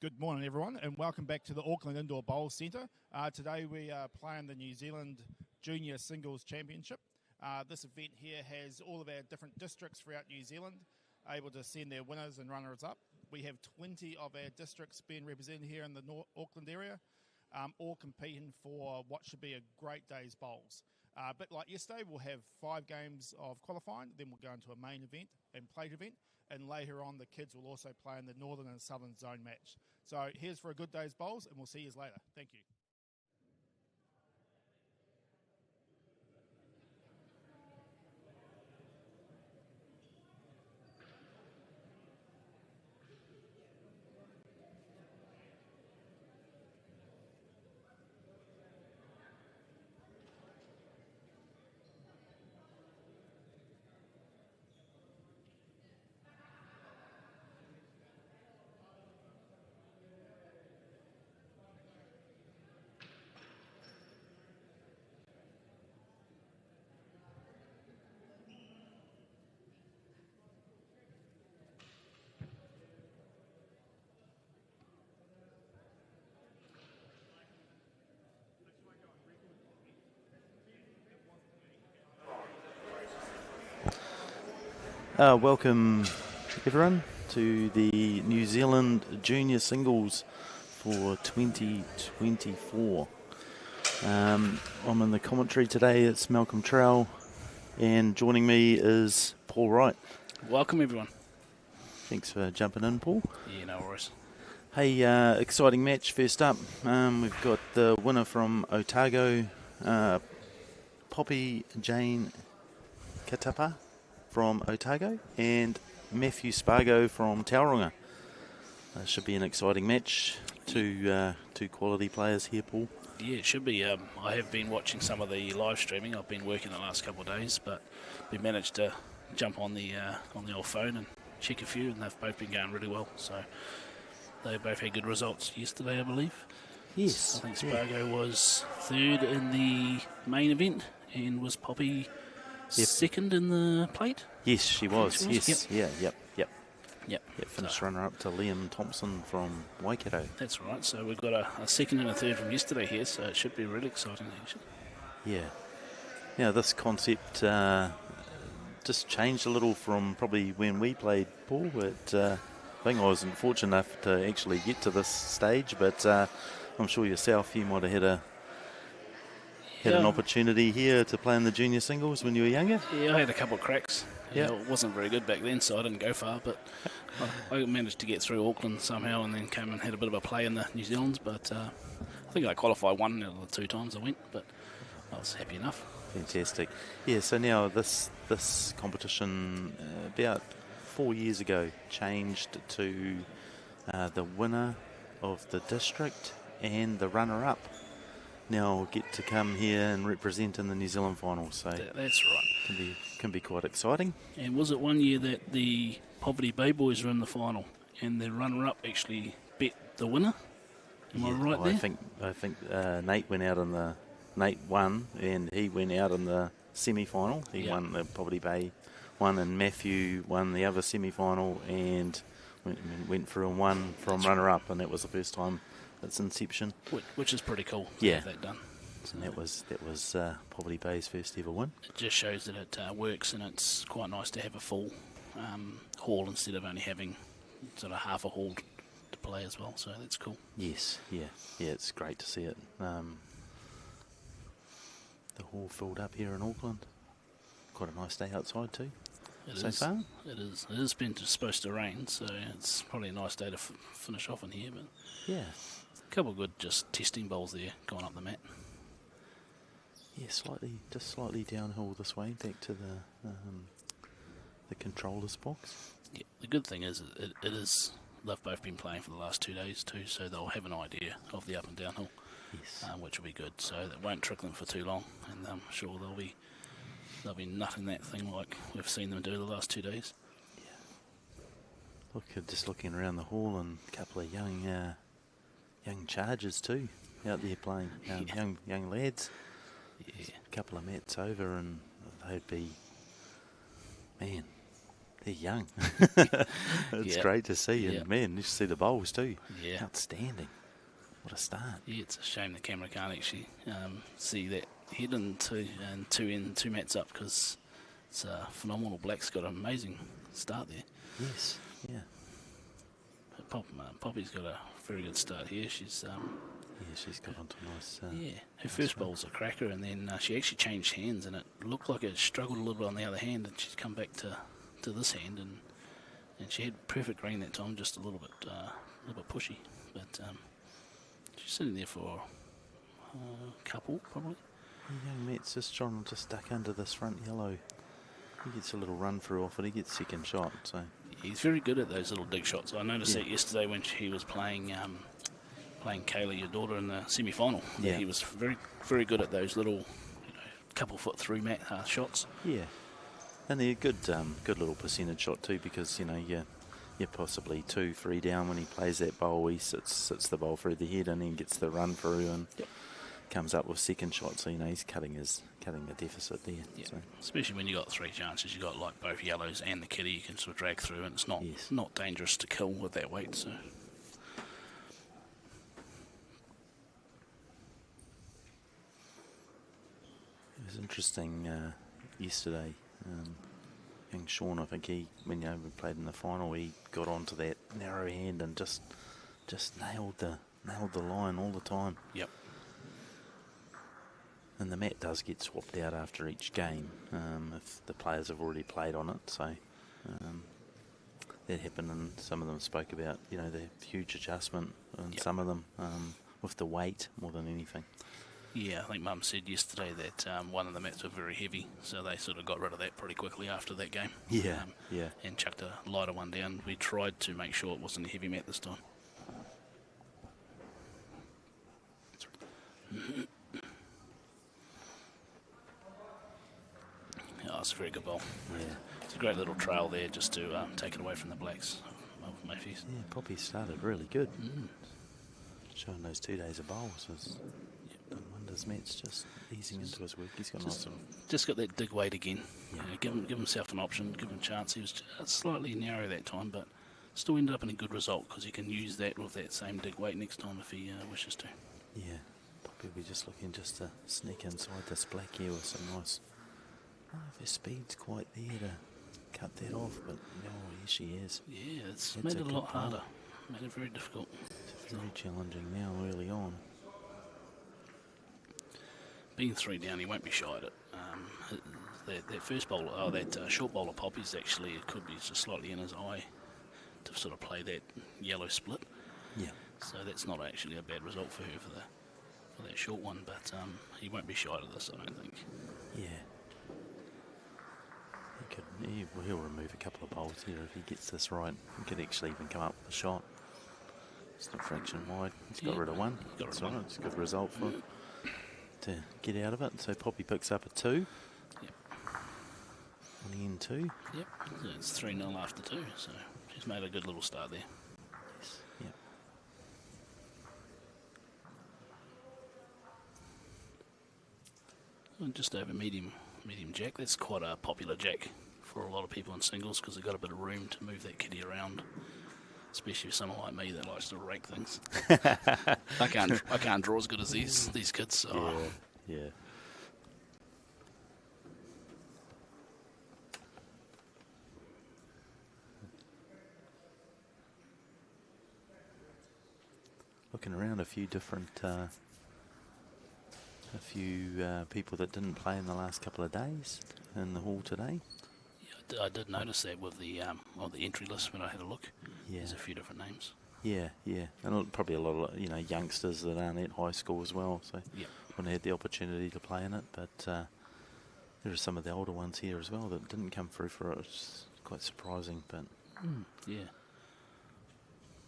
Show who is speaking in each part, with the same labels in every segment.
Speaker 1: Good morning, everyone, and welcome back to the Auckland Indoor Bowls Centre. Today we are playing the New Zealand Junior Singles Championship. This event here has all of our different districts throughout New Zealand able to send their winners and runners up. We have 20 of our districts being represented here in the Auckland area, all competing for what should be a great day's bowls. But like yesterday, we'll have 5 games of qualifying, then we'll go into a main event and plate event, and later on the kids will also play in the Northern and Southern Zone match. So here's for a good day's bowls, and we'll see you later. Thank you.
Speaker 2: Welcome everyone to the New Zealand Junior Singles for 2024. I'm in the commentary today. It's Malcolm Trowell, and joining me is Paul Wright.
Speaker 3: Welcome everyone.
Speaker 2: Thanks for jumping in, Paul.
Speaker 3: Yeah, no worries.
Speaker 2: Hey, exciting match first up. We've got the winner from Otago, Poppy Jane Katapa from Otago, and Matthew Spargo from Tauranga. Should be an exciting match. Two quality players here, Paul.
Speaker 3: Yeah, it should be. I have been watching some of the live streaming. I've been working the last couple of days, but we managed to jump on the old phone and check a few, and they've both been going really well. So they both had good results yesterday, I believe.
Speaker 2: Yes.
Speaker 3: I think Spargo was third in the main event, and was Poppy second in the plate?
Speaker 2: Yes, she was. Yes.
Speaker 3: Yep.
Speaker 2: Yep. Finished runner-up to Liam Thompson from Waikato.
Speaker 3: That's right. So we've got a second and a third from yesterday here, so it should be really exciting, actually.
Speaker 2: Yeah. Now, this concept just changed a little from probably when we played, Paul. But I think I wasn't fortunate enough to actually get to this stage, but I'm sure yourself, you might have had an opportunity here to play in the junior singles when you were younger?
Speaker 3: Yeah, I had a couple of cracks. Yeah, it wasn't very good back then, so I didn't go far, but I managed to get through Auckland somehow and then came and had a bit of a play in the New Zealands, but I think I qualified 1 out of the 2 times I went, but I was happy enough.
Speaker 2: Fantastic. Yeah, so now this competition about 4 years ago changed to the winner of the district and the runner-up now get to come here and represent in the New Zealand final. So
Speaker 3: that's right.
Speaker 2: Can be quite exciting.
Speaker 3: And was it one year that the Poverty Bay boys were in the final and the runner-up actually bet the winner? Am I right there?
Speaker 2: I think Nate won, and he went out in the semi-final. He won the Poverty Bay one, and Matthew won the other semi-final and went through and won from runner-up, and that was the first time its inception.
Speaker 3: Which is pretty cool to have that done.
Speaker 2: And that was Poverty Bay's first ever win.
Speaker 3: It just shows that it works, and it's quite nice to have a full hall instead of only having sort of half a hall to play as well. So that's cool.
Speaker 2: Yes, yeah, it's great to see it. The hall filled up here in Auckland. Quite a nice day outside too. So far?
Speaker 3: It is. It is supposed to rain, so it's probably a nice day to finish off in here. But
Speaker 2: yeah,
Speaker 3: a couple of good just testing bowls there going up the mat.
Speaker 2: Yeah, slightly downhill this way, back to the controller's box.
Speaker 3: Yeah, the good thing is they've both been playing for the last 2 days too, so they'll have an idea of the up and downhill, which will be good. So that won't trick them for too long, and I'm sure they'll be nutting that thing like we've seen them do the last 2 days.
Speaker 2: Yeah. Just looking around the hall, and a couple of young chargers too out there playing, young lads. Yeah. A couple of mats over, and they'd be, man, They're young. It's
Speaker 3: Yeah.
Speaker 2: great to see.
Speaker 3: Yeah.
Speaker 2: And, man, you should see the bowls too.
Speaker 3: Yeah.
Speaker 2: Outstanding. What a start.
Speaker 3: Yeah, it's a shame the camera can't actually see that head and two mats up, because it's phenomenal. Black's got an amazing start there.
Speaker 2: Yes, yeah.
Speaker 3: But Poppy's got a very good start here. She's
Speaker 2: She's got onto a nice...
Speaker 3: her first bowl's a cracker, and then she actually changed hands, and it looked like it struggled a little bit on the other hand, and she's come back to this hand, and she had perfect green that time, just a little bit pushy, but she's sitting there for a couple probably.
Speaker 2: Young Matt's just trying to just duck under this front yellow. He gets a little run through off it. He gets second shot. So
Speaker 3: he's very good at those little dig shots. I noticed that yesterday when he was playing Kayla, your daughter, in the semi-final.
Speaker 2: Yeah.
Speaker 3: He was very, very good at those little, couple foot through mat shots.
Speaker 2: yeah, and they're good little percentage shot too, because you're possibly 2-3 down when he plays that bowl. He sits the bowl through the head and then gets the run through and comes up with second shot. So he's cutting a deficit there.
Speaker 3: Yeah.
Speaker 2: So.
Speaker 3: Especially when you got three chances, you got like both yellows and the kitty you can sort of drag through, and it's not dangerous to kill with that weight. So.
Speaker 2: It was interesting yesterday. Young Sean, I think when we played in the final, he got onto that narrow hand and just nailed the line all the time.
Speaker 3: Yep.
Speaker 2: And the mat does get swapped out after each game if the players have already played on it. So that happened, and some of them spoke about the huge adjustment, and some of them with the weight more than anything.
Speaker 3: Yeah, I think Mum said yesterday that one of the mats were very heavy, so they sort of got rid of that pretty quickly after that game.
Speaker 2: Yeah,
Speaker 3: and chucked a lighter one down. We tried to make sure it wasn't a heavy mat this time. Oh, it's a very good ball.
Speaker 2: Yeah.
Speaker 3: It's a great little trail there just to take it away from the Blacks of Mayfies.
Speaker 2: Yeah, Poppy started really good. Showing those 2 days of bowls was... No wonders Matt's just easing into his work. He's got
Speaker 3: just got that dig weight again.
Speaker 2: Yeah.
Speaker 3: Give himself an option, give him a chance. He was just slightly narrow that time, but still ended up in a good result, because he can use that with that same dig weight next time if he wishes to.
Speaker 2: Yeah, Poppy will be just looking just to sneak inside this black here with some nice... I don't know if her speed's quite there to cut that off, but here she is.
Speaker 3: Yeah, it's made it a lot harder. Made it very difficult.
Speaker 2: It's very challenging now early on.
Speaker 3: Being 3 down, he won't be shy at it. That first bowl, that short bowl of Poppy's actually, it could be just slightly in his eye to sort of play that yellow split.
Speaker 2: Yeah.
Speaker 3: So that's not actually a bad result for her for that short one, but he won't be shy at this, I don't think.
Speaker 2: Yeah. He'll remove a couple of bowls here if he gets this right. He could actually even come up with a shot. It's not fraction wide. He's got rid of one. That's right. It's a good result for him to get out of it. So Poppy picks up a 2.
Speaker 3: Yep.
Speaker 2: On the end 2.
Speaker 3: Yep. So it's 3-0 after 2. So she's made a good little start there.
Speaker 2: Yes. Yep.
Speaker 3: And just over medium jack. That's quite a popular jack for a lot of people in singles, because they've got a bit of room to move that kitty around. Especially someone like me that likes to rake things. I can't draw as good as these kids. So.
Speaker 2: Yeah. Looking around, a few different, people that didn't play in the last couple of days in the hall today.
Speaker 3: I did notice that with the entry list when I had a look.
Speaker 2: Yeah.
Speaker 3: There's a few different names.
Speaker 2: Yeah, and probably a lot of youngsters that aren't at high school as well. So wouldn't have had the opportunity to play in it, but there are some of the older ones here as well that didn't come through for it. It's quite surprising, but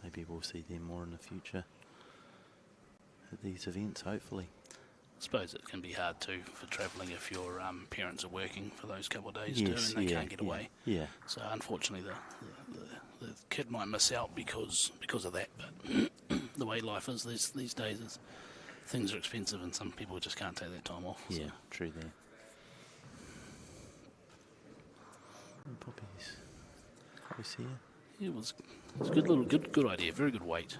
Speaker 2: maybe we'll see them more in the future at these events, hopefully.
Speaker 3: I suppose it can be hard too for travelling if your parents are working for those couple of days
Speaker 2: Yes,
Speaker 3: too, and they can't get away.
Speaker 2: Yeah.
Speaker 3: So unfortunately, the kid might miss out because of that. But the way life is these days, things are expensive, and some people just can't take that time off.
Speaker 2: Yeah,
Speaker 3: so.
Speaker 2: True there. Poppy's choice here.
Speaker 3: Yeah, it was a good idea, very good weight.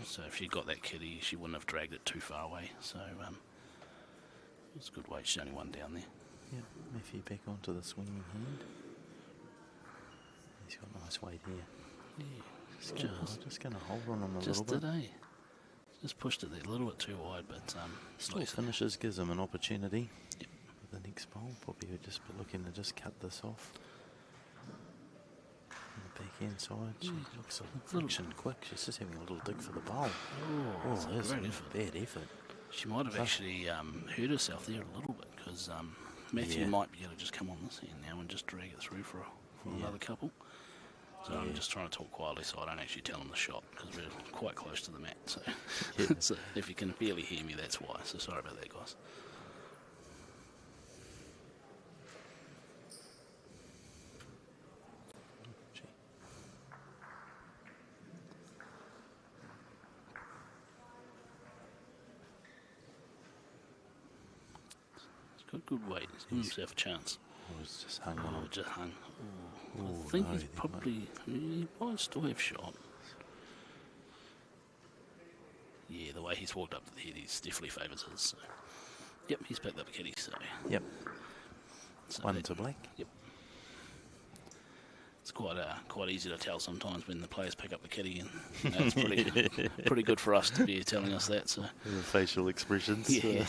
Speaker 3: So if she got that kitty, she wouldn't have dragged it too far away. So it was a good weight. She's only one down there.
Speaker 2: Yep, Matthew back onto the swinging hand. He's got nice weight here.
Speaker 3: Yeah,
Speaker 2: just going to hold on him a
Speaker 3: just
Speaker 2: little bit.
Speaker 3: Today. Just pushed it there a little bit too wide, but
Speaker 2: still finishes, gives him an opportunity.
Speaker 3: Yep.
Speaker 2: For the next bowl, probably would just be looking to just cut this off. On the backhand side, she looks a fraction quick. She's just having a little dig for the bowl.
Speaker 3: Oh,
Speaker 2: that's a
Speaker 3: great effort.
Speaker 2: bad effort.
Speaker 3: She might have actually hurt herself there a little bit because Matthew might be able to just come on this hand now and just drag it through for another couple. So I'm just trying to talk quietly so I don't actually tell him the shot because we're quite close to the mat. So, so if you can barely hear me, that's why. So sorry about that, guys. He's got good weight. He's giving himself a chance.
Speaker 2: Oh, it's just hung on him.
Speaker 3: Just hung. I think he's probably... He might still have shot. Yeah, the way he's walked up to the head, he's definitely favours his. So. Yep, he's picked up a kitty, so...
Speaker 2: Yep.
Speaker 3: So
Speaker 2: One to black.
Speaker 3: Yep. It's quite easy to tell sometimes when the players pick up the kitty, and it's pretty good for us to be telling us that. So.
Speaker 2: The facial expressions.
Speaker 3: Yeah.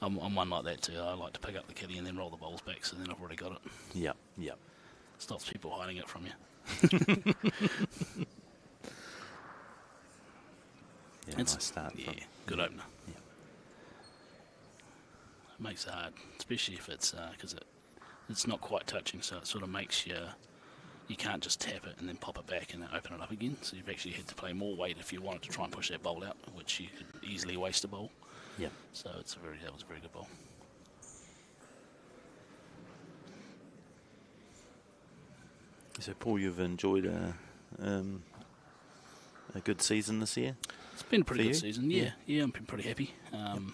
Speaker 3: I'm one like that too. I like to pick up the kitty and then roll the bowls back, so then I've already got it.
Speaker 2: Yep.
Speaker 3: Stops people hiding it from you.
Speaker 2: Nice start.
Speaker 3: Yeah, good opener. Yeah. It makes it hard, especially if it's because it's not quite touching, so it sort of makes you can't just tap it and then pop it back and then open it up again. So you've actually had to play more weight if you wanted to try and push that bowl out, which you could easily waste a bowl.
Speaker 2: Yep.
Speaker 3: So that was a very good bowl.
Speaker 2: So Paul, you've enjoyed a good season this year?
Speaker 3: It's been a pretty good season, yeah. I've been pretty happy. Won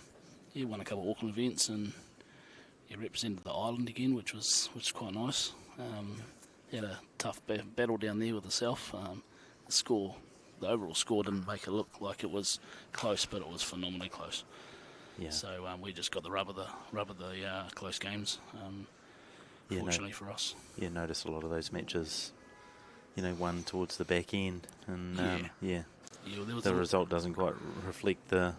Speaker 3: a couple of Auckland events and represented the island again, which was quite nice. Had a tough battle down there with the South. The overall score didn't make it look like it was close, but it was phenomenally close. Yeah. So we just got the rub of the close games. Fortunately for us.
Speaker 2: Yeah, notice a lot of those matches, won towards the back end, and the result doesn't quite reflect the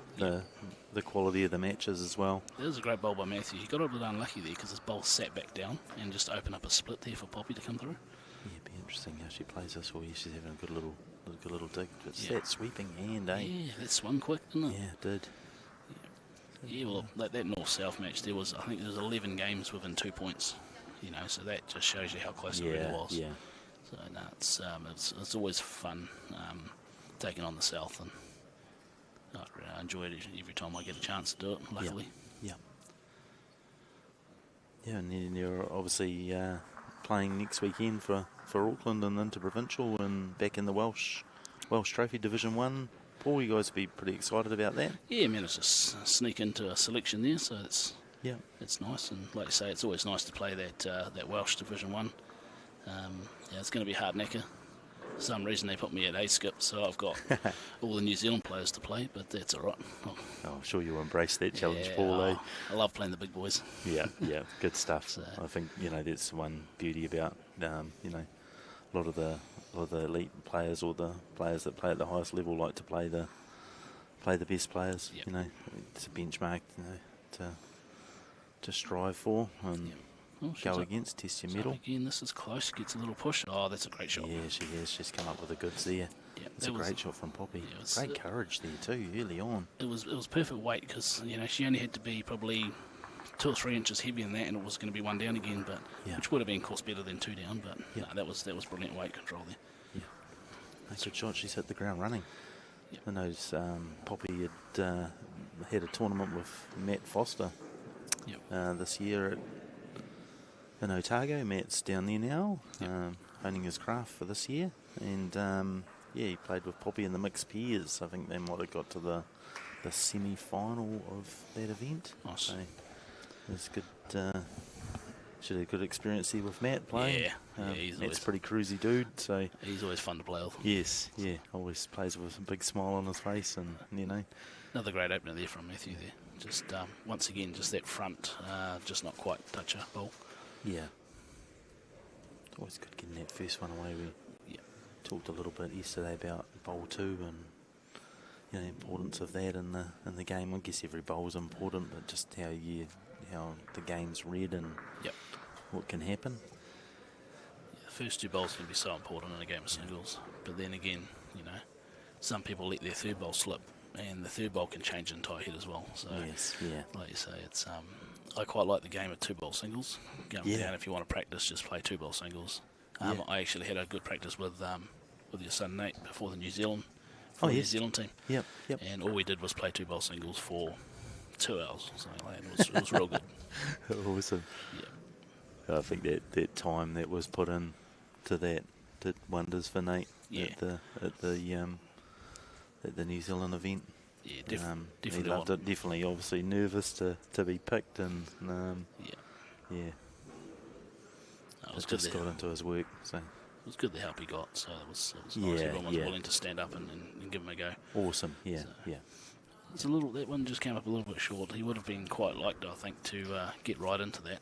Speaker 2: quality of the matches as well.
Speaker 3: There was a great bowl by Matthew. He got a bit unlucky there because his bowl sat back down and just opened up a split there for Poppy to come through.
Speaker 2: Yeah, it'd be interesting how she plays this. She's having a good little dig. It's that sweeping hand, eh?
Speaker 3: Yeah, that swung quick, didn't it?
Speaker 2: Yeah, it did.
Speaker 3: Yeah, well, that North-South match, I think there was 11 games within 2 points. So that just shows you how close it really was. Yeah. So no, it's always fun taking on the South, and I enjoy it every time I get a chance to do it. Luckily.
Speaker 2: Yeah. Yeah, and then you're obviously playing next weekend for Auckland and interprovincial and back in the Welsh Trophy Division 1. Paul, you guys will be pretty excited about that.
Speaker 3: Yeah, man, it's just sneak into a selection there, so it's nice. And like you say, it's always nice to play that Welsh Division 1. It's going to be hard knacker. For some reason they put me at A-skip, so I've got all the New Zealand players to play, but that's all right.
Speaker 2: I'm sure you'll embrace that challenge, Paul.
Speaker 3: I love playing the big boys.
Speaker 2: Yeah, good stuff. So, I think that's one beauty about a lot of the elite players or the players that play at the highest level like to play the best players. Yep. It's a benchmark to strive for and go against, test your mettle.
Speaker 3: Again, this is close. Gets a little push. Oh, that's a great shot.
Speaker 2: Yeah, she has. She's come up with the goods there. Yeah, it's a great shot from Poppy. Great courage there too, early on.
Speaker 3: It was perfect weight because she only had to be probably 2 or 3 inches heavier than that, and it was going to be 1 down again. But which would have been, of course, better than 2 down. But no, that was brilliant weight control there.
Speaker 2: Yeah, good shot. She's hit the ground running. Yep. I know Poppy had a tournament with Matt Foster this year in Otago. Matt's down there now, honing his craft for this year, and he played with Poppy in the mixed pairs. I think they might have got to the semi-final of that event.
Speaker 3: Nice.
Speaker 2: So it was good. Actually, a good experience here with Matt playing.
Speaker 3: He's
Speaker 2: Matt's a pretty cruisy dude, so
Speaker 3: he's always fun to play with.
Speaker 2: Yes, yeah, always plays with a big smile on his face, and
Speaker 3: Another great opener there from Matthew there. Just once again, just that front, just not quite touch a ball.
Speaker 2: Yeah. It's always good getting that first one away. We talked a little bit yesterday about bowl 2 and the importance of that in the game. I guess every bowl is important, but just how the game's read and what can happen.
Speaker 3: The first 2 bowls can be so important in a game of singles, but then again, some people let their third bowl slip, and the third bowl can change the entire head as well. So, like you say, it's I quite like the game of 2 bowl singles. Going down, if you want to practice, just play 2 bowl singles. I actually had a good practice with your son Nate before the New Zealand. The New Zealand team.
Speaker 2: Yep.
Speaker 3: And all we did was play 2 bowl singles for 2 hours. So it was real good.
Speaker 2: Awesome.
Speaker 3: Yeah.
Speaker 2: I think that time that was put in to that did wonders for Nate at the New Zealand event.
Speaker 3: Yeah, definitely.
Speaker 2: He loved it. Definitely, obviously nervous to be picked, and
Speaker 3: it
Speaker 2: just got into his work. So.
Speaker 3: It was good the help he got, so it was nice. Everyone was willing to stand up and give him a go.
Speaker 2: Awesome,
Speaker 3: It's that one just came up a little bit short. He would have been quite liked, I think, to get right into that.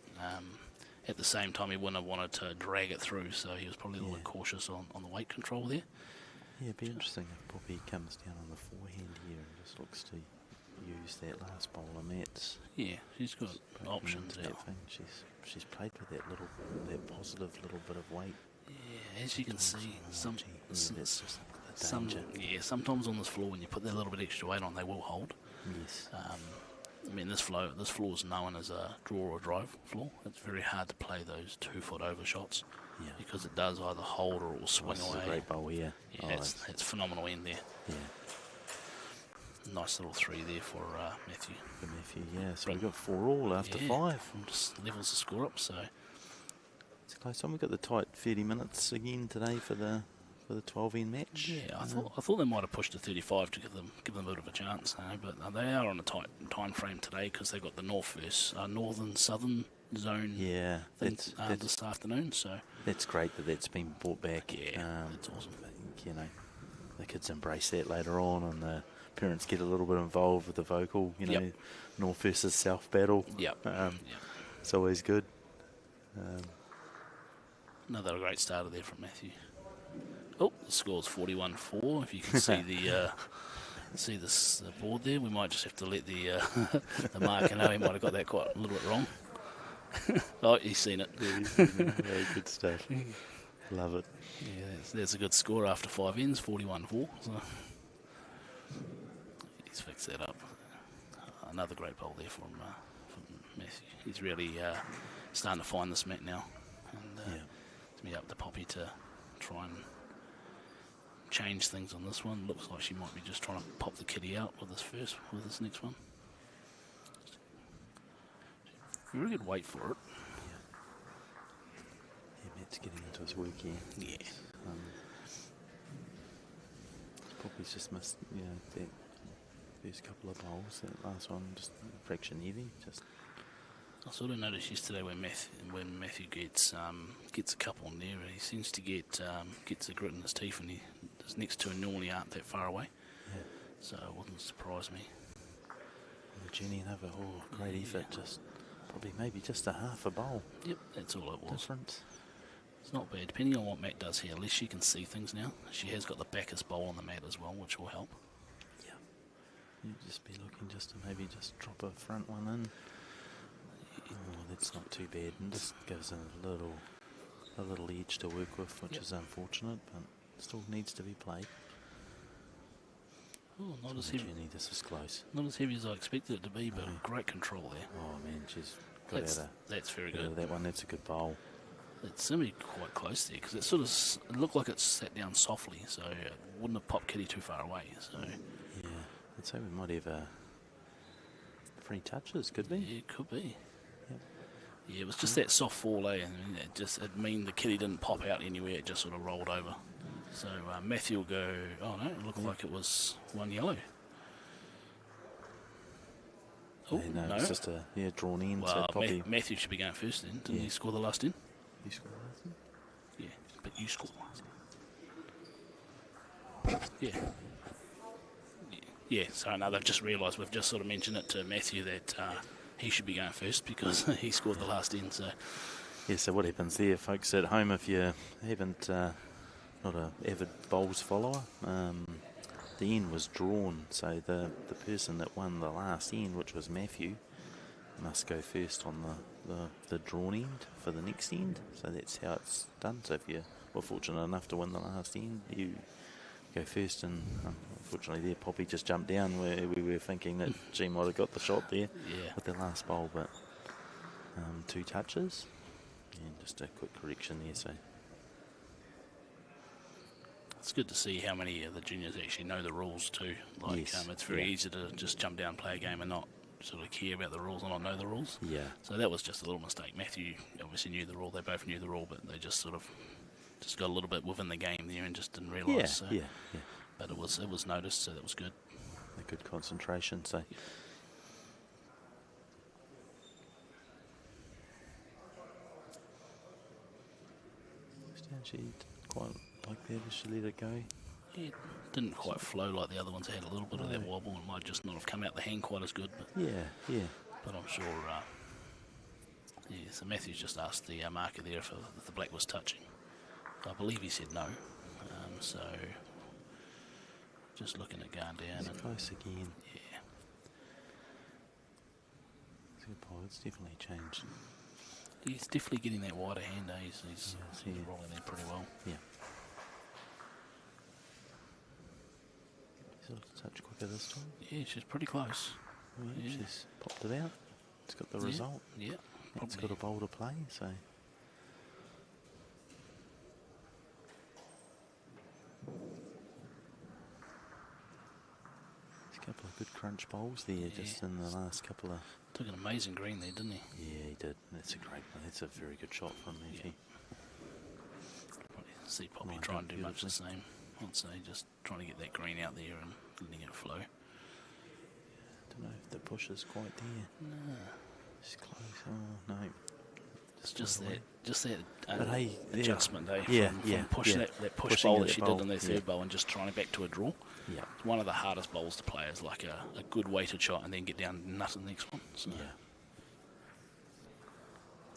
Speaker 3: At the same time, he wouldn't have wanted to drag it through, so he was probably a little bit cautious on the weight control there.
Speaker 2: Yeah, it'd be interesting if Poppy comes down on the forehand here and just looks to use that last bowl of Matt's.
Speaker 3: Yeah, she's got options now.
Speaker 2: She's played with that positive little bit of weight.
Speaker 3: Yeah, as you can see,
Speaker 2: that's just a danger.
Speaker 3: Sometimes on this floor, when you put that little bit extra weight on, they will hold.
Speaker 2: Yes.
Speaker 3: This floor is known as a draw or drive floor. It's very hard to play those 2-foot over shots because it does either hold or it will swing away.
Speaker 2: It's a great bowl,
Speaker 3: It's phenomenal end there.
Speaker 2: Yeah.
Speaker 3: Nice little 3 there for Matthew.
Speaker 2: So we've got 4 all after 5.
Speaker 3: Just levels the score up, so.
Speaker 2: It's close on. We've got the tight 30 minutes again today for the 12-end match.
Speaker 3: Yeah, I thought they might have pushed to 35 to give them a bit of a chance, but they are on a tight time frame today because they've got the northern southern zone this afternoon. So
Speaker 2: that's great that's been brought back.
Speaker 3: Yeah, that's awesome.
Speaker 2: I think, the kids embrace that later on, and the parents get a little bit involved with the vocal. North versus south battle. It's always good.
Speaker 3: Another great starter there from Matthew. Oh, the score's 41-4. If you can see the board there, we might just have to let the marker know. He might have got that quite a little bit wrong. Oh, he's seen it.
Speaker 2: Very good stuff. Love it.
Speaker 3: Yeah, that's a good score after 5 ends, 41-4. So he's fixed that up. Another great bowl there from Matthew. He's really starting to find this mat now, and it's me up to Poppy to try and change things on this one. Looks like she might be just trying to pop the kitty out with this next one. Really good weight for it.
Speaker 2: Matt's getting into his work here.
Speaker 3: Yeah.
Speaker 2: Poppy's just missed, that first couple of bowls. That last one just a fraction heavy.
Speaker 3: I sort of noticed yesterday when Matthew gets a couple in there, he seems to gets the grit in his teeth, and his next 2 normally aren't that far away. Yeah. So it wouldn't surprise me.
Speaker 2: Jenny, another great effort. Maybe just a half a bowl.
Speaker 3: Yep, that's all it was.
Speaker 2: Difference.
Speaker 3: It's not bad. Depending on what Matt does here, at least she can see things now. She has got the backest bowl on the mat as well, which will help.
Speaker 2: Yeah. You'd just be looking just to maybe just drop a front one in. That's not too bad, and just gives a little edge to work with, which is unfortunate, but still needs to be played.
Speaker 3: Oh, not as heavy.
Speaker 2: Jenny, this is close.
Speaker 3: Not as heavy as I expected it to be, but great control there.
Speaker 2: Oh man, she's got
Speaker 3: that's very good.
Speaker 2: That one, that's a good bowl.
Speaker 3: It's going to be quite close there because it looked like it sat down softly, so it wouldn't have popped kitty too far away. So
Speaker 2: yeah, I'd say we might have free touches. Could be.
Speaker 3: Yeah, it could be. Yeah, it was just that soft fall, and it mean the kitty didn't pop out anywhere, it just sort of rolled over. So Matthew will go, oh no, it looked like it was one yellow. Oh,
Speaker 2: no,
Speaker 3: no.
Speaker 2: it's just a drawn in.
Speaker 3: Well,
Speaker 2: So probably
Speaker 3: Matthew should be going first then. Didn't he score the last in?
Speaker 2: You scored last in?
Speaker 3: Yeah, but you scored last in. Yeah. Yeah, so no, they've just realised we've just sort of mentioned it to Matthew that he should be going first because he scored the last in. So
Speaker 2: Yeah, so what happens there, folks at home, if you haven't, not an avid bowls follower, the end was drawn, so the person that won the last end, which was Matthew, must go first on the drawn end for the next end. So that's how it's done. So if you were fortunate enough to win the last end, you go first, and unfortunately there Poppy just jumped down where we were thinking that she might have got the shot there with the last bowl, but 2 touches and just a quick correction there. So
Speaker 3: it's good to see how many of the juniors actually know the rules too. Like it's very easy to just jump down and play a game and not sort of care about the rules and not know the rules.
Speaker 2: Yeah.
Speaker 3: So that was just a little mistake. Matthew obviously knew the rule. They both knew the rule, but they just sort of got a little bit within the game there and just didn't realise. But it was noticed, so that was good.
Speaker 2: A good concentration. So she didn't quite like that. Did she let it go?
Speaker 3: Yeah, it didn't quite flow like the other ones. They had a little bit of that wobble and might just not have come out the hand quite as good. But But I'm sure. So Matthew's just asked the marker there if the black was touching. I believe he said no. So just looking at going down.
Speaker 2: It's close again.
Speaker 3: Yeah.
Speaker 2: It's a good ball. It's definitely changed.
Speaker 3: He's definitely getting that wider hand. He's rolling in pretty well.
Speaker 2: Yeah. She's a touch quicker this time.
Speaker 3: Yeah, she's pretty close.
Speaker 2: Yeah, she's popped it out. It's got the result.
Speaker 3: Yeah.
Speaker 2: It's got a bowl to play, so. A couple of good crunch bowls there just in the last couple of...
Speaker 3: Took an amazing green there, didn't he?
Speaker 2: Yeah, he did. That's a great one. That's a very good shot from Matthew.
Speaker 3: See Poppy try and do much the same. I'd say just trying to get that green out there and letting it flow.
Speaker 2: I don't know if the push is quite there.
Speaker 3: No.
Speaker 2: It's close. Oh, no.
Speaker 3: It's just that
Speaker 2: hey,
Speaker 3: adjustment, from pushing that push bowl that she did in their third bowl and just trying it back to a draw.
Speaker 2: Yeah.
Speaker 3: It's one of the hardest bowls to play is like a good weighted shot and then get down and nut in the next one. So. Yeah.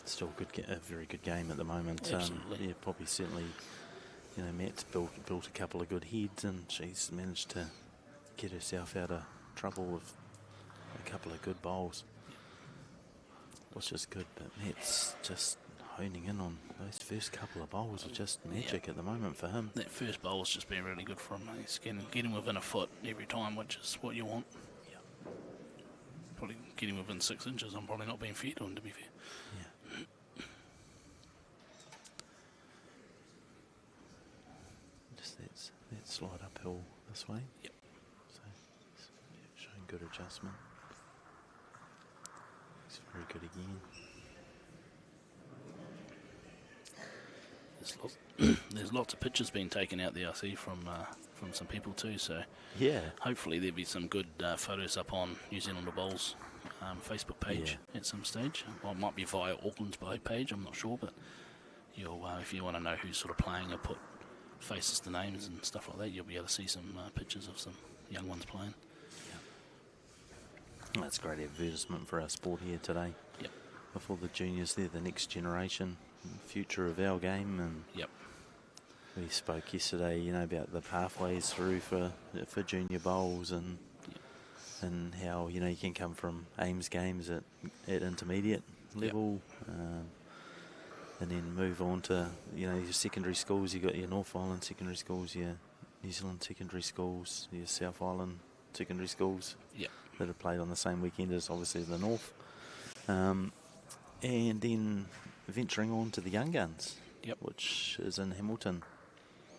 Speaker 2: Still a very good game at the moment.
Speaker 3: Absolutely.
Speaker 2: Poppy certainly, Matt's built a couple of good heads and she's managed to get herself out of trouble with a couple of good bowls. Which is good, but Matt's just honing in on those first couple of bowls are just magic at the moment for him.
Speaker 3: That first bowl's just been really good for him. He's getting within a foot every time, which is what you want.
Speaker 2: Yeah.
Speaker 3: Probably getting within 6 inches. I'm probably not being fair to him, to be fair.
Speaker 2: Yeah. Just that slide uphill this way.
Speaker 3: Yep.
Speaker 2: So showing good adjustment. It's very good again.
Speaker 3: There's lots of pictures being taken out there, I see, from some people too. So hopefully there'll be some good photos up on New Zealand Bowls Facebook page at some stage. Well, it might be via Auckland's page, I'm not sure, but you'll if you want to know who's sort of playing or put faces to names and stuff like that, you'll be able to see some pictures of some young ones playing.
Speaker 2: That's great advertisement for our sport here today.
Speaker 3: Yep.
Speaker 2: Before the juniors, they're the next generation, future of our game, and we spoke yesterday, about the pathways through for junior bowls and how you can come from Ames games at intermediate level, and then move on to your secondary schools. You got your North Island secondary schools, your New Zealand secondary schools, your South Island secondary schools.
Speaker 3: Yep.
Speaker 2: That have played on the same weekend as obviously the North, and then venturing on to the Young Guns, which is in Hamilton,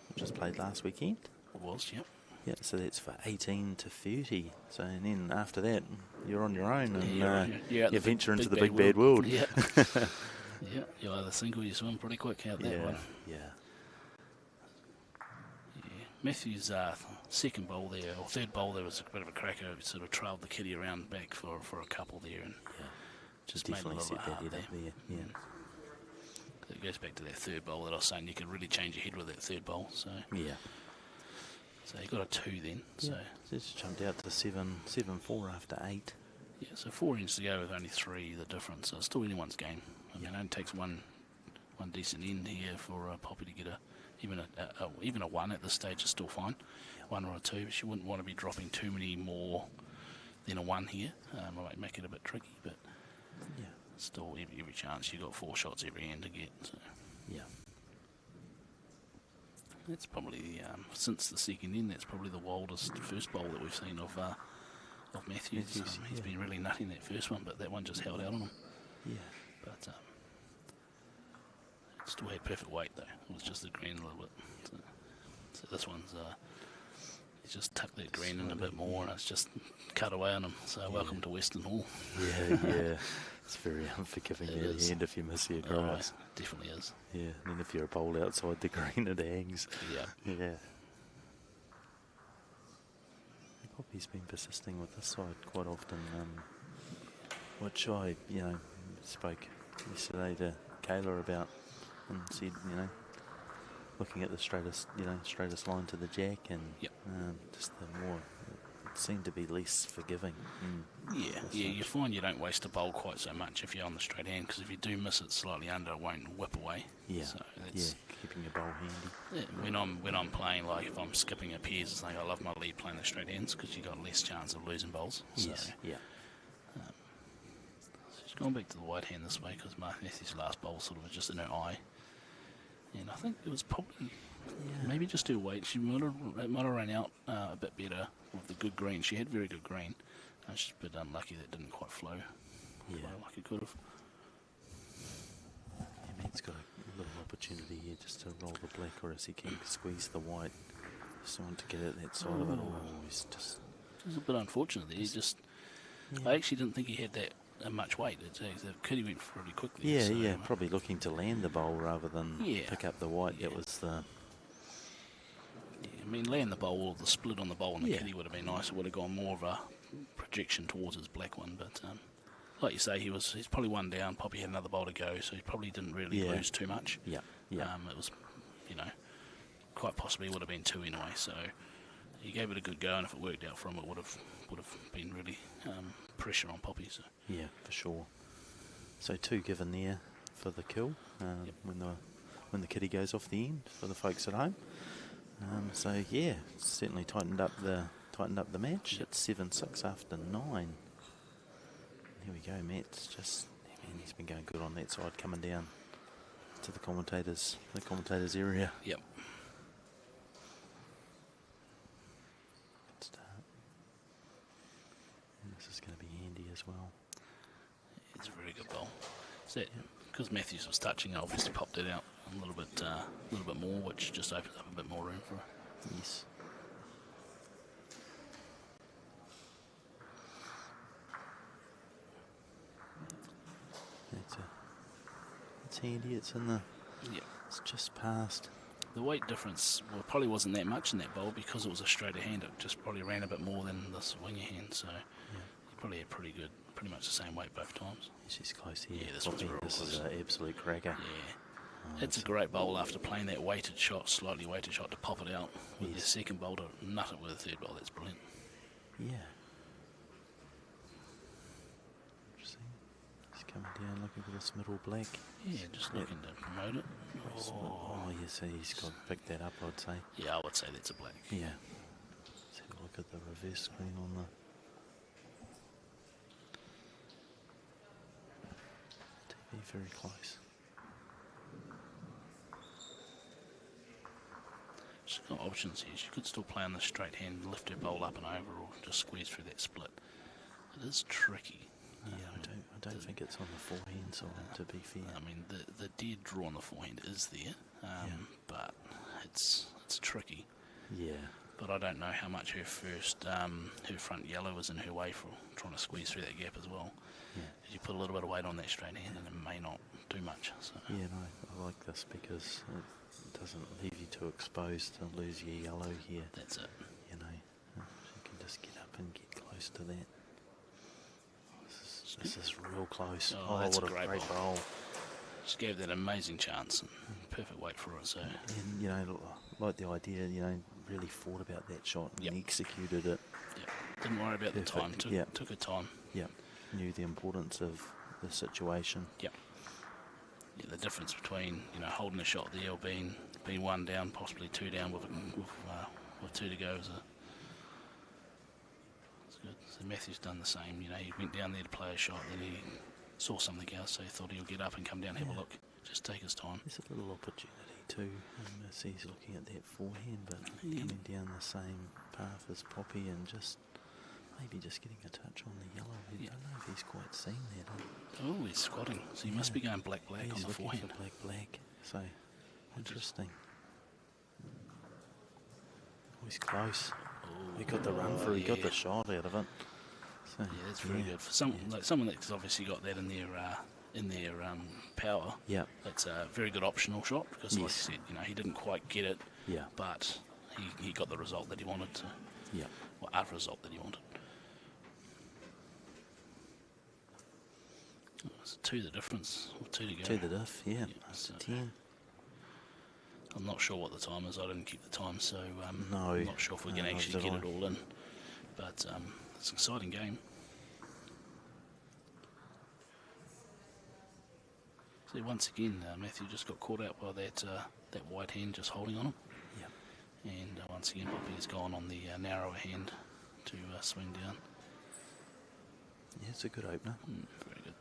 Speaker 2: which was played last weekend.
Speaker 3: It was,
Speaker 2: Yeah, so that's for 18 to 30. So and then after that, you're on your own and you venture into the big bad world.
Speaker 3: Yeah, you'll either sink or you swim pretty quick out that one.
Speaker 2: Yeah.
Speaker 3: Matthew's second bowl there, or third bowl there, was a bit of a cracker. Sort of trailed the kitty around back for a couple there, and just made it a little bit hard there.
Speaker 2: Yeah.
Speaker 3: It goes back to that third bowl that I was saying you could really change your head with that third bowl. So so you got a 2 then.
Speaker 2: Yeah.
Speaker 3: So
Speaker 2: Just jumped out to 7-4 after 8.
Speaker 3: yeah, so 4 innings to go with only 3 the difference. So it's still anyone's game. I mean, it only takes one decent end here for Poppy to get even a 1 at this stage is still fine. 1 or a 2, but she wouldn't want to be dropping too many more than a 1 here. It might make it a bit tricky, but still every chance. You got 4 shots every end to get. So.
Speaker 2: Yeah.
Speaker 3: That's probably since the second end. That's probably the wildest first bowl that we've seen of Matthews. He's been really nutting that first one, but that one just held out on him.
Speaker 2: Yeah.
Speaker 3: But it still had perfect weight though. It was just the green a little bit. So this one's he's just tucked that green in a bit more, and it's just cut away on him. So welcome to Western Hall.
Speaker 2: Yeah. It's very unforgiving at the end if you miss your grass.
Speaker 3: Oh, definitely is.
Speaker 2: Yeah, and then if you're a bowl outside the green, it hangs. Yeah. Poppy's been persisting with this side quite often, which I, spoke yesterday to Kayla about, and said, looking at the straightest line to the jack, and just the more. Seem to be less forgiving.
Speaker 3: You find you don't waste a bowl quite so much if you're on the straight hand, because if you do miss it slightly under, it won't whip away. So that's,
Speaker 2: keeping your bowl handy.
Speaker 3: When I'm playing, like if I'm skipping a pairs, it's like I love my lead playing the straight hands because you got less chance of losing bowls.
Speaker 2: Yes.
Speaker 3: She's gone back to the white hand this way because Matthew's last bowl sort of was just in her eye, and I think it was probably maybe just her weight. She might have run out a bit better with the good green. She had very good green. She's a bit unlucky that didn't quite flow like it could have.
Speaker 2: Matt's got a little opportunity here just to roll the black, or as he can squeeze the white. Just want to get at that side of it. It's just.
Speaker 3: It was a bit unfortunate there. I actually didn't think he had that much weight. The kitty went pretty quickly.
Speaker 2: Probably looking to land the bowl rather than pick up the white. That was the.
Speaker 3: I mean, land the bowl, or the split on the bowl and the kitty would have been nice. It would have gone more of a projection towards his black one. But like you say, he's probably 1 down. Poppy had another bowl to go, so he probably didn't really lose too much. It was, quite possibly would have been 2 anyway. So he gave it a good go, and if it worked out for him, it would have been really pressure on Poppy. So.
Speaker 2: Yeah, for sure. So 2 given there for the kill when the kitty goes off the end for the folks at home. Certainly tightened up the match. It's 7-6 after 9. Here we go, Matt's he's been going good on that side, coming down to the commentators area.
Speaker 3: Yep.
Speaker 2: Good start. And this is going to be handy as well.
Speaker 3: It's a very good bowl. Because Matthews was touching, it obviously popped it out a little bit more, which just opens up a bit more room for her.
Speaker 2: Yes. It's handy. It's in the. It's just past.
Speaker 3: The weight difference probably wasn't that much in that bowl because it was a straighter hand. It just probably ran a bit more than the swinger hand, so you probably had pretty much the same weight both times.
Speaker 2: She's close here.
Speaker 3: Yeah, this
Speaker 2: is an absolute cracker.
Speaker 3: Yeah. It's a great bowl after playing that slightly weighted shot to pop it out with your second bowl to nut it with a third bowl. That's brilliant.
Speaker 2: Yeah. Interesting. Just coming down looking for this middle black.
Speaker 3: Yeah, just looking to promote it.
Speaker 2: Yes, he's got to pick that up, I'd say.
Speaker 3: Yeah, I would say that's a black.
Speaker 2: Yeah. Let's have a look at the reverse screen on the. TV very close.
Speaker 3: She's got options here. She could still play on the straight hand, lift her bowl up and over, or just squeeze through that split. It is tricky.
Speaker 2: Yeah, I don't think it's on the forehand side, to be fair.
Speaker 3: I mean, the dead draw on the forehand is there, but it's tricky.
Speaker 2: Yeah.
Speaker 3: But I don't know how much her front yellow was in her way for trying to squeeze through that gap as well.
Speaker 2: Yeah.
Speaker 3: You put a little bit of weight on that straight hand, and it may not do much. So.
Speaker 2: Yeah, no, I like this because doesn't leave you too exposed to lose your yellow here.
Speaker 3: That's it.
Speaker 2: You know, you can just get up and get close to that. This is real close.
Speaker 3: Oh, that's
Speaker 2: what a great bowl.
Speaker 3: Just gave that amazing chance and perfect weight for it. So,
Speaker 2: and you know, like the idea, you know, really thought about that shot and executed it.
Speaker 3: Yep. Didn't worry about the time. Took her time.
Speaker 2: Yep. Knew the importance of the situation.
Speaker 3: Yep. Yeah, the difference between, you know, holding a shot at the L, being one down, possibly two down with two to go is good. So Matthew's done the same. You know, he went down there to play a shot, then he saw something else, so he thought he'll get up and come down and have a look. Just take his time.
Speaker 2: There's a little opportunity too. As he's looking at that forehand, but coming down the same path as Poppy and maybe just getting a touch on the yellow. I don't know if he's quite seen that.
Speaker 3: Oh, he's squatting. So he must be going black on the forehand.
Speaker 2: Black. So, interesting. Oh, he's close. He got the run through. He got the shot out of it. So,
Speaker 3: yeah, that's very good for someone that's obviously got that in their power.
Speaker 2: Yeah,
Speaker 3: that's a very good optional shot because, like I said, you know, he didn't quite get it.
Speaker 2: Yeah,
Speaker 3: but he got the result that he wanted to.
Speaker 2: Yeah,
Speaker 3: or a result that he wanted. It's 2 the difference, or 2 to go.
Speaker 2: 2 the diff, yeah. So 10.
Speaker 3: I'm not sure what the time is. I didn't keep the time, so
Speaker 2: no,
Speaker 3: I'm not sure if we're going to actually get it all in. But it's an exciting game. See, once again, Matthew just got caught out by that white hand just holding on him.
Speaker 2: Yeah.
Speaker 3: And once again, Poppy has gone on the narrower hand to swing down.
Speaker 2: Yeah, it's a good opener.
Speaker 3: Very good.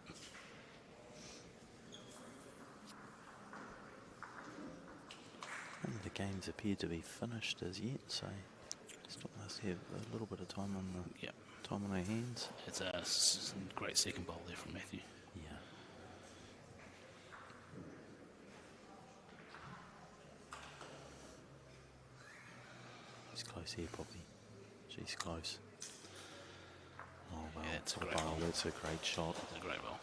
Speaker 2: None of the games appear to be finished as yet, so still must have a little bit of time on our hands.
Speaker 3: It's a great second bowl there from Matthew.
Speaker 2: Yeah. She's close here, Poppy. She's close. Oh, well,
Speaker 3: yeah, that's a great bowl.
Speaker 2: That's a great shot.
Speaker 3: It's a great bowl.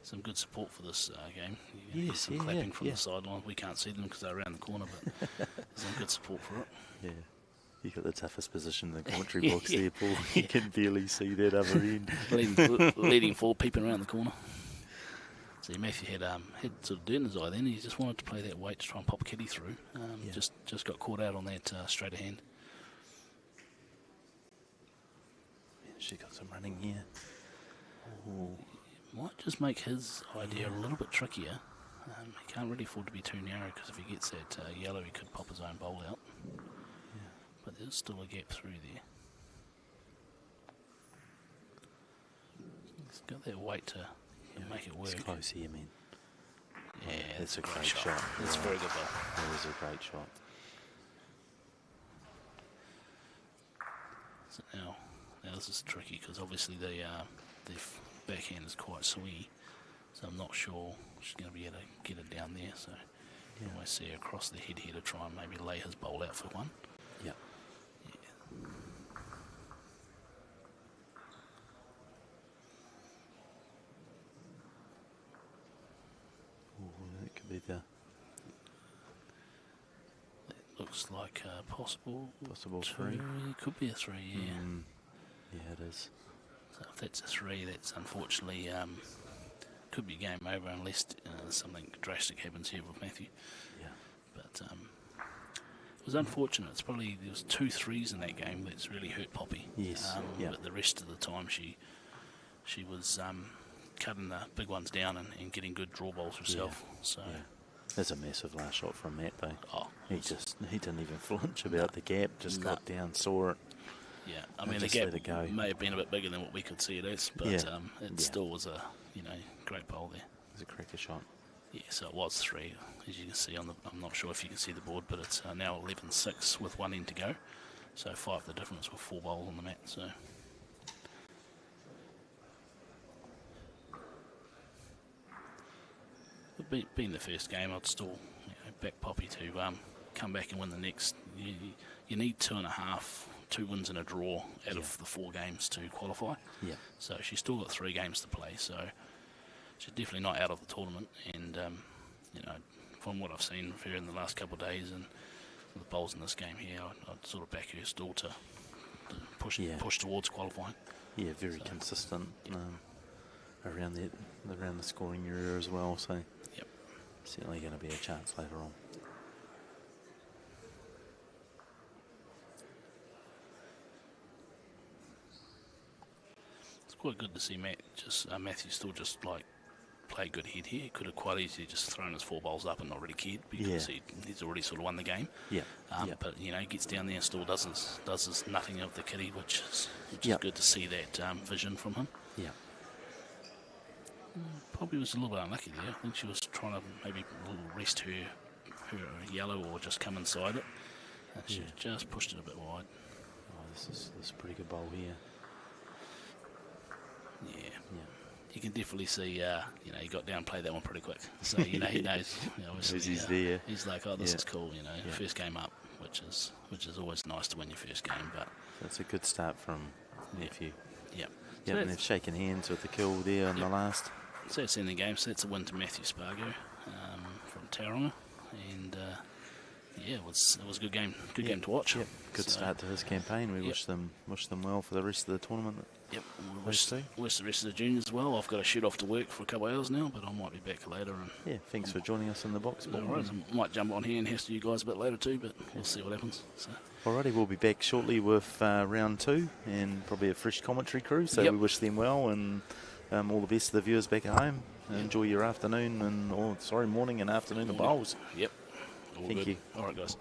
Speaker 3: Some good support for this game.
Speaker 2: Yes,
Speaker 3: some clapping from the sideline. We can't see them because they're around the corner, but there's some good support for it.
Speaker 2: Yeah. You got the toughest position in the commentary box there, Paul. You can barely see that other end.
Speaker 3: leading forward, peeping around the corner. See, Matthew had sort of dirt in his eye then. He just wanted to play that weight to try and pop Kitty through. Just got caught out on that straighter hand.
Speaker 2: She got some running here.
Speaker 3: Ooh. Might just make his idea a little bit trickier. He can't really afford to be too narrow because if he gets that yellow, he could pop his own bowl out. Yeah. But there's still a gap through there. He's got that weight to make it work.
Speaker 2: It's close here, man.
Speaker 3: Yeah,
Speaker 2: that's a great shot.
Speaker 3: That's a very good ball.
Speaker 2: That was a great shot.
Speaker 3: So now this is tricky because obviously the backhand is quite swingy, so I'm not sure she's going to be able to get it down there. So you always see her across the head here to try and maybe lay his bowl out for one.
Speaker 2: Yeah. That could be the.
Speaker 3: That looks like possible
Speaker 2: 3.
Speaker 3: It could be a 3, yeah.
Speaker 2: Yeah, it is.
Speaker 3: So if that's a 3, that's unfortunately could be game over unless something drastic happens here with Matthew.
Speaker 2: Yeah.
Speaker 3: But it was unfortunate. It's probably there was 2 3s in that game that's really hurt Poppy.
Speaker 2: Yes.
Speaker 3: But the rest of the time she was cutting the big ones down and getting good draw balls herself.
Speaker 2: Yeah.
Speaker 3: So
Speaker 2: that's a massive last shot from Matt though.
Speaker 3: Oh,
Speaker 2: he didn't even flinch about the gap. Just got down, saw it.
Speaker 3: Yeah, I mean the gap may have been a bit bigger than what we could see it as, but it still was a great bowl there.
Speaker 2: It was a cracker shot.
Speaker 3: Yeah, so it was 3, as you can see on the. I'm not sure if you can see the board, but it's now 11-6 with 1 end to go. So 5 the difference with 4 bowls on the mat. So. Being the first game, I'd still back Poppy to come back and win the next. You need 2.5, 2 wins and a draw out of the 4 games to qualify.
Speaker 2: Yeah.
Speaker 3: So she's still got 3 games to play. So she's definitely not out of the tournament. And from what I've seen of her in the last couple of days and the bowls in this game here, I'd sort of back her still to push towards qualifying.
Speaker 2: Yeah, very consistent around the scoring area as well. So
Speaker 3: yep,
Speaker 2: certainly going to be a chance later on.
Speaker 3: It's quite good to see Matthew still just like play good head here. He could have quite easily just thrown his 4 bowls up and not really cared because he's already sort of won the game.
Speaker 2: Yeah.
Speaker 3: But he gets down there and still does his nothing of the kitty, which is good to see that vision from him.
Speaker 2: Yeah.
Speaker 3: Probably was a little bit unlucky there. I think she was trying to maybe rest her yellow or just come inside it. And she just pushed it a bit wide.
Speaker 2: Oh, this is a pretty good bowl here.
Speaker 3: Yeah. You can definitely see, he got down and played that one pretty quick. So, he knows, obviously,
Speaker 2: he's there.
Speaker 3: He's like, oh, this is cool, first game up, which is always nice to win your first game. But
Speaker 2: that's a good start from Nephew.
Speaker 3: Yep.
Speaker 2: Yeah, and they've shaken hands with the kill there in the last.
Speaker 3: So that's in the game. So that's a win to Matthew Spargo from Tauranga. And, it was a good game. Good game to watch.
Speaker 2: Yep. Good start to his campaign. We wish them well for the rest of the tournament.
Speaker 3: Yep. Wish the rest of the juniors as well. I've got to shoot off to work for a couple of hours now, but I might be back later. And
Speaker 2: thanks for joining us in the box.
Speaker 3: I might jump on here and hassle you guys a bit later too, but we'll see what happens. So.
Speaker 2: Alrighty, we'll be back shortly with round 2 and probably a fresh commentary crew. So we wish them well and all the best to the viewers back at home. Enjoy your afternoon morning and afternoon of bowls.
Speaker 3: Yep.
Speaker 2: Thank you.
Speaker 3: All right, guys.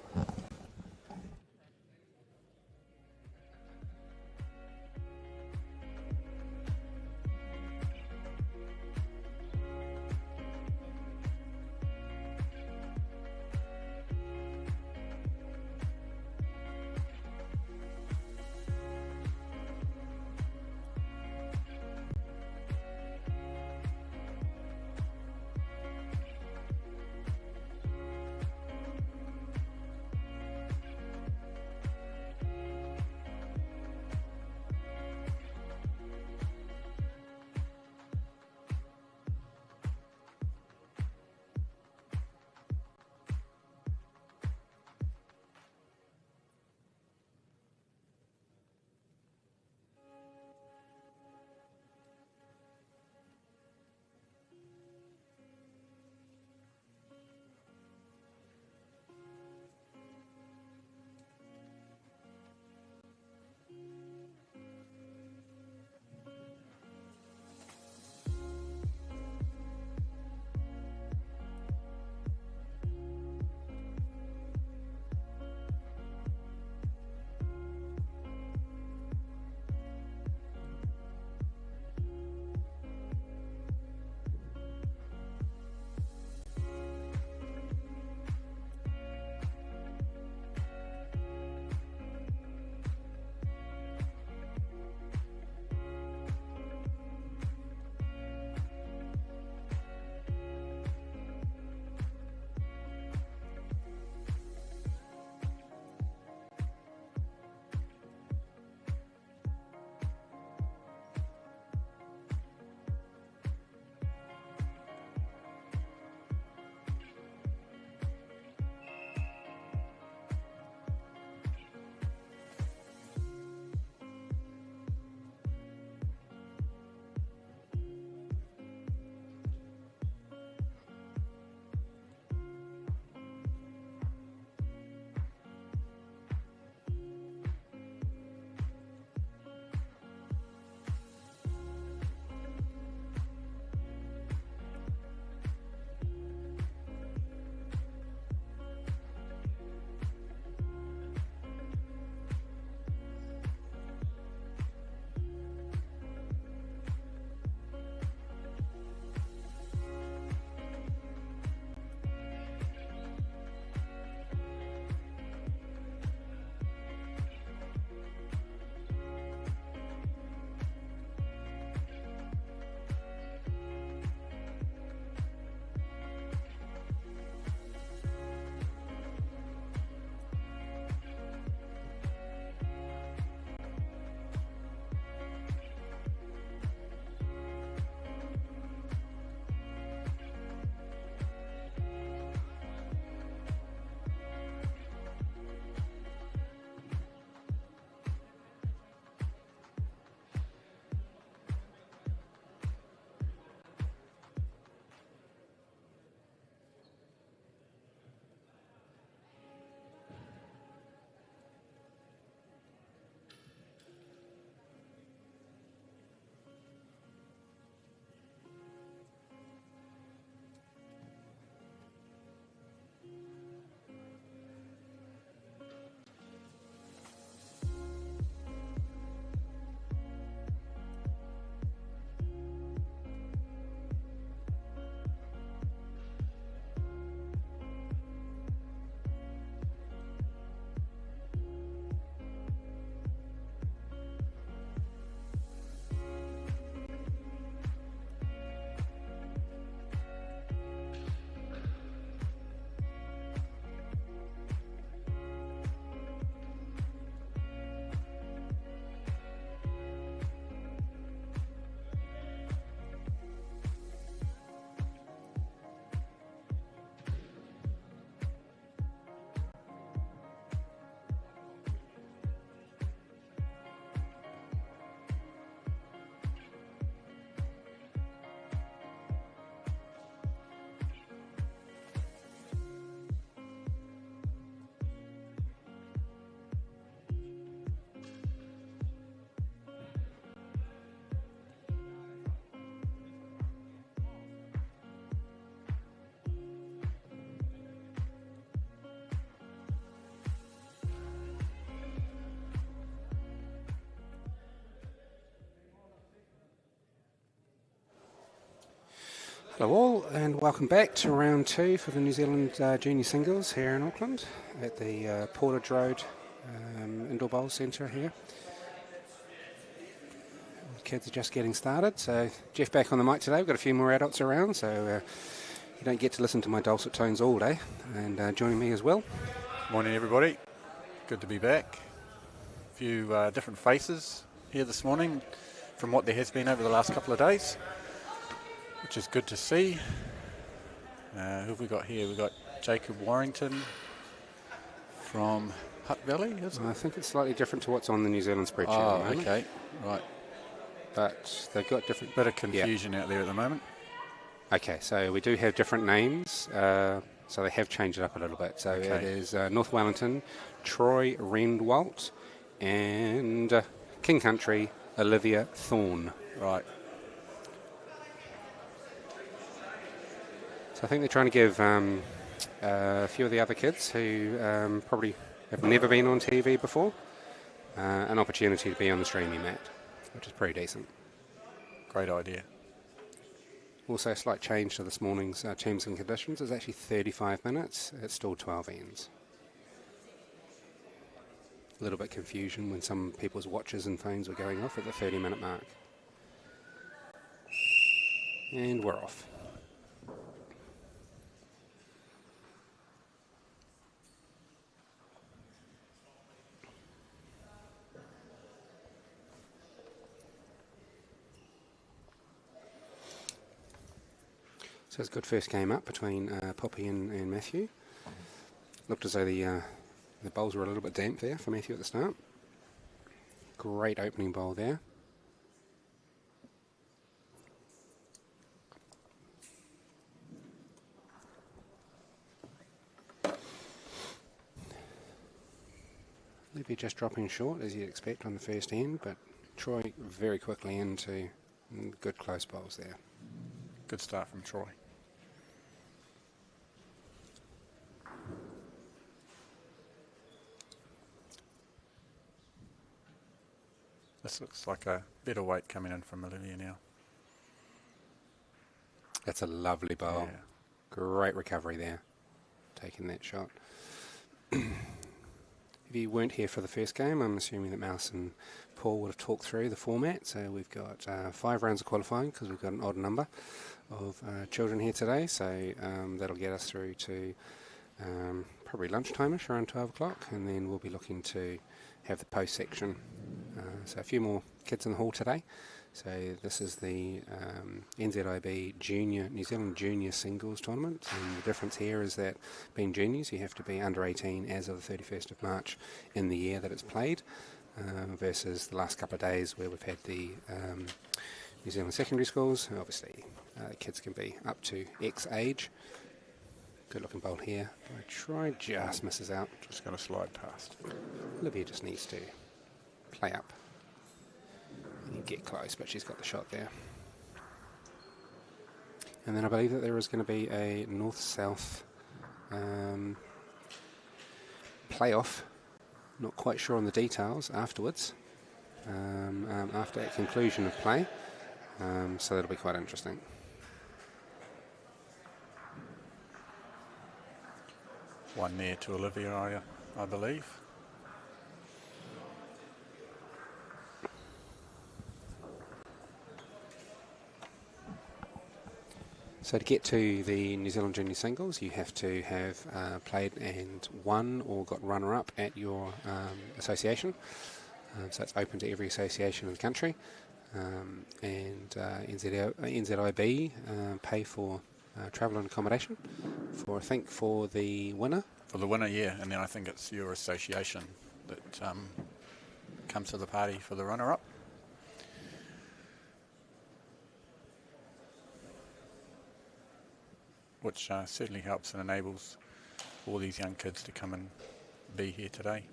Speaker 4: Hello all, and welcome back to round 2 for the New Zealand Junior Singles here in Auckland at the Portage Road Indoor Bowl Centre here. The kids are just getting started, so Jeff back on the mic today. We've got a few more adults around, so you don't get to listen to my dulcet tones all day. And joining me as well.
Speaker 5: Morning everybody, good to be back. A few different faces here this morning from what there has been over the last couple of days, which is good to see. Who have we got here? We've got Jacob Warrington from Hutt Valley, isn't it?
Speaker 4: I think it's slightly different to what's on the New Zealand spreadsheet.
Speaker 5: Oh, okay, right.
Speaker 4: But they've got different...
Speaker 5: Bit of confusion out there at the moment.
Speaker 4: Okay, so we do have different names, so they have changed it up a little bit. So it is North Wellington, Troy Rendwalt, and King Country, Olivia Thorne.
Speaker 5: Right.
Speaker 4: So I think they're trying to give a few of the other kids who probably have never been on TV before an opportunity to be on the streaming mat, which is pretty decent.
Speaker 5: Great idea.
Speaker 4: Also a slight change to this morning's terms and conditions. It's actually 35 minutes. It's still 12 ends. A little bit confusion when some people's watches and phones were going off at the 30-minute mark. And we're off. So it's a good first game up between Poppy and Matthew. Looked as though the bowls were a little bit damp there for Matthew at the start. Great opening bowl there. Libby just dropping short as you'd expect on the first end, but Troy very quickly into good close bowls there.
Speaker 5: Good start from Troy. This looks like a better weight coming in from Olivia now.
Speaker 4: That's a lovely bowl.
Speaker 5: Yeah.
Speaker 4: Great recovery there, taking that shot. If you weren't here for the first game, I'm assuming that Mouse and Paul would have talked through the format. So we've got 5 rounds of qualifying because we've got an odd number of children here today. So that'll get us through to probably lunchtime-ish, around 12 o'clock. And then we'll be looking to have the post section. So a few more kids in the hall today. So this is the NZIB New Zealand Junior Singles Tournament, and the difference here is that being juniors you have to be under 18 as of the 31st of March in the year that it's played, versus the last couple of days where we've had the New Zealand secondary schools. Obviously kids can be up to X age. Good looking bowl here. I try just misses out.
Speaker 5: Just going to slide past.
Speaker 4: Olivia just needs to play up and get close, but she's got the shot there. And then I believe that there is going to be a north-south playoff. Not quite sure on the details afterwards, after that conclusion of play. So that'll be quite interesting.
Speaker 5: One there to Olivia, I believe.
Speaker 4: So to get to the New Zealand Junior Singles, you have to have played and won or got runner-up at your association. So it's open to every association in the country. And NZIB pay for travel and accommodation for, I think, for the winner.
Speaker 5: For the winner, yeah. And then I think it's your association that comes to the party for the runner-up. Which certainly helps and enables all these young kids to come and be here today.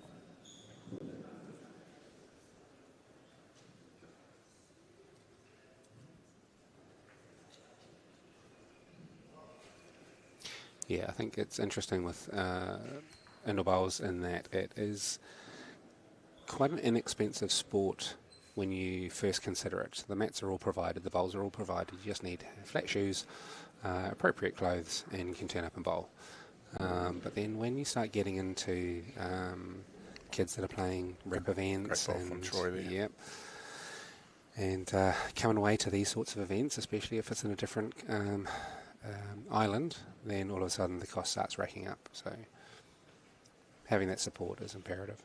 Speaker 4: Yeah, I think it's interesting with indoor bowls in that it is quite an inexpensive sport when you first consider it. The mats are all provided, the bowls are all provided. You just need flat shoes, appropriate clothes and can turn up and bowl. But then when you start getting into kids that are playing rep events
Speaker 5: from Troy there.
Speaker 4: Yep, and coming away to these sorts of events, especially if it's in a different island, then all of a sudden the cost starts racking up. So having that support is imperative.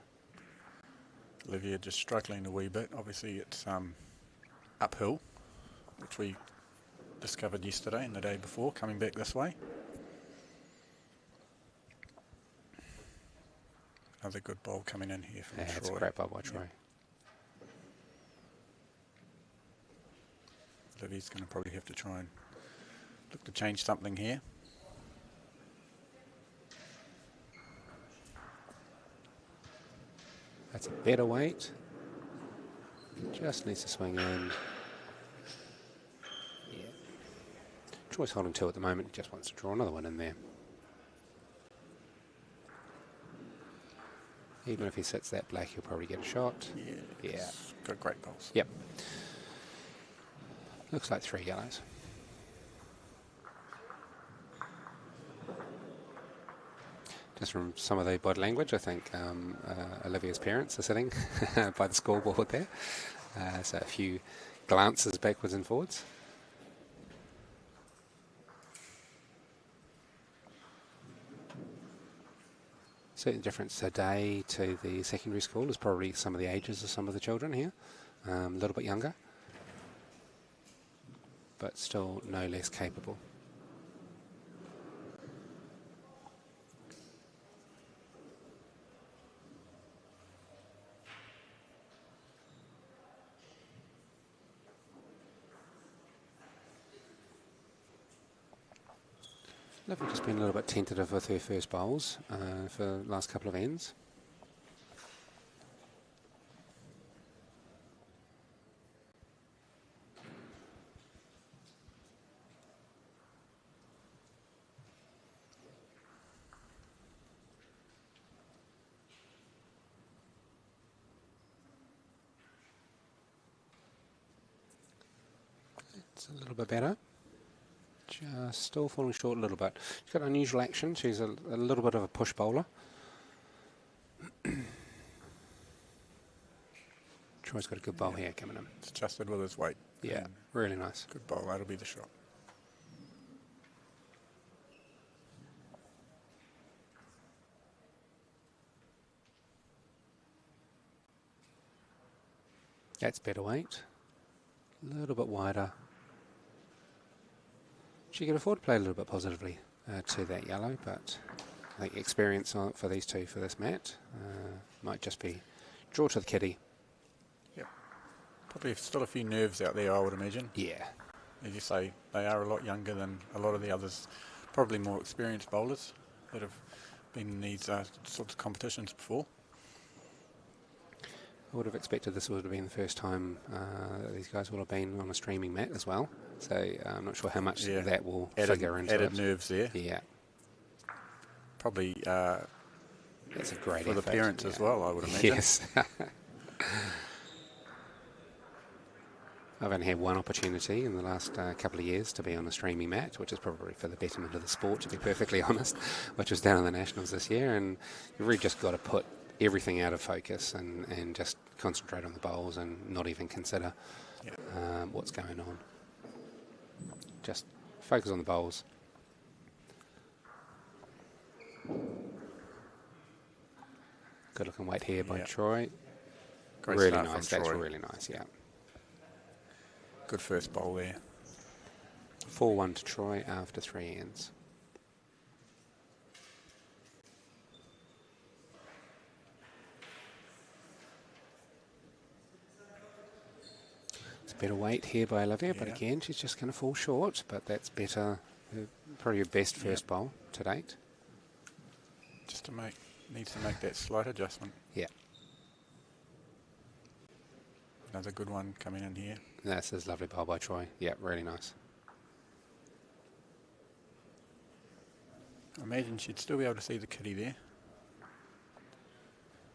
Speaker 5: Olivia just struggling a wee bit. Obviously it's uphill, which we discovered yesterday and the day before, coming back this way. Another good bowl coming in here from Troy.
Speaker 4: It's a great bowl by Troy.
Speaker 5: Olivia's going to probably have to try and look to change something here.
Speaker 4: That's a better weight. Just needs to swing in. Yeah. Troy's holding 2 at the moment. Just wants to draw another one in there. Even if he sits that black, he'll probably get a shot. Yeah.
Speaker 5: Got great bowls.
Speaker 4: Yep. Looks like 3 yellows. Just from some of the body language, I think Olivia's parents are sitting by the scoreboard there. So a few glances backwards and forwards. Certain difference today to the secondary school is probably some of the ages of some of the children here. A little bit younger, but still no less capable. Lovely, just been a little bit tentative with her first bowls for the last couple of ends. It's a little bit better. Just still falling short a little bit. She's got unusual action. She's a little bit of a push bowler. Troy's got a good bowl here coming in.
Speaker 5: It's adjusted with his weight.
Speaker 4: Yeah, really nice.
Speaker 5: Good bowl. That'll be the shot.
Speaker 4: That's better weight. A little bit wider. She could afford to play a little bit positively to that yellow, but I think experience for these two for this mat might just be draw to the kitty.
Speaker 5: Yep. Probably still a few nerves out there, I would imagine.
Speaker 4: Yeah.
Speaker 5: As you say, they are a lot younger than a lot of the others, probably more experienced bowlers that have been in these sorts of competitions before.
Speaker 4: I would have expected this would have been the first time these guys will have been on a streaming mat as well. So I'm not sure how much that will figure into
Speaker 5: added nerves there.
Speaker 4: Yeah.
Speaker 5: Probably
Speaker 4: that's a great
Speaker 5: for the parents as well, I would imagine.
Speaker 4: Yes. I've only had one opportunity in the last couple of years to be on a streaming mat, which is probably for the betterment of the sport, to be perfectly honest, which was down in the Nationals this year. And you've really just got to put everything out of focus and just concentrate on the bowls and not even consider what's going on. Just focus on the bowls. Good looking weight here by Troy.
Speaker 5: Great
Speaker 4: really
Speaker 5: start
Speaker 4: nice.
Speaker 5: from
Speaker 4: That's
Speaker 5: Troy.
Speaker 4: really nice, yeah.
Speaker 5: Good first bowl there.
Speaker 4: 4-1 to Troy after 3 ends. Better weight here by Olivia, but again, she's just going to fall short. But that's better, probably her best first bowl to date.
Speaker 5: Just needs to make that slight adjustment.
Speaker 4: Yeah.
Speaker 5: Another good one coming in here.
Speaker 4: That's a lovely bowl by Troy. Yeah, really nice.
Speaker 5: I imagine she'd still be able to see the kitty there.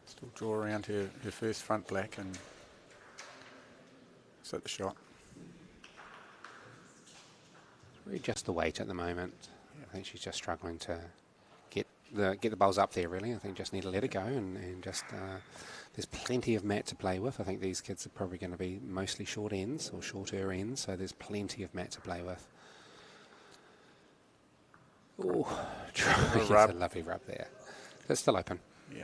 Speaker 5: Still draw around her first front black and set the shot.
Speaker 4: Really just the weight at the moment. I think she's just struggling to get the bowls up there, really. I think just need to let it go and just... there's plenty of mat to play with. I think these kids are probably going to be mostly short ends or shorter ends, so there's plenty of mat to play with. Oh, it's a lovely rub there. It's still open.
Speaker 5: Yeah.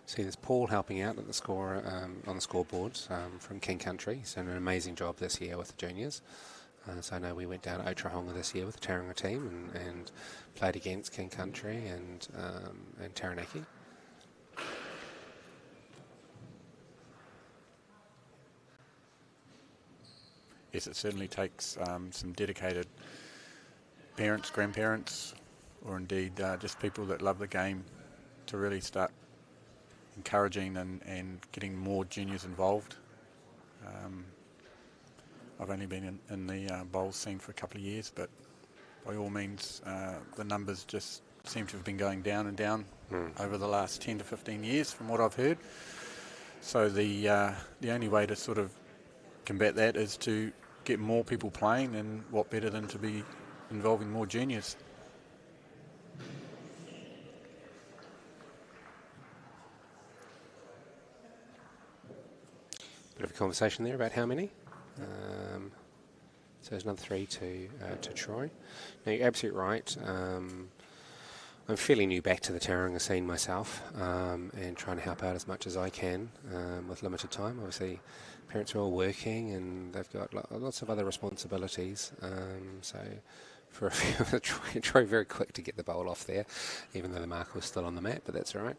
Speaker 4: See, there's Paul helping out at the score on the scoreboard from King Country. He's done an amazing job this year with the juniors. So I know we went down to Otrahonga this year with the Tauranga team and played against King Country and Taranaki.
Speaker 5: Yes, it certainly takes some dedicated parents, grandparents, or indeed just people that love the game to really start encouraging and getting more juniors involved. I've only been in the bowls scene for a couple of years, but by all means the numbers just seem to have been going down and down over the last 10 to 15 years from what I've heard. So the only way to sort of combat that is to get more people playing, and what better than to be involving more juniors.
Speaker 4: Bit of a conversation there about how many. So there's another 3 to Troy. Now, you're absolutely right. I'm fairly new back to the Tauranga scene myself, and trying to help out as much as I can with limited time. Obviously, parents are all working and they've got lots of other responsibilities. So for a few, Troy very quick to get the bowl off there, even though the marker was still on the mat, but that's all right.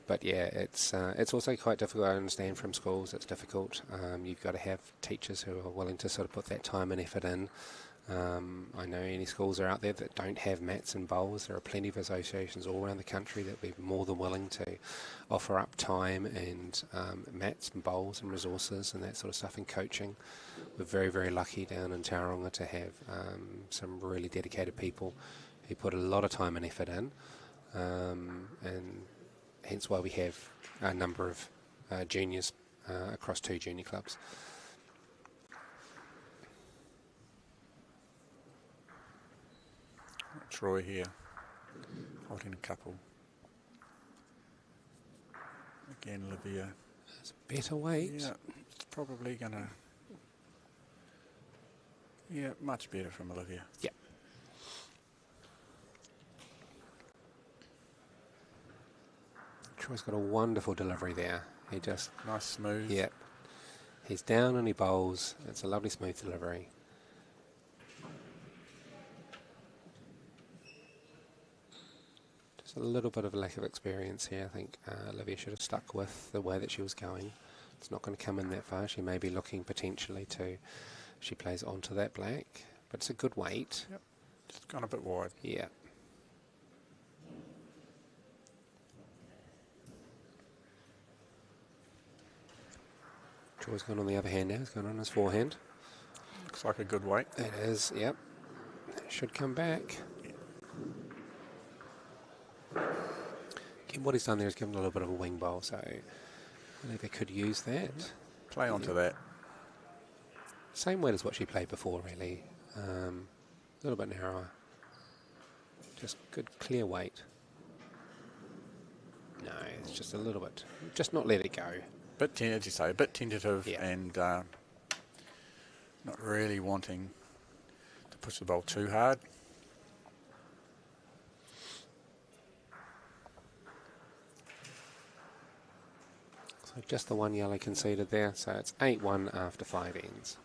Speaker 4: But yeah, it's also quite difficult. I understand from schools it's difficult. You've got to have teachers who are willing to sort of put that time and effort in. I know any schools are out there that don't have mats and bowls. There are plenty of associations all around the country that would be more than willing to offer up time and mats and bowls and resources and that sort of stuff and coaching. We're very, very lucky down in Tauranga to have some really dedicated people who put a lot of time and effort in, and hence why we have a number of juniors across 2 junior clubs.
Speaker 5: Troy here, holding a couple. Again, Olivia.
Speaker 4: It's a better weight.
Speaker 5: Yeah, it's probably going to... Yeah, much better from Olivia.
Speaker 4: Yeah. Troy's got a wonderful delivery there. He just...
Speaker 5: Nice, smooth.
Speaker 4: Yeah. He's down and he bowls. It's a lovely, smooth delivery. A little bit of a lack of experience here. I think Olivia should have stuck with the way that she was going. It's not going to come in that far. She may be looking potentially to, she plays onto that black, but it's a good weight.
Speaker 5: Yep, just gone a bit wide.
Speaker 4: Yeah. Troy's gone on the other hand now. He's gone on his forehand.
Speaker 5: Looks like a good weight.
Speaker 4: It is, yep. Should come back. Again, what he's done there is given a little bit of a wing bowl, so Olivia could use that.
Speaker 5: Play onto that.
Speaker 4: Same weight as what she played before, really. A little bit narrower. Just good, clear weight. No, it's just a little bit. Just not let it go.
Speaker 5: Bit, as you say, a bit tentative,
Speaker 4: yeah.
Speaker 5: And not really wanting to push the ball too hard.
Speaker 4: So just the one yellow conceded there, so it's 8-1 after 5 ends.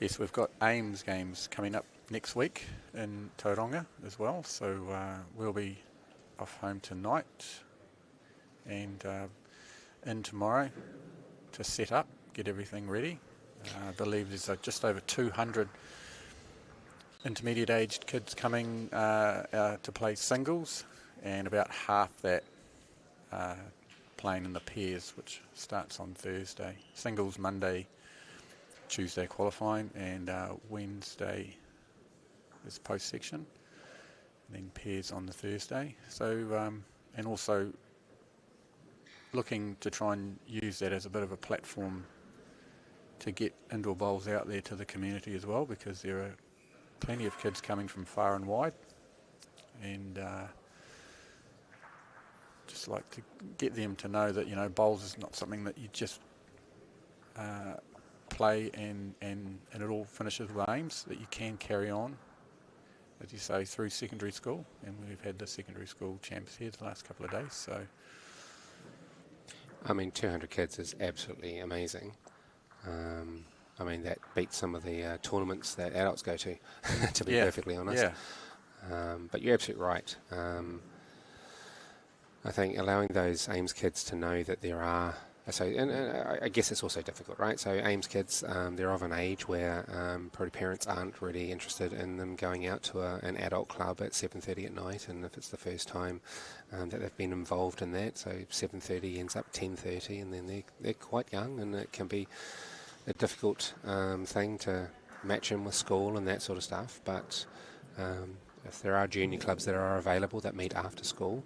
Speaker 5: Yes, we've got Ames games coming up next week in Tauranga as well, so we'll be off home tonight and in tomorrow to set up, get everything ready. I believe there's just over 200 intermediate aged kids coming to play singles, and about half that playing in the pairs, which starts on Thursday. Singles Monday, Tuesday qualifying, and Wednesday is post section, and then pairs on the Thursday. So and also looking to try and use that as a bit of a platform to get indoor bowls out there to the community as well, because there are plenty of kids coming from far and wide, and just like to get them to know that, you know, bowls is not something that you just play and it all finishes with aims, that you can carry on, as you say, through secondary school. And we've had the secondary school champs here the last couple of days, so
Speaker 4: I mean, 200 kids is absolutely amazing. I mean, that beats some of the tournaments that adults go to, to be perfectly honest.
Speaker 5: Yeah.
Speaker 4: But you're absolutely right. I think allowing those AIMS kids to know that there are, and I guess it's also difficult, right? So AIMS kids, they're of an age where probably parents aren't really interested in them going out to an adult club at 7:30 at night, and if it's the first time that they've been involved in that, so 7:30 ends up 10:30, and then they're quite young, and it can be a difficult thing to match in with school and that sort of stuff. But if there are junior clubs that are available that meet after school,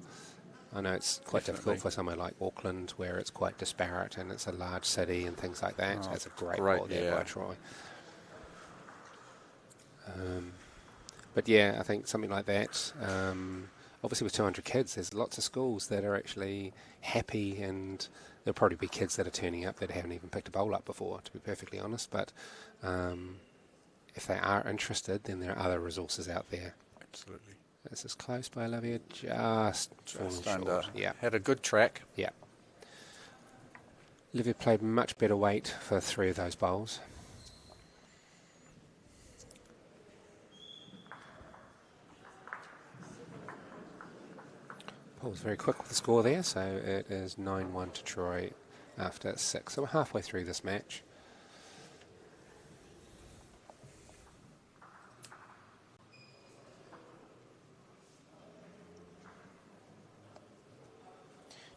Speaker 4: I know it's quite difficult for somewhere like Auckland, where it's quite disparate and it's a large city and things like that.
Speaker 5: Oh,
Speaker 4: That's a great ball there by Troy. But yeah, I think something like that. Obviously, with 200 kids, there's lots of schools that are actually happy, and there'll probably be kids that are turning up that haven't even picked a bowl up before, to be perfectly honest. But if they are interested, then there are other resources out there.
Speaker 5: Absolutely.
Speaker 4: This is close by Olivia, just falling short. Yeah.
Speaker 5: Had a good track.
Speaker 4: Yeah. Olivia played much better weight for 3 of those bowls. Paul was very quick with the score there, so it is 9-1 to Troy after 6. So we're halfway through this match.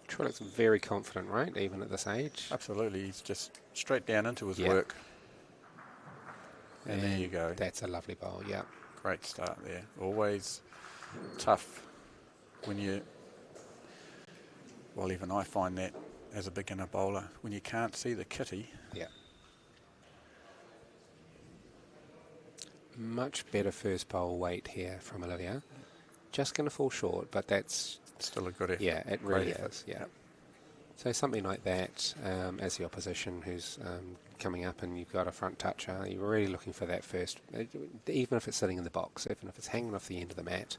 Speaker 4: Troy looks very confident, right, even at this age?
Speaker 5: Absolutely. He's just straight down into his
Speaker 4: Yep.
Speaker 5: work. And there you go.
Speaker 4: That's a lovely bowl, yeah.
Speaker 5: Great start there. Always tough when you... Well, even I find that as a beginner bowler, when you can't see the kitty.
Speaker 4: Yeah. Much better first bowl weight here from Olivia. Just going to fall short, but that's...
Speaker 5: Still a good effort.
Speaker 4: Yeah, it really
Speaker 5: Great
Speaker 4: is, yeah. So something like that, as the opposition who's coming up and you've got a front toucher, you're really looking for that first, even if it's sitting in the box, even if it's hanging off the end of the mat.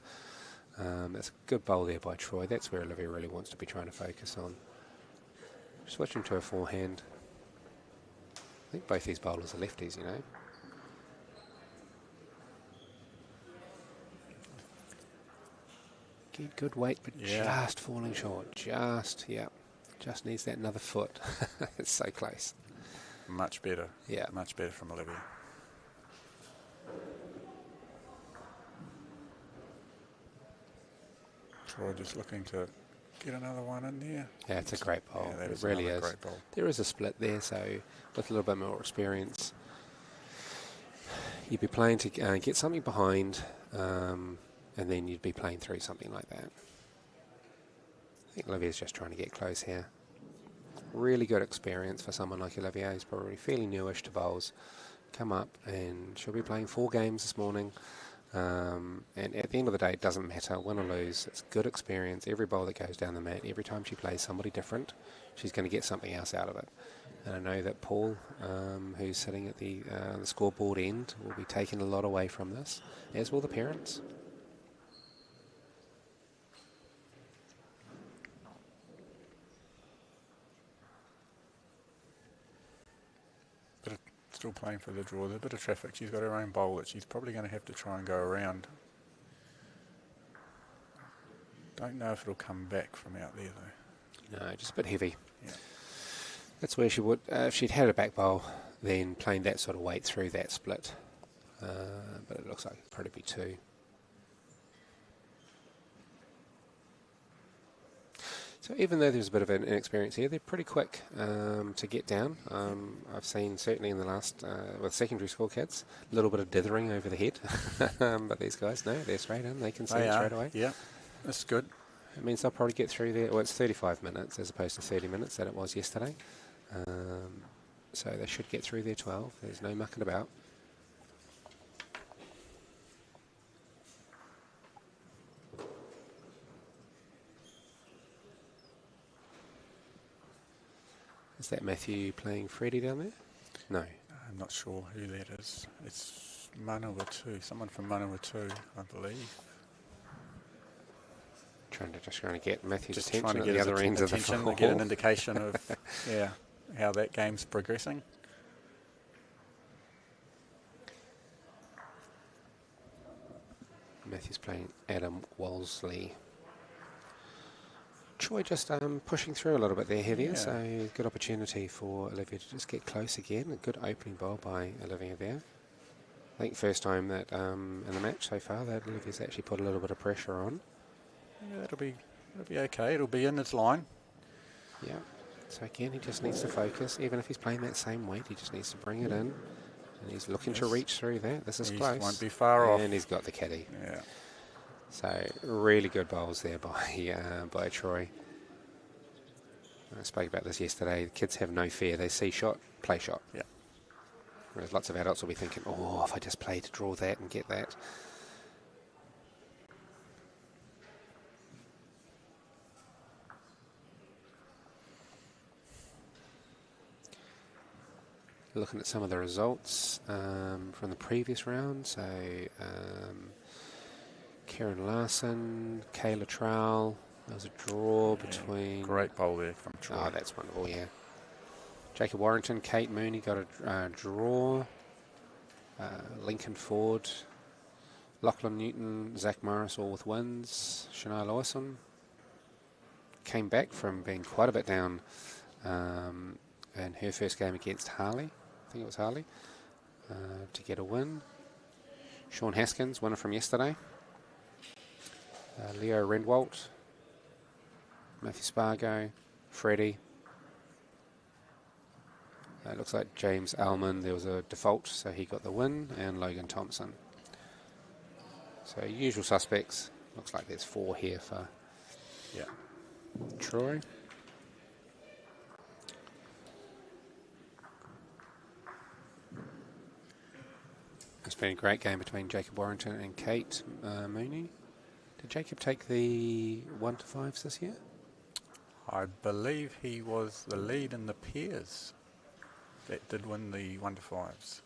Speaker 4: It's a good bowl there by Troy. That's where Olivia really wants to be trying to focus on. Switching to a forehand. I think both these bowlers are lefties, you know. Get good weight, but just falling short. Just needs that another foot. It's so close.
Speaker 5: Much better.
Speaker 4: Yeah.
Speaker 5: Much better from Olivia. Troy just looking to get another one in there.
Speaker 4: Yeah, it's a great bowl.
Speaker 5: Yeah, that
Speaker 4: it really is.
Speaker 5: Great bowl.
Speaker 4: There is a split there, so with a little bit more experience, you'd be playing to get something behind, and then you'd be playing through something like that. I think Olivia's just trying to get close here. Really good experience for someone like Olivia, who's probably fairly newish to bowls. Come up, and she'll be playing 4 games this morning. And at the end of the day, it doesn't matter, win or lose. It's good experience. Every bowl that goes down the mat, every time she plays somebody different, she's going to get something else out of it. And I know that Paul, who's sitting at the scoreboard end, will be taking a lot away from this, as will the parents.
Speaker 5: Still playing for the draw. There's a bit of traffic. She's got her own bowl that she's probably going to have to try and go around. Don't know if it'll come back from out there though.
Speaker 4: No, just a bit heavy.
Speaker 5: Yeah.
Speaker 4: That's where she would, if she'd had a back bowl, then playing that sort of weight through that split. But it looks like it'd probably be 2. So even though there's a bit of an inexperience here, they're pretty quick to get down. I've seen certainly in the last, with secondary school kids, a little bit of dithering over the head. But these guys, no, they're straight in. They can see it straight away.
Speaker 5: Yeah, that's good.
Speaker 4: It means they'll probably get through there. Well, it's 35 minutes as opposed to 30 minutes that it was yesterday. So they should get through their 12. There's no mucking about. Is that Matthew playing Freddie down there? No.
Speaker 5: I'm not sure who that is. It's Manawatu, someone from Manawatu, I believe.
Speaker 4: Trying to get Matthew's
Speaker 5: Just
Speaker 4: attention
Speaker 5: trying to
Speaker 4: at
Speaker 5: get
Speaker 4: the
Speaker 5: his
Speaker 4: other end of the
Speaker 5: attention
Speaker 4: floor.
Speaker 5: to get an indication of how that game's progressing.
Speaker 4: Matthew's playing Adam Wolseley. Troy just pushing through a little bit there heavier, so good opportunity for Olivia to just get close again. A good opening ball by Olivia there. I think first time that in the match so far that Olivia's actually put a little bit of pressure on.
Speaker 5: Yeah, it'll be okay. It'll be in its line.
Speaker 4: Yeah. So again, he just needs to focus. Even if he's playing that same weight, he just needs to bring it in. And he's looking to reach through that. This is close.
Speaker 5: Won't be far off.
Speaker 4: And he's got the caddy.
Speaker 5: Yeah.
Speaker 4: So really good bowls there by Troy. I spoke about this yesterday. The kids have no fear. They see shot, play shot.
Speaker 5: Yeah.
Speaker 4: Whereas lots of adults will be thinking, oh, if I just play to draw that and get that. Looking at some of the results from the previous round. So Karen Larson, Kayla Trowell. There was a draw between...
Speaker 5: Great bowl there from Troy.
Speaker 4: Oh, that's wonderful, yeah. Jacob Warrington, Kate Mooney got a draw. Lincoln Ford, Lachlan Newton, Zach Morris all with wins. Shania Lawson came back from being quite a bit down in her first game against Harley. I think it was Harley, to get a win. Sean Haskins, winner from yesterday. Leo Rendwalt, Matthew Spargo, Freddie. It looks like James Allman, there was a default, so he got the win, and Logan Thompson. So usual suspects. Looks like there's 4 here for Troy. It's been a great game between Jacob Warrington and Kate Mooney. Did Jacob take the 1 to 5s this year?
Speaker 5: I believe he was the lead in the pairs that did win the 1 to 5s.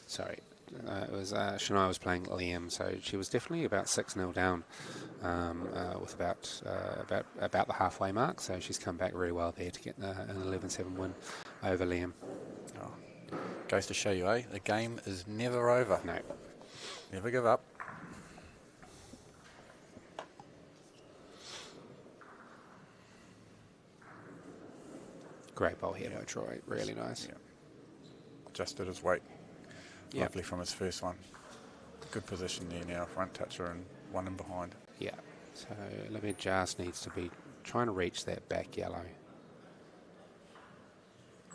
Speaker 4: Sorry, it was Shania was playing Liam, so she was definitely about 6-0 down with about the halfway mark. So she's come back really well there to get an 11-7 win over Liam.
Speaker 5: Oh, goes to show you, the game is never over.
Speaker 4: No,
Speaker 5: never give up.
Speaker 4: great bowl here by Troy, really nice.
Speaker 5: Yeah. Adjusted his weight.
Speaker 4: Yep.
Speaker 5: Lovely from his first one. Good position there now, front toucher and one in behind.
Speaker 4: Yeah, so Olivia just needs to be trying to reach that back yellow.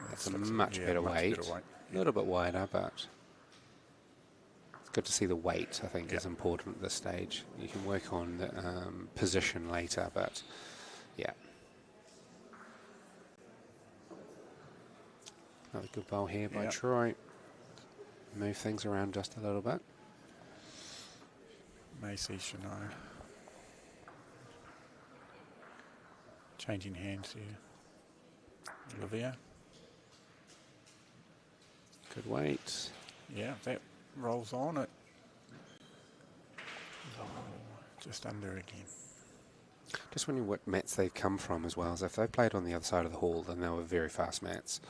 Speaker 4: That's a much better weight. A little bit wider, but it's good to see the weight, I think, is important at this stage. You can work on the position later, but yeah. Another good bowl here by Troy. Move things around just a little bit.
Speaker 5: Macy Shania. Changing hands here. Olivia.
Speaker 4: Good weight.
Speaker 5: Yeah, that rolls on it. Just under again.
Speaker 4: Just wondering what mats they've come from as well. So if they played on the other side of the hall, then they were very fast mats.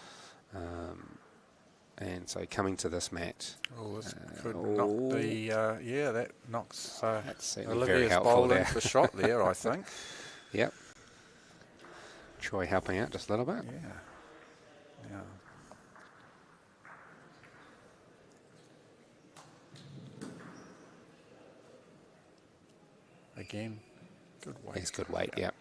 Speaker 4: And so coming to this mat.
Speaker 5: Oh, this could knock the, that knocks
Speaker 4: that's very
Speaker 5: Olivia's
Speaker 4: helpful
Speaker 5: bowl
Speaker 4: there.
Speaker 5: in for shot there, I think.
Speaker 4: Yep. Troy helping out just a little bit.
Speaker 5: Yeah. Again, good weight.
Speaker 4: It's good weight, yep.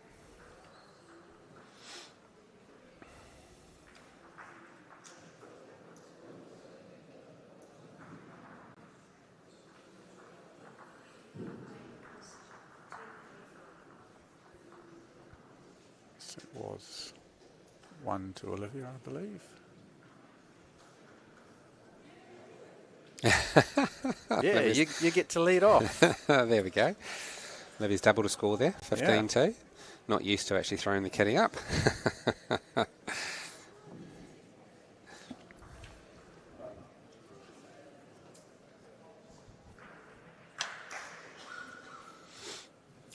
Speaker 5: It was 1 to Olivia, I believe. Yeah, you get to lead off.
Speaker 4: There we go. Olivia's doubled a score there, 15-2. Not used to actually throwing the kitty up.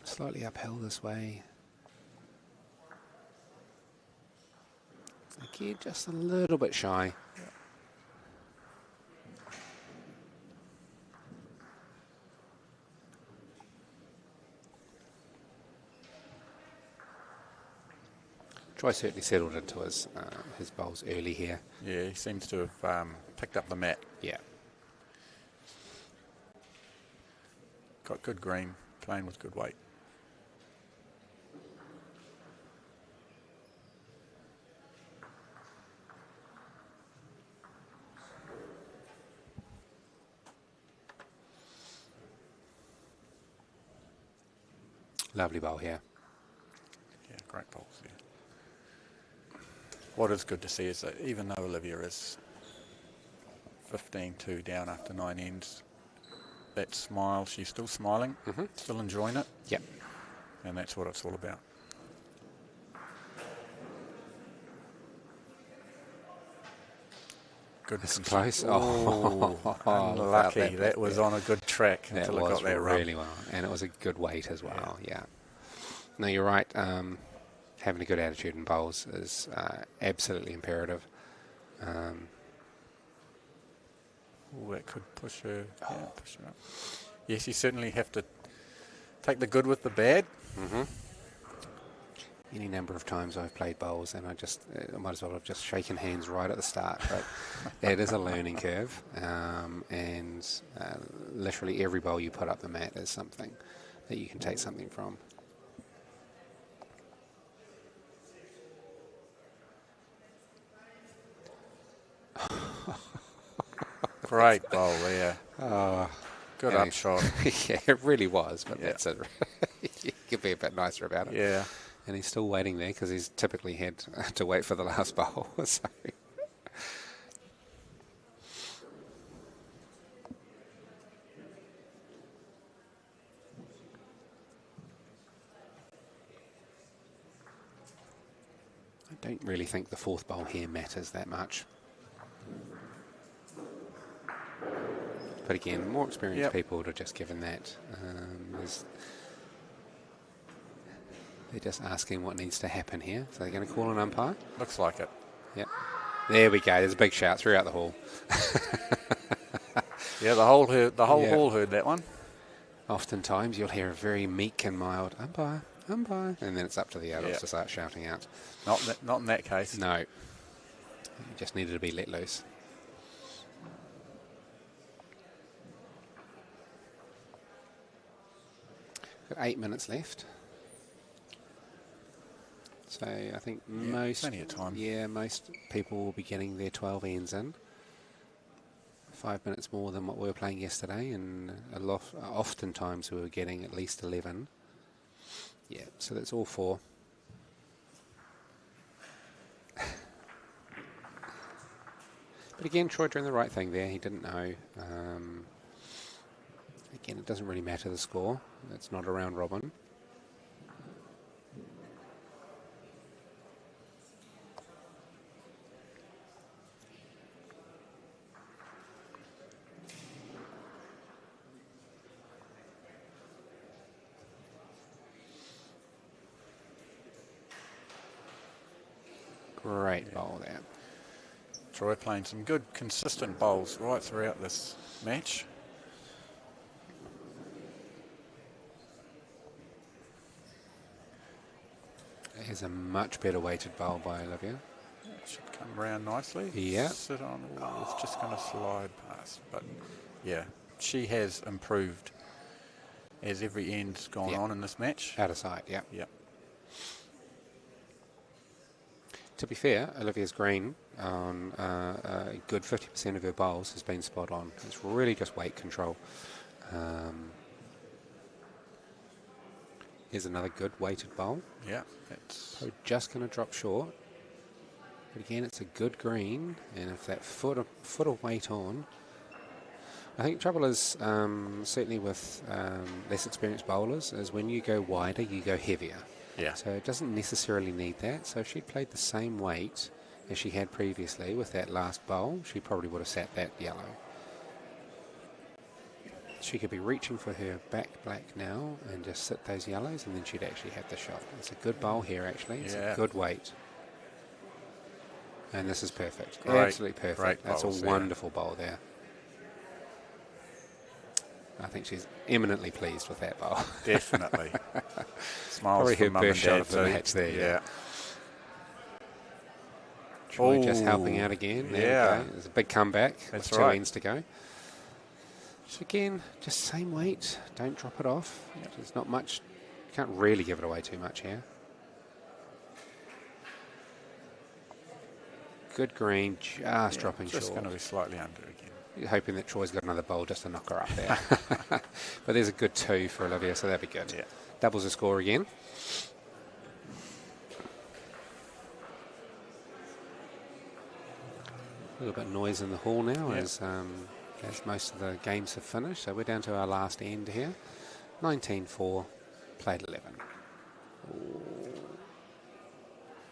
Speaker 4: Slightly uphill this way. Again, just a little bit shy. Troy certainly settled into his bowls early here.
Speaker 5: Yeah, he seems to have picked up the mat.
Speaker 4: Yeah.
Speaker 5: Got good green, playing with good weight.
Speaker 4: Lovely bowl here.
Speaker 5: Yeah, great bowls here. What is good to see is that even though Olivia is 15-2 down after 9 ends, that smile, she's still smiling, still enjoying it.
Speaker 4: Yep.
Speaker 5: And that's what it's all about. Good.
Speaker 4: It's close.
Speaker 5: Unlucky. That was on a good track until it got that
Speaker 4: really well. And it was a good weight as well, yeah. No, you're right. Having a good attitude in bowls is absolutely imperative.
Speaker 5: That could push her, push her up. Yes, you certainly have to take the good with the bad.
Speaker 4: Any number of times I've played bowls and I might as well have just shaken hands right at the start, but it is a learning curve, and literally every bowl you put up the mat is something that you can take something from.
Speaker 5: Great bowl there. Good
Speaker 4: and
Speaker 5: upshot.
Speaker 4: Yeah, it really was, but that's it. You could be a bit nicer about it.
Speaker 5: Yeah.
Speaker 4: And he's still waiting there because he's typically had to wait for the last bowl. So. I don't really think the fourth bowl here matters that much. But again, more experienced people would have just given that. They're just asking what needs to happen here. So they're going to call an umpire?
Speaker 5: Looks like it.
Speaker 4: Yep. There we go. There's a big shout throughout the hall.
Speaker 5: Yeah, the whole hall heard that one.
Speaker 4: Oftentimes you'll hear a very meek and mild umpire, umpire, and then it's up to the adults to start shouting out.
Speaker 5: Not in that case.
Speaker 4: No. You just needed to be let loose. Got 8 minutes left. So I think
Speaker 5: plenty of time.
Speaker 4: Yeah, most people will be getting their 12 ends in. 5 minutes more than what we were playing yesterday, and oftentimes we were getting at least 11. Yeah, so that's all 4. But again, Troy doing the right thing there. He didn't know. Again, it doesn't really matter the score. It's not a round robin. Great bowl there.
Speaker 5: Troy playing some good, consistent bowls right throughout this match.
Speaker 4: Here's a much better weighted bowl by Olivia.
Speaker 5: It should come around nicely.
Speaker 4: Yeah.
Speaker 5: Sit on. It's just going to slide past. But yeah, she has improved as every end's gone on in this match.
Speaker 4: Out of sight, yeah.
Speaker 5: Yeah.
Speaker 4: To be fair, Olivia's green on a good 50% of her bowls has been spot on. It's really just weight control. Here's another good weighted bowl.
Speaker 5: Yeah, it's
Speaker 4: So just going to drop short. But again, it's a good green, and if that foot of weight on, I think trouble is certainly with less experienced bowlers is when you go wider, you go heavier.
Speaker 5: yeah.
Speaker 4: So it doesn't necessarily need that. So if she'd played the same weight as she had previously with that last bowl, she probably would have sat that yellow. She could be reaching for her back black now and just sit those yellows, and then she'd actually have the shot. It's a good bowl here, actually. It's a good weight. And this is perfect.
Speaker 5: Great,
Speaker 4: Absolutely perfect.
Speaker 5: great
Speaker 4: That's a
Speaker 5: bowls
Speaker 4: wonderful bowl there. I think she's eminently pleased with that bowl.
Speaker 5: Definitely. Smiles
Speaker 4: Probably her
Speaker 5: from mum and
Speaker 4: best shot
Speaker 5: dad
Speaker 4: of the
Speaker 5: too.
Speaker 4: match there.
Speaker 5: Yeah.
Speaker 4: Troy just
Speaker 5: Ooh,
Speaker 4: helping out again. There
Speaker 5: yeah.
Speaker 4: we go. There's a big comeback.
Speaker 5: That's
Speaker 4: with 2
Speaker 5: right.
Speaker 4: ends to go. So again, just same weight. Don't drop it off. There's not much. You can't really give it away too much here. Good green, just dropping
Speaker 5: Just
Speaker 4: short.
Speaker 5: going to be slightly under again.
Speaker 4: You're hoping that Troy's got another bowl just to knock her up there. But there's a good 2 for Olivia, so that'd be good.
Speaker 5: Yeah.
Speaker 4: Doubles the score again. A little bit of noise in the hall now as most of the games have finished. So we're down to our last end here. 19-4, played 11. Ooh.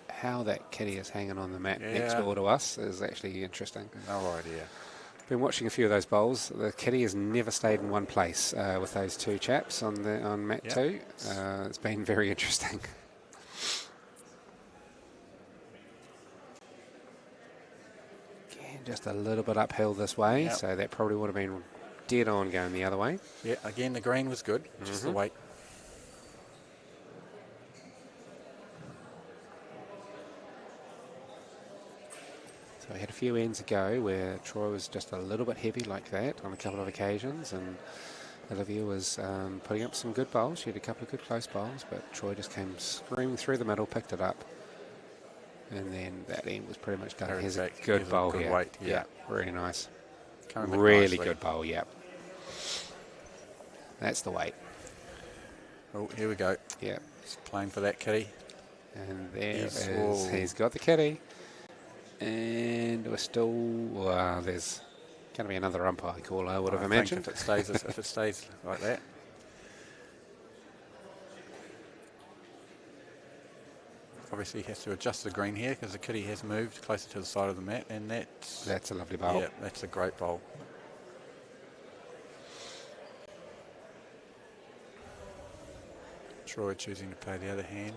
Speaker 4: How that kitty is hanging on the mat next door to us is actually interesting.
Speaker 5: No idea.
Speaker 4: Been watching a few of those bowls. The kitty has never stayed in one place with those 2 chaps on mat 2. It's been very interesting. Again, just a little bit uphill this way, so that probably would have been dead on going the other way.
Speaker 5: Yeah, again, the green was good, just the weight.
Speaker 4: So we had a few ends ago where Troy was just a little bit heavy like that on a couple of occasions, and Olivia was putting up some good bowls. She had a couple of good close bowls, but Troy just came screaming through the middle, picked it up, and then that end was pretty much done. Here's a good bowl
Speaker 5: good
Speaker 4: here.
Speaker 5: weight,
Speaker 4: Yeah, really nice.
Speaker 5: Coming back
Speaker 4: Really
Speaker 5: nicely.
Speaker 4: good bowl, yep. That's the weight.
Speaker 5: Oh, here we go.
Speaker 4: Yep.
Speaker 5: He's playing for that kitty.
Speaker 4: And there
Speaker 5: Yes.
Speaker 4: is,
Speaker 5: Whoa.
Speaker 4: he's got the kitty. And we're still, there's going to be another umpire call, I would have
Speaker 5: I think
Speaker 4: imagined.
Speaker 5: if it stays like that. Obviously he has to adjust the green here because the kitty has moved closer to the side of the mat, and
Speaker 4: That's a lovely bowl.
Speaker 5: yeah, that's a great bowl. Troy choosing to play the other hand.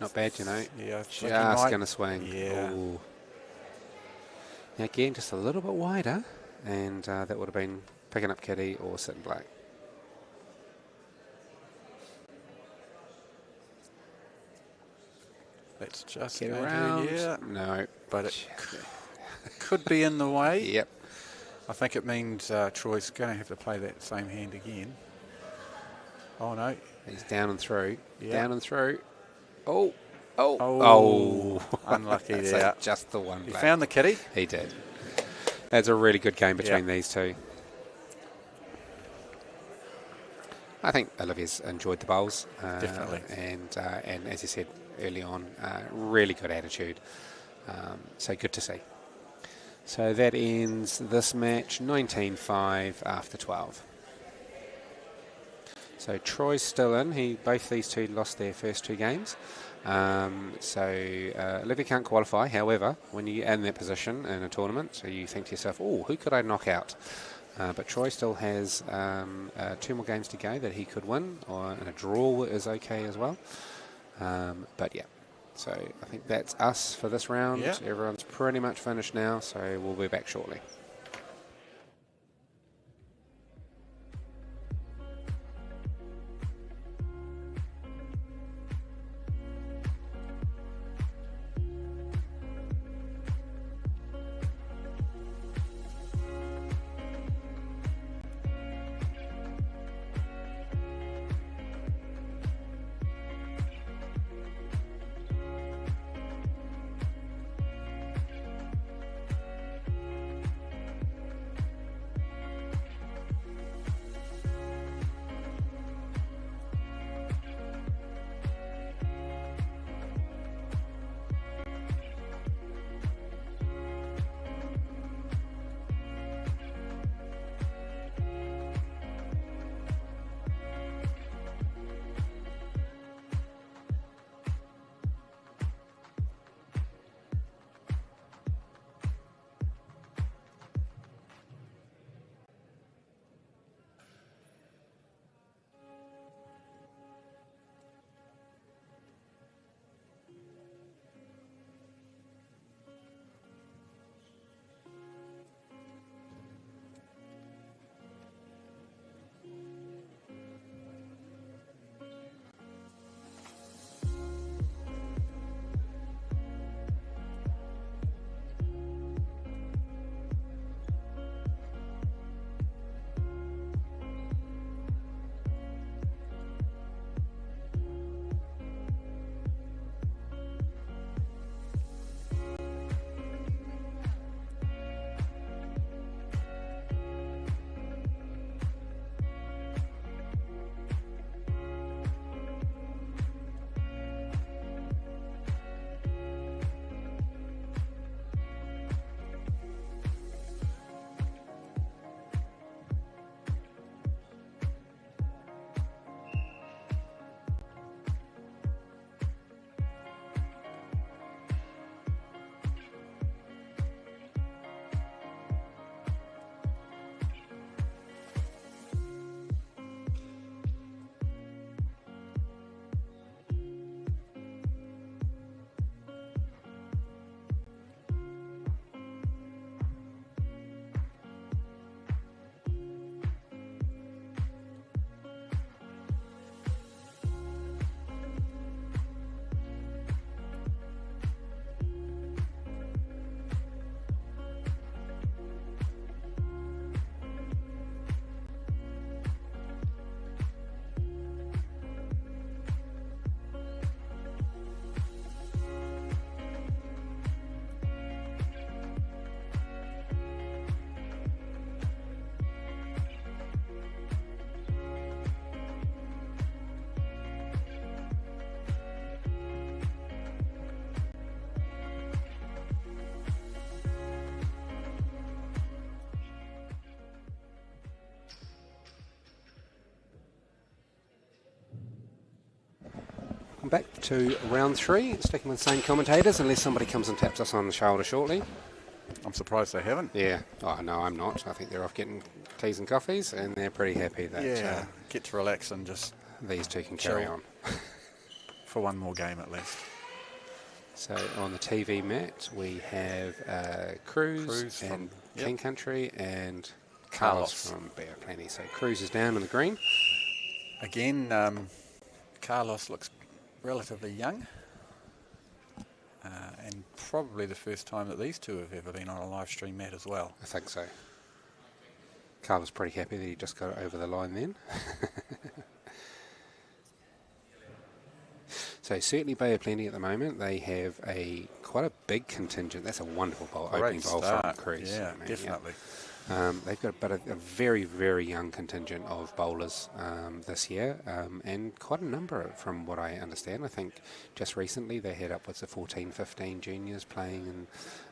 Speaker 4: Not bad, you know.
Speaker 5: Yeah, I think he
Speaker 4: Just
Speaker 5: might-
Speaker 4: going to swing.
Speaker 5: Yeah.
Speaker 4: Ooh. Now again, just a little bit wider, and that would have been picking up kitty or sitting black.
Speaker 5: Let's just
Speaker 4: Get
Speaker 5: go
Speaker 4: around.
Speaker 5: Yeah,
Speaker 4: No.
Speaker 5: but it could be in the way.
Speaker 4: Yep.
Speaker 5: I think it means Troy's going to have to play that same hand again. Oh no.
Speaker 4: He's down and through.
Speaker 5: Yeah.
Speaker 4: Down and through. Oh. Oh.
Speaker 5: Oh. Unlucky
Speaker 4: That's
Speaker 5: there.
Speaker 4: just the one
Speaker 5: He
Speaker 4: black.
Speaker 5: found the kitty.
Speaker 4: He did. That's a really good game between
Speaker 5: Yeah.
Speaker 4: these two. I think Olivia's enjoyed the bowls.
Speaker 5: Definitely.
Speaker 4: And as you said early on, really good attitude. So good to see. So that ends this match 19-5 after 12. So Troy's still in. Both these two lost their first 2 games. Olivia can't qualify. However, when you're in that position in a tournament, so you think to yourself, oh, who could I knock out? But Troy still has 2 more games to go that he could win, and a draw is okay as well. But yeah, so I think that's us for this round.
Speaker 5: Yeah.
Speaker 4: Everyone's pretty much finished now, so we'll be back shortly. welcome back to round 3. Sticking with the same commentators, unless somebody comes and taps us on the shoulder shortly.
Speaker 5: I'm surprised they haven't.
Speaker 4: Yeah. Oh, no, I'm not. I think they're off getting teas and coffees, and they're pretty happy that
Speaker 5: get to relax and just
Speaker 4: these two can carry on.
Speaker 5: For one more game at least.
Speaker 4: So on the TV mat, we have Cruz and King Country and Carlos from Bear Plenty. So Cruz is down in the green.
Speaker 5: Again, Carlos looks relatively young. And probably the first time that these two have ever been on a live stream mat as well.
Speaker 4: I think so. Carlos pretty happy that he just got it over the line then. So certainly Bay of Plenty at the moment, they have quite a big contingent. That's a wonderful opening bowl from Cruz.
Speaker 5: Yeah, definitely.
Speaker 4: They've got a very, very young contingent of bowlers this year, and quite a number from what I understand. I think just recently they had upwards of 14, 15 juniors playing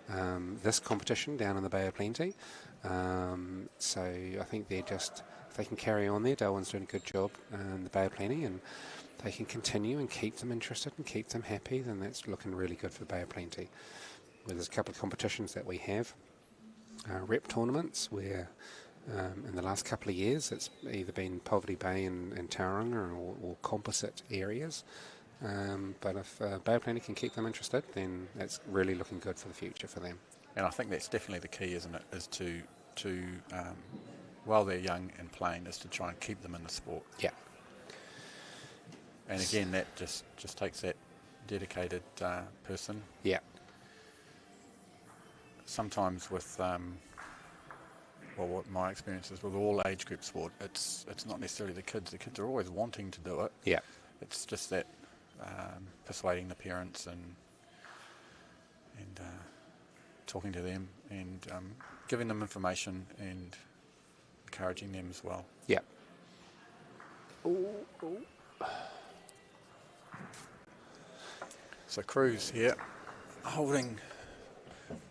Speaker 4: in this competition down in the Bay of Plenty. So I think if they can carry on there, Darwin's doing a good job in the Bay of Plenty, and they can continue and keep them interested and keep them happy, then that's looking really good for the Bay of Plenty. Well, there's a couple of competitions that we have. Rep tournaments where in the last couple of years it's either been Poverty Bay and Tauranga or composite areas, but if Bay of Plenty can keep them interested, then that's really looking good for the future for them.
Speaker 5: And I think that's definitely the key, isn't it, is to while they're young and playing, is to try and keep them in the sport.
Speaker 4: Yeah.
Speaker 5: And again, that just takes that dedicated person.
Speaker 4: Yeah.
Speaker 5: Sometimes with, what my experience is with all age group sport, it's not necessarily the kids. The kids are always wanting to do it.
Speaker 4: Yeah.
Speaker 5: It's just that persuading the parents and talking to them and giving them information and encouraging them as well.
Speaker 4: Yeah.
Speaker 5: So Cruz here, holding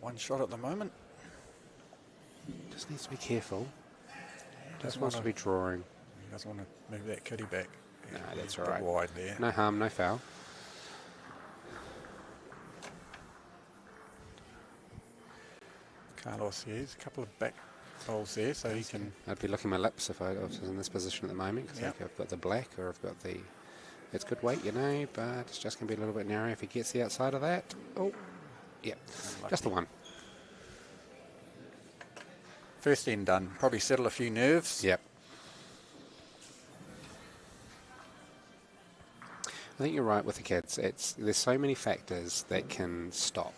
Speaker 5: one shot at the moment.
Speaker 4: Just needs to be careful. Just wants to be drawing.
Speaker 5: He doesn't want to move that kitty back.
Speaker 4: No, that's
Speaker 5: a
Speaker 4: all
Speaker 5: bit
Speaker 4: right.
Speaker 5: wide there.
Speaker 4: No harm, no foul.
Speaker 5: Carlos here, there's a couple of back bowls there, so he can...
Speaker 4: I'd be licking my lips if I was in this position at the moment, because I've got the black or I've got the... It's good weight, but it's just going to be a little bit narrow if he gets the outside of that. Oh, yeah, just the one.
Speaker 5: First end done. Probably settle a few nerves.
Speaker 4: Yep. I think you're right with the kids. There's so many factors that can stop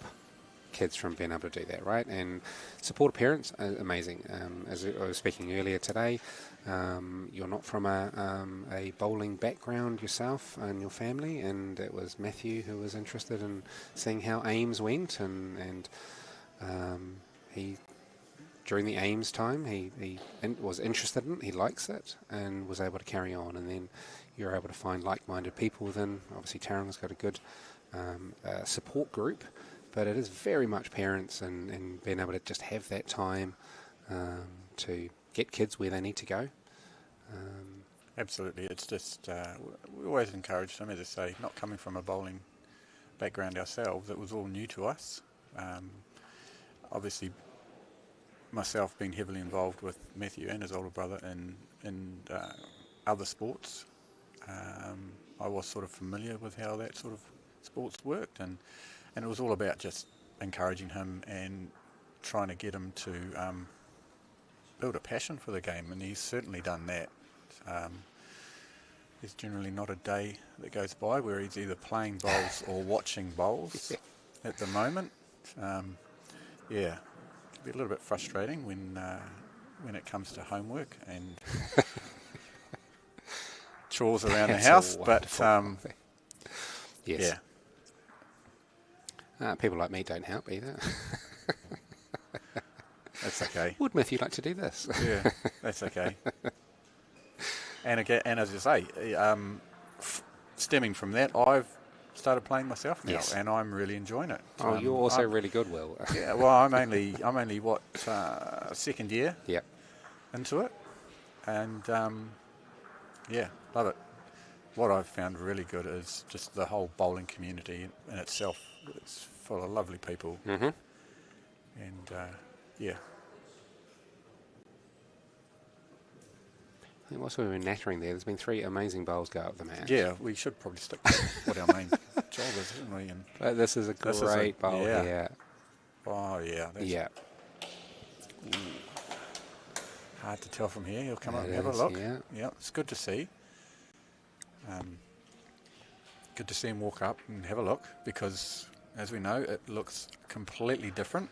Speaker 4: kids from being able to do that, right? And supportive parents are amazing. As I was speaking earlier today, you're not from a bowling background yourself and your family, and it was Matthew who was interested in seeing how Ames went, and he, during the Ames time, he was interested in it, he likes it, and was able to carry on, and then you're able to find like-minded people within. Obviously Taranga's got a good support group, but it is very much parents and being able to just have that time to get kids where they need to go.
Speaker 5: Absolutely. It's just, we always encourage them, as I say, not coming from a bowling background ourselves. It was all new to us. Obviously, myself being heavily involved with Matthew and his older brother in other sports, I was sort of familiar with how that sort of sports worked, and it was all about just encouraging him and trying to get him to build a passion for the game, and he's certainly done that. There's generally not a day that goes by where he's either playing bowls or watching bowls at the moment. It can be a little bit frustrating when it comes to homework and chores around the house, but
Speaker 4: yes. People like me don't help either.
Speaker 5: That's okay.
Speaker 4: Would Matthew like to do this?
Speaker 5: Yeah, that's okay. And again, and as I say, stemming from that, I've started playing myself now, and I'm really enjoying it.
Speaker 4: Oh, you're also really good, Will.
Speaker 5: Yeah, well, I'm only second year into it, and love it. what I've found really good is just the whole bowling community in itself. It's full of lovely people.
Speaker 4: Mm-hmm.
Speaker 5: And, yeah.
Speaker 4: I think whilst we were nattering there's been 3 amazing bowls go up the match.
Speaker 5: Yeah, we should probably stick to what our main job is, shouldn't we? And
Speaker 4: But this is a great bowl here.
Speaker 5: Oh, yeah. That's
Speaker 4: Yeah.
Speaker 5: hard to tell from here. He'll come up and
Speaker 4: It
Speaker 5: have a
Speaker 4: is,
Speaker 5: look.
Speaker 4: yeah.
Speaker 5: It's good to see. Good to see him walk up and have a look because, as we know, it looks completely different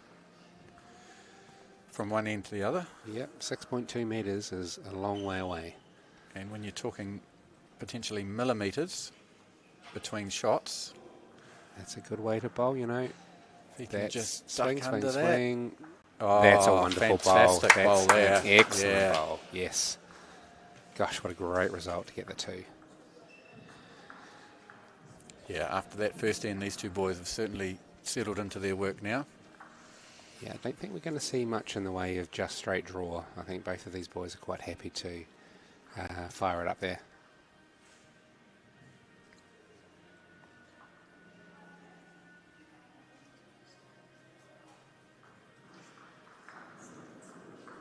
Speaker 5: from one end to the other.
Speaker 4: Yep, 6.2 metres is a long way away.
Speaker 5: And when you're talking potentially millimetres between shots,
Speaker 4: That's a good way to bowl, you know.
Speaker 5: if he can
Speaker 4: That's
Speaker 5: just
Speaker 4: swing,
Speaker 5: duck
Speaker 4: swing,
Speaker 5: under
Speaker 4: swing.
Speaker 5: Oh,
Speaker 4: That's a wonderful bowl.
Speaker 5: fantastic bowl
Speaker 4: That's
Speaker 5: there.
Speaker 4: an excellent
Speaker 5: Yeah.
Speaker 4: bowl. Yes. Gosh, what a great result to get the 2.
Speaker 5: Yeah, after that first end, these two boys have certainly settled into their work now.
Speaker 4: Yeah, I don't think we're going to see much in the way of just straight draw. I think both of these boys are quite happy to fire it up there.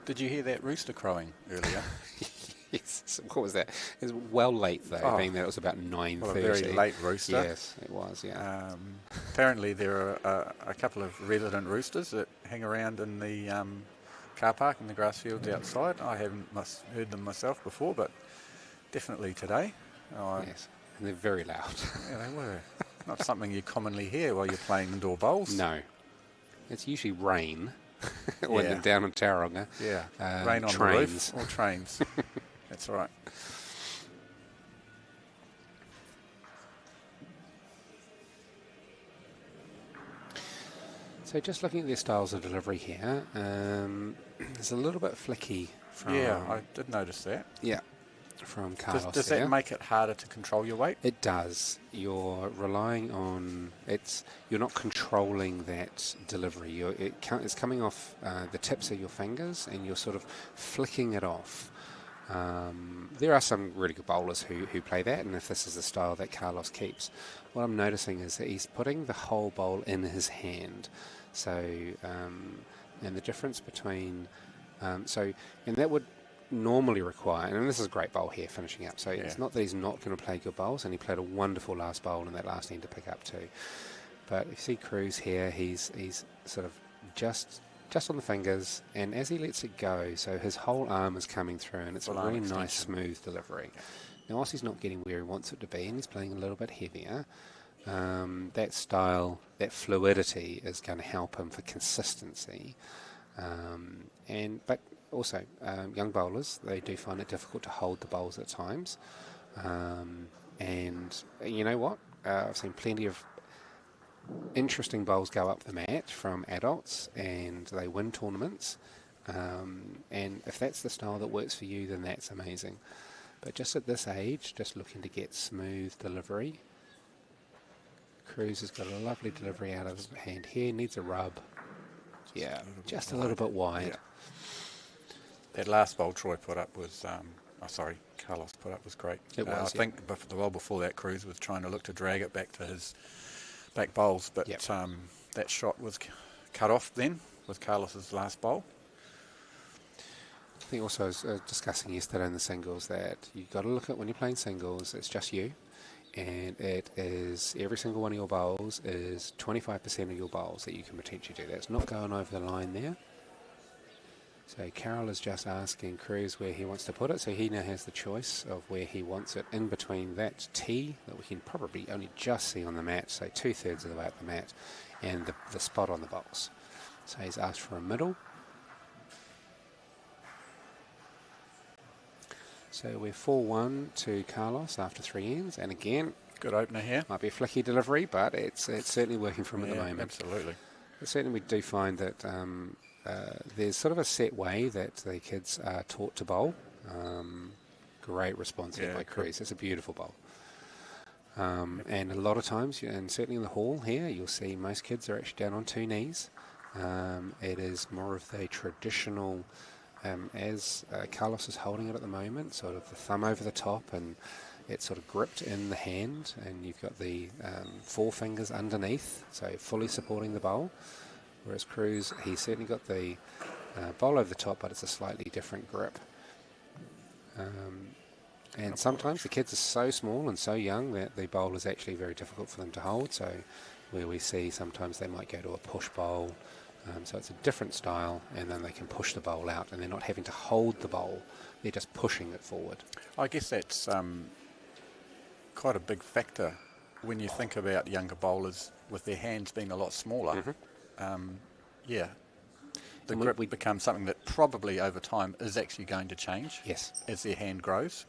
Speaker 5: Did you hear that rooster crowing earlier?
Speaker 4: Yes. So what was that? It was well late though, being that it was about 9:30.
Speaker 5: Well, a very late rooster.
Speaker 4: Yes, it was. Yeah.
Speaker 5: Apparently there are a couple of resident roosters that hang around in the car park in the grass fields outside. I haven't heard them myself before, but definitely today.
Speaker 4: Yes, and they're very loud.
Speaker 5: Yeah, they were. Not something you commonly hear while you're playing indoor bowls.
Speaker 4: No, it's usually rain when
Speaker 5: Yeah.
Speaker 4: they're down in Tauranga.
Speaker 5: Yeah, rain on
Speaker 4: trains.
Speaker 5: the roof or trains. That's right.
Speaker 4: So just looking at their styles of delivery here, it's a little bit flicky from...
Speaker 5: Yeah, I did notice that.
Speaker 4: Yeah, from Carlos
Speaker 5: Does
Speaker 4: there.
Speaker 5: that make it harder to control your weight?
Speaker 4: It does. You're relying on you're not controlling that delivery. It's coming off the tips of your fingers, and you're sort of flicking it off. There are some really good bowlers who play that, and if this is the style that Carlos keeps, what I'm noticing is that he's putting the whole bowl in his hand. So, and the difference between and that would normally require, and this is a great bowl here finishing up, so it's not that he's not going to play good bowls, and he played a wonderful last bowl in that last end to pick up too, but if you see Cruz here, he's sort of just on the fingers, and as he lets it go, so his whole arm is coming through, and it's a really nice smooth delivery. Now whilst he's not getting where he wants it to be, and he's playing a little bit heavier, that style, that fluidity is going to help him for consistency, but also, young bowlers, they do find it difficult to hold the bowls at times. And you know what? I've seen plenty of interesting bowls go up the mat from adults, and they win tournaments. And if that's the style that works for you, then that's amazing. But just at this age, just looking to get smooth delivery. Cruz has got a lovely delivery out of his hand here. Needs a rub. Just a little bit wide.
Speaker 5: Yeah. That last bowl Troy put up was, Carlos put up was great.
Speaker 4: It was,
Speaker 5: I think the bowl before that, Cruz was trying to look to drag it back to his back bowls, but that shot was cut off then with Carlos's last bowl.
Speaker 4: I think also I was discussing yesterday in the singles that you've got to look at when you're playing singles, it's just you, and it is every single one of your bowls is 25% of your bowls that you can potentially do. That's not going over the line there. So Carroll is just asking Cruz where he wants to put it, so he now has the choice of where he wants it in between that tee that we can probably only just see on the mat, so 2/3 of the way up the mat, and the spot on the box. So he's asked for a middle. So we're 4-1 to Carlos after 3 ends, and again,
Speaker 5: good opener here.
Speaker 4: Might be a flicky delivery, but it's certainly working for him at the moment.
Speaker 5: Absolutely.
Speaker 4: But certainly we do find that there's sort of a set way that the kids are taught to bowl. Great response here by Cruz. It's a beautiful bowl. And a lot of times, and certainly in the hall here, you'll see most kids are actually down on 2 knees. It is more of the traditional, as Carlos is holding it at the moment, sort of the thumb over the top, and it's sort of gripped in the hand, and you've got the 4 fingers underneath, so fully supporting the bowl. Whereas Cruz, he's certainly got the bowl over the top, but it's a slightly different grip. And sometimes the kids are so small and so young that the bowl is actually very difficult for them to hold. So where we see sometimes they might go to a push bowl. So it's a different style, and then they can push the bowl out, and they're not having to hold the bowl. They're just pushing it forward.
Speaker 5: I guess that's quite a big factor when you think about younger bowlers with their hands being a lot smaller. The grip becomes something that probably over time is actually going to change.
Speaker 4: Yes.
Speaker 5: As their hand grows.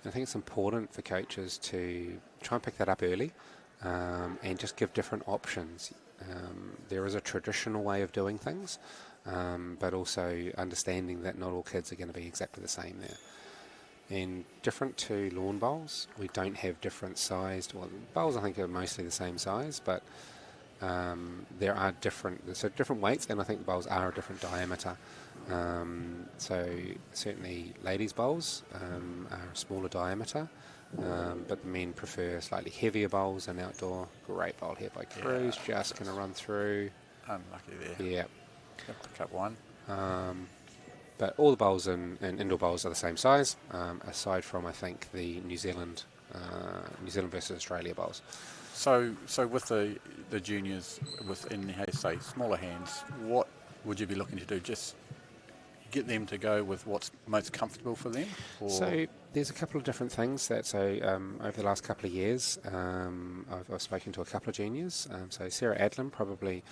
Speaker 4: I think it's important for coaches to try and pick that up early, and just give different options. There is a traditional way of doing things, but also understanding that not all kids are going to be exactly the same there. And different to lawn bowls, we don't have different sized, well, bowls I think are mostly the same size, but there are different weights, and I think the bowls are a different diameter. So certainly ladies' bowls are a smaller diameter, but the men prefer slightly heavier bowls and outdoor. Great bowl here by Cruz, just going to run through.
Speaker 5: Unlucky there.
Speaker 4: Yeah.
Speaker 5: Pick up one.
Speaker 4: But all the bowls and indoor bowls are the same size, aside from, I think, the New Zealand versus Australia bowls.
Speaker 5: So with the juniors, within, how you say, smaller hands, what would you be looking to do? Just get them to go with what's most comfortable for them? Or?
Speaker 4: So there's a couple of different things that, over the last couple of years, I've spoken to a couple of juniors. So Sarah Adlam probably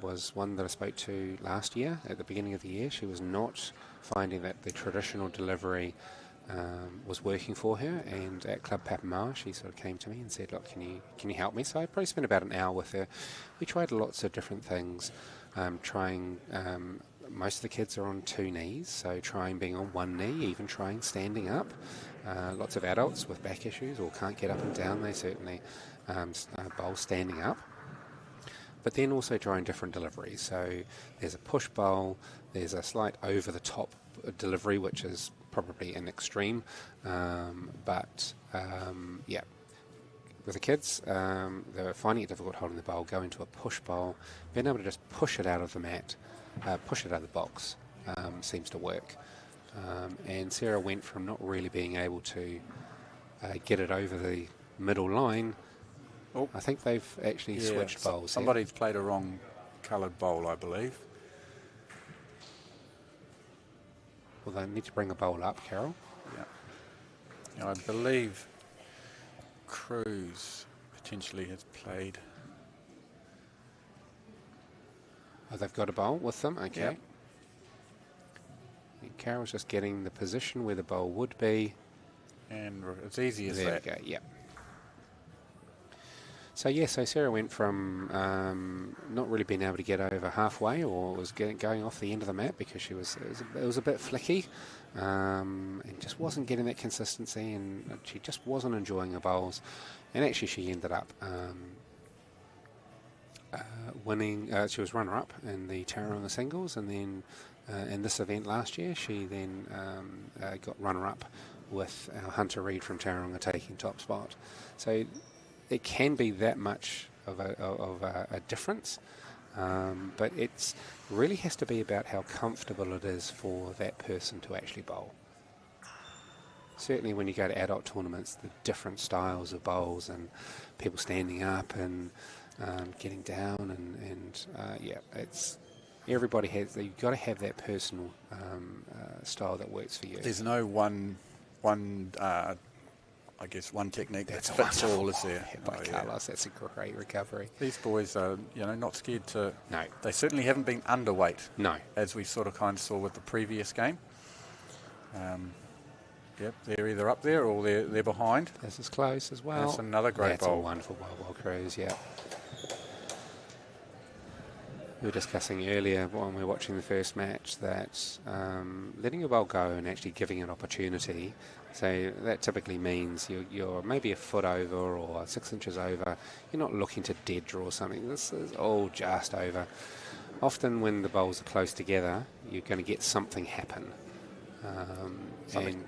Speaker 4: was one that I spoke to last year at the beginning of the year. She was not finding that the traditional delivery was working for her, and at Club Papamoa she sort of came to me and said, look, can you help me? So I probably spent about an hour with her. We tried lots of different things, trying most of the kids are on 2 knees, so trying being on 1 knee, even trying standing up. Lots of adults with back issues or can't get up and down, they certainly bowl standing up. But then also trying different deliveries. So there's a push bowl, there's a slight over the top delivery, which is probably an extreme, but with the kids, they were finding it difficult holding the bowl, going to a push bowl, being able to just push it out of the mat, push it out of the box, seems to work. And Sarah went from not really being able to get it over the middle line.
Speaker 5: Oh,
Speaker 4: I think they've actually switched bowls.
Speaker 5: Somebody's played a wrong coloured bowl, I believe.
Speaker 4: Well, they need to bring a bowl up, Carol.
Speaker 5: Yeah. I believe Cruz potentially has played.
Speaker 4: Oh, they've got a bowl with them? Okay.
Speaker 5: Yep.
Speaker 4: And Carol's just getting the position where the bowl would be.
Speaker 5: And it's easy as
Speaker 4: there
Speaker 5: that.
Speaker 4: There we go, yep. So Sarah went from not really being able to get over halfway, or was going off the end of the mat because it was a bit flicky, and just wasn't getting that consistency, and she just wasn't enjoying the bowls. And actually she ended up winning. She was runner-up in the Tauranga singles, and then in this event last year she then got runner-up with our Hunter Reid from Tauranga taking top spot. So it can be that much of a difference, but it really has to be about how comfortable it is for that person to actually bowl. Certainly when you go to adult tournaments, the different styles of bowls and people standing up and getting down, and it's everybody has. You've got to have that personal style that works for you.
Speaker 5: There's no one I guess one technique that fits all, is there?
Speaker 4: By Carlos, that's a great recovery.
Speaker 5: These boys are, not scared to.
Speaker 4: No,
Speaker 5: they certainly haven't been underweight.
Speaker 4: No,
Speaker 5: as we sort of kind of saw with the previous game. They're either up there or they're behind.
Speaker 4: This is close as well.
Speaker 5: That's another great bowl.
Speaker 4: That's a wonderful bowl, Cruz. Yeah. We were discussing earlier when we were watching the first match that letting your bowl go and actually giving it opportunity. So that typically means you're maybe a foot over or 6 inches over. You're not looking to dead draw something. This is all just over. Often when the bowls are close together, you're going to get something happen. And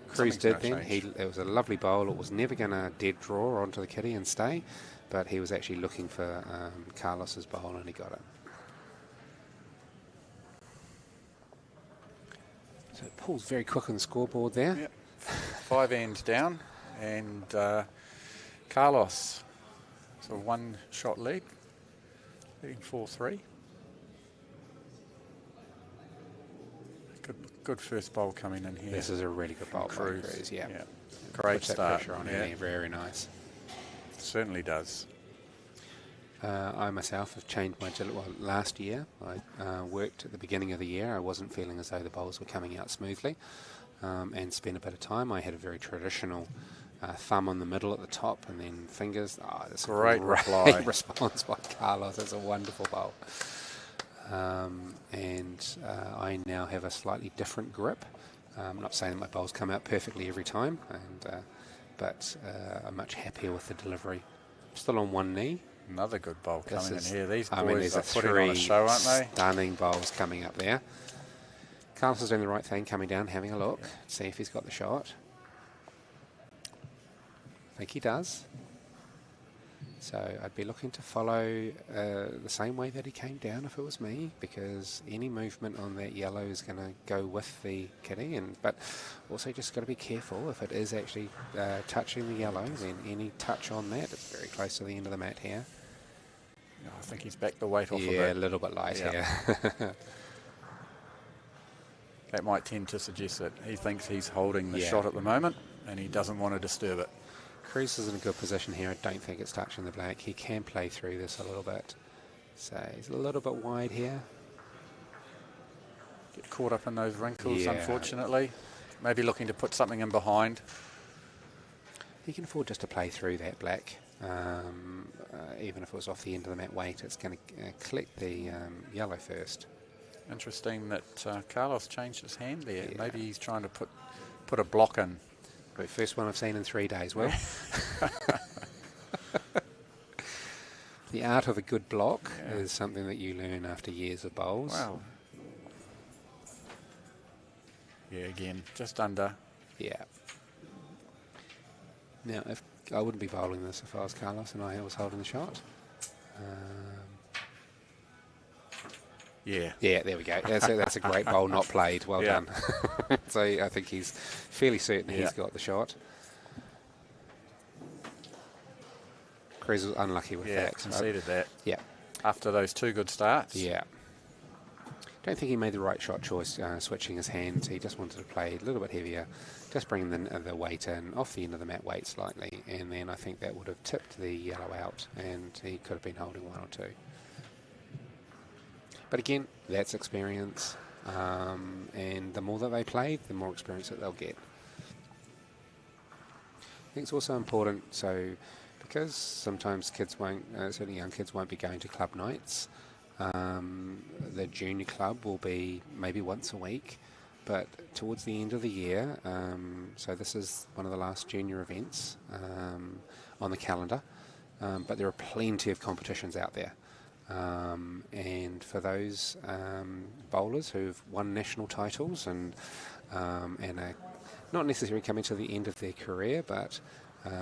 Speaker 4: Cruz did then. It was a lovely bowl. It was never going to dead draw onto the kitty and stay, but he was actually looking for Carlos's bowl, and he got it. So Paul's very quick on the scoreboard there.
Speaker 5: Yep. 5 ends down, and Carlos, so 1 shot lead, leading 4-3. Good first bowl coming in here.
Speaker 4: This is a really good bowl by Cruz, yeah.
Speaker 5: Great
Speaker 4: Puts that
Speaker 5: start.
Speaker 4: pressure on him, very nice.
Speaker 5: Certainly does.
Speaker 4: I myself have changed my last year. I worked at the beginning of the year. I wasn't feeling as though the bowls were coming out smoothly, and spent a bit of time. I had a very traditional thumb on the middle at the top, and then fingers. That's
Speaker 5: great
Speaker 4: reply. Response by Carlos. It's a wonderful bowl. And I now have a slightly different grip. I'm not saying that my bowls come out perfectly every time, but I'm much happier with the delivery. Still on one knee.
Speaker 5: Another good bowl coming in here. These
Speaker 4: I
Speaker 5: boys
Speaker 4: mean, there's
Speaker 5: are putting on a show, aren't they?
Speaker 4: Stunning bowls coming up there. Carlos is doing the right thing, coming down, having a look, see if he's got the shot. I think he does. So I'd be looking to follow the same way that he came down if it was me, because any movement on that yellow is going to go with the kitty, but also just got to be careful. If it is actually touching the yellow, then any touch on that, it's very close to the end of the mat here.
Speaker 5: I think he's backed the weight off a bit.
Speaker 4: Yeah, a little bit light here.
Speaker 5: That might tend to suggest that he thinks he's holding the shot at the moment, and he doesn't want to disturb it.
Speaker 4: Cruz is in a good position here. I don't think it's touching the black. He can play through this a little bit. So he's a little bit wide here.
Speaker 5: Get caught up in those wrinkles, unfortunately. Maybe looking to put something in behind.
Speaker 4: He can afford just to play through that black. Even if it was off the end of the mat weight, it's going to collect the yellow first.
Speaker 5: Interesting that Carlos changed his hand there. Yeah. Maybe he's trying to put a block in.
Speaker 4: The first one I've seen in 3 days, Will. The art of a good block is something that you learn after years of bowls.
Speaker 5: Wow. Yeah, again, just under.
Speaker 4: Yeah. Now, if I wouldn't be bowling this if I was Carlos and I was holding the shot. Yeah, there we go. That's a great bowl not played. Well done. So I think he's fairly certain he's got the shot. Cruz was unlucky with that.
Speaker 5: Conceded that.
Speaker 4: Yeah.
Speaker 5: After those 2 good starts.
Speaker 4: Yeah. Don't think he made the right shot choice, switching his hands. He just wanted to play a little bit heavier, just bring the weight in, off the end of the mat weight slightly, and then I think that would have tipped the yellow out, and he could have been holding 1 or 2. But again, that's experience, and the more that they play, the more experience that they'll get. I think it's also important, so because sometimes kids won't, certainly young kids won't be going to club nights, the junior club will be maybe once a week, but towards the end of the year, so this is one of the last junior events on the calendar, but there are plenty of competitions out there. And for those bowlers who've won national titles and are not necessarily coming to the end of their career, but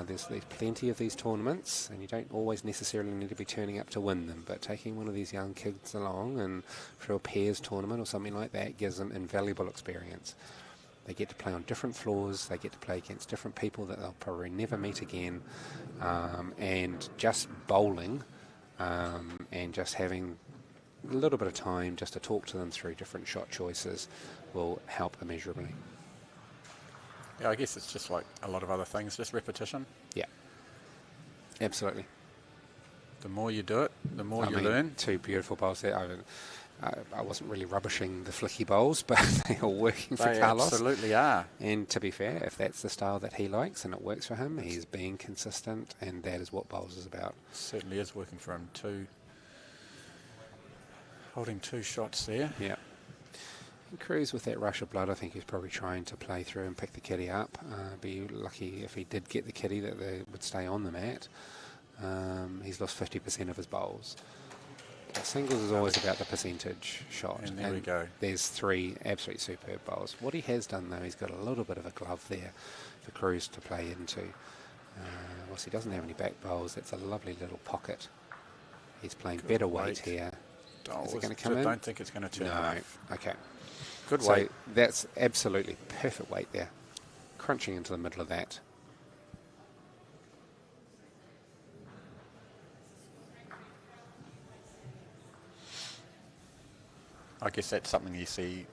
Speaker 4: there's plenty of these tournaments, and you don't always necessarily need to be turning up to win them, but taking one of these young kids along and for a pairs tournament or something like that gives them invaluable experience. They get to play on different floors, they get to play against different people that they'll probably never meet again, and just bowling and just having a little bit of time just to talk to them through different shot choices will help immeasurably.
Speaker 5: Yeah, I guess it's just like a lot of other things, just repetition.
Speaker 4: Yeah, absolutely.
Speaker 5: The more you do it, the more you learn. 2
Speaker 4: beautiful bowls there. I wasn't really rubbishing the flicky bowls, but they are working for Carlos.
Speaker 5: They absolutely are.
Speaker 4: And to be fair, if that's the style that he likes and it works for him, he's being consistent, and that is what bowls is about.
Speaker 5: Certainly is working for him too. Holding 2 shots there.
Speaker 4: Yeah. And Cruz, with that rush of blood, I think he's probably trying to play through and pick the kitty up. Be lucky if he did get the kitty that they would stay on the mat. He's lost 50% of his bowls. Singles is always about the percentage shot.
Speaker 5: And there we go.
Speaker 4: There's 3 absolutely superb bowls. What he has done, though, he's got a little bit of a glove there for Cruz to play into. Whilst he doesn't have any back bowls, that's a lovely little pocket. He's playing
Speaker 5: Good
Speaker 4: better weight here. Is it going to come in?
Speaker 5: I don't think it's going to turn off.
Speaker 4: Okay.
Speaker 5: Good
Speaker 4: So
Speaker 5: weight.
Speaker 4: that's absolutely perfect weight there. Crunching into the middle of that.
Speaker 5: I guess that's something you see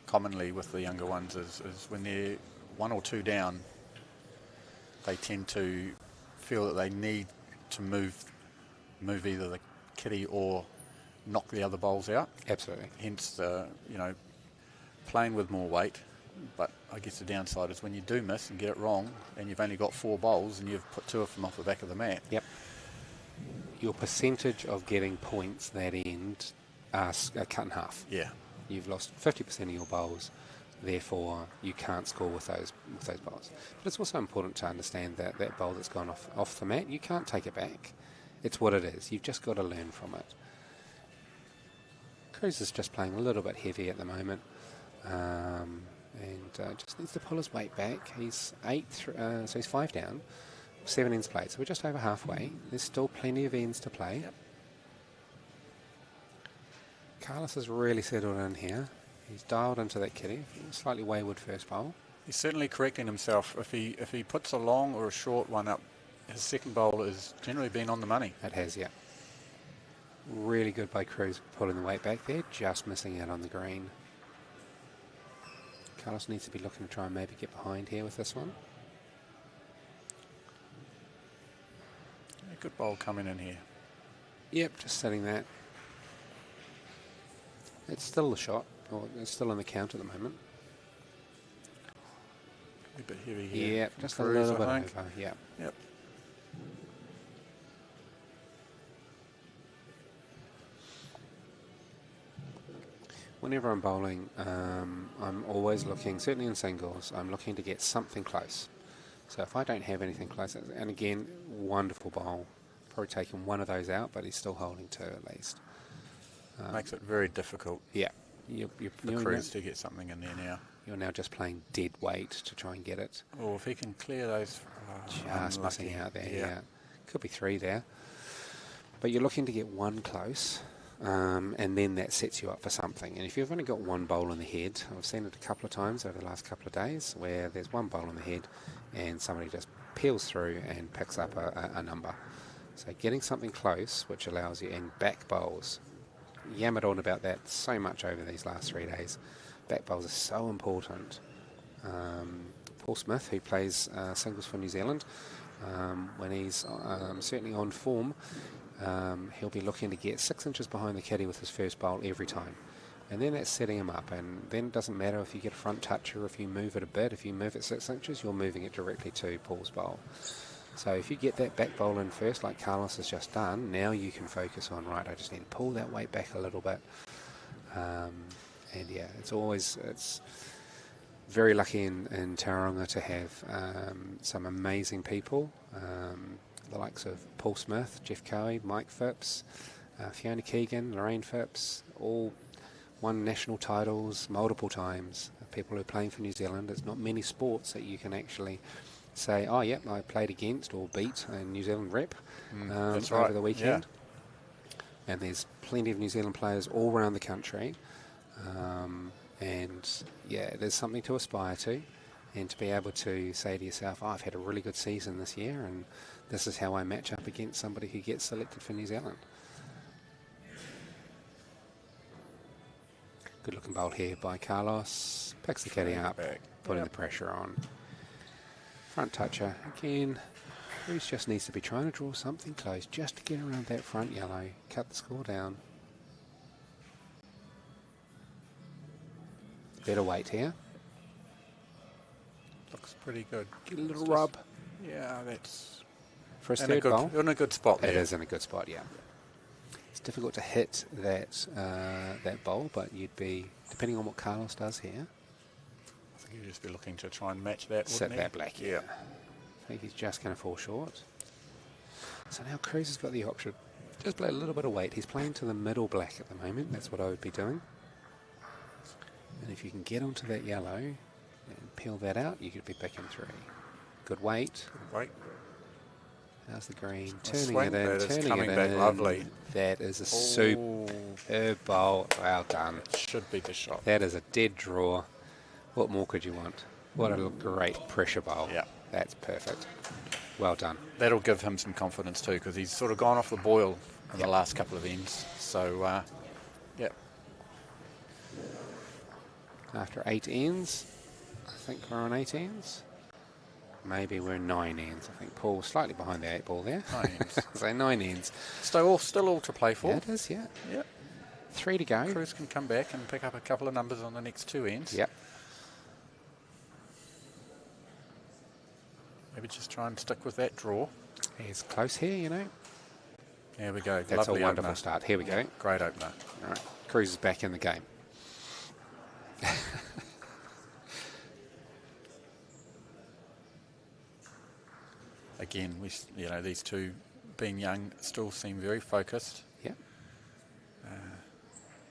Speaker 5: commonly with the younger ones is when they're 1 or 2 down, they tend to feel that they need to move either the kitty or knock the other bowls out.
Speaker 4: Absolutely.
Speaker 5: Hence the, playing with more weight. But I guess the downside is when you do miss and get it wrong and you've only got 4 bowls and you've put 2 of them off the back of the mat.
Speaker 4: Yep. Your percentage of getting points that end are cut in half.
Speaker 5: Yeah.
Speaker 4: You've lost 50% of your bowls, therefore you can't score with those bowls. But it's also important to understand that that bowl that's gone off the mat, you can't take it back. It's what it is. You've just got to learn from it. Cruz is just playing a little bit heavy at the moment, and just needs to pull his weight back. He's 8, so he's 5 down, 7 ends played. So we're just over halfway. There's still plenty of ends to play.
Speaker 5: Yep.
Speaker 4: Carlos has really settled in here. He's dialed into that kitty. Slightly wayward first bowl.
Speaker 5: He's certainly correcting himself. If he puts a long or a short one up, his second bowl has generally been on the money.
Speaker 4: It has, yeah. Really good by Cruz pulling the weight back there, just missing out on the green. Carlos needs to be looking to try and maybe get behind here with this one.
Speaker 5: A good bowl coming in here.
Speaker 4: Yep, just setting that. It's still the shot, or it's still on the count at the moment.
Speaker 5: A bit heavy here.
Speaker 4: Yeah, just
Speaker 5: Cruz,
Speaker 4: a little bit
Speaker 5: I think.
Speaker 4: over, yeah.
Speaker 5: Yep.
Speaker 4: Whenever I'm bowling, I'm always looking, certainly in singles, I'm looking to get something close. So if I don't have anything close, and again, wonderful bowl, probably taking one of those out, but he's still holding 2 at least.
Speaker 5: Makes it very difficult
Speaker 4: Yeah.
Speaker 5: for Cruz to get something in there now.
Speaker 4: You're now just playing dead weight to try and get it.
Speaker 5: Oh, if he can clear those.
Speaker 4: Just missing out there, yeah. Could be 3 there. But you're looking to get 1 close, and then that sets you up for something. And if you've only got 1 bowl in the head, I've seen it a couple of times over the last couple of days where there's 1 bowl in the head and somebody just peels through and picks up a number. So getting something close, which allows you in back bowls. Yammered on about that so much over these last 3 days. Back bowls are so important. Paul Smith, who plays singles for New Zealand, when he's certainly on form, he'll be looking to get 6 inches behind the caddy with his first bowl every time. And then that's setting him up. And then it doesn't matter if you get a front touch or if you move it a bit. If you move it 6 inches, you're moving it directly to Paul's bowl. So if you get that back bowl in first, like Carlos has just done, now you can focus on, right, I just need to pull that weight back a little bit. And yeah, it's very lucky in Tauranga to have some amazing people, the likes of Paul Smith, Jeff Cowie, Mike Phipps, Fiona Keegan, Lorraine Phipps, all won national titles multiple times. People who are playing for New Zealand. There's not many sports that you can actually say, oh, yep, I played against or beat a New Zealand rep
Speaker 5: that's
Speaker 4: over
Speaker 5: right.
Speaker 4: the weekend.
Speaker 5: Yeah.
Speaker 4: And there's plenty of New Zealand players all around the country. And, yeah, there's something to aspire to. And to be able to say to yourself, oh, I've had a really good season this year, and this is how I match up against somebody who gets selected for New Zealand. Good looking bowl here by Carlos. Picks the caddy up, putting the pressure on. Front toucher again. Cruz just needs to be trying to draw something close just to get around that front yellow, cut the score down. Better weight here.
Speaker 5: Looks pretty good.
Speaker 4: Get a little rub.
Speaker 5: Yeah, that's
Speaker 4: For his third bowl.
Speaker 5: in a good spot there.
Speaker 4: It is in a good spot, yeah. It's difficult to hit that that bowl, but you'd be, depending on what Carlos does here.
Speaker 5: I think you'd just be looking to try and match that,
Speaker 4: Set
Speaker 5: wouldn't
Speaker 4: that
Speaker 5: he?
Speaker 4: black,
Speaker 5: Yeah.
Speaker 4: I think he's just going to fall short. So now Cruz has got the option Just play a little bit of weight. He's playing to the middle black at the moment. That's what I would be doing. And if you can get onto that yellow and peel that out, you could be picking 3. Good weight.
Speaker 5: Right.
Speaker 4: How's the green?
Speaker 5: Swing,
Speaker 4: Turning it in,
Speaker 5: that is
Speaker 4: turning
Speaker 5: coming
Speaker 4: it
Speaker 5: back
Speaker 4: in.
Speaker 5: lovely.
Speaker 4: That is a superb bowl. Well done.
Speaker 5: Should be the shot.
Speaker 4: That is a dead draw. What more could you want? What a great pressure bowl.
Speaker 5: Yeah.
Speaker 4: That's perfect. Well done.
Speaker 5: That'll give him some confidence too, because he's sort of gone off the boil in the last couple of ends. So, yeah.
Speaker 4: After 8 ends, I think we're on 8 ends. Maybe we're 9 ends. I think Paul's slightly behind the 8 ball there.
Speaker 5: 9 ends.
Speaker 4: So 9 ends.
Speaker 5: Still all to play for.
Speaker 4: Yeah, it is, yeah.
Speaker 5: Yep.
Speaker 4: 3 to go.
Speaker 5: Cruz can come back and pick up a couple of numbers on the next 2 ends.
Speaker 4: Yep.
Speaker 5: Maybe just try and stick with that draw.
Speaker 4: He's close here, you know.
Speaker 5: There we go.
Speaker 4: That's
Speaker 5: Lovely
Speaker 4: a wonderful
Speaker 5: opener.
Speaker 4: start. Here we go.
Speaker 5: Great opener.
Speaker 4: All right. Cruz is back in the game.
Speaker 5: Again, these two, being young, still seem very focused.
Speaker 4: Yep.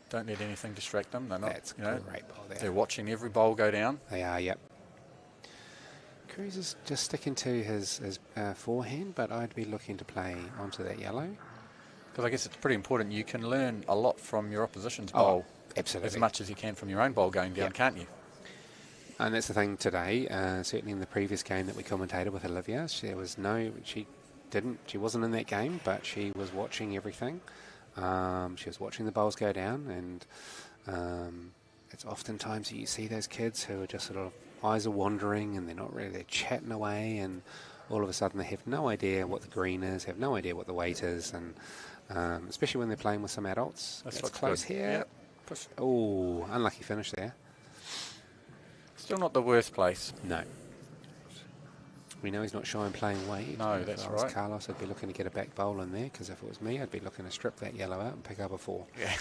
Speaker 5: Don't let anything distract them. They're not.
Speaker 4: That's great ball there.
Speaker 5: They're watching every bowl go down.
Speaker 4: They are, yep. Cruz is just sticking to his forehand, but I'd be looking to play onto that yellow.
Speaker 5: Because I guess it's pretty important. You can learn a lot from your opposition's bowl.
Speaker 4: Absolutely.
Speaker 5: As much as you can from your own bowl going down,
Speaker 4: Yep.
Speaker 5: can't you?
Speaker 4: And that's the thing today, certainly in the previous game that we commentated with Olivia, she wasn't in that game, but she was watching everything. She was watching the bowls go down, and it's oftentimes you see those kids who are just sort of eyes are wandering and they're chatting away, and all of a sudden they have no idea what the green is, have no idea what the weight is, and especially when they're playing with some adults. That's close
Speaker 5: good.
Speaker 4: here.
Speaker 5: Yep.
Speaker 4: Oh, unlucky finish there.
Speaker 5: Still not the worst place.
Speaker 4: No. We know he's not shy in playing weight.
Speaker 5: No, that's
Speaker 4: if I was
Speaker 5: right.
Speaker 4: Carlos, I'd be looking to get a back bowl in there, because if it was me, I'd be looking to strip that yellow out and pick up a 4.
Speaker 5: Yeah.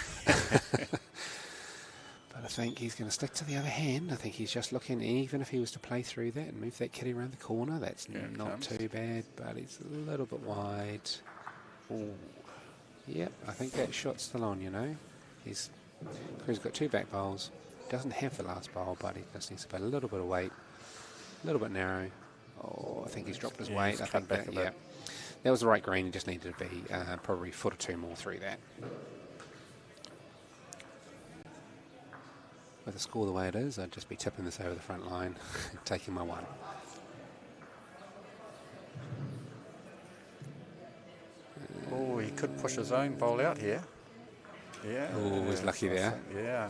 Speaker 4: But I think he's going to stick to the other hand. I think he's just looking, even if he was to play through that and move that kitty around the corner, that's not too bad, but he's a little bit wide. Ooh. Yep, I think that shot's still on, you know. He's got 2 back bowls. Doesn't have the last bowl, but he just needs to put a little bit of weight, a little bit narrow. Oh, I think he's dropped his weight. I think that was the right green. He just needed to be probably a foot or 2 more through that. With the score the way it is, I'd just be tipping this over the front line, taking my 1.
Speaker 5: Oh, he could push his own bowl out here. Yeah.
Speaker 4: Oh, he's lucky there.
Speaker 5: Yeah.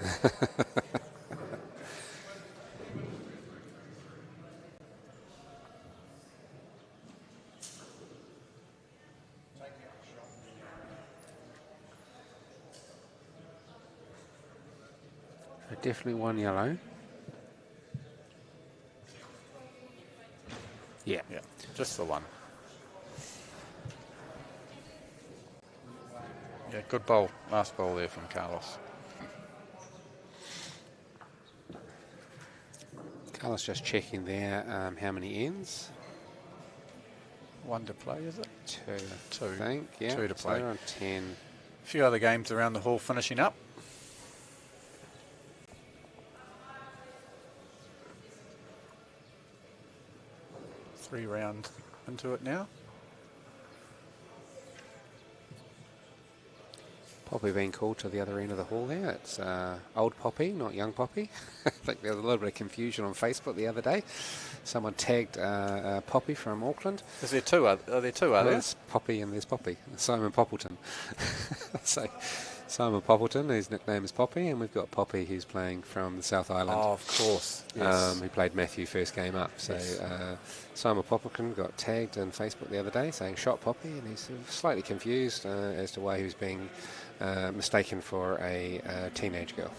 Speaker 4: Definitely 1 yellow. Yeah.
Speaker 5: Yeah, just the 1. Yeah, good bowl. Last bowl there from Carlos.
Speaker 4: Carlos just checking there how many ends.
Speaker 5: 1 to play, is it?
Speaker 4: 2, I think. Yeah.
Speaker 5: 2 to play.
Speaker 4: So on 10.
Speaker 5: A few other games around the hall finishing up. Three rounds into it now.
Speaker 4: Poppy being called to the other end of the hall there. It's old Poppy, not young Poppy. I think there was a little bit of confusion on Facebook the other day. Someone tagged Poppy from Auckland.
Speaker 5: Is there 2? Are there 2? Are there?
Speaker 4: There's Poppy and there's Poppy. Simon Poppleton. So Simon Poppleton, whose nickname is Poppy, and we've got Poppy, who's playing from the South Island.
Speaker 5: Oh, of course. Yes.
Speaker 4: Who played Matthew first game up. So Simon Poppleton got tagged on Facebook the other day saying shot Poppy, and he's slightly confused as to why he was being mistaken for a teenage girl.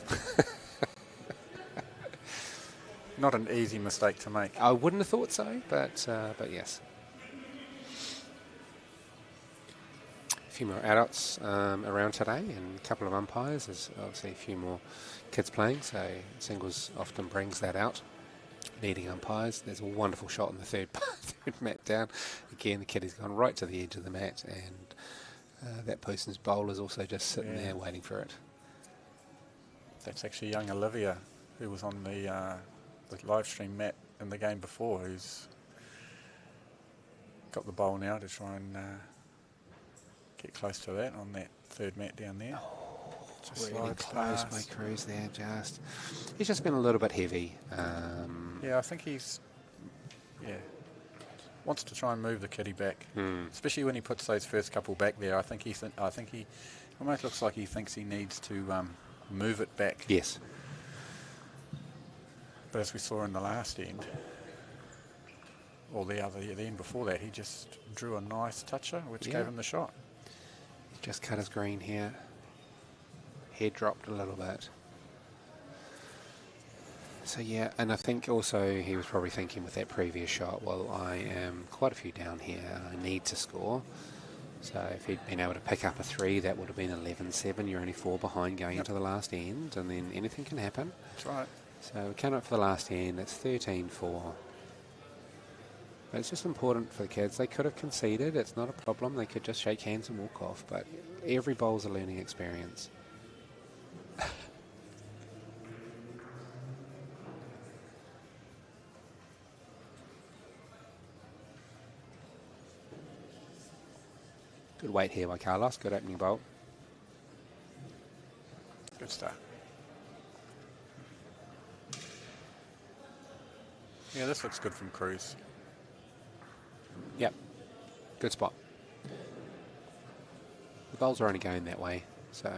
Speaker 5: Not an easy mistake to make.
Speaker 4: I wouldn't have thought so, but yes. A few more adults around today, and a couple of umpires. There's obviously a few more kids playing, so singles often brings that out. Needing umpires. There's a wonderful shot on the third mat down. Again, the kid has gone right to the edge of the mat, and that person's bowl is also just sitting there waiting for it.
Speaker 5: That's actually young Olivia, who was on the live stream mat in the game before, who's got the bowl now to try and get close to that on that third mat down there.
Speaker 4: Just really close by Cruz there, he's just been a little bit heavy.
Speaker 5: Yeah, I think he's wants to try and move the kitty back, especially when he puts those first couple back there. I think he almost looks like he thinks he needs to move it back.
Speaker 4: Yes.
Speaker 5: But as we saw in the last end, or the end before that, he just drew a nice toucher, which gave him the shot.
Speaker 4: Just cut his green here. Head dropped a little bit. So yeah, and I think also he was probably thinking with that previous shot, well, I am quite a few down here, I need to score. So if he'd been able to pick up a 3, that would have been 11-7. You're only 4 behind going into the last end, and then anything can happen.
Speaker 5: That's right.
Speaker 4: So we came up for the last end, it's 13-4. But it's just important for the kids. They could have conceded, it's not a problem. They could just shake hands and walk off, but every bowl's a learning experience. Good weight here by Carlos, good opening bowl.
Speaker 5: Good start. Yeah, this looks good from Cruz.
Speaker 4: Yep, good spot. The bowls are only going that way, so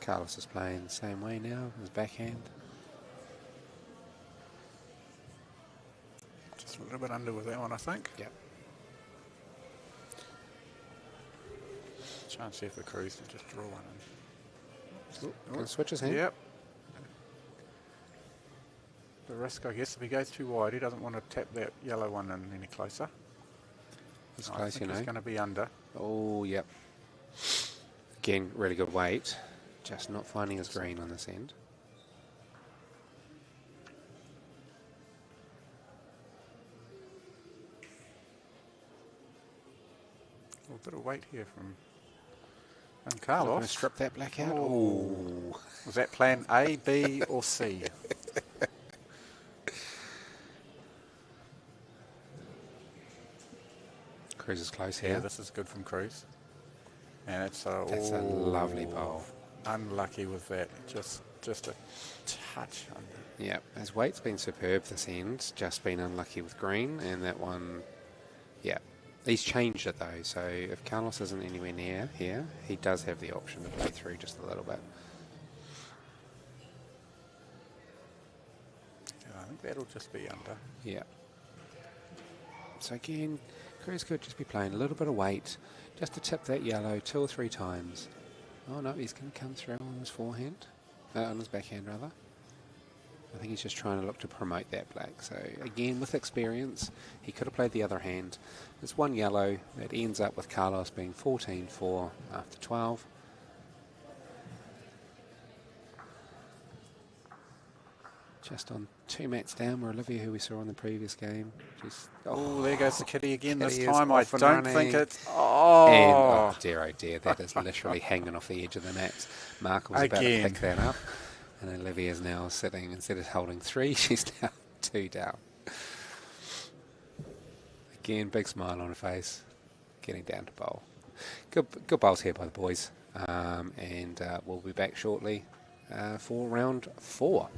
Speaker 4: Carlos is playing the same way now, his backhand.
Speaker 5: Just a little bit under with that one, I think.
Speaker 4: Yep.
Speaker 5: Chance here for Cruz to just draw one in.
Speaker 4: Can switch his hand?
Speaker 5: Yep. The risk, I guess, if he goes too wide, he doesn't want to tap that yellow one in any closer.
Speaker 4: It's
Speaker 5: I
Speaker 4: close,
Speaker 5: think he's going to be under.
Speaker 4: Oh, yep. Again, really good weight. Just not finding his green on this end.
Speaker 5: A bit of weight here from Carlos.
Speaker 4: Going to strip that black out.
Speaker 5: Oh. Was that plan A, B, or C?
Speaker 4: Cruz is close here.
Speaker 5: Yeah, this is good from Cruz. And it's a
Speaker 4: lovely bowl.
Speaker 5: Unlucky with that. Just a touch under.
Speaker 4: Yeah, his weight's been superb this end. Just been unlucky with green, and that one, yeah. He's changed it though, so if Carlos isn't anywhere near here, he does have the option to play through just a little bit.
Speaker 5: Yeah, I think that'll just be under.
Speaker 4: Yeah. So again, Cruz could just be playing a little bit of weight, just to tip that yellow 2 or 3 times. Oh no, he's going to come through on his forehand, on his backhand rather. I think he's just trying to look to promote that black. So again, with experience, he could have played the other hand. There's one yellow that ends up with Carlos being 14-4 after 12. Just on 2 mats down where Olivia, who we saw in the previous game. Just,
Speaker 5: there goes the kitty again.
Speaker 4: Kitty
Speaker 5: this time I don't
Speaker 4: running.
Speaker 5: think it's...
Speaker 4: And, oh dear, that is literally hanging off the edge of the mats. Mark was about to pick that up. And Olivia's now sitting, instead of holding 3, she's now 2 down. Again, big smile on her face, getting down to bowl. Good bowls here by the boys. And we'll be back shortly for round 4.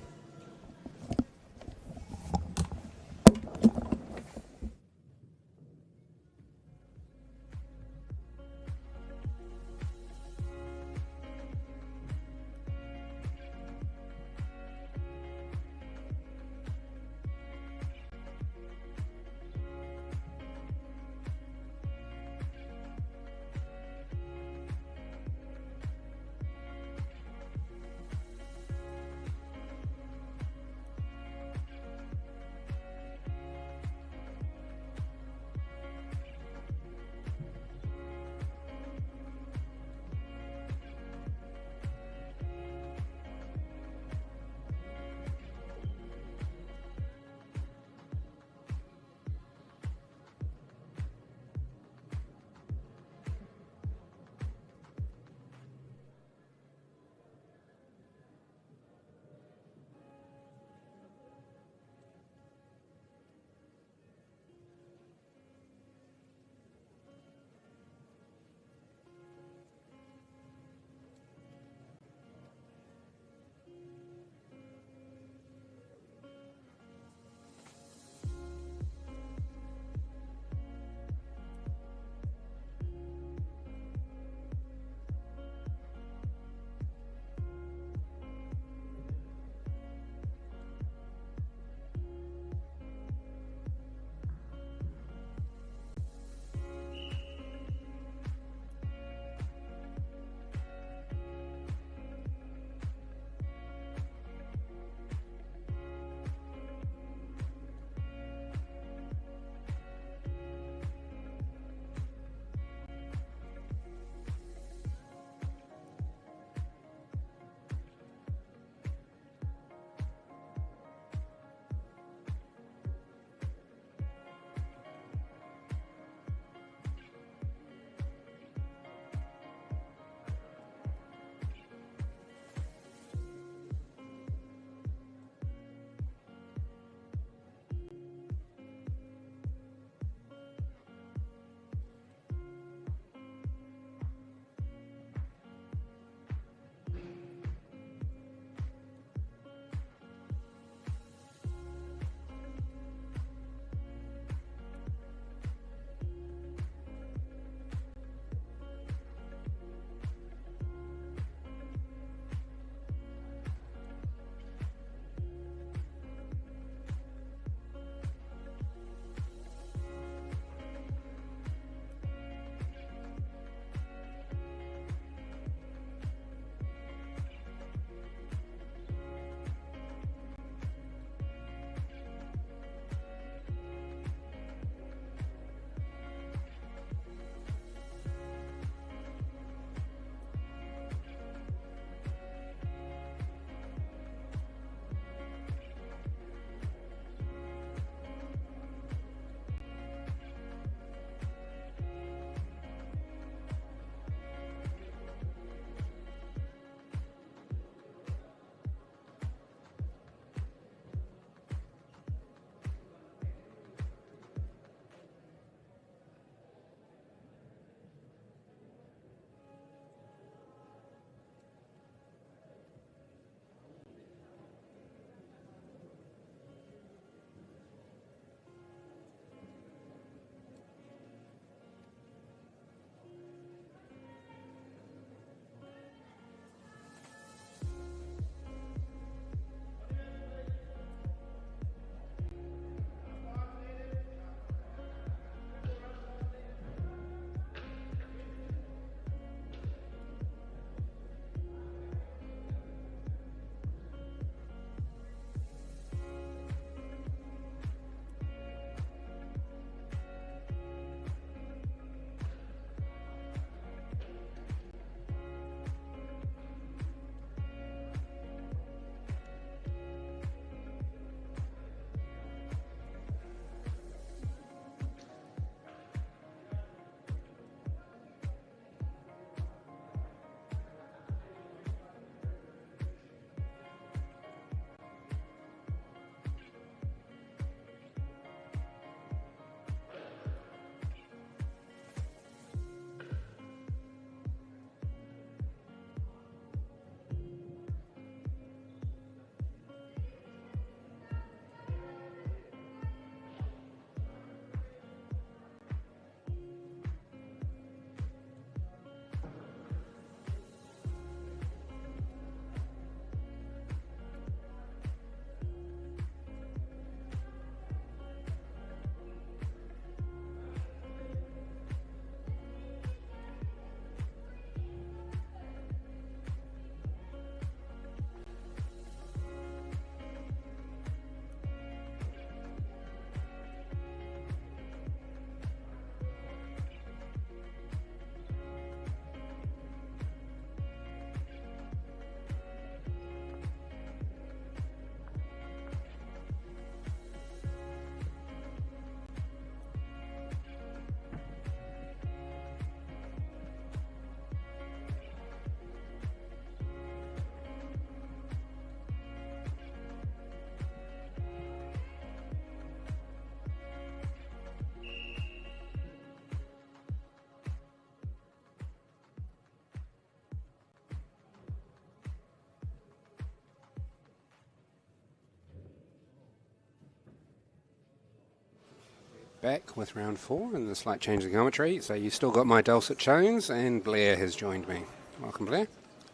Speaker 4: back with round 4 and the slight change of geometry. So you've still got my dulcet tones, and Blair has joined me. Welcome, Blair.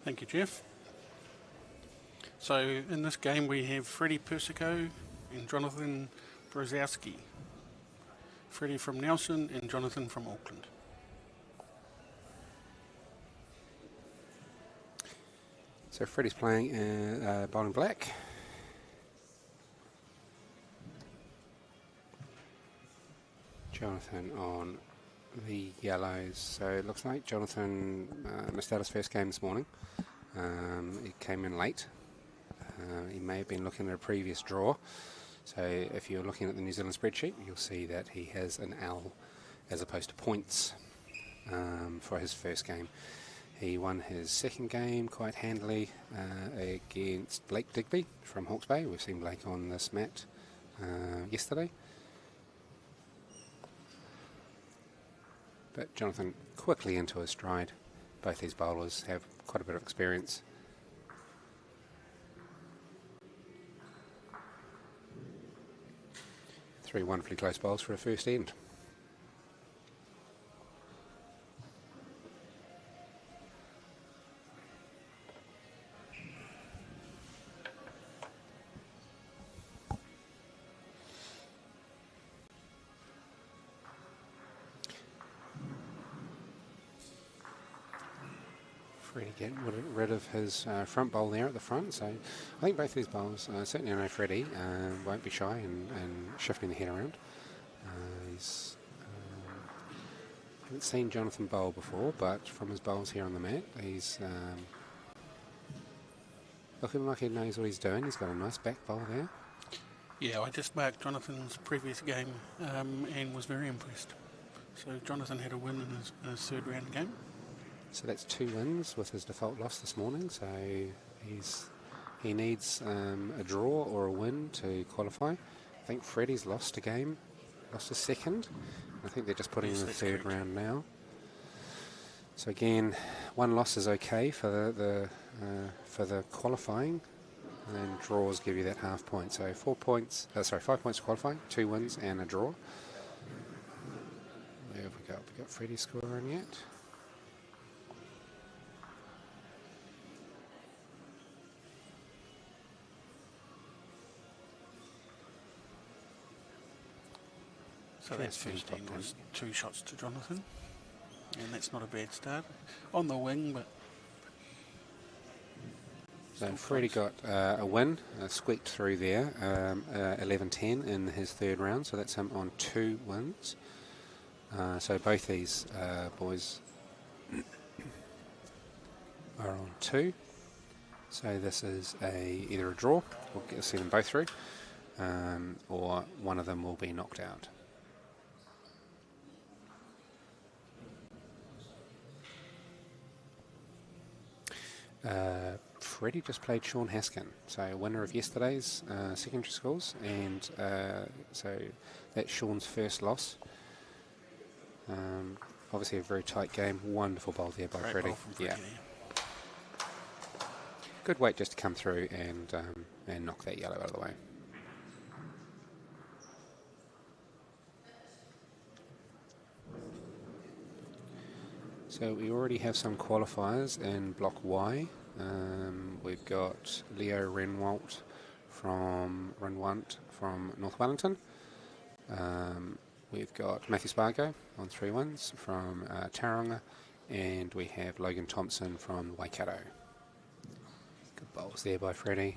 Speaker 6: Thank you, Jeff. So in this game we have Freddie Persico and Jonathan Brzezowski. Freddie from Nelson and Jonathan from Auckland.
Speaker 4: So Freddie's playing bowling black. Jonathan on the yellows. So it looks like Jonathan missed out his first game this morning. He came in late. He may have been looking at a previous draw. So if you're looking at the New Zealand spreadsheet, you'll see that he has an L as opposed to points for his first game. He won his second game quite handily against Blake Digby from Hawke's Bay. We've seen Blake on this mat yesterday. But Jonathan quickly into his stride. Both these bowlers have quite a bit of experience. 3 wonderfully close bowls for a first end. Freddie getting rid of his front bowl there at the front, so I think both these bowls, certainly I know Freddie won't be shy in shifting the head around. I haven't seen Jonathan bowl before, but from his bowls here on the mat, he's looking like he knows what he's doing. He's got a nice back bowl there.
Speaker 6: Yeah, I just marked Jonathan's previous game and was very impressed. So Jonathan had a win in his third round game.
Speaker 4: So that's 2 wins with his default loss this morning. So he needs a draw or a win to qualify. I think Freddie's lost a game, lost his second. I think they're just putting in the third round now. So again, 1 loss is okay for the qualifying, and draws give you that half point. So 5 points to qualify, 2 wins and a draw. Where have we got? We got Freddie's score on yet?
Speaker 6: So that first end was 2 shots to Jonathan, and that's not a bad start. On the wing, but...
Speaker 4: So Freddie got a win, squeaked through there, 11-10 in his third round, so that's him on 2 wins. So both these boys are on 2. So this is either a draw, we'll see them both through, or one of them will be knocked out. Freddie just played Sean Haskin, so winner of yesterday's secondary schools, and so that's Sean's first loss. Obviously a very tight game. Wonderful bowl there by Freddie. Yeah. Good weight just to come through and knock that yellow out of the way. So we already have some qualifiers in Block Y. We've got Leo Renwalt from North Wellington. We've got Matthew Spargo on 3 wins from Tauranga, and we have Logan Thompson from Waikato. Good bowls there by Freddie.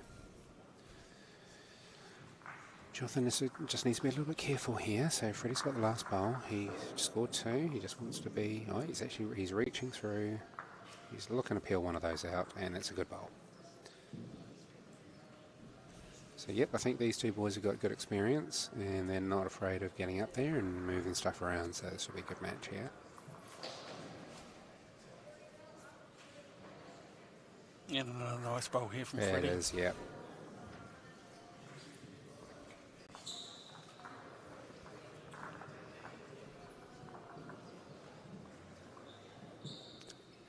Speaker 4: Jonathan just needs to be a little bit careful here. So Freddie's got the last bowl. He scored 2. He just wants to be... Oh, he's reaching through. He's looking to peel one of those out, and that's a good bowl. So, yep, I think these 2 boys have got good experience, and they're not afraid of getting up there and moving stuff around, so this will be a good match here.
Speaker 6: And another nice bowl here from
Speaker 4: There
Speaker 6: Freddie.
Speaker 4: it is, yep.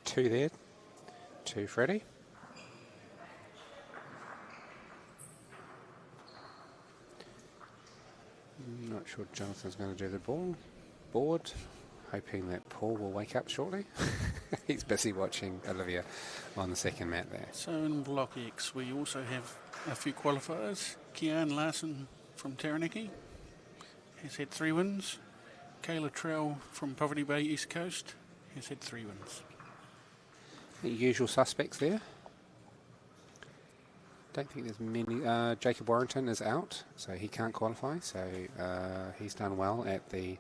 Speaker 4: Two there, 2 Freddie. Not sure Jonathan's going to do the board, hoping that Paul will wake up shortly. He's busy watching Olivia on the second mat there.
Speaker 6: So in Block X, we also have a few qualifiers. Kian Larson from Taranaki has had 3 wins. Kayla Trell from Poverty Bay East Coast has had 3 wins.
Speaker 4: The usual suspects there. Don't think there's many. Jacob Warrington is out, so he can't qualify. So he's done well at the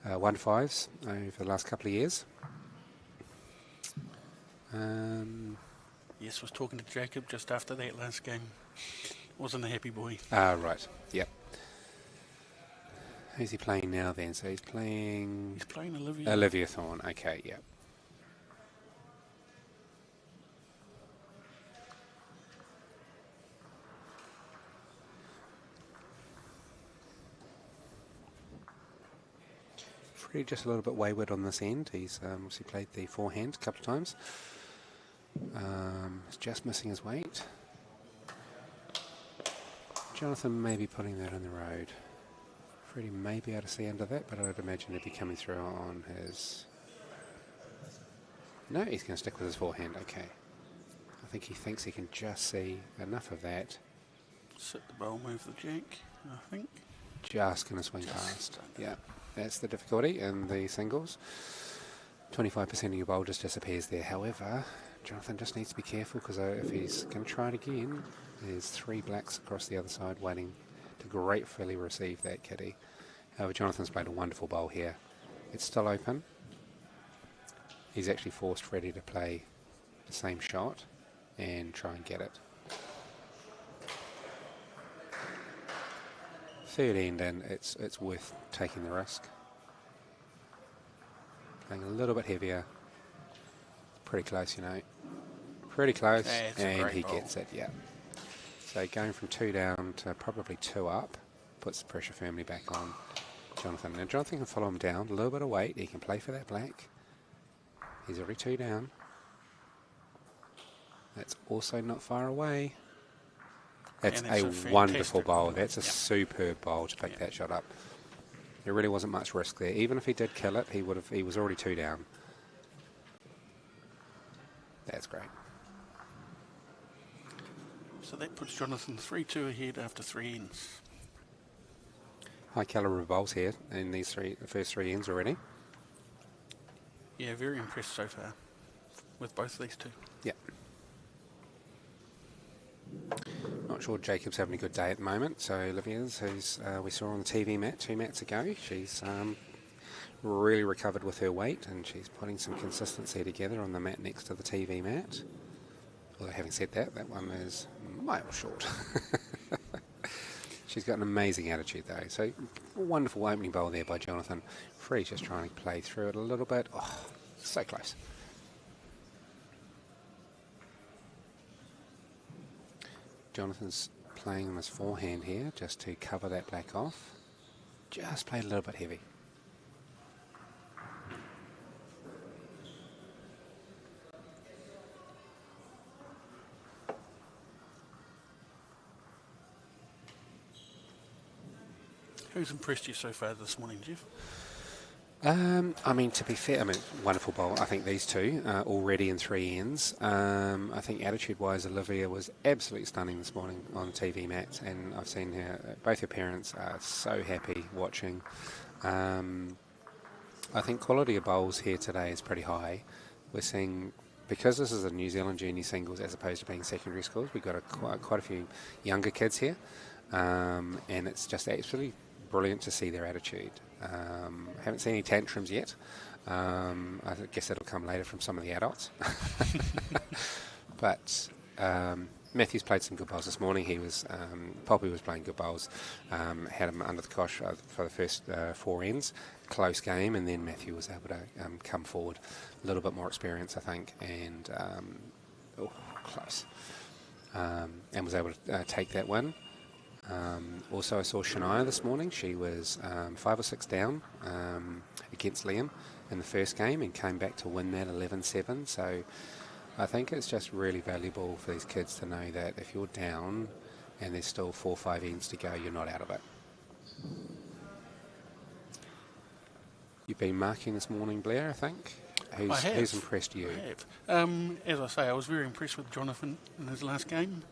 Speaker 4: 1-5s over the last couple of years.
Speaker 6: Yes, was talking to Jacob just after that last game. Wasn't a happy boy.
Speaker 4: Right. Yep. Who's he playing now then? So he's playing
Speaker 6: Olivia.
Speaker 4: Olivia Thorne. Okay. Yep. Freddie just a little bit wayward on this end. He's obviously played the forehand a couple of times. He's just missing his weight. Jonathan may be putting that on the road. Freddie may be able to see under that, but I'd imagine he'd be coming through on his... No, he's going to stick with his forehand. Okay. I think he thinks he can just see enough of that.
Speaker 6: Sit the bowl, move the jack, I think.
Speaker 4: Just going to swing past. Yeah, that's the difficulty in the singles. 25% of your bowl just disappears there. However, Jonathan just needs to be careful, because if he's going to try it again, there's 3 blacks across the other side waiting to gratefully receive that kitty. However, Jonathan's played a wonderful bowl here. It's still open. He's actually forced Freddie to play the same shot and try and get it. Third end, and it's worth taking the risk. Playing a little bit heavier. Pretty close, you know. Pretty close, and he gets it, yeah. So going from 2 down to probably 2 up puts the pressure firmly back on Jonathan. Now Jonathan can follow him down, a little bit of weight. He can play for that black. He's already 2 down. That's also not far away. That's a wonderful bowl. That's a superb bowl to pick that shot up. There really wasn't much risk there. Even if he did kill it, he was already 2 down. That's great.
Speaker 6: So that puts Jonathan 3-2 ahead after 3 ends.
Speaker 4: High caliber bowls here in these the first 3 ends already.
Speaker 6: Yeah, very impressed so far with both of these two.
Speaker 4: Yeah. Not sure Jacob's having a good day at the moment. So Olivia's, who's we saw on the TV mat 2 mats ago, she's really recovered with her weight, and she's putting some consistency together on the mat next to the TV mat. Although having said that, that one is a mile short. She's got an amazing attitude though. So wonderful opening bowl there by Jonathan. Free's just trying to play through it a little bit. Oh, so close. Jonathan's playing on his forehand here just to cover that black off. Just played a little bit heavy.
Speaker 6: Who's impressed you so far this morning, Jeff?
Speaker 4: I mean, to be fair, wonderful bowl. I think these two already in 3 ends. I think attitude-wise, Olivia was absolutely stunning this morning on the TV mat, and I've seen her. Both her parents are so happy watching. I think quality of bowls here today is pretty high. We're seeing, because this is a New Zealand Junior singles as opposed to being secondary schools, we've got quite a few younger kids here, and it's just absolutely brilliant to see their attitude. Haven't seen any tantrums yet. I guess that'll come later from some of the adults. But Matthew's played some good bowls this morning. He was Poppy was playing good bowls. Had him under the cosh for the first 4 ends. Close game, and then Matthew was able to come forward. A little bit more experience, I think, and close. And was able to take that win. Also, I saw Shania this morning. She was 5 or 6 down against Lynn in the first game and came back to win that 11-7. So I think it's just really valuable for these kids to know that if you're down and there's still 4 or 5 ends to go, you're not out of it. You've been marking this morning, Blair, I think.
Speaker 6: I have.
Speaker 4: Who's impressed you?
Speaker 6: I have. As I say, I was very impressed with Jonathan in his last game.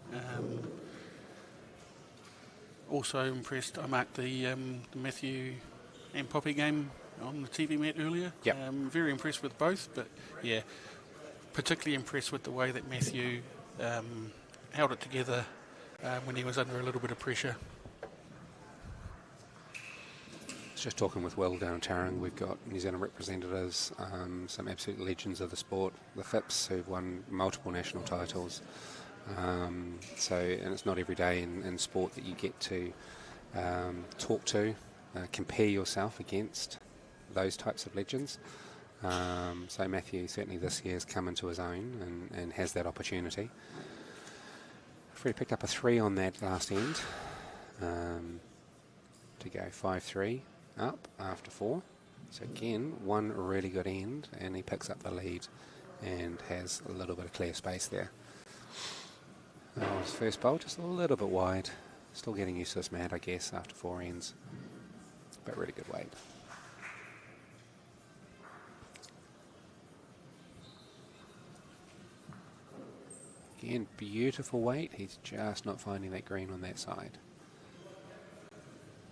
Speaker 6: Also impressed, I marked the Matthew and Poppy game on the TV mat earlier.
Speaker 4: Yep.
Speaker 6: Very impressed with both, but yeah, particularly impressed with the way that Matthew held it together when he was under a little bit of pressure.
Speaker 4: Just talking with Will down in Tarrang, we've got New Zealand representatives, some absolute legends of the sport, the Phipps, who've won multiple national titles. And it's not every day in sport that you get to talk to, compare yourself against those types of legends. So Matthew certainly this year has come into his own and has that opportunity. Freddie picked up a 3 on that last end to go 5-3 up after 4. So again, one really good end, and he picks up the lead and has a little bit of clear space there. His first bowl just a little bit wide. Still getting used to this mat, I guess, after 4 ends. But really good weight. Again, beautiful weight. He's just not finding that green on that side.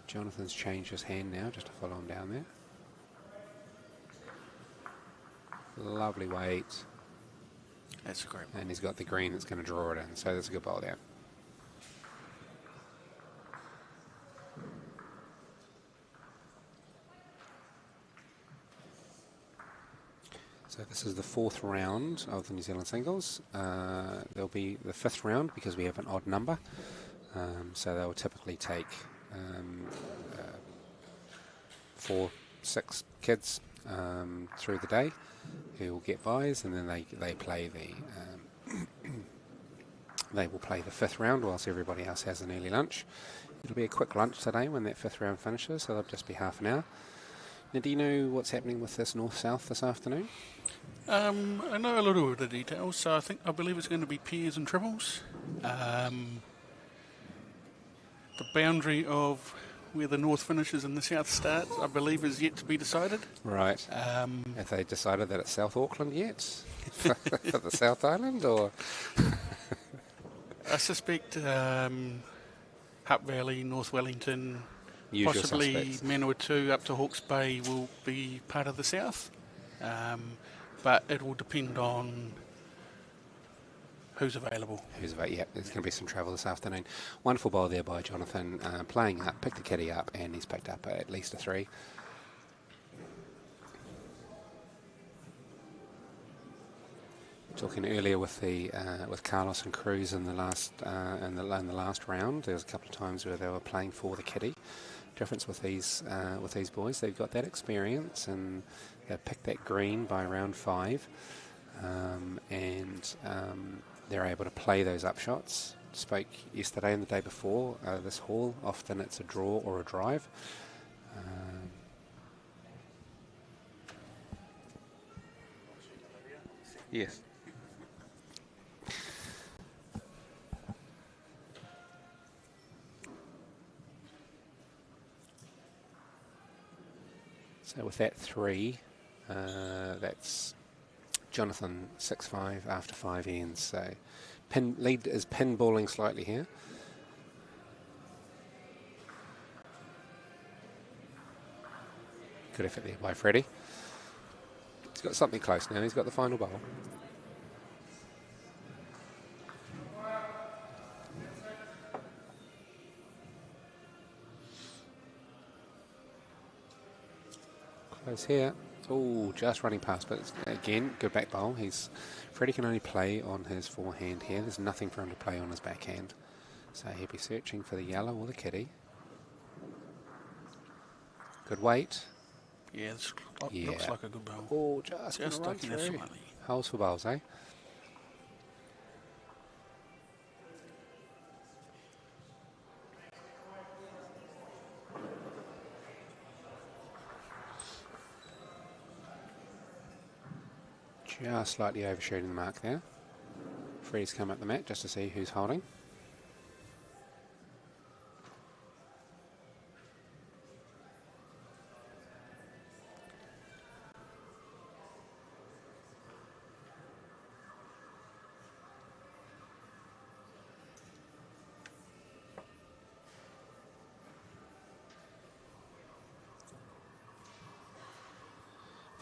Speaker 4: Jonathan's changed his hand now just to follow him down there. Lovely weight.
Speaker 6: That's a great ball.
Speaker 4: And he's got the green that's going to draw it in, so that's a good ball there. So this is the 4th round of the New Zealand singles. There'll be the 5th round because we have an odd number. So they'll typically take 4, 6 kids through the day who will get buys, and then they play they will play the 5th round whilst everybody else has an early lunch. It'll be a quick lunch today when that 5th round finishes, so it'll just be half an hour. Now, do you know what's happening with this north-south this afternoon?
Speaker 6: I know a little bit of the details, so I believe it's going to be pairs and triples. The boundary of where the north finishes and the south starts, I believe, is yet to be decided.
Speaker 4: Right. Have they decided that it's South Auckland yet? For the South Island, or?
Speaker 6: I suspect Hutt Valley, North Wellington,
Speaker 4: Usual
Speaker 6: possibly
Speaker 4: suspects.
Speaker 6: Manawatu up to Hawke's Bay will be part of the south. But it will depend on who's available.
Speaker 4: Yeah, there's going to be some travel this afternoon. Wonderful ball there by Jonathan, playing up, picked the kitty up, and he's picked up at least a 3. Talking earlier with Carlos and Cruz in the last round, there was a couple of times where they were playing for the kitty. Difference with these boys, they've got that experience and they picked that green by round 5, and they're able to play those upshots. Spoke yesterday and the day before this hall. Often it's a draw or a drive. Yes. So with that 3, that's Jonathan 6-5 after 5 ends. So lead is pinballing slightly here. Good effort there by Freddie. He's got something close now. He's got the final bowl. Close here. Oh, just running past, but again, good back bowl. Freddie can only play on his forehand here. There's nothing for him to play on his backhand. So he'll be searching for the yellow or the kitty. Good weight.
Speaker 6: Yeah, looks like a good bowl.
Speaker 4: Oh, just going to run
Speaker 6: taking it
Speaker 4: through.
Speaker 6: slightly.
Speaker 4: Holes for bowls, eh? Just slightly overshooting the mark there. Freddie's come up the mat just to see who's holding.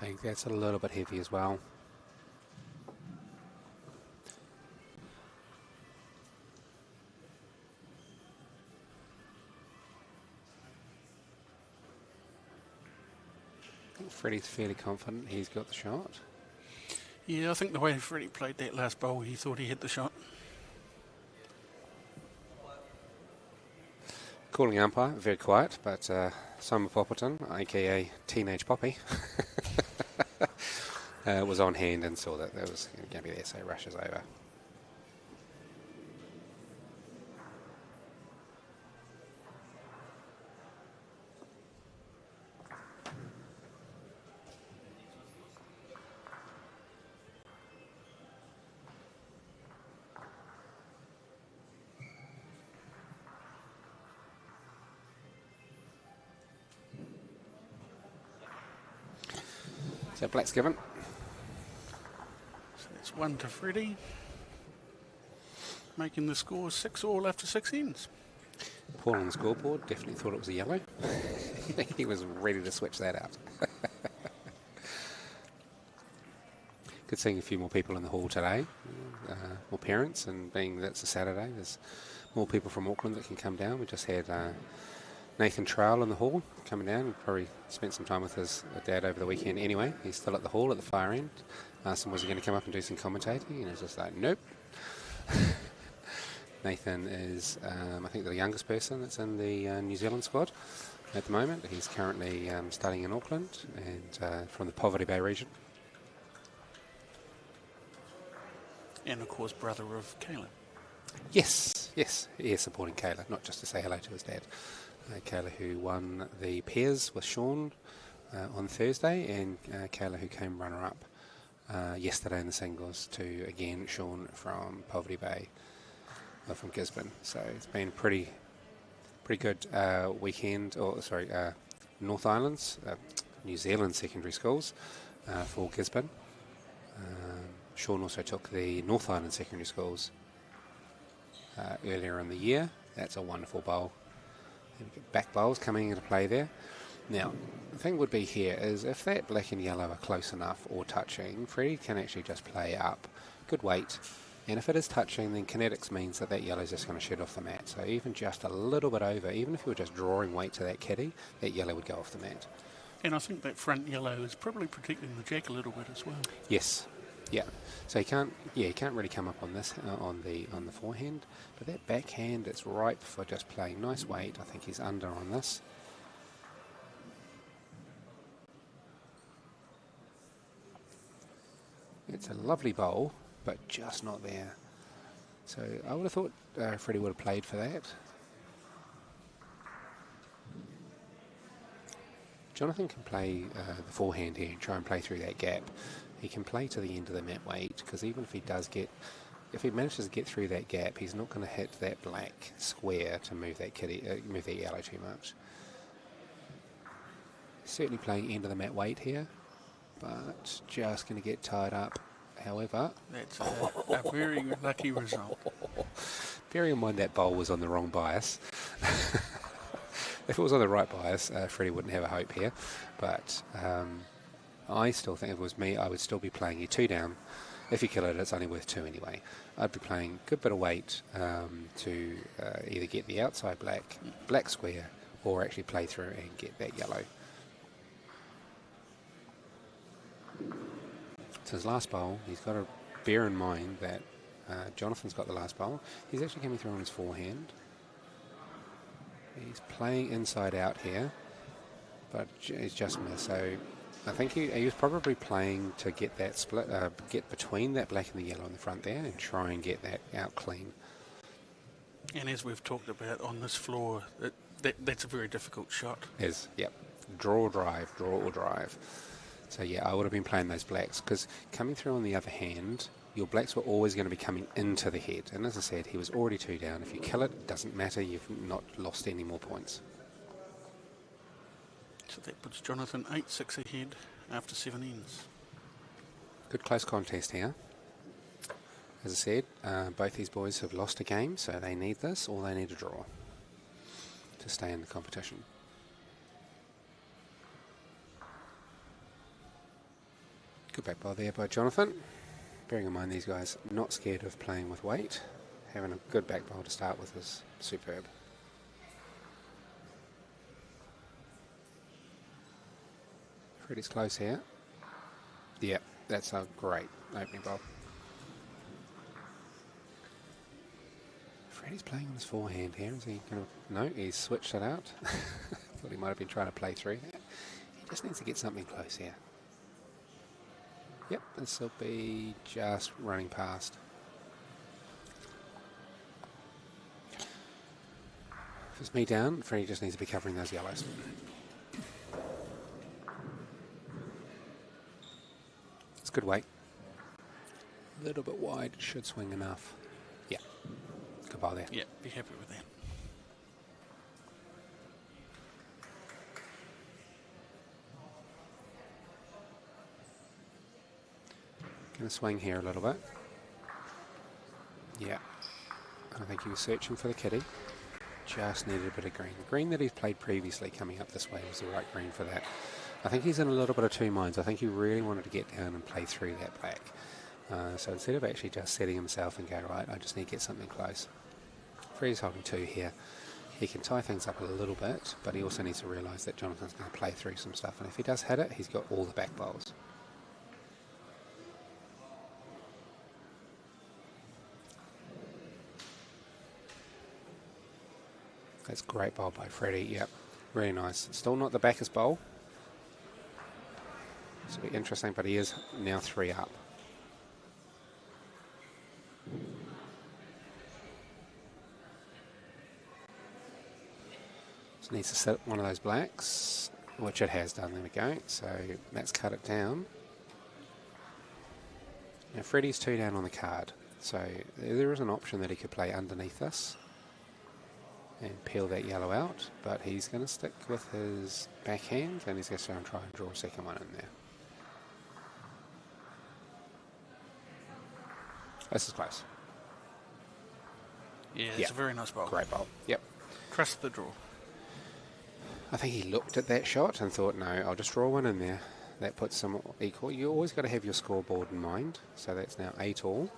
Speaker 4: think that's a little bit heavy as well. I think Freddie's fairly confident he's got the shot.
Speaker 6: Yeah, I think the way Freddie played that last bowl, he thought he hit the shot.
Speaker 4: Calling umpire, very quiet, but Simon Popperton, aka Teenage Poppy, was on hand and saw that was going to be there, so rushes over. So black's given.
Speaker 6: So it's 1 to Freddie, making the score 6-all after 6 ends.
Speaker 4: Paul on the scoreboard definitely thought it was a yellow. He was ready to switch that out. Good seeing a few more people in the hall today, more parents, and being that's a Saturday, there's more people from Auckland that can come down. We just had Nathan Trail in the hall coming down. Probably spent some time with his dad over the weekend anyway. He's still at the hall at the far end. Asked him was he going to come up and do some commentating, and he was just like, nope. Nathan is, I think, the youngest person that's in the New Zealand squad at the moment. He's currently studying in Auckland and from the Poverty Bay region.
Speaker 6: And of course, brother of Kayla.
Speaker 4: Yes, he is supporting Kayla, not just to say hello to his dad. Kayla, who won the pairs with Sean on Thursday, and Kayla, who came runner-up yesterday in the singles to, again, Sean from Poverty Bay, from Gisborne. So it's been pretty good weekend, North Islands, New Zealand secondary schools for Gisborne. Sean also took the North Island secondary schools earlier in the year. That's a wonderful bowl. Back bowls coming into play there. Now, the thing would be here is if that black and yellow are close enough or touching, Freddie can actually just play up. Good weight. And if it is touching, then kinetics means that yellow is just going to shoot off the mat. So even just a little bit over, even if you were just drawing weight to that kitty, that yellow would go off the mat.
Speaker 6: And I think that front yellow is probably protecting the jack a little bit as well.
Speaker 4: Yes. Yeah, so he can't really come up on this on the forehand, but that backhand, it's ripe for just playing nice weight. I think he's under on this. It's a lovely bowl, but just not there. So I would have thought Freddie would have played for that. Jonathan can play the forehand here and try and play through that gap. He can play to the end of the mat weight, because even if he manages to get through that gap, he's not going to hit that black square to move that yellow too much. Certainly playing end of the mat weight here, but just going to get tied up. However,
Speaker 6: that's a very lucky result.
Speaker 4: Bearing in mind that bowl was on the wrong bias. If it was on the right bias, Freddie wouldn't have a hope here, but I still think if it was me, I would still be playing you 2 down. If you kill it, it's only worth 2 anyway. I'd be playing a good bit of weight to either get the outside black square, or actually play through and get that yellow. So his last bowl, he's got to bear in mind that Jonathan's got the last bowl. He's actually coming through on his forehand. He's playing inside out here, but he's just missed. So I think he was probably playing to get that split, get between that black and the yellow in the front there, and try and get that out clean.
Speaker 6: And as we've talked about on this floor, that's a very difficult shot.
Speaker 4: Yep. Draw or drive. So yeah, I would have been playing those blacks, because coming through on the other hand, your blacks were always going to be coming into the head. And as I said, he was already 2 down. If you kill it, it doesn't matter. You've not lost any more points.
Speaker 6: So that puts Jonathan 8-6 ahead after 7 ends.
Speaker 4: Good close contest here. As I said, both these boys have lost a game, so they need this, or they need a draw to stay in the competition. Good back ball there by Jonathan. Bearing in mind these guys not scared of playing with weight. Having a good back bowl to start with is superb. Freddie's close here. Yeah, that's a great opening bowl. Freddie's playing on his forehand here. Is he going to... No, he's switched it out. Thought he might have been trying to play through. He just needs to get something close here. Yep, this will be just running past. If it's me down, Freddie just needs to be covering those yellows. It's good weight. A little bit wide, should swing enough. Yeah, good ball there.
Speaker 6: Yeah, be happy with that.
Speaker 4: Going to swing here a little bit. Yeah, I think he was searching for the kitty. Just needed a bit of green. The green that he's played previously coming up this way was the right green for that. I think he's in a little bit of two minds. I think he really wanted to get down and play through that black. So instead of actually just setting himself and go, right, I just need to get something close. Freddie's holding two here. He can tie things up a little bit, but he also needs to realise that Jonathan's going to play through some stuff. And if he does hit it, he's got all the back bowls. That's a great bowl by Freddie, yep. Really nice. Still not the backest bowl. This will be interesting, but he is now 3 up. So needs to sit one of those blacks, which it has done. There we go. So that's cut it down. Now Freddie's 2 down on the card. So there is an option that he could play underneath this and peel that yellow out, but he's going to stick with his backhand and he's going to try and draw a second one in there. This is close.
Speaker 6: Yeah, it's a very nice bowl.
Speaker 4: Great bowl. Yep.
Speaker 6: Trust the draw.
Speaker 4: I think he looked at that shot and thought, no, I'll just draw one in there. That puts some equal. You always got to have your scoreboard in mind. So that's now 8 all.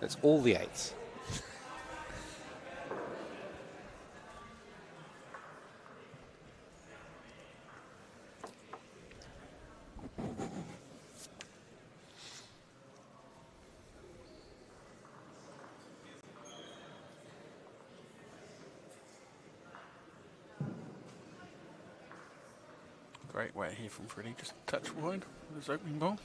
Speaker 4: It's all the 8s.
Speaker 6: Great weight here from Freddie, just a touch wide with his opening ball.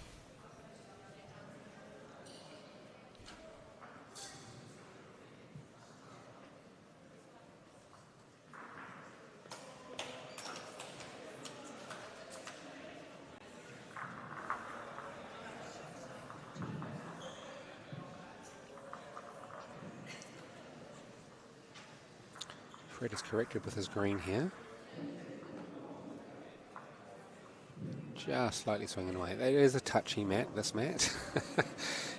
Speaker 4: Fred is corrected with his green here. Just slightly swinging away. It is a touchy mat, this mat.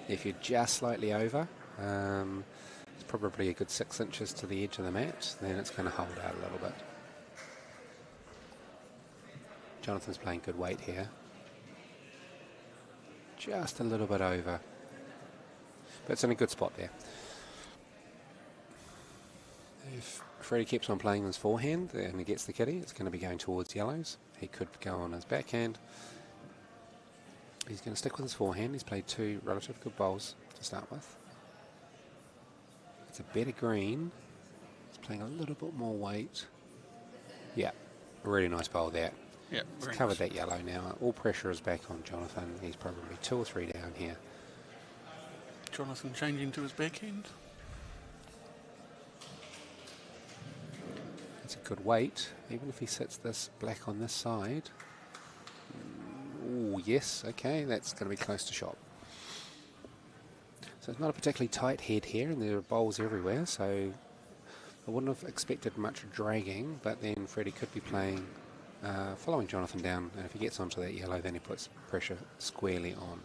Speaker 4: If you're just slightly over, it's probably a good 6 inches to the edge of the mat, then it's going to hold out a little bit. Jonathan's playing good weight here. Just a little bit over. But it's in a good spot there. If Freddie keeps on playing his forehand and he gets the kitty, it's going to be going towards yellows. He could go on his backhand. He's going to stick with his forehand. He's played 2 relative good bowls to start with. It's a better green. He's playing a little bit more weight. Yeah, a really nice bowl there.
Speaker 6: Yeah,
Speaker 4: he's covered that yellow now. All pressure is back on Jonathan. He's probably 2 or 3 down here.
Speaker 6: Jonathan changing to his backhand.
Speaker 4: It's a good weight, even if he sits this black on this side. Oh, yes, okay, that's going to be close to shot. So it's not a particularly tight head here, and there are bowls everywhere, so I wouldn't have expected much dragging, but then Freddie could be playing, following Jonathan down, and if he gets onto that yellow, then he puts pressure squarely on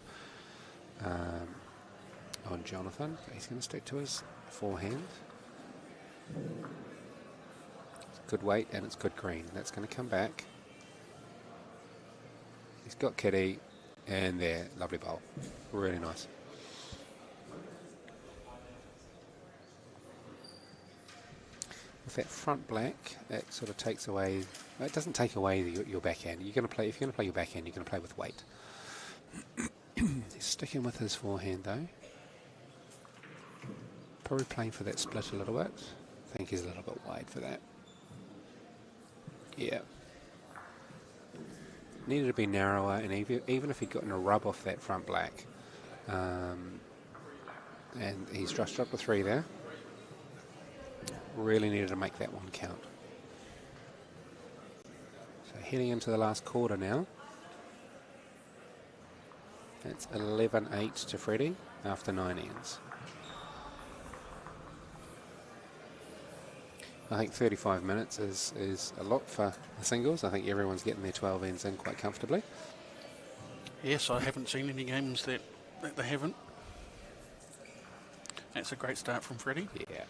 Speaker 4: Jonathan. He's going to stick to his forehand. Good weight, and it's good green. That's going to come back. He's got Kitty, and there, lovely bowl. Really nice. With that front black, that sort of takes away. It doesn't take away your backhand. You're going to play. If you're going to play your backhand, you're going to play with weight. He's sticking with his forehand though. Probably playing for that split a little bit. I think he's a little bit wide for that. Yeah. Needed to be narrower, and even if he'd gotten a rub off that front black, and he's just dropped a 3 there. Really needed to make that one count. So heading into the last quarter now. It's 11-8 to Freddie after 9 ends. I think 35 minutes is a lot for the singles. I think everyone's getting their 12 ends in quite comfortably.
Speaker 6: Yes, I haven't seen any games that they haven't. That's a great start from Freddie.
Speaker 4: Yeah.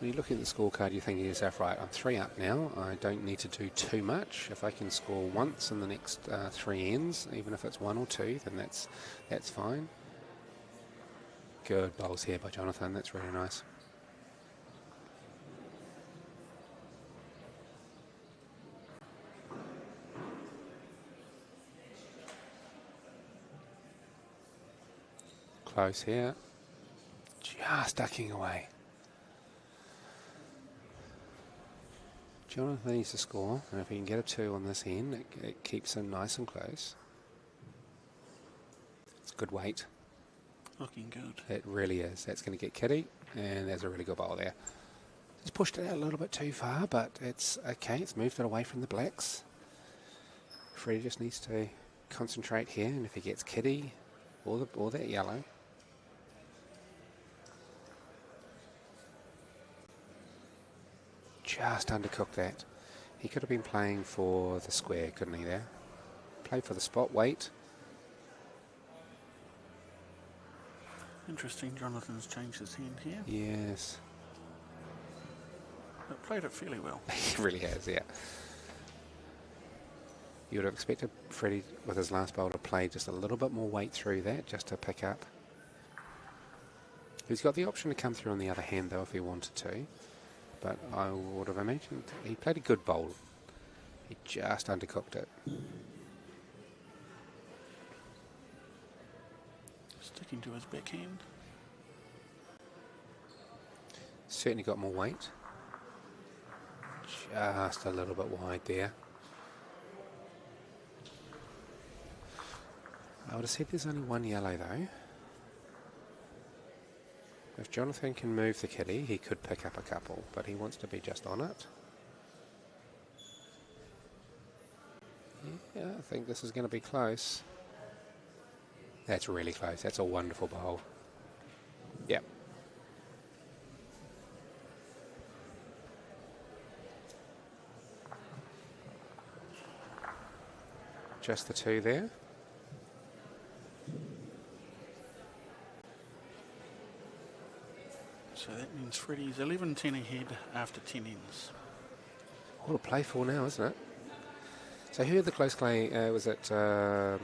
Speaker 4: When you look at the scorecard, you're thinking to yourself, right, I'm 3 up now. I don't need to do too much. If I can score once in the next 3 ends, even if it's 1 or 2, then that's fine. Good bowls here by Jonathan. That's really nice. Close here. Just ducking away. Jonathan needs to score, and if he can get a 2 on this end, it keeps him nice and close. It's good weight.
Speaker 6: Looking good.
Speaker 4: It really is. That's going to get Kitty, and there's a really good bowl there. Just pushed it out a little bit too far, but it's okay. It's moved it away from the blacks. Freddie just needs to concentrate here, and if he gets Kitty or that yellow. Just undercooked that. He could have been playing for the square, couldn't he there? Played for the spot weight.
Speaker 6: Interesting, Jonathan's changed his hand here.
Speaker 4: Yes.
Speaker 6: But played it fairly well.
Speaker 4: He really has, yeah. You would have expected Freddie, with his last bowl, to play just a little bit more weight through that, just to pick up. He's got the option to come through on the other hand, though, if he wanted to. But I would have imagined he played a good bowl. He just undercooked it.
Speaker 6: Sticking to his backhand.
Speaker 4: Certainly got more weight. Just a little bit wide there. I would have said there's only 1 yellow though. If Jonathan can move the kitty, he could pick up a couple, but he wants to be just on it. Yeah, I think this is going to be close. That's really close. That's a wonderful bowl. Yep. Just the 2 there.
Speaker 6: So that means Freddie's 11-10 ahead after 10 ends.
Speaker 4: All to play for now, isn't it? So who had the close game? Was it, I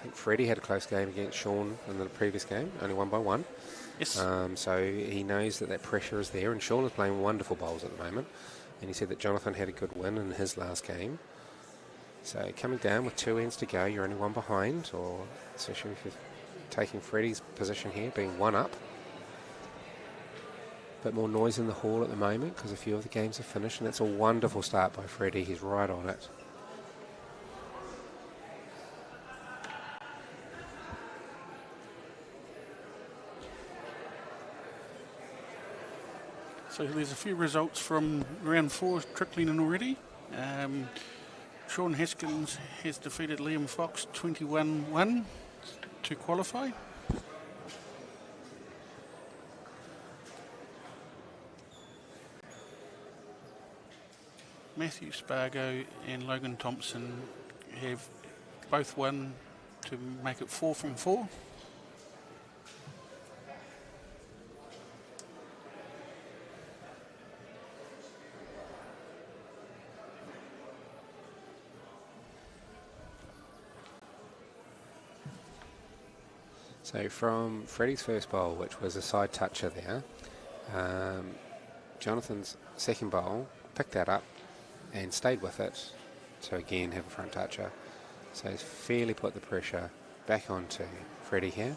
Speaker 4: think Freddie had a close game against Sean in the previous game, only 1 by 1.
Speaker 6: Yes.
Speaker 4: So he knows that pressure is there, and Sean is playing wonderful bowls at the moment. And he said that Jonathan had a good win in his last game. So coming down with 2 ends to go, you're only 1 behind, or especially if you're taking Freddie's position here, being 1 up. Bit more noise in the hall at the moment because a few of the games are finished, and that's a wonderful start by Freddie. He's right on it.
Speaker 6: So there's a few results from round 4 trickling in already. Sean Haskins has defeated Liam Fox 21-1 to qualify. Matthew Spargo and Logan Thompson have both won to make it 4 from 4.
Speaker 4: So from Freddie's first bowl, which was a side toucher there, Jonathan's second bowl picked that up and stayed with it to again have a front toucher. So he's fairly put the pressure back onto Freddie here.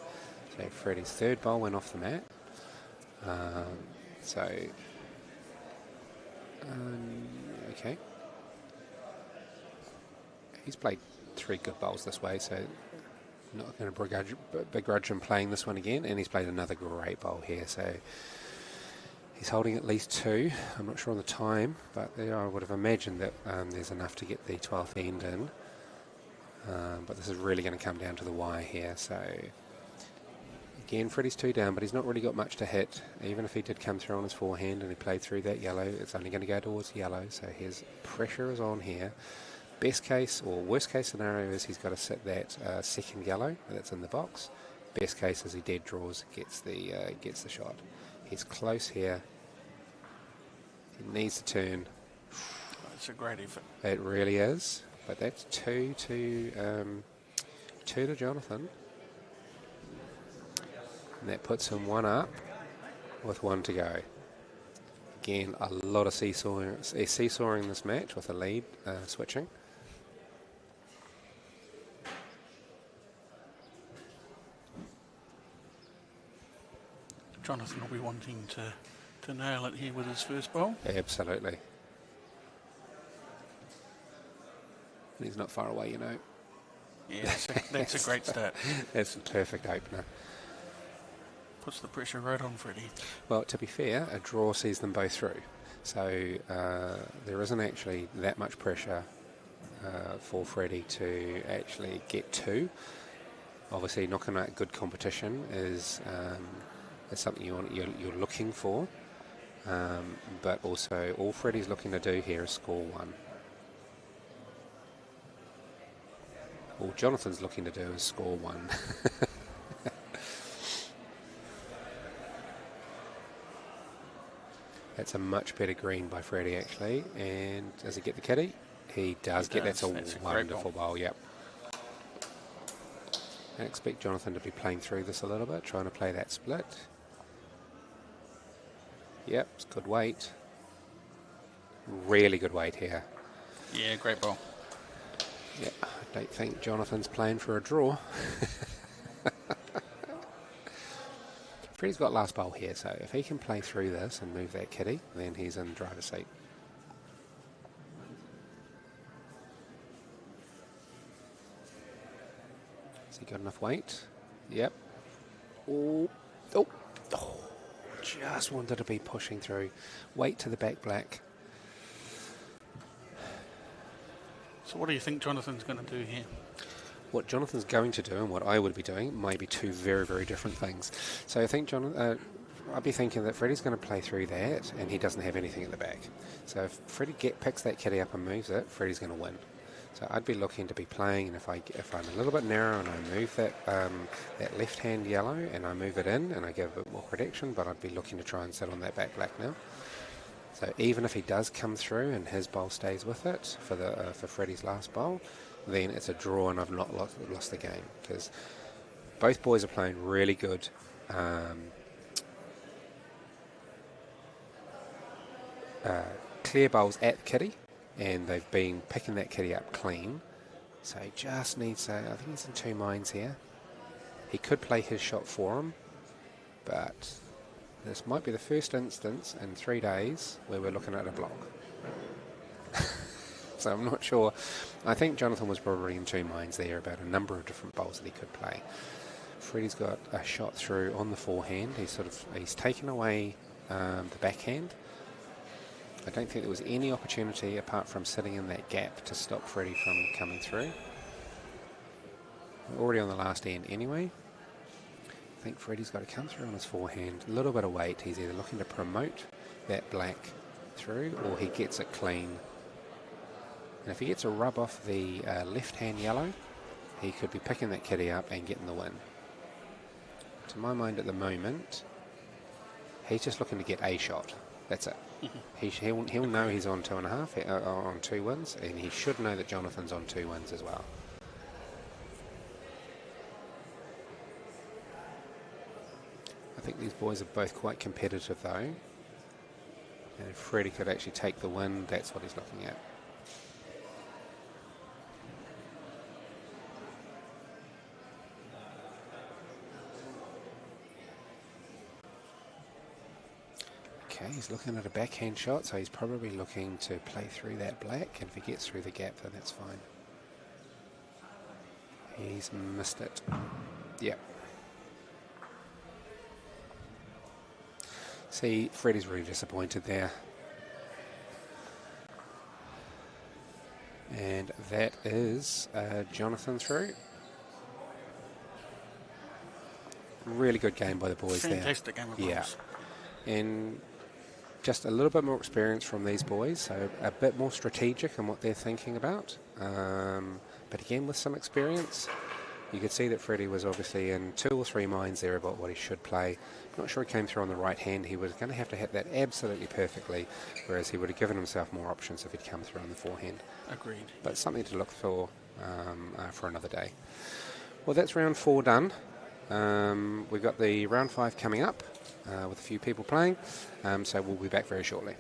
Speaker 4: So Freddie's third bowl went off the mat. Okay. He's played 3 good bowls this way, so not going to begrudge him playing this one again. And he's played another great bowl here, so he's holding at least 2. I'm not sure on the time, but there I would have imagined that there's enough to get the 12th end in. But this is really going to come down to the wire here. So again, Freddie's 2 down, but he's not really got much to hit. Even if he did come through on his forehand and he played through that yellow, it's only going to go towards yellow. So his pressure is on here. Best case or worst case scenario is he's got to sit that second yellow that's in the box. Best case is he dead draws, gets the shot. He's close here. He needs to turn.
Speaker 6: It's a great effort.
Speaker 4: It really is. But that's 2 to Jonathan. And that puts him 1 up with 1 to go. Again, a lot of seesawing this match with a lead switching.
Speaker 6: Jonathan will be wanting to nail it here with his first bowl.
Speaker 4: Absolutely. And he's not far away, you know.
Speaker 6: Yeah, that's a great start.
Speaker 4: That's a perfect opener.
Speaker 6: Puts the pressure right on Freddie.
Speaker 4: Well, to be fair, a draw sees them both through. So there isn't actually that much pressure for Freddie to actually get 2. Obviously, knocking out good competition is something you're looking for. But also, all Freddie's looking to do here is score 1. All Jonathan's looking to do is score 1. That's a much better green by Freddie, actually. And does he get the kitty? He does. That's a wonderful bowl, yep. I expect Jonathan to be playing through this a little bit, trying to play that split. Yep, it's good weight. Really good weight here.
Speaker 6: Yeah, great ball.
Speaker 4: Yeah, I don't think Jonathan's playing for a draw. Freddie's got last bowl here, so if he can play through this and move that kitty, then he's in the driver's seat. Has he got enough weight? Yep. Oh, just wanted to be pushing through. Weight to the back black.
Speaker 6: So what do you think Jonathan's going to do here?
Speaker 4: What Jonathan's going to do and what I would be doing may be 2 very, very different things. So I think I'd be thinking that Freddie's going to play through that and he doesn't have anything at the back. So if Freddie picks that kitty up and moves it, Freddie's going to win. So I'd be looking to be playing, and if I'm a little bit narrow and I move that left hand yellow and I move it in and I give a bit more protection, but I'd be looking to try and sit on that back black now. So even if he does come through and his bowl stays with it for Freddie's last bowl, then it's a draw and I've not lost the game, because both boys are playing really good clear bowls at the kitty, and they've been picking that kitty up clean. So he just needs I think he's in 2 minds here. He could play his shot for him, but this might be the first instance in 3 days where we're looking at a block. So I'm not sure. I think Jonathan was probably in 2 minds there about a number of different bowls that he could play. Freddie's got a shot through on the forehand. He's taken away the backhand. I don't think there was any opportunity apart from sitting in that gap to stop Freddie from coming through. We're already on the last end anyway. I think Freddie's got to come through on his forehand. A little bit of weight. He's either looking to promote that black through or he gets it clean. And if he gets a rub off the left-hand yellow, he could be picking that kitty up and getting the win. To my mind at the moment, he's just looking to get a shot. That's it. He'll know he's on 2.5, on 2 wins, and he should know that Jonathan's on 2 wins as well. think these boys are both quite competitive though. And if Freddie could actually take the win, that's what he's looking at. Okay, he's looking at a backhand shot, so he's probably looking to play through that black, and if he gets through the gap, then that's fine. He's missed it. Yep. See, Freddie's really disappointed there. And that is Jonathan through. Really good game by the boys there.
Speaker 6: Fantastic game of bowls.
Speaker 4: Yeah. And just a little bit more experience from these boys, so a bit more strategic in what they're thinking about. But again, with some experience, you could see that Freddie was obviously in 2 or 3 minds there about what he should play. I'm not sure he came through on the right hand. He was going to have to hit that absolutely perfectly, whereas he would have given himself more options if he'd come through on the forehand.
Speaker 6: Agreed.
Speaker 4: But something to look for another day. Well, that's round 4 done. We've got the round 5 coming up with a few people playing, so we'll be back very shortly.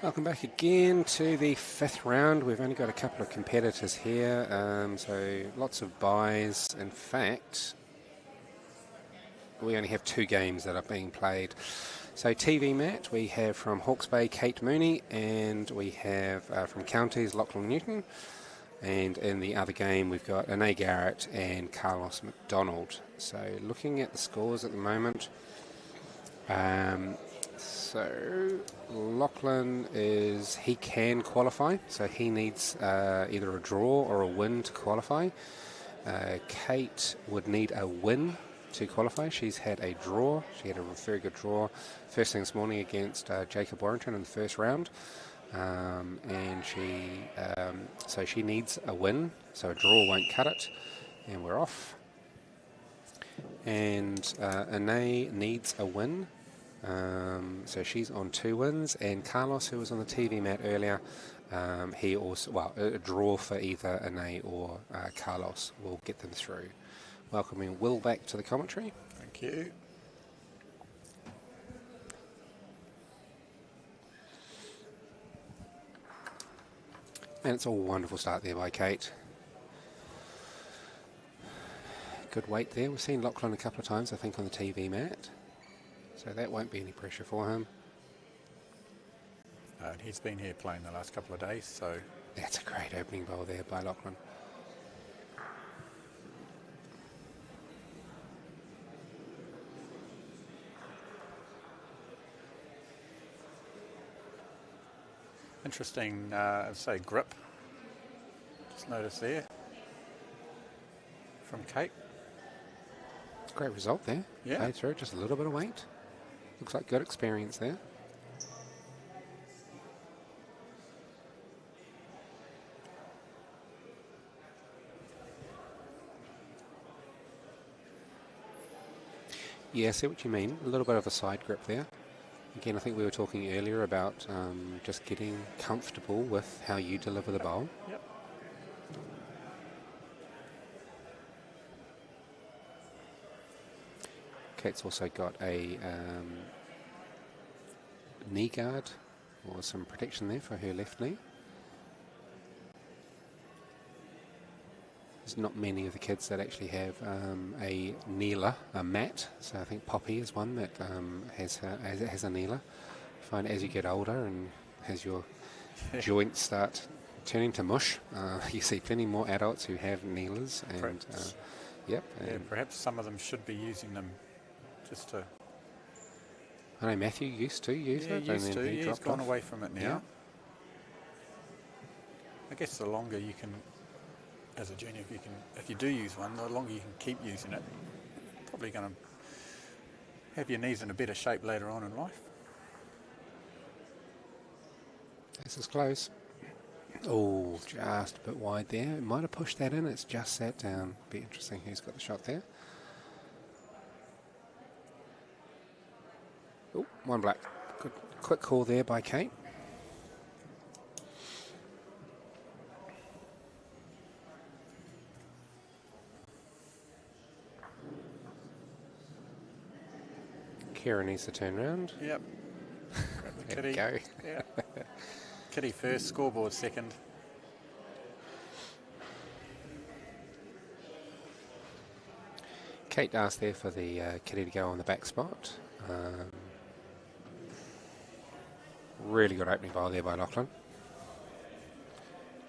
Speaker 4: Welcome back again to the 5th round. We've only got a couple of competitors here, so lots of buys. In fact, we only have 2 games that are being played. So TV mat, we have from Hawke's Bay, Kate Mooney, and we have from Counties, Lachlan Newton. And in the other game, we've got Anae Garrett and Carlos McDonald. So looking at the scores at the moment, so Lachlan he can qualify, so he needs either a draw or a win to qualify. Kate would need a win to qualify. She's had a draw. She had a very good draw first thing this morning against Jacob Warrington in the first round. And so she needs a win, so a draw won't cut it. And we're off. And Anae needs a win. So she's on 2 wins. And Carlos, who was on the TV mat earlier, he also, well, a draw for either Anae or Carlos will get them through. Welcoming Will back to the commentary.
Speaker 5: Thank you.
Speaker 4: And it's a wonderful start there by Kate. Good weight there. We've seen Lachlan a couple of times, I think, on the TV mat. So that won't be any pressure for him.
Speaker 5: And he's been here playing the last couple of days, so...
Speaker 4: That's a great opening bowl there by Lachlan.
Speaker 5: Interesting, say, grip. Just notice there. From Kate.
Speaker 4: Great result there.
Speaker 5: Yeah.
Speaker 4: Played through, just a little bit of weight. Looks like good experience there. Yeah, I see what you mean. A little bit of a side grip there. Again, I think we were talking earlier about just getting comfortable with how you deliver the bowl.
Speaker 5: Yep.
Speaker 4: Kate's also got a knee guard or some protection there for her left knee. There's not many of the kids that actually have a kneeler, a mat. So I think Poppy is one that has a kneeler. I find as you get older and as your joints start turning to mush, you see plenty more adults who have kneelers. And yep.
Speaker 5: Yeah, perhaps some of them should be using them just to...
Speaker 4: I know Matthew used to use it.
Speaker 5: Yeah, used
Speaker 4: and then
Speaker 5: to.
Speaker 4: he
Speaker 5: He's
Speaker 4: dropped
Speaker 5: gone
Speaker 4: off.
Speaker 5: away from it now.
Speaker 4: Yeah.
Speaker 5: I guess the longer you can, as a junior, if you do use one, the longer you can keep using it, probably going to have your knees in a better shape later on in life.
Speaker 4: This is close. Oh, just a bit wide there. It might have pushed that in. It's just sat down. Be interesting who's got the shot there. Oh, one black. Good, quick call there by Kate. Kira needs to turn around.
Speaker 5: Yep. Grab the
Speaker 4: There we
Speaker 5: kitty.
Speaker 4: go.
Speaker 5: Yeah. Kitty first, scoreboard second.
Speaker 4: Kate asked there for the kitty to go on the back spot. Really good opening bowl there by Lachlan.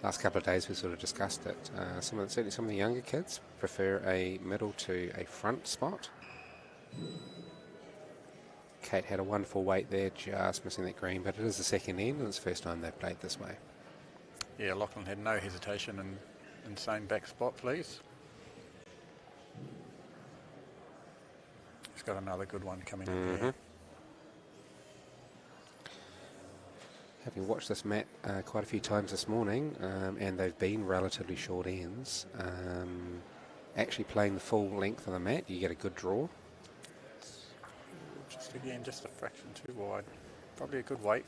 Speaker 4: Last couple of days we sort of discussed it. Certainly some of the younger kids prefer a middle to a front spot. Kate had a wonderful weight there, just missing that green, but it is the second end and it's the first time they've played this way.
Speaker 5: Yeah, Lachlan had no hesitation in saying back spot, please. He's got another good one coming in there.
Speaker 4: Having watched this mat quite a few times this morning, and they've been relatively short ends, actually playing the full length of the mat, you get a good draw.
Speaker 5: Just a fraction too wide. Probably a good weight.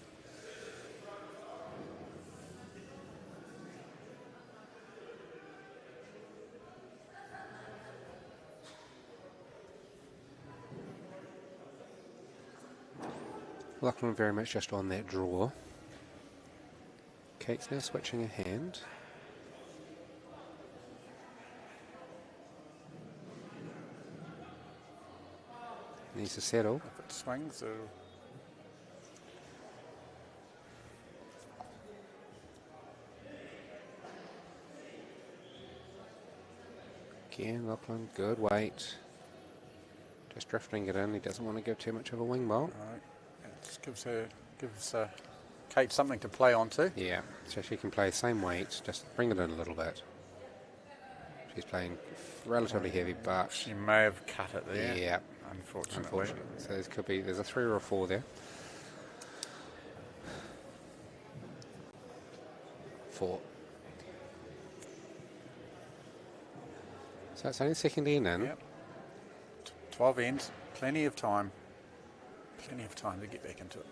Speaker 4: Lachlan very much just on that draw. Kate's now switching her hand. Needs to settle.
Speaker 5: If it swings, it'll...
Speaker 4: Again, Lachlan, good weight. Just drifting it in. He doesn't want to give too much of a wing bowl.
Speaker 5: Right. It just gives Kate something to play onto.
Speaker 4: Yeah, so she can play the same weight, just bring it in a little bit. She's playing relatively heavy, but...
Speaker 5: She may have cut it there.
Speaker 4: Yeah.
Speaker 5: Unfortunately.
Speaker 4: So there's a 3 or a 4 there. 4. So it's only second end in.
Speaker 5: Yep. 12 ends, plenty of time. Plenty of time to get back into it.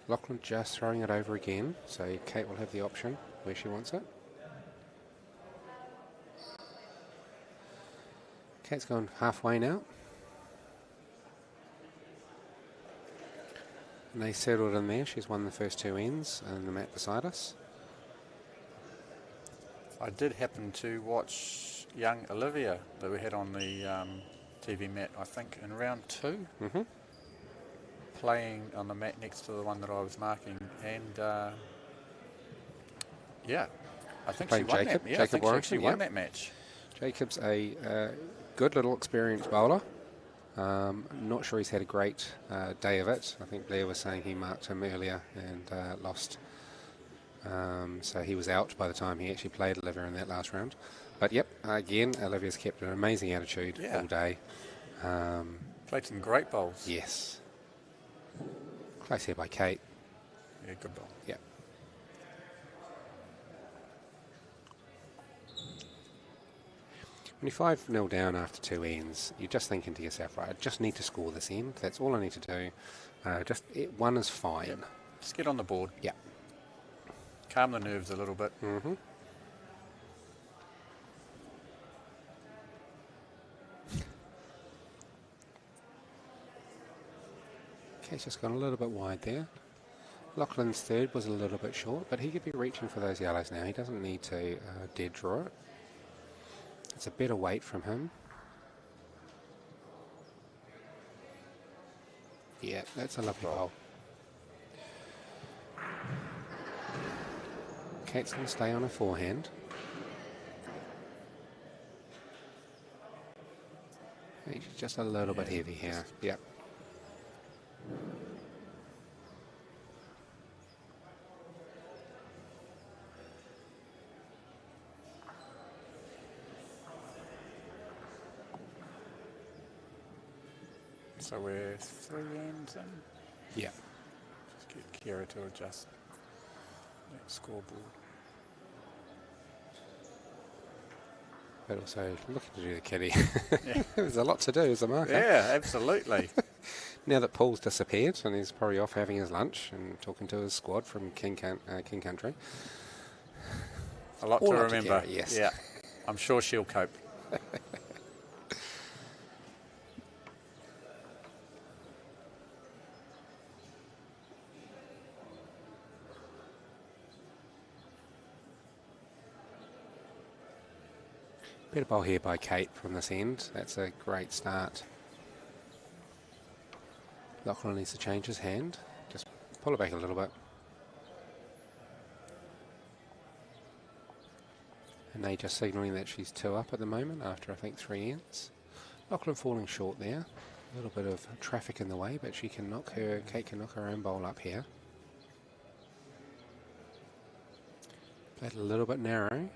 Speaker 4: Lachlan just throwing it over again, so Kate will have the option where she wants it. Kate's gone halfway now. And they settled in there. She's won the first 2 ends and the mat beside us.
Speaker 5: I did happen to watch young Olivia that we had on the TV mat, I think, in round 2.
Speaker 4: Mm-hmm.
Speaker 5: Playing on the mat next to the one that I was marking. And, yeah, I think she won that. Yeah, I think she actually won that match.
Speaker 4: Jacob's a good little experienced bowler. Not sure he's had a great day of it. I think Blair was saying he marked him earlier and lost. So he was out by the time he actually played Olivia in that last round. But yep, again, Olivia's kept an amazing attitude all day.
Speaker 5: Played some great bowls.
Speaker 4: Yes. Close here by Kate.
Speaker 5: Yeah, good bowl.
Speaker 4: Yep. When you're 5-0 down after 2 ends, you're just thinking to yourself, right, I just need to score this end. That's all I need to do. One is fine.
Speaker 5: Yep. Just get on the board.
Speaker 4: Yeah.
Speaker 5: Calm the nerves a little bit.
Speaker 4: Mm-hmm. Kate's just gone a little bit wide there. Lachlan's third was a little bit short, but he could be reaching for those yellows now. He doesn't need to dead draw it. It's a better weight from him. Yeah, that's a lovely bowl. Kate's going to stay on her forehand. She's just a little bit heavy here. Yep.
Speaker 5: So we're 3 ends in.
Speaker 4: Yeah.
Speaker 5: Just get Kira to adjust that scoreboard.
Speaker 4: But also looking to do the kitty. There's a lot to do as a marker.
Speaker 5: Yeah, absolutely.
Speaker 4: Now that Paul's disappeared and he's probably off having his lunch and talking to his squad from King Country.
Speaker 5: A lot to remember.
Speaker 4: Yes.
Speaker 5: Yeah, I'm sure she'll cope.
Speaker 4: Better bowl here by Kate from this end. That's a great start. Lachlan needs to change his hand. Just pull it back a little bit. And they just signalling that she's 2 up at the moment after I think 3 ends. Lachlan falling short there. A little bit of traffic in the way, but Kate can knock her own bowl up here. Played a little bit narrow.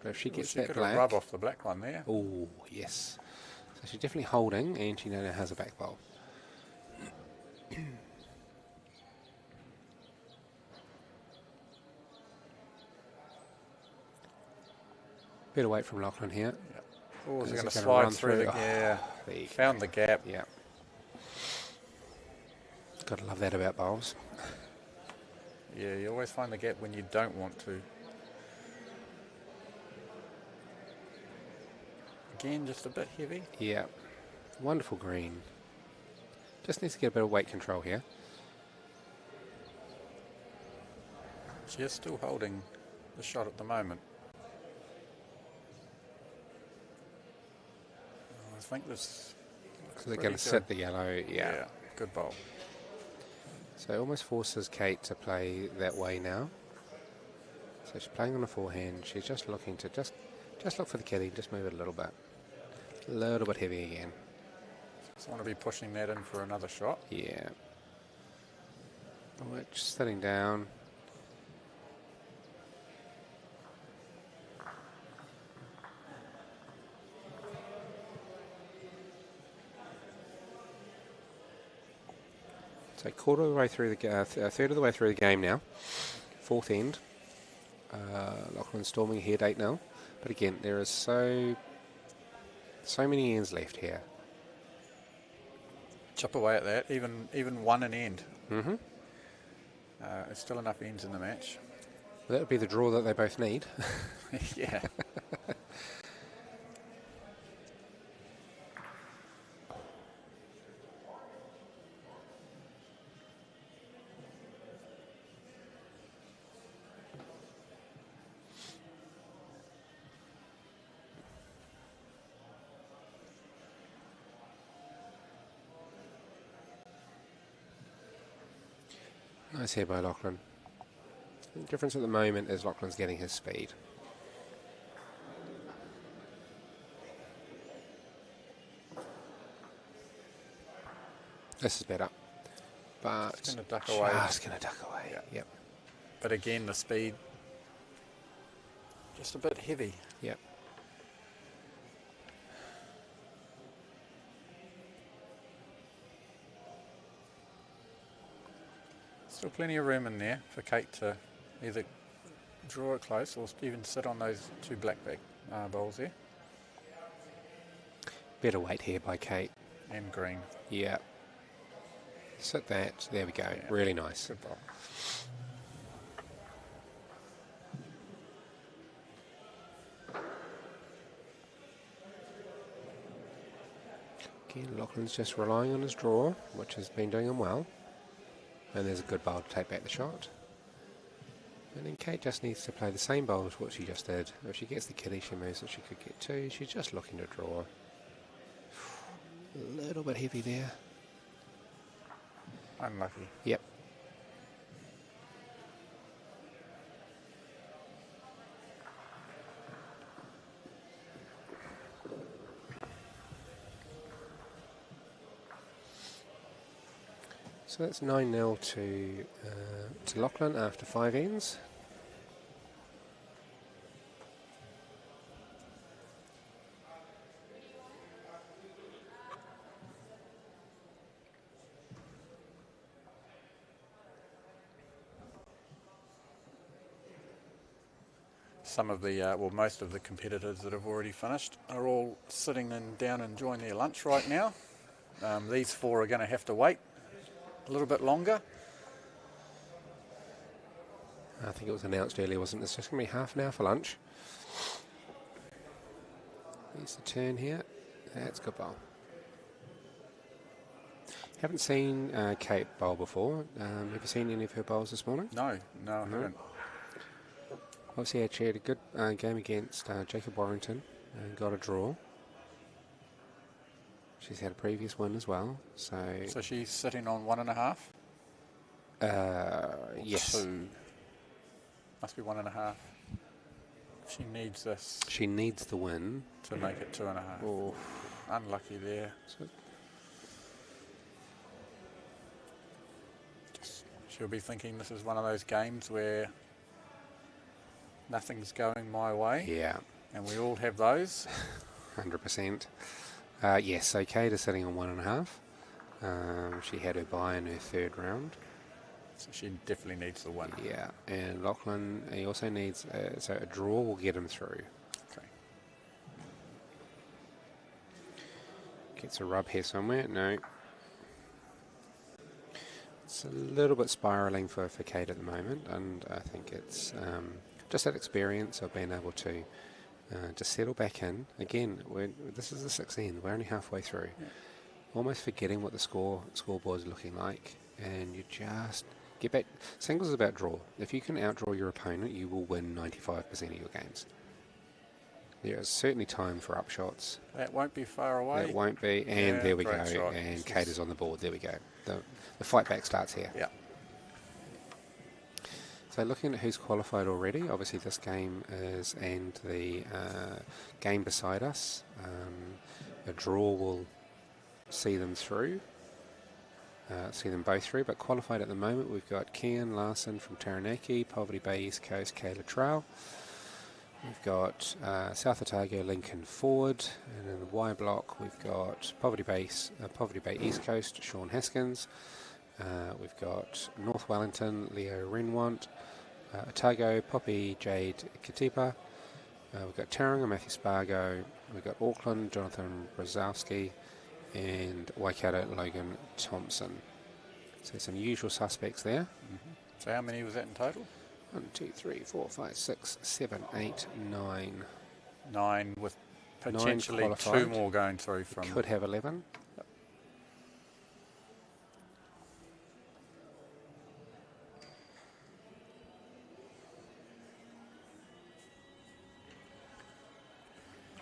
Speaker 4: But if she gets that black,
Speaker 5: rub off the black one there.
Speaker 4: Oh, yes. So she's definitely holding, and she now has a back bowl. Better weight from Lachlan here.
Speaker 5: Yep. Oh, is it going to slide through the gap?
Speaker 4: Yeah,
Speaker 5: found the gap.
Speaker 4: Yeah. Got to love that about bowls.
Speaker 5: Yeah, you always find the gap when you don't want to. Again, just a bit heavy.
Speaker 4: Yeah. Wonderful green. Just needs to get a bit of weight control here.
Speaker 5: She is still holding the shot at the moment. I think this...
Speaker 4: So they're going to set the yellow. Yeah.
Speaker 5: Good bowl.
Speaker 4: So it almost forces Kate to play that way now. So she's playing on the forehand. She's just looking to just look for the kitty. Just move it a little bit. A little bit heavy again.
Speaker 5: Just want to be pushing that in for another shot.
Speaker 4: Yeah. Just sitting down. So quarter of the way through the third of the way through the game now. 4th end. Lachlan storming ahead 8-0. But again, there is so So many ends left here.
Speaker 5: Chip away at that, even one an end.
Speaker 4: Mm-hmm.
Speaker 5: There's still enough ends in the match.
Speaker 4: That would be the draw that they both need.
Speaker 5: Yeah.
Speaker 4: Nice here by Lachlan. The difference at the moment is Lachlan's getting his speed. This is better. But
Speaker 5: It's going to duck away.
Speaker 4: Just going to duck away.
Speaker 5: Yeah.
Speaker 4: Yep.
Speaker 5: But again, the speed, just a bit heavy.
Speaker 4: Yep.
Speaker 5: Still plenty of room in there for Kate to either draw it close or even sit on those two blackback bowls there.
Speaker 4: Better weight here by Kate.
Speaker 5: And green.
Speaker 4: Yeah. Sit that. There we go.
Speaker 5: Yeah.
Speaker 4: Really nice.
Speaker 5: Good bowl.
Speaker 4: Again, Lachlan's just relying on his draw, which has been doing him well. And there's a good bowl to take back the shot. And then Kate just needs to play the same bowl as what she just did. If she gets the kitty, she moves that she could get to. She's just looking to draw. A little bit heavy there.
Speaker 5: Unlucky.
Speaker 4: Yep. So that's 9-0 to Lachlan after 5 ends.
Speaker 5: Some of the, well, most of the competitors that have already finished are all sitting down enjoying their lunch right now. These 4 are going to have to wait a little bit longer.
Speaker 4: I think it was announced earlier, wasn't it? It's just going to be half an hour for lunch. Here's the turn here. That's good bowl. Haven't seen Kate bowl before. Have you seen any of her bowls this morning?
Speaker 5: No, I haven't.
Speaker 4: Obviously, she had a good game against Jacob Warrington and got a draw. She's had a previous win as well. So
Speaker 5: she's sitting on 1.5?
Speaker 4: Yes.
Speaker 5: 2. Must be 1.5. She needs this.
Speaker 4: She needs the win
Speaker 5: to make it 2.5.
Speaker 4: Oh.
Speaker 5: Unlucky there. She'll be thinking this is one of those games where nothing's going my way.
Speaker 4: Yeah.
Speaker 5: And we all have those.
Speaker 4: 100%. Yes, so Kate is sitting on 1.5. She had her bye in her 3rd round.
Speaker 5: So she definitely needs the win.
Speaker 4: Yeah, and Lachlan, he also needs, so a draw will get him through.
Speaker 5: Okay.
Speaker 4: Gets a rub here somewhere, no. It's a little bit spiralling for Kate at the moment, and I think it's just that experience of being able to just settle back in. Again, this is the 6th end, we're only halfway through. Yeah. Almost forgetting what the scoreboard is looking like, and you just get back. Singles is about draw. If you can outdraw your opponent, you will win 95% of your games. There is certainly time for upshots.
Speaker 5: That won't be far away.
Speaker 4: That won't be, and there we go,
Speaker 5: shot.
Speaker 4: and Kate is on the board, there we go. The fight back starts here.
Speaker 5: Yeah.
Speaker 4: So looking at who's qualified already, obviously this game is, and the game beside us, a draw will see them through, see them both through, but qualified at the moment we've got Kian Larson from Taranaki, Poverty Bay East Coast, Kayla Trowell. We've got South Otago, Lincoln Forward, and in the Y block we've got Poverty Bay East Coast, Sean Haskins. We've got North Wellington, Leo Renwant, Otago, Poppy Jade Katipa, We've got Tauranga, Matthew Spargo. We've got Auckland, Jonathan Brzezowski, and Waikato, Logan Thompson. So some usual suspects there.
Speaker 5: Mm-hmm. So how many was that in total?
Speaker 4: 1, 2, 3, 4, 5, 6, 7, 8, 9.
Speaker 5: 9 with potentially 2
Speaker 4: qualified.
Speaker 5: more going through from...
Speaker 4: Could have 11.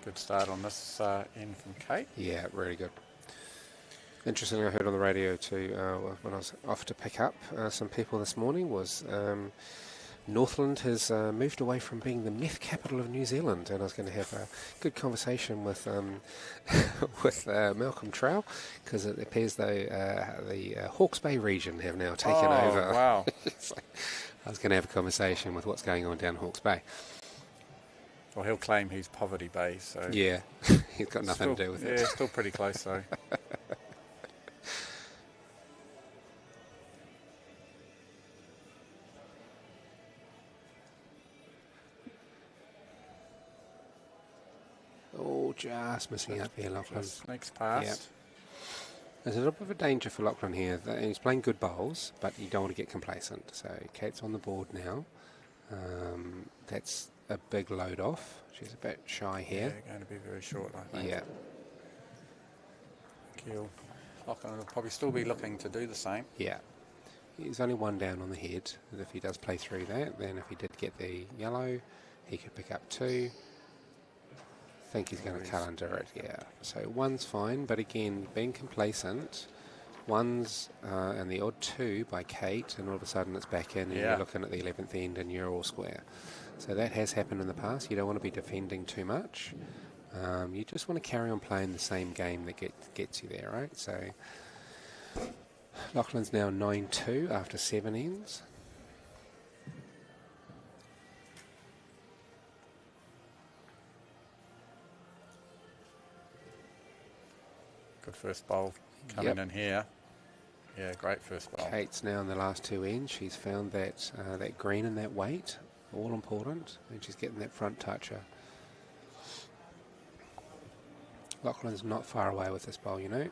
Speaker 5: Good start on this end from Kate.
Speaker 4: Yeah, really good. Interestingly, I heard on the radio too, when I was off to pick up some people this morning, was Northland has moved away from being the meth capital of New Zealand, and I was going to have a good conversation with with Malcolm Trow, because it appears though the Hawke's Bay region have now taken over.
Speaker 5: Wow.
Speaker 4: So I was going to have a conversation with what's going on down Hawke's Bay.
Speaker 5: Well, he'll claim he's Poverty Bay, so...
Speaker 4: Yeah, he's got nothing to do with it.
Speaker 5: Yeah, still pretty close though.
Speaker 4: Oh, just missing out there, Lachlan.
Speaker 5: Sneaks past.
Speaker 4: Yep. There's a little bit of a danger for Lachlan here. He's playing good bowls, but you don't want to get complacent. So Kate's on the board now. That's a big load off. She's a bit shy here.
Speaker 5: Yeah, going to be very short, I think.
Speaker 4: Yeah.
Speaker 5: Lachlan will probably still be looking to do the same.
Speaker 4: Yeah. He's only 1 down on the head. And if he does play through that, then if he did get the yellow, he could pick up 2. I think he's going to calendar it, yeah. So 1's fine, but again, being complacent, 1's and the odd 2 by Kate, and all of a sudden it's back in, and you're looking at the 11th end and you're all square. So that has happened in the past. You don't want to be defending too much. You just want to carry on playing the same game that gets you there, right? So Lachlan's now 9-2 after 7 ends.
Speaker 5: Good first bowl coming in here. Yeah, great first bowl.
Speaker 4: Kate's now in the last 2 ends. She's found that that green and that weight, all important, and she's getting that front toucher. Lachlan's not far away with this bowl, you know.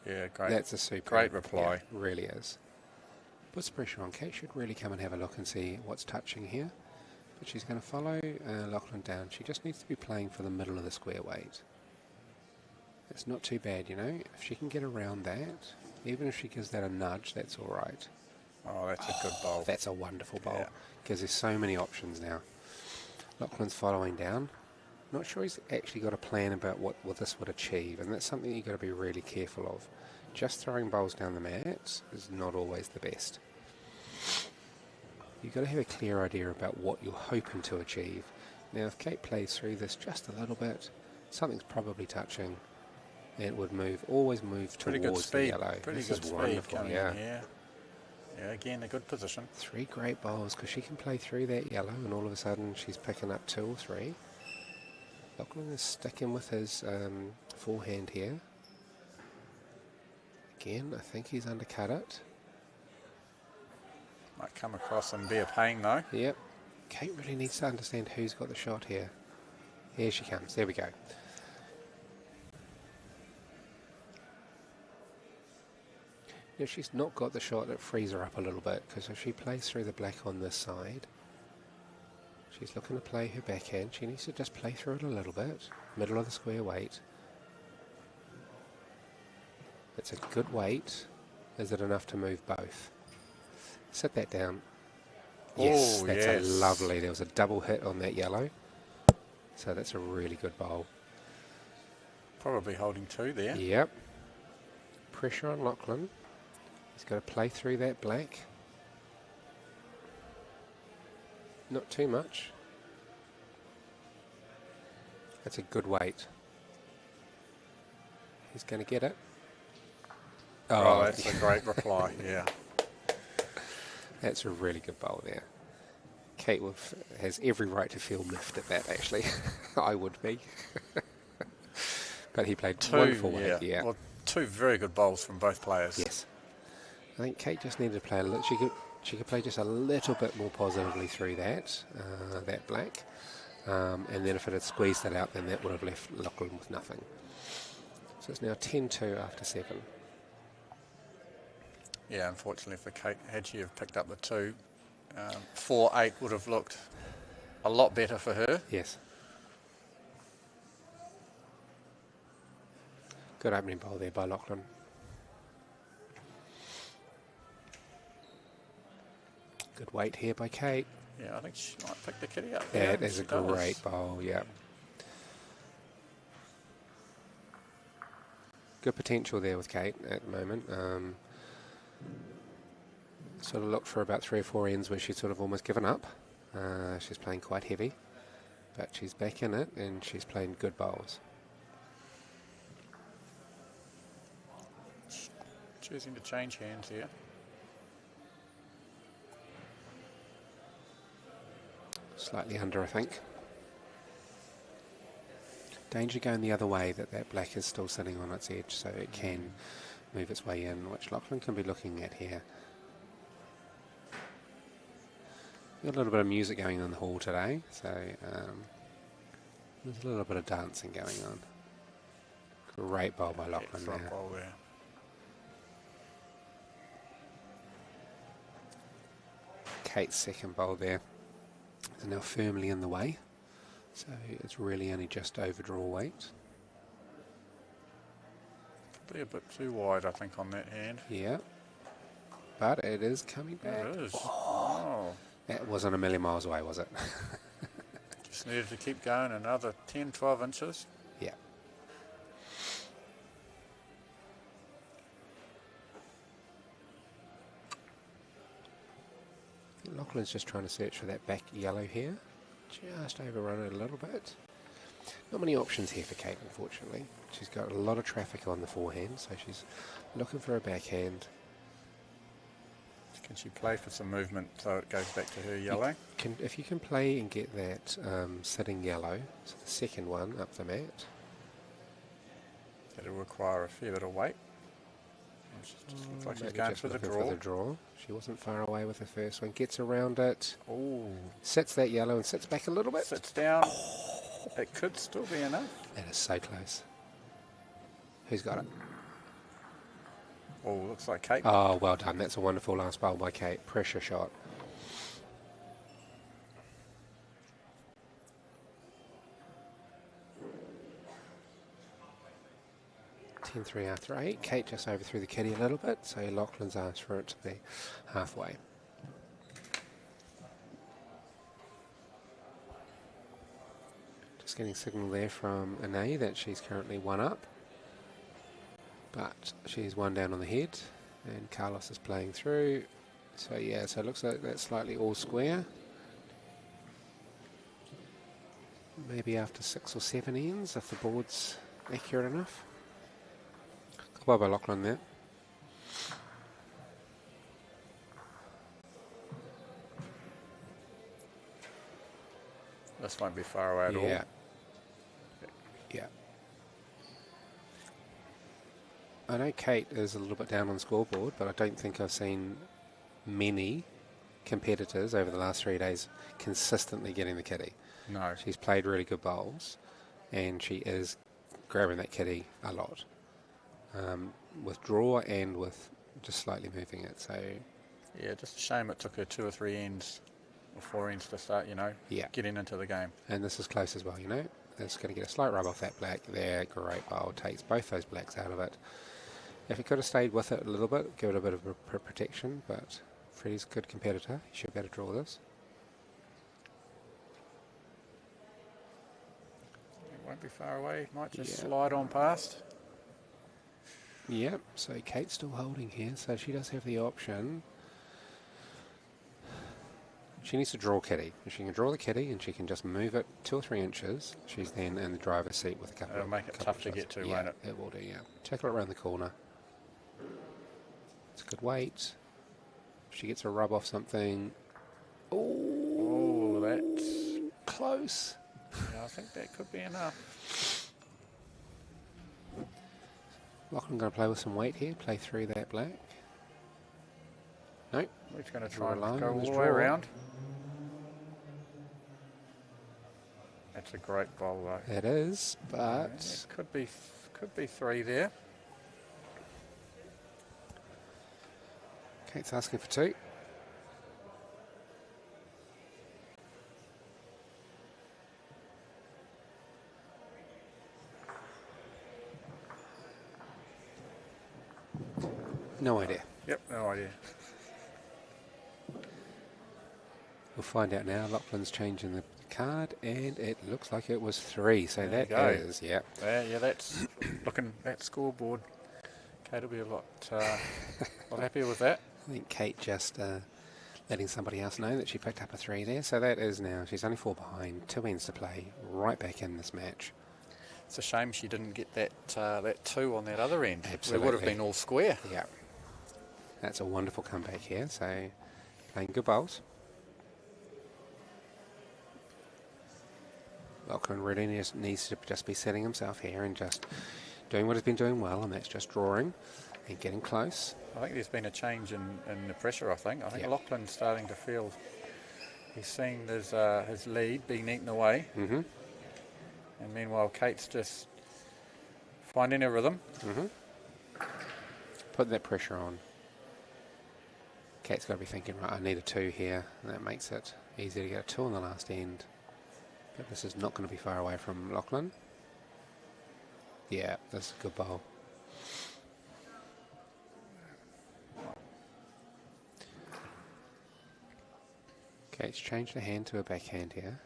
Speaker 5: Yeah, great.
Speaker 4: That's a super.
Speaker 5: Great reply.
Speaker 4: Yeah, really is. Puts pressure on. Kate should really come and have a look and see what's touching here. But she's going to follow Lachlan down. She just needs to be playing for the middle of the square weight. It's not too bad, you know. If she can get around that, even if she gives that a nudge, that's all right.
Speaker 5: Oh, that's a good bowl.
Speaker 4: That's a wonderful bowl, because there's so many options now. Lachlan's following down. Not sure he's actually got a plan about what this would achieve, and that's something you've got to be really careful of. Just throwing bowls down the mat is not always the best. You've got to have a clear idea about what you're hoping to achieve. Now, if Kate plays through this just a little bit, something's probably touching. It would always move towards the yellow.
Speaker 5: Pretty
Speaker 4: this
Speaker 5: good
Speaker 4: is
Speaker 5: speed
Speaker 4: wonderful,
Speaker 5: coming
Speaker 4: yeah.
Speaker 5: in here. Yeah, again, a good position.
Speaker 4: 3 great bowls, because she can play through that yellow, and all of a sudden she's picking up 2 or 3. Lachlan is sticking with his forehand here. Again, I think he's undercut it.
Speaker 5: Might come across and be a pain, though.
Speaker 4: Yep. Kate really needs to understand who's got the shot here. Here she comes. There we go. If she's not got the shot, it frees her up a little bit, because if she plays through the black on this side, she's looking to play her backhand. She needs to just play through it a little bit. Middle of the square weight. It's a good weight. Is it enough to move both? Sit that down. Yes,
Speaker 5: Oh,
Speaker 4: that's
Speaker 5: yes.
Speaker 4: a lovely. There was a double hit on that yellow. So that's a really good bowl.
Speaker 5: Probably holding 2 there.
Speaker 4: Yep. Pressure on Lachlan. He's got to play through that black. Not too much. That's a good weight. He's going to get it.
Speaker 5: Oh, that's a great reply, yeah.
Speaker 4: That's a really good bowl there. Kate has every right to feel miffed at that, actually. I would be. But he played
Speaker 5: 2,
Speaker 4: wonderful weight, yeah.
Speaker 5: Well, 2 very good bowls from both players.
Speaker 4: Yes. I think Kate just needed to play a little. She could play just a little bit more positively through that black. And then if it had squeezed it out, then that would have left Lachlan with nothing. So it's now 10-2 after 7.
Speaker 5: Yeah, unfortunately for Kate, had she have picked up the 2, 4-8 would have looked a lot better for her.
Speaker 4: Yes. Good opening bowl there by Lachlan. Good weight here by Kate.
Speaker 5: Yeah, I think she might pick the kitty up there.
Speaker 4: That is a great bowl, yeah. Good potential there with Kate at the moment. Sort of looked for about 3 or 4 ends where she's sort of almost given up. She's playing quite heavy, but she's back in it and she's playing good bowls.
Speaker 5: Choosing to change hands here.
Speaker 4: Slightly under, I think. Danger going the other way, that black is still sitting on its edge, so it can move its way in, which Lachlan can be looking at here. Got a little bit of music going on in the hall today, so there's a little bit of dancing going on. Great bowl by Lachlan there.
Speaker 5: Bowl there.
Speaker 4: Kate's second bowl there is now firmly in the way, so it's really only just over draw weight.
Speaker 5: Probably a bit too wide, I think, on that hand.
Speaker 4: Yeah, but it is coming back.
Speaker 5: It is. Oh.
Speaker 4: That wasn't a million miles away, was it?
Speaker 5: Just needed to keep going another 10, 12 inches.
Speaker 4: Yeah. Lachlan's just trying to search for that back yellow here. Just overrun it a little bit. Not many options here for Kate, unfortunately. She's got a lot of traffic on the forehand, so she's looking for a backhand.
Speaker 5: Can she play for some movement so it goes back to her yellow?
Speaker 4: If you can play and get that sitting yellow, so the second one up the mat.
Speaker 5: That'll require a fair bit of weight. She just looks like she's going for the draw.
Speaker 4: She wasn't far away with the first one. Gets around it.
Speaker 5: Ooh.
Speaker 4: Sits that yellow and sits back a little bit.
Speaker 5: Sits down. It could still be enough.
Speaker 4: That is so close. Who's got it?
Speaker 5: Oh, looks like Kate.
Speaker 4: Oh, well done. That's a wonderful last bowl by Kate. Pressure shot. (10-3) after 8. Kate just overthrew the kitty a little bit, so Lachlan's asked for it to be halfway. Just getting signal there from Anae that she's currently 1 up. But she's 1 down on the head, and Carlos is playing through. So yeah, so it looks like that's slightly all square. Maybe after 6 or 7 ends, if the board's accurate enough. Good ball by Lachlan there.
Speaker 5: This won't be far away at all.
Speaker 4: Yeah. I know Kate is a little bit down on the scoreboard, but I don't think I've seen many competitors over the last 3 days consistently getting the kitty.
Speaker 5: No.
Speaker 4: She's played really good bowls, and she is grabbing that kitty a lot. With draw and with just slightly moving it. So
Speaker 5: yeah, just a shame it took her 2 or 3 ends or 4 ends to start, getting into the game.
Speaker 4: And this is close as well, It's going to get a slight rub off that black there. Great bowl. Takes both those blacks out of it. If it could have stayed with it a little bit, give it a bit of protection, but Freddie's a good competitor. He should be able to draw this.
Speaker 5: It won't be far away. Might just slide on past.
Speaker 4: Yep, so Kate's still holding here, so she does have the option. She needs to draw kitty. If she can draw the kitty and she can just move it 2 or 3 inches, she's then in the driver's seat with a couple
Speaker 5: It'll make it tough to get to, won't it?
Speaker 4: It will do, yeah. Tackle it around the corner. It's a good weight. If she gets a rub off something.
Speaker 5: Oh, that's
Speaker 4: close.
Speaker 5: Yeah, I think that could be enough.
Speaker 4: Lachlan going to play with some weight here, play through that black. Nope.
Speaker 5: We're going to try and go all the way around. That's a great bowl, though.
Speaker 4: It is, but
Speaker 5: It could be 3 there.
Speaker 4: Kate's asking for 2. No idea.
Speaker 5: Yep, no idea.
Speaker 4: We'll find out now. Lachlan's changing the card, and it looks like it was 3. So
Speaker 5: There you
Speaker 4: that
Speaker 5: go.
Speaker 4: is, yeah.
Speaker 5: Yeah, that's looking that scoreboard. Kate will be a lot happier with that.
Speaker 4: I think Kate just letting somebody else know that she picked up a 3 there. So that is now, she's only 4 behind, 2 ends to play, right back in this match.
Speaker 5: It's a shame she didn't get that 2 on that other end.
Speaker 4: Absolutely.
Speaker 5: We would have been all square.
Speaker 4: Yeah. That's a wonderful comeback here. So playing good bowls. Lachlan really needs to just be setting himself here and just doing what he's been doing well, and that's just drawing and getting close.
Speaker 5: I think there's been a change in the pressure, I think.
Speaker 4: Yep.
Speaker 5: Lachlan's starting to feel he's seeing his lead being eaten away.
Speaker 4: Mm-hmm.
Speaker 5: And meanwhile, Kate's just finding her rhythm.
Speaker 4: Mm-hmm. Put that pressure on. Kate's got to be thinking, right, I need a 2 here, and that makes it easy to get a 2 on the last end. But this is not going to be far away from Lachlan. Yeah, this is a good bowl. Kate's changed the hand to a backhand here.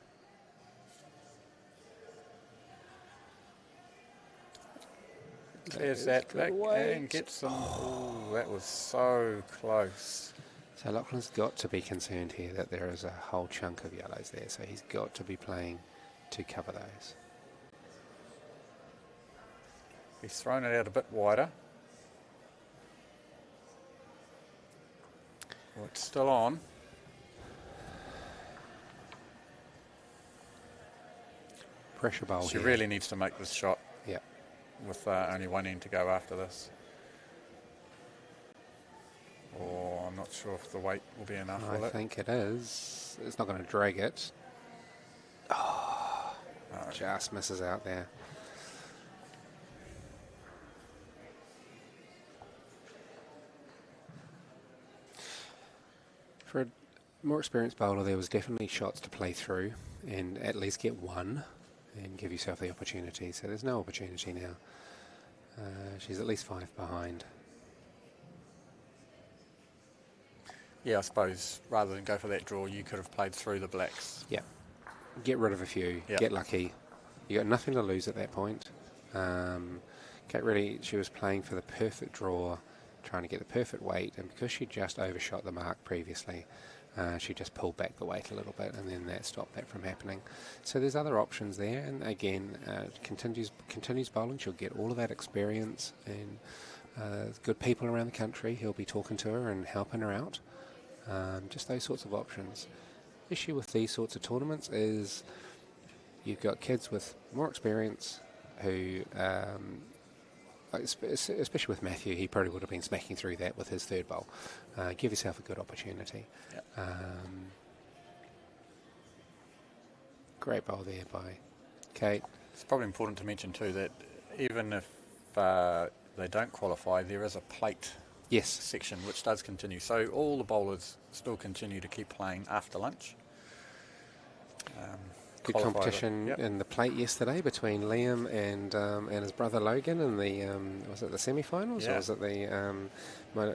Speaker 5: There's that back and gets them. Oh, that was so close.
Speaker 4: So Lachlan's got to be concerned here that there is a whole chunk of yellows there, so he's got to be playing to cover those.
Speaker 5: He's thrown it out a bit wider. Well, it's still on.
Speaker 4: Pressure bowl
Speaker 5: She
Speaker 4: here.
Speaker 5: really needs to make this shot
Speaker 4: Yeah.
Speaker 5: with only 1 end to go after this. Or I'm not sure if the weight will be enough, will
Speaker 4: I
Speaker 5: it?
Speaker 4: think it is. It's not going to drag it. Oh,
Speaker 5: No.
Speaker 4: just misses out there. For a more experienced bowler, there was definitely shots to play through and at least get 1 and give yourself the opportunity. So there's no opportunity now. She's at least 5 behind.
Speaker 5: Yeah, I suppose rather than go for that draw, you could have played through the blacks.
Speaker 4: Yeah. Get rid of a few.
Speaker 5: Yep.
Speaker 4: Get lucky. You got nothing to lose at that point. Kate really, she was playing for the perfect draw, trying to get the perfect weight, and because she just overshot the mark previously, she just pulled back the weight a little bit, and then that stopped that from happening. So there's other options there, and again, continues bowling. She'll get all of that experience, and good people around the country. He'll be talking to her and helping her out. Just those sorts of options. Issue with these sorts of tournaments is you've got kids with more experience who, especially with Matthew, he probably would have been smacking through that with his 3rd bowl. Give yourself a good opportunity.
Speaker 5: Yep.
Speaker 4: Great bowl there by Kate.
Speaker 5: It's probably important to mention too that even if they don't qualify, there is a plate
Speaker 4: Yes.
Speaker 5: section which does continue. So all the bowlers still continue to keep playing after lunch.
Speaker 4: Good
Speaker 5: Qualify
Speaker 4: competition
Speaker 5: Yep.
Speaker 4: in the plate yesterday between Liam and his brother Logan in the was it the semifinals or
Speaker 5: Yeah.
Speaker 4: was it the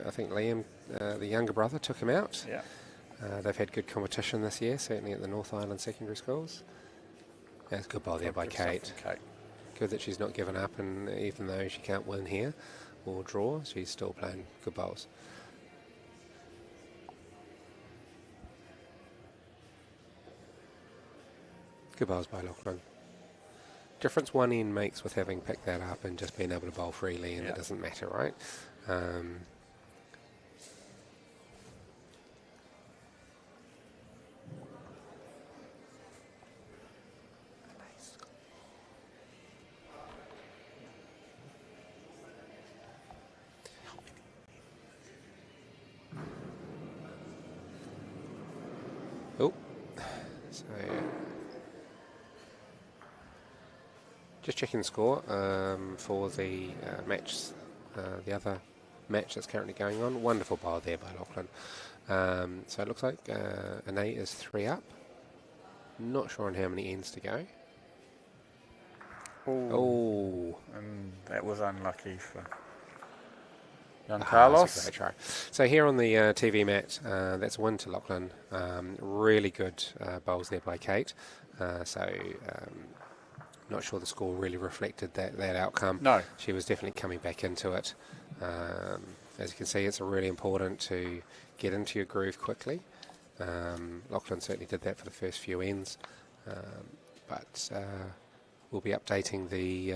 Speaker 4: I think Liam the younger brother took him out.
Speaker 5: Yeah.
Speaker 4: They've had good competition this year, certainly at the North Island secondary schools. That's a good bowl there by
Speaker 5: Good stuff
Speaker 4: Kate.
Speaker 5: from Kate.
Speaker 4: Good that she's not given up, and even though she can't win here or draw, she's still playing good bowls. Good bowls by Lachlan. Difference 1 end makes with having picked that up and just being able to bowl freely, and
Speaker 5: Yeah.
Speaker 4: it doesn't matter, right? Oh, so Just checking the score for the match, the other match that's currently going on. Wonderful bowl there by Auckland. So it looks like Ane is 3 up. Not sure on how many ends to go. Oh,
Speaker 5: and that was unlucky for young Carlos.
Speaker 4: That's a great try. So here on the TV mat, that's a win to Lachlan. Really good bowls there by Kate. Not sure the score really reflected that outcome.
Speaker 5: No.
Speaker 4: She was definitely coming back into it. As you can see, it's really important to get into your groove quickly. Lachlan certainly did that for the first few ends. But we'll be updating the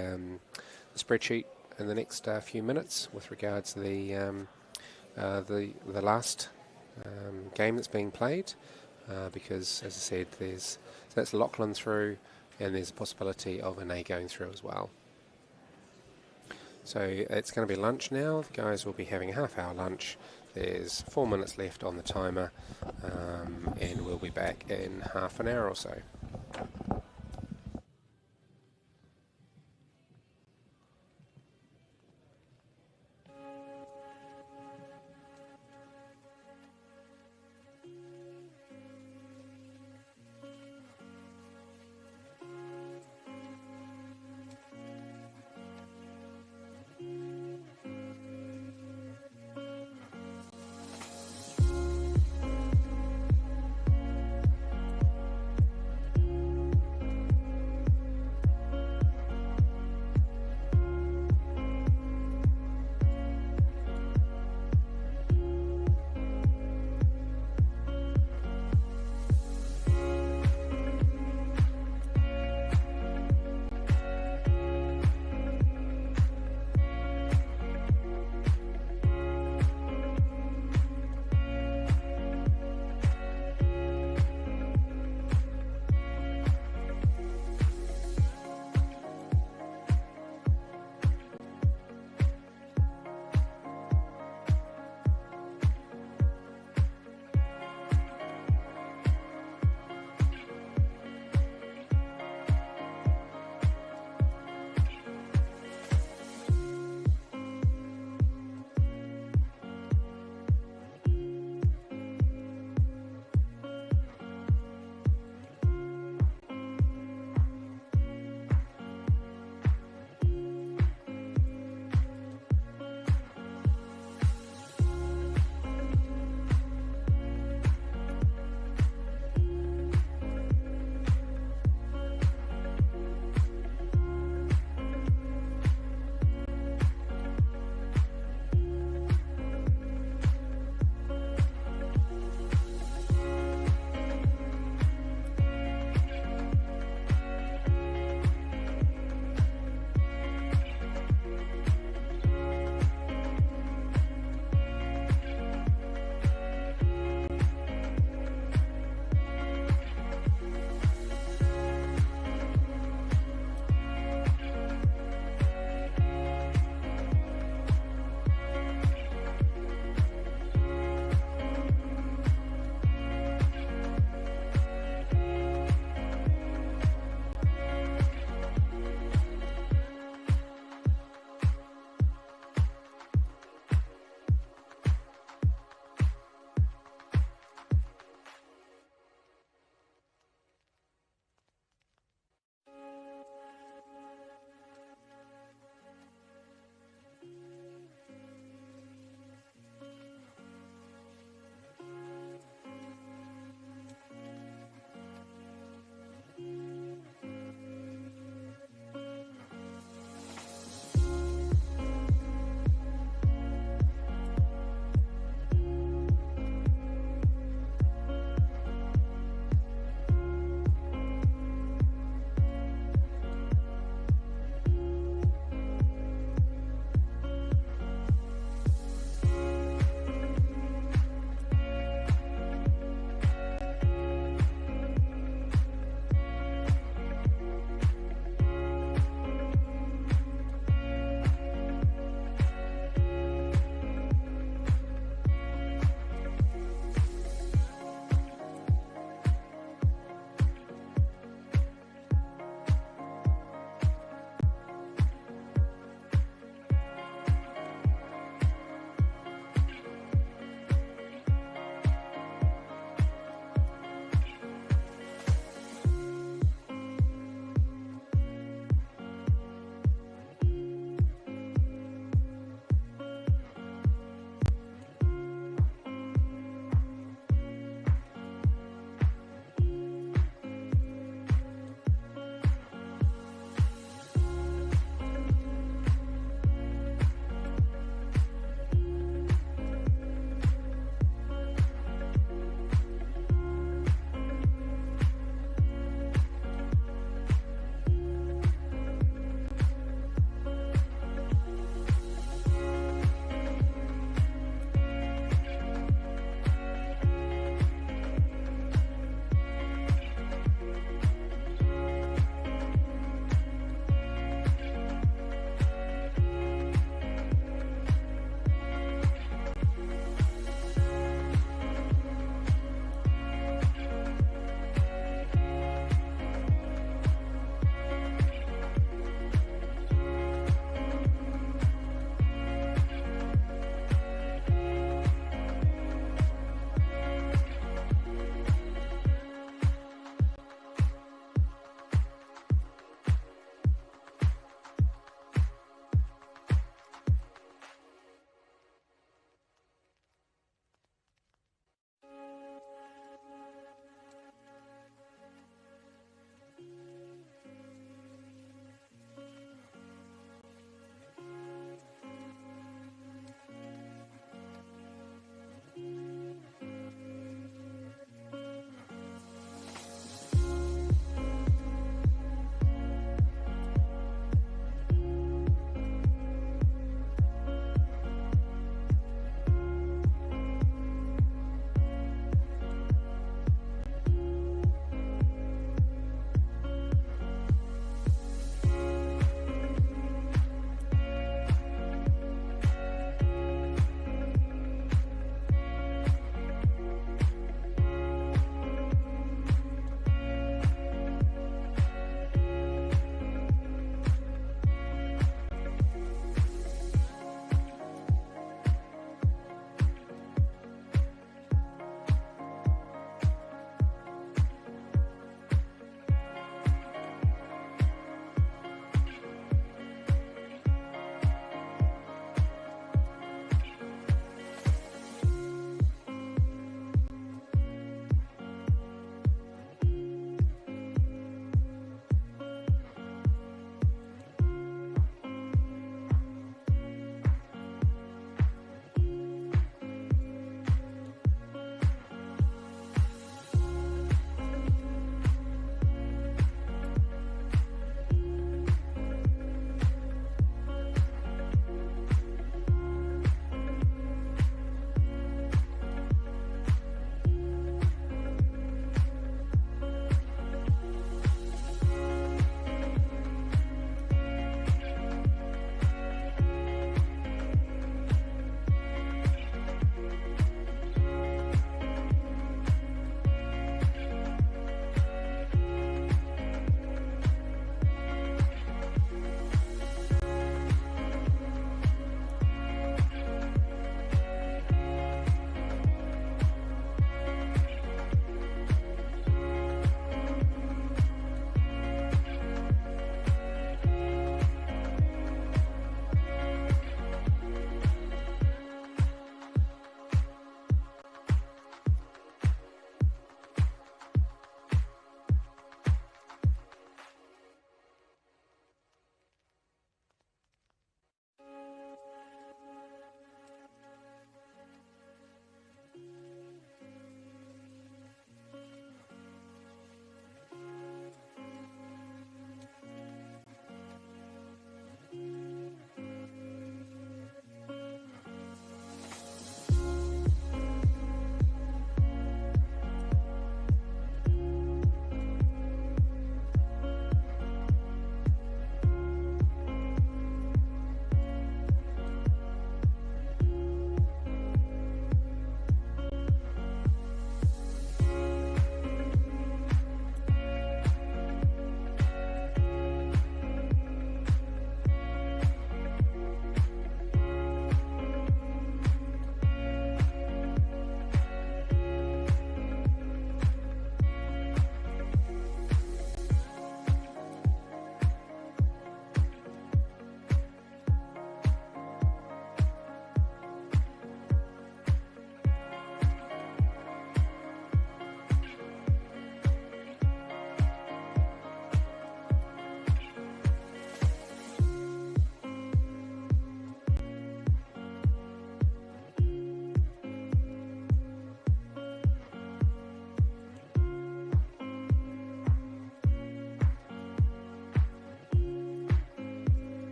Speaker 4: spreadsheet in the next few minutes with regards to the last game that's being played, because, as I said, that's Lachlan through, and there's a possibility of an A going through as well. So it's going to be lunch now. The guys will be having a half-hour lunch. There's 4 minutes left on the timer, and we'll be back in half an hour or so.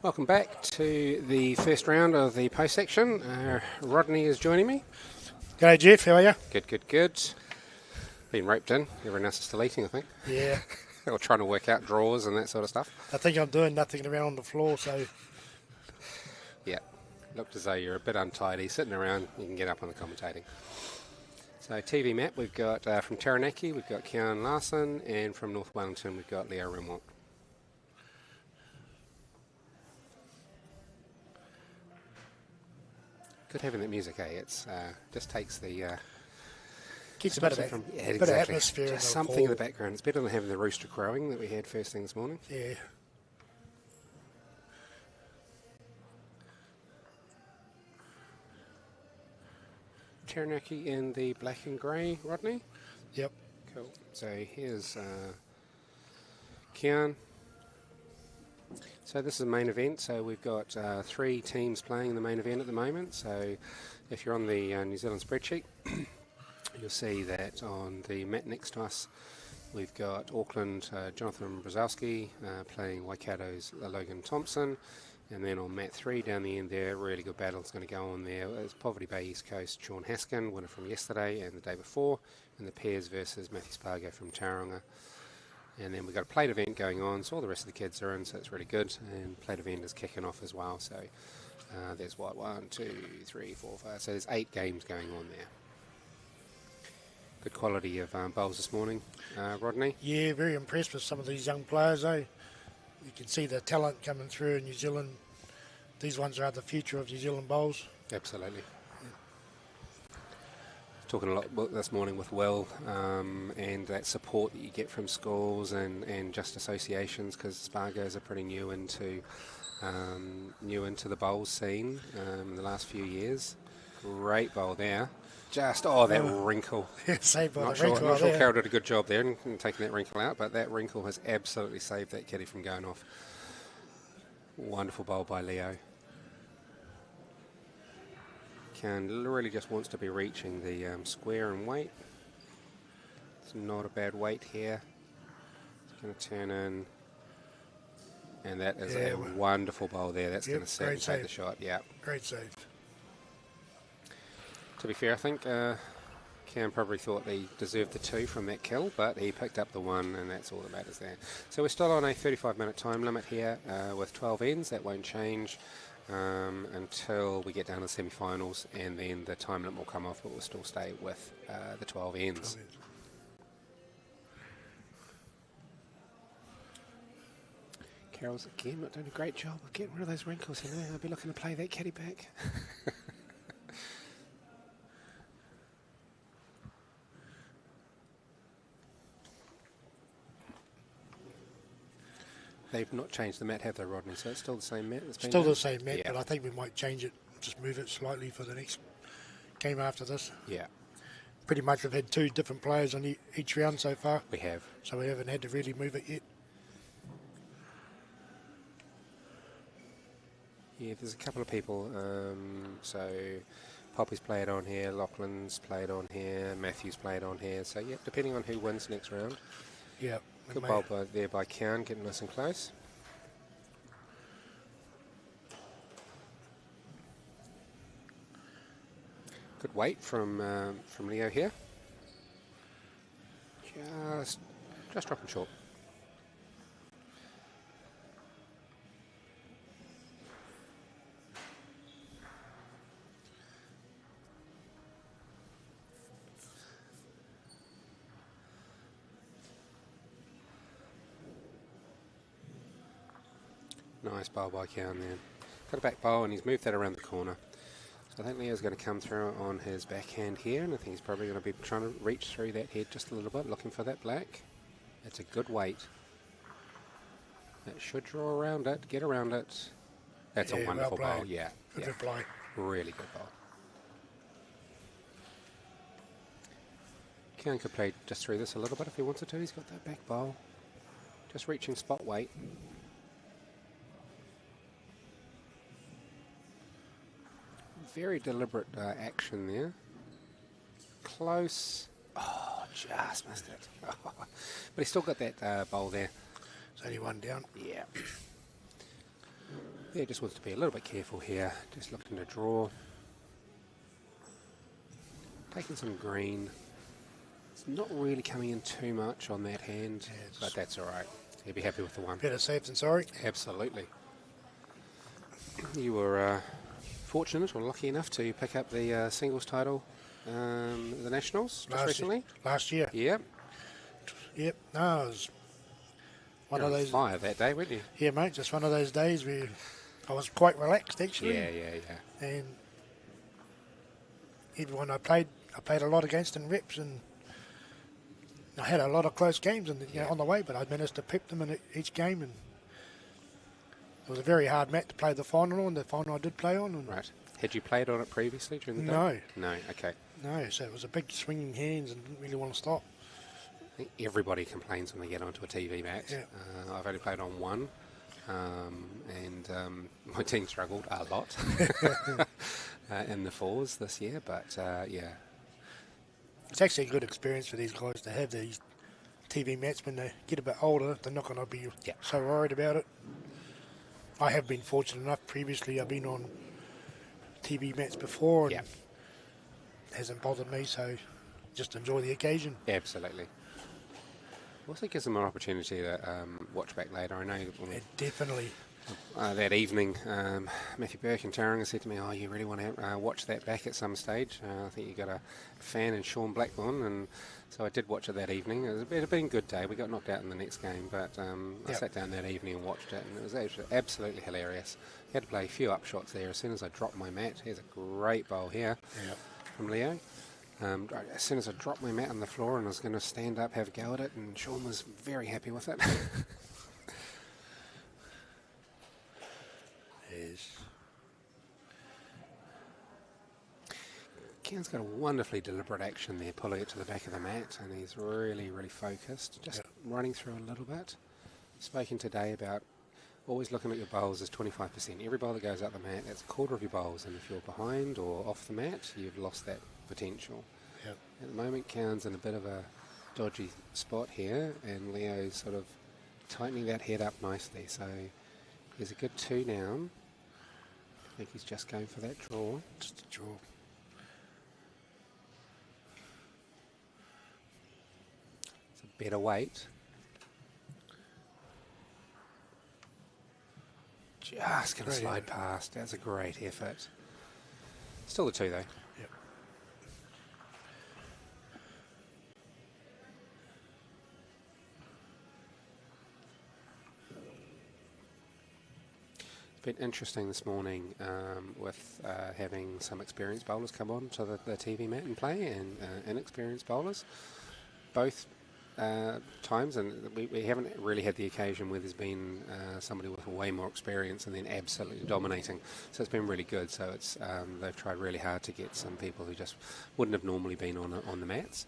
Speaker 4: Welcome back to the first round of the post section. Rodney is joining me.
Speaker 7: G'day Jeff, how are you?
Speaker 4: Good. Been roped in. Everyone else is still eating, I think.
Speaker 7: Yeah.
Speaker 4: Or trying to work out draws and that sort of stuff.
Speaker 7: I think I'm doing nothing around on the floor, so...
Speaker 4: Yeah. Looked as though you're a bit untidy. Sitting around, you can get up on the commentating. So TV map, we've got from Taranaki, we've got Kian Larson, and from North Wellington, we've got Leo Remont. Good having that music, eh? It's just takes the...
Speaker 7: keeps a bit of atmosphere.
Speaker 4: Just something in the background. It's better than having the rooster crowing that we had first thing this morning.
Speaker 7: Yeah.
Speaker 4: Taranaki in the black and grey, Rodney?
Speaker 7: Yep.
Speaker 4: Cool. So here's Kian. So this is the main event. So we've got 3 teams playing in the main event at the moment. So if you're on the New Zealand spreadsheet, you'll see that on the mat next to us, we've got Auckland, Jonathan Brzezowski playing Waikato's Logan Thompson. And then on mat 3 down the end there, really good battle is going to go on there. It's Poverty Bay East Coast, Sean Haskin, winner from yesterday and the day before, and the pairs versus Matthew Spargo from Tauranga. And then we've got a plate event going on, so all the rest of the kids are in, so it's really good. And plate event is kicking off as well, so there's 1, 2, 3, 4, 5. So there's 8 games going on there. Good quality of bowls this morning, Rodney.
Speaker 7: Yeah, very impressed with some of these young players, eh? You can see the talent coming through in New Zealand. These ones are the future of New Zealand bowls.
Speaker 4: Absolutely. Talking a lot this morning with Will and that support that you get from schools and just associations, because Spargos are pretty new into the bowls scene in the last few years. Great bowl there. Just, that wrinkle.
Speaker 7: Saved by
Speaker 4: not
Speaker 7: the wrinkle.
Speaker 4: Not sure Carol did a good job there in taking that wrinkle out, but that wrinkle has absolutely saved that kitty from going off. Wonderful bowl by Leo. Ken really just wants to be reaching the square and weight. It's not a bad weight here. It's going to turn in. And that is a wonderful bowl there. That's going to sit and take the shot. Yeah.
Speaker 7: Great save.
Speaker 4: To be fair, I think Cam probably thought he deserved the 2 from that kill, but he picked up the 1, and that's all that matters there. So we're still on a 35-minute time limit here with 12 ends. That won't change until we get down to the semi-finals, and then the time limit will come off, but we'll still stay with the 12 ends. Carol's again not doing a great job of getting rid of those wrinkles. I'll be looking to play that caddy back. They've not changed the mat, have they, Rodney? So it's still the same mat?
Speaker 7: Still the same mat, but I think we might change it, just move it slightly for the next game after this.
Speaker 4: Yeah.
Speaker 7: Pretty much we've had 2 different players on each round so far.
Speaker 4: We have.
Speaker 7: So we haven't had to really move it yet.
Speaker 4: Yeah, there's a couple of people. So Poppy's played on here, Lachlan's played on here, Matthew's played on here. So, yeah, depending on who wins next round.
Speaker 7: Yeah.
Speaker 4: Good bowl there by Kian, getting nice and close. Good weight from Leo here. Just dropping short. Nice bowl by Kian there. Got a back bowl and he's moved that around the corner. So I think Leo's going to come through on his backhand here, and I think he's probably going to be trying to reach through that head just a little bit, looking for that black. It's a good weight. That should draw around it, get around it. That's a wonderful bowl, yeah.
Speaker 7: Good reply.
Speaker 4: Really good bowl. Kian could play just through this a little bit if he wanted to. He's got that back bowl. Just reaching spot weight. Very deliberate action there. Close. Oh, just missed it. But he's still got that bowl there.
Speaker 7: It's only 1 down.
Speaker 4: Yeah. Yeah, just wants to be a little bit careful here. Just looking to draw. Taking some green. It's not really coming in too much on that hand, but that's all right. He'll be happy with the one.
Speaker 7: Better safe than sorry.
Speaker 4: Absolutely. You were fortunate or lucky enough to pick up the singles title, the Nationals, just recently?
Speaker 7: Last year.
Speaker 4: Yep.
Speaker 7: Yep. No, it was one of those.
Speaker 4: Fire that day, weren't you?
Speaker 7: Yeah, mate, just one of those days where I was quite relaxed, actually.
Speaker 4: Yeah.
Speaker 7: And everyone I played a lot against in reps, and I had a lot of close games on the way, but I managed to pep them in each game, and it was a very hard match to play the final on. The final I did play on. And
Speaker 4: right. Had you played on it previously during the day? No, okay.
Speaker 7: No, so it was a big swinging hands and didn't really want to stop.
Speaker 4: I think everybody complains when they get onto a TV match.
Speaker 7: Yeah.
Speaker 4: I've only played on one, and my team struggled a lot in the fours this year, but yeah.
Speaker 7: It's actually a good experience for these guys to have these TV matches. When they get a bit older, they're not going to be so worried about it. I have been fortunate enough. Previously, I've been on TV matches before, and it hasn't bothered me, so just enjoy the occasion.
Speaker 4: Absolutely. Also gives them an opportunity to watch back later. I know
Speaker 7: definitely.
Speaker 4: That evening, Matthew Burke and Tauranga said to me, "Oh, you really want to watch that back at some stage? I think you got a fan in Sean Blackburn," and so I did watch it that evening. It had been a good day. We got knocked out in the next game, but I sat down that evening and watched it, and it was actually absolutely hilarious. Had to play a few up shots there. As soon as I dropped my mat, here's a great bowl here from Leo. As soon as I dropped my mat on the floor and I was going to stand up, have a go at it, and Sean was very happy with it. Ken's got a wonderfully deliberate action there, pulling it to the back of the mat, and he's really, really focused, just running through a little bit. Spoken today about always looking at your bowls as 25%. Every bowl that goes out the mat, that's a quarter of your bowls, and if you're behind or off the mat, you've lost that potential. Yep. At the moment, Ken's in a bit of a dodgy spot here, and Leo's sort of tightening that head up nicely, so there's a good 2 down. I think he's just going for that draw.
Speaker 7: Just a draw.
Speaker 4: It's a better weight. Just going to slide past. That's a great effort. Still the 2 though.
Speaker 7: Yep.
Speaker 4: Been interesting this morning with having some experienced bowlers come on to the TV mat and play, and inexperienced bowlers. Both times, and we haven't really had the occasion where there's been somebody with way more experience and then absolutely dominating. So it's been really good. So it's they've tried really hard to get some people who just wouldn't have normally been on the mats,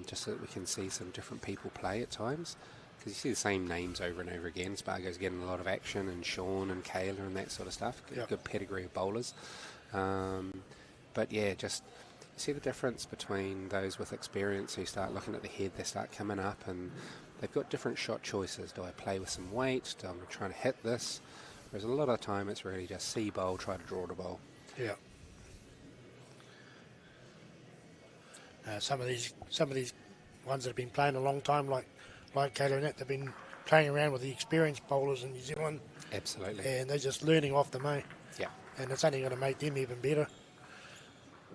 Speaker 4: just so that we can see some different people play at times. Because you see the same names over and over again. Spargo's getting a lot of action, and Sean and Kayla and that sort of stuff. Good pedigree of bowlers. But yeah, just you see the difference between those with experience who start looking at the head, they start coming up, and they've got different shot choices. Do I play with some weight? Do I try to hit this? Whereas a lot of the time it's really just see bowl, try to draw the bowl.
Speaker 7: Yeah. Some of these ones that have been playing a long time, like Kayla and that, they've been playing around with the experienced bowlers in New Zealand.
Speaker 4: Absolutely.
Speaker 7: And they're just learning off them, eh?
Speaker 4: Yeah.
Speaker 7: And it's only going to make them even better.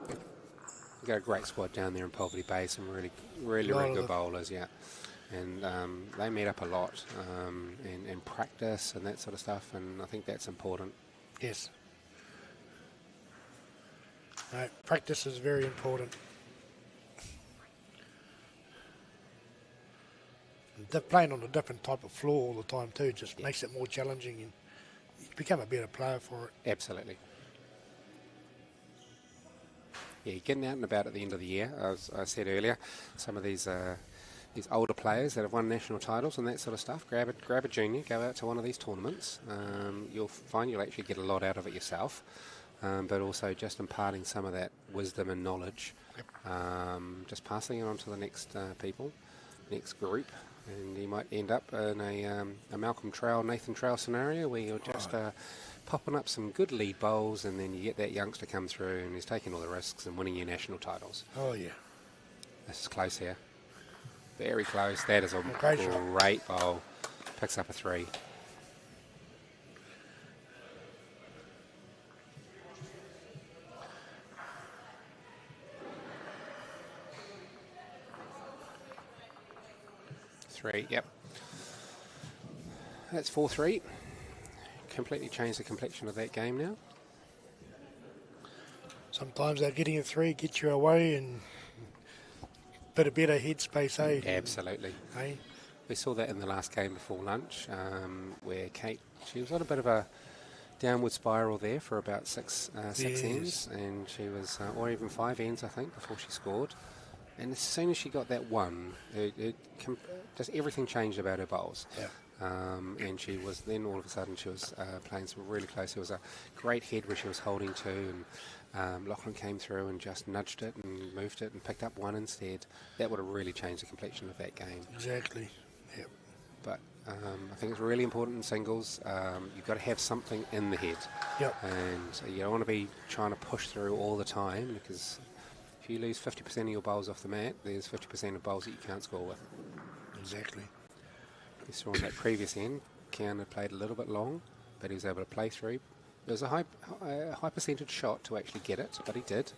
Speaker 4: We've got a great squad down there in Poverty Bay, some really good bowlers, And they meet up a lot and practice and that sort of stuff, and I think that's important.
Speaker 7: Yes. Practice is very important. They're playing on a different type of floor all the time too, just makes it more challenging, and you become a better player for it.
Speaker 4: Absolutely. Yeah, you're getting out and about at the end of the year. As I said earlier, some of these older players that have won national titles and that sort of stuff, grab a junior, go out to one of these tournaments. You'll find you'll actually get a lot out of it yourself, but also just imparting some of that wisdom and knowledge, just passing it on to the next people, next group, And you might end up in a Malcolm Trowell, Nathan Trowell scenario where you're just popping up some good lead bowls, and then you get that youngster come through and he's taking all the risks and winning you national titles.
Speaker 7: Oh, yeah.
Speaker 4: This is close here. Very close. That is a great bowl. Picks up a 3. Yep. That's 4-3. Completely changed the complexion of that game now.
Speaker 7: Sometimes that getting a 3 gets you away and bit of better headspace, eh?
Speaker 4: Absolutely.
Speaker 7: Eh?
Speaker 4: We saw that in the last game before lunch, where Kate, she was on a bit of a downward spiral there for about six ends, and she was, or even 5 ends, I think, before she scored. And as soon as she got that one, just everything changed about her bowls.
Speaker 7: Yeah.
Speaker 4: And she was then all of a sudden she was playing some really close. There was a great head where she was holding 2, and Lachlan came through and just nudged it and moved it and picked up 1 instead. That would have really changed the complexion of that game.
Speaker 7: Exactly. Yep.
Speaker 4: But I think it's really important in singles. You've got to have something in the head.
Speaker 7: Yep.
Speaker 4: And you don't want to be trying to push through all the time, because if you lose 50% of your bowls off the mat, there's 50% of bowls that you can't score with.
Speaker 7: Exactly.
Speaker 4: You saw on that previous end, Keanu played a little bit long, but he was able to play through. There was a high percentage shot to actually get it, but he did,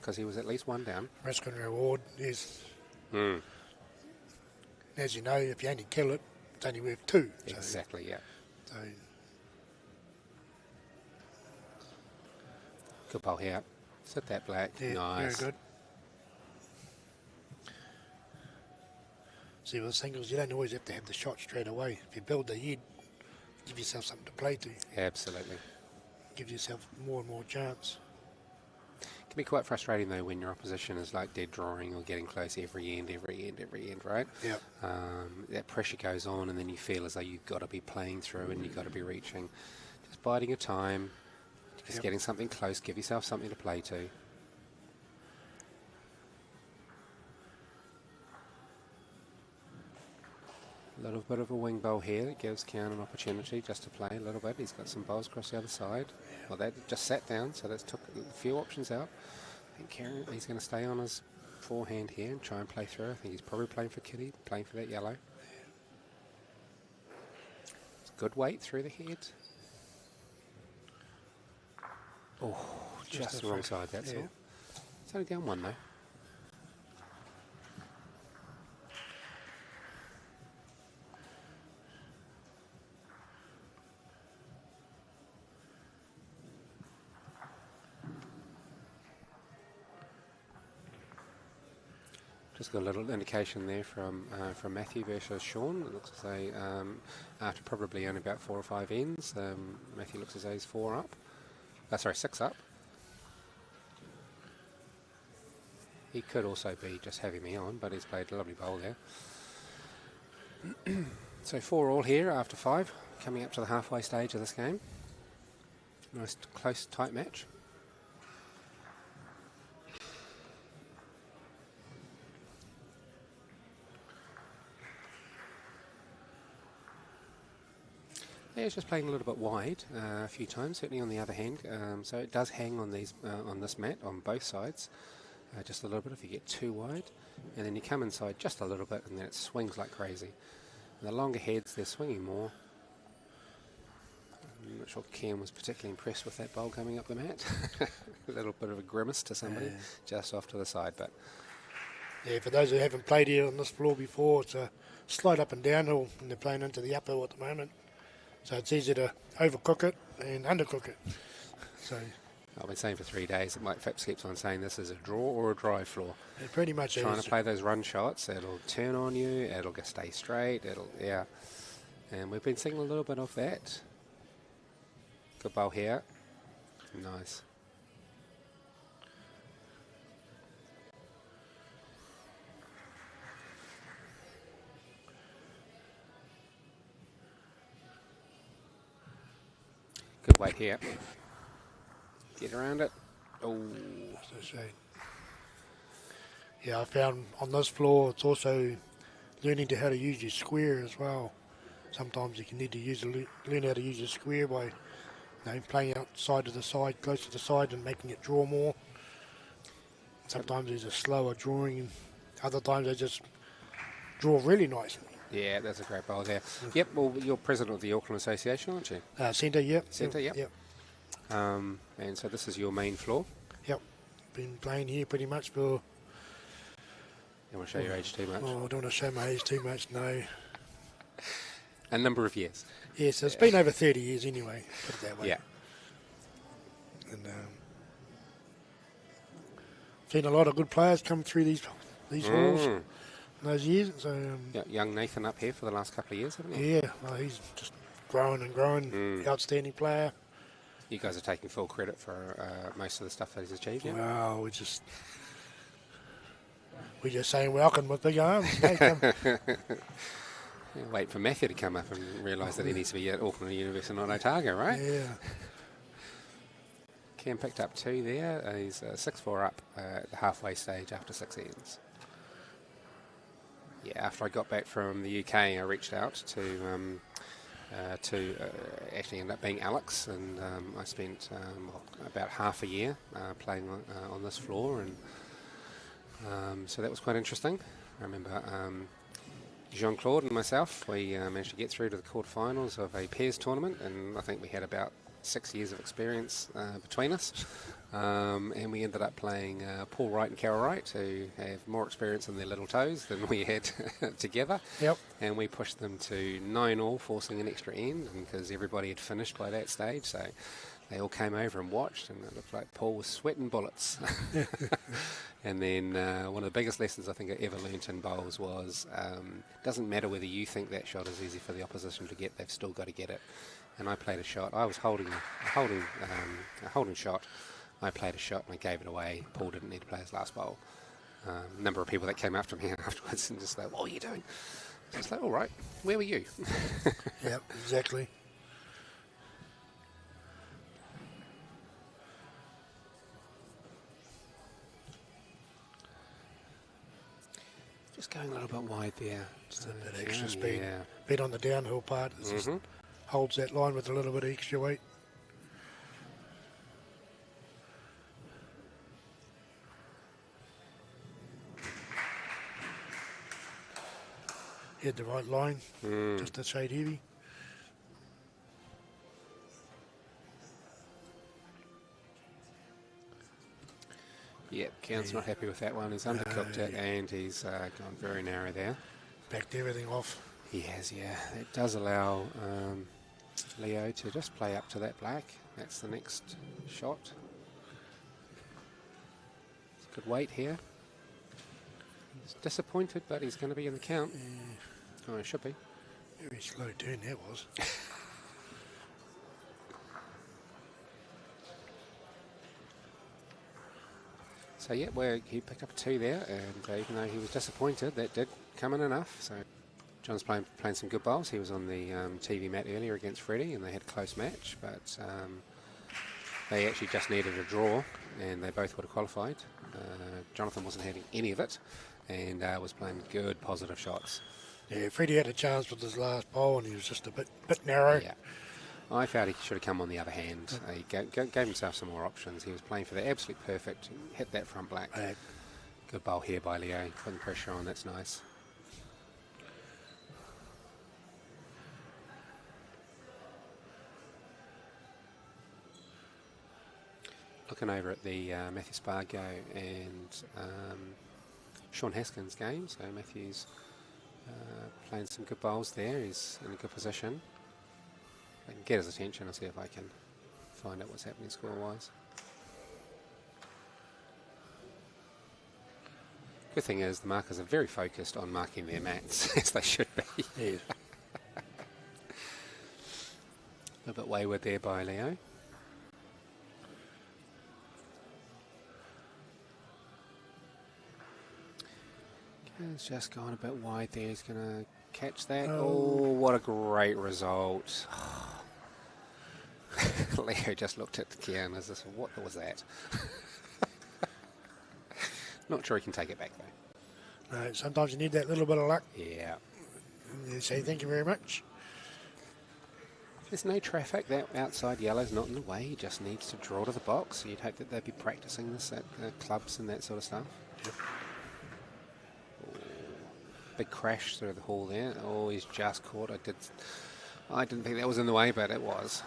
Speaker 4: because he was at least 1 down.
Speaker 7: Risk and reward is, as you know, if you only kill it, it's only worth 2.
Speaker 4: Exactly, yeah.
Speaker 7: So,
Speaker 4: good bowl here. Sit that black.
Speaker 7: yeah,
Speaker 4: Nice.
Speaker 7: very good. See, with singles, you don't always have to have the shot straight away. If you build the head, give yourself something to play to.
Speaker 4: Absolutely.
Speaker 7: Give yourself more and more chance.
Speaker 4: It can be quite frustrating though when your opposition is like dead drawing or getting close every end, right?
Speaker 7: Yeah.
Speaker 4: That pressure goes on, and then you feel as though you've got to be playing through and you've got to be reaching. Just biding your time, just getting something close, give yourself something to play to. A little bit of a wing bowl here that gives Keanu an opportunity just to play a little bit. He's got some bowls across the other side. Well, that just sat down, so that's took a few options out. I think Kieran, he's going to stay on his forehand here and try and play through. I think he's probably playing for Kitty, playing for that yellow. It's good weight through the head. Oh, just the wrong side, that's all. It's only down 1 though. Just got a little indication there from Matthew versus Sean. It looks as though after probably only about 4 or 5 ends, Matthew looks as though he's 4 up. 6 up. He could also be just having me on, but he's played a lovely bowl there. So 4 all here after 5, coming up to the halfway stage of this game. Nice close, tight match. Yeah, it's just playing a little bit wide a few times, certainly on the other hand. So it does hang on these on this mat on both sides, just a little bit if you get too wide. And then you come inside just a little bit and then it swings like crazy. And the longer heads, they're swinging more. I'm not sure Ken was particularly impressed with that bowl coming up the mat. A little bit of a grimace to somebody just off to the side. But
Speaker 7: yeah, for those who haven't played here on this floor before, it's a slight up and downhill, and they're playing into the uphill at the moment. So it's easy to overcook it and undercook it. So
Speaker 4: I've been saying for 3 days that Mike Phipps keeps on saying this is a draw or a drive floor.
Speaker 7: it pretty much
Speaker 4: Trying
Speaker 7: is.
Speaker 4: to play those run shots, it'll turn on you, it'll stay straight, and we've been seeing a little bit of that. Good bowl here. Nice. Good weight here. Get around it. Oh.
Speaker 7: Yeah, I found on this floor it's also learning to how to use your square as well. Sometimes you can need to learn how to use your square by playing outside to the side, close to the side, and making it draw more. Sometimes there's a slower drawing, and other times they just draw really nicely.
Speaker 4: Yeah, that's a great bowl there. Yep, well, you're president of the Auckland Association, aren't you?
Speaker 7: Centre, yep.
Speaker 4: Centre, yep. And so this is your main floor?
Speaker 7: Yep. Been playing here pretty much for...
Speaker 4: You want to show your age too much?
Speaker 7: Oh, I don't want to show my age too much, no.
Speaker 4: A number of years?
Speaker 7: Yes, it's been over 30 years anyway, put it that way.
Speaker 4: Yeah.
Speaker 7: And seen a lot of good players come through these halls in those years. So
Speaker 4: young Nathan up here for the last couple of years, haven't you?
Speaker 7: Yeah, well, he's just growing and growing. Outstanding player.
Speaker 4: You guys are taking full credit for most of the stuff that he's achieved, yeah?
Speaker 7: Well, we're just saying welcome with big arms.
Speaker 4: Wait for Matthew to come up and realise that he needs to be at Auckland University, not Otago, right?
Speaker 7: Yeah.
Speaker 4: Cam picked up 2 there. He's 6-4 up at the halfway stage after 6 ends. Yeah, after I got back from the UK, I reached out to actually end up being Alex, and I spent about half a year playing on this floor, and so that was quite interesting. I remember Jean-Claude and myself, we managed to get through to the quarterfinals of a pairs tournament, and I think we had about 6 years of experience between us, and we ended up playing Paul Wright and Carol Wright, who have more experience in their little toes than we had together.
Speaker 7: Yep.
Speaker 4: And we pushed them to 9-all, forcing an extra end, because everybody had finished by that stage, so they all came over and watched, and it looked like Paul was sweating bullets. And then one of the biggest lessons I think I ever learnt in bowls was it doesn't matter whether you think that shot is easy for the opposition to get, they've still got to get it. And I played a shot. I was holding a holding shot. I played a shot and I gave it away. Paul didn't need to play his last bowl. A number of people that came after me afterwards and just like, what are you doing? I was like, all right, where were you?
Speaker 7: Yep, exactly.
Speaker 4: Just going a little bit wide there.
Speaker 7: Just a bit extra speed.
Speaker 4: Yeah.
Speaker 7: Bit on the downhill part. It just holds that line with a little bit of extra weight. Hit the right line, just a shade heavy.
Speaker 4: Yep, Kean's not happy with that one. He's undercooked it, and he's gone very narrow there.
Speaker 7: Backed everything off.
Speaker 4: He has, yeah. It does allow Leo to just play up to that black. That's the next shot. Good weight here. He's disappointed, but he's going to be in the count. Oh, it should be.
Speaker 7: Very slow turn that was.
Speaker 4: So yeah, he picked up a 2 there, and even though he was disappointed, that did come in enough. So John's playing some good bowls. He was on the TV mat earlier against Freddie, and they had a close match, but they actually just needed a draw, and they both would have qualified. Jonathan wasn't having any of it, and was playing good, positive shots.
Speaker 7: Yeah, Freddie had a chance with his last bowl, and he was just a bit narrow.
Speaker 4: Yeah. I felt he should have come on the other hand. He gave himself some more options. He was playing for the absolute perfect, hit that front black. Good bowl here by Leo, putting pressure on, that's nice. Looking over at the Matthew Spargo and Sean Haskins game, so Matthew's playing some good bowls there. He's in a good position. I can get his attention and see if I can find out what's happening score-wise. Good thing is the markers are very focused on marking their mats, as they should be.
Speaker 7: Yeah.
Speaker 4: A little bit wayward there by Leo. He's just gone a bit wide there. He's going to catch that. Oh, what a great result. Leo just looked at the Kian as this, what was that? Not sure he can take it back though.
Speaker 7: No, sometimes you need that little bit of luck.
Speaker 4: Yeah.
Speaker 7: And they say thank you very much.
Speaker 4: There's no traffic. That outside yellow's not in the way. He just needs to draw to the box. You'd hope that they'd be practicing this at clubs and that sort of stuff.
Speaker 7: Yep.
Speaker 4: Big crash through the hall there. Oh, he's just caught. I didn't think that was in the way, but it was.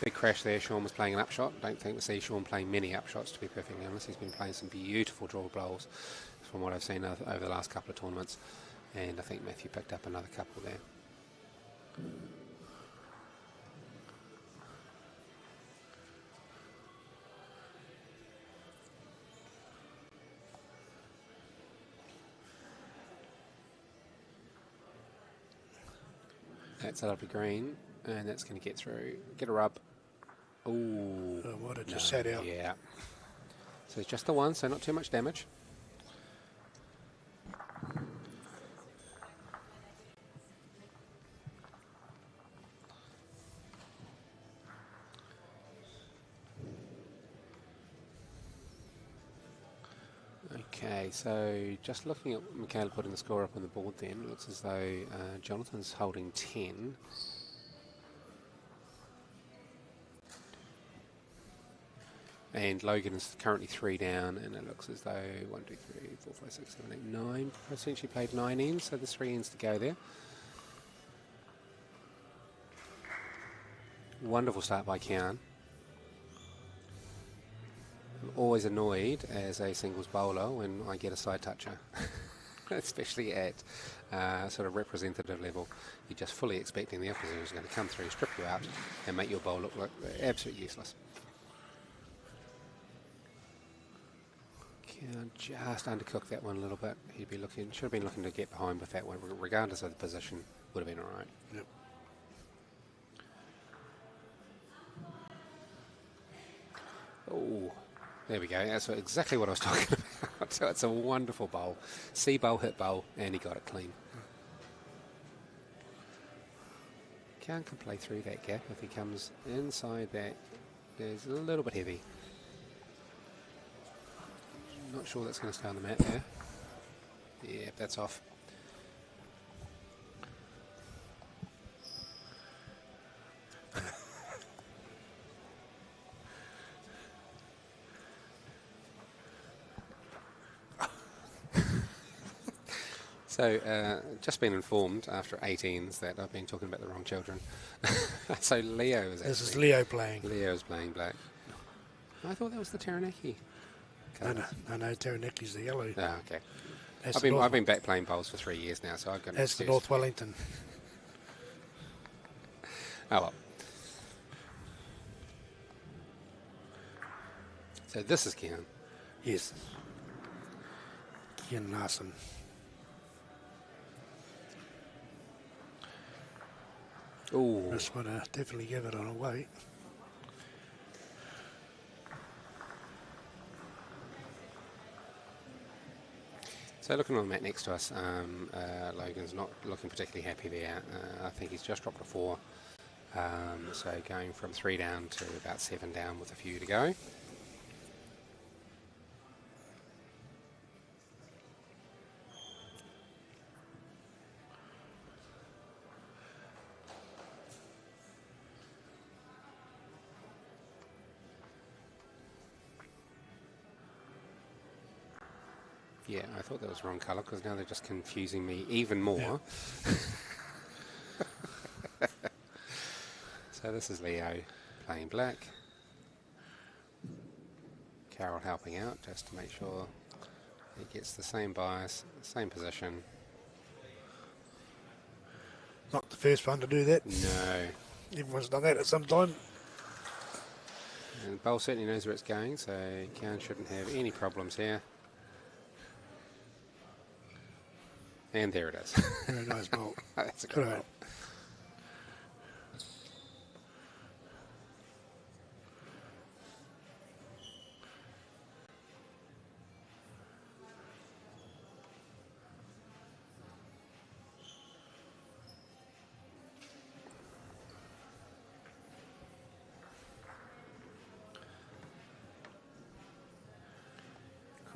Speaker 4: Big crash there. Sean was playing an upshot. Don't think we see Sean playing many upshots, to be perfectly honest. He's been playing some beautiful draw bowls from what I've seen over the last couple of tournaments. And I think Matthew picked up another couple there. That's a lovely green, and that's going to get through. Get a rub. Ooh.
Speaker 7: Oh, what, it just sat out.
Speaker 4: Yeah. So it's just the one, so not too much damage. Okay, so just looking at Michaela putting the score up on the board then, it looks as though Jonathan's holding 10. And Logan is currently 3 down, and it looks as though 1, 2, 3, 4, 5, 6, 7, 8, 9 essentially played 9 ends, so there's 3 ends to go there. Wonderful start by Kian. I'm always annoyed as a singles bowler when I get a side toucher, especially at sort of representative level. You're just fully expecting the opposition is going to come through, strip you out, and make your bowl look like absolutely useless. Can just undercook that one a little bit. He'd be looking, should have been looking to get behind with that one, regardless of the position. Would have been all right.
Speaker 7: Yep.
Speaker 4: Oh, there we go. That's exactly what I was talking about. So it's a wonderful bowl. See bowl, hit bowl, and he got it clean. Can play through that gap if he comes inside that. There's a little bit heavy. Not sure that's going to stay on the mat there. Yeah, that's off. So, just been informed after 18s that I've been talking about the wrong children. So Leo is
Speaker 7: This is Leo playing.
Speaker 4: Leo's playing black. I thought that was the Taranaki.
Speaker 7: No, Taranaki's the yellow.
Speaker 4: Oh, okay.
Speaker 7: That's
Speaker 4: I've been back playing bowls for 3 years now, so I've got.
Speaker 7: That's the North Wellington.
Speaker 4: Oh well. So this is Kian.
Speaker 7: Yes. Kian Larson.
Speaker 4: Ooh.
Speaker 7: This one definitely give it on away.
Speaker 4: So looking on the mat next to us, Logan's not looking particularly happy there. I think he's just dropped a 4. So going from 3 down to about 7 down with a few to go. Yeah, I thought that was the wrong colour because now they're just confusing me even more. Yeah. So this is Leo playing black. Carol helping out just to make sure he gets the same bias, same position.
Speaker 7: Not the first one to do that.
Speaker 4: No.
Speaker 7: Everyone's done that at some time.
Speaker 4: And the bowl certainly knows where it's going, so Kian shouldn't have any problems here. And there it is.
Speaker 7: Very nice bowl.
Speaker 4: That's a good bowl.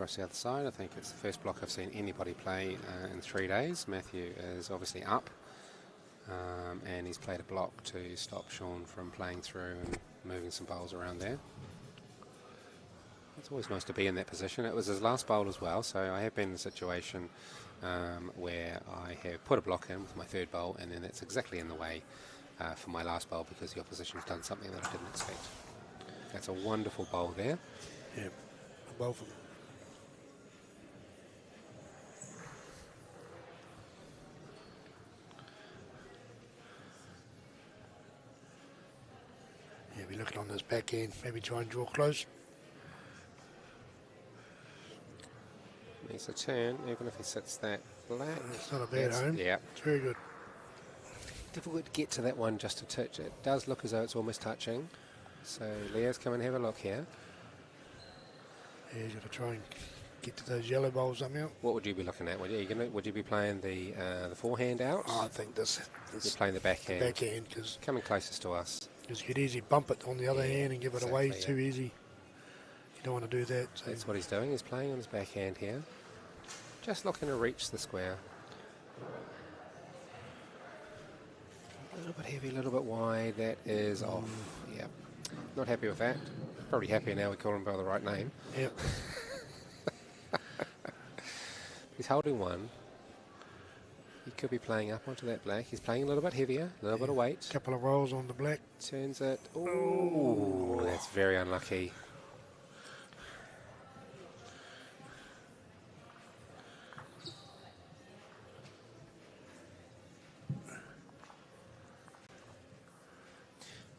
Speaker 4: across the other side. I think it's the first block I've seen anybody play in 3 days. Matthew is obviously up, and he's played a block to stop Sean from playing through and moving some bowls around there. It's always nice to be in that position. It was his last bowl as well, so I have been in a situation where I have put a block in with my third bowl, and then that's exactly in the way for my last bowl because the opposition's done something that I didn't expect. That's a wonderful bowl there.
Speaker 7: Yeah, a bowl for yeah, be looking on this back end, maybe try and draw close.
Speaker 4: Makes a turn, even if he sits that black.
Speaker 7: It's not a bad home.
Speaker 4: Yeah.
Speaker 7: It's very good.
Speaker 4: Difficult to get to that one just a touch. It does look as though it's almost touching. So Leo's come and have a look here.
Speaker 7: Yeah, he's got to try and get to those yellow bowls somehow.
Speaker 4: What would you be looking at? Would you be playing the forehand out?
Speaker 7: Oh, I think this
Speaker 4: You're playing the backhand.
Speaker 7: backhand, because
Speaker 4: Coming closest to us.
Speaker 7: you could easily bump it on the other hand and give it away
Speaker 4: exactly,
Speaker 7: too easy. You don't want to do that. So
Speaker 4: That's what he's doing. He's playing on his backhand here. Just looking to reach the square. A little bit heavy, a little bit wide. That is off. Yeah. Not happy with that. Probably happier now we call him by the right name.
Speaker 7: Yep.
Speaker 4: He's holding one. He could be playing up onto that black. He's playing a little bit heavier, a little bit of weight.
Speaker 7: Couple of rolls on the black.
Speaker 4: Turns it. Ooh, that's very unlucky.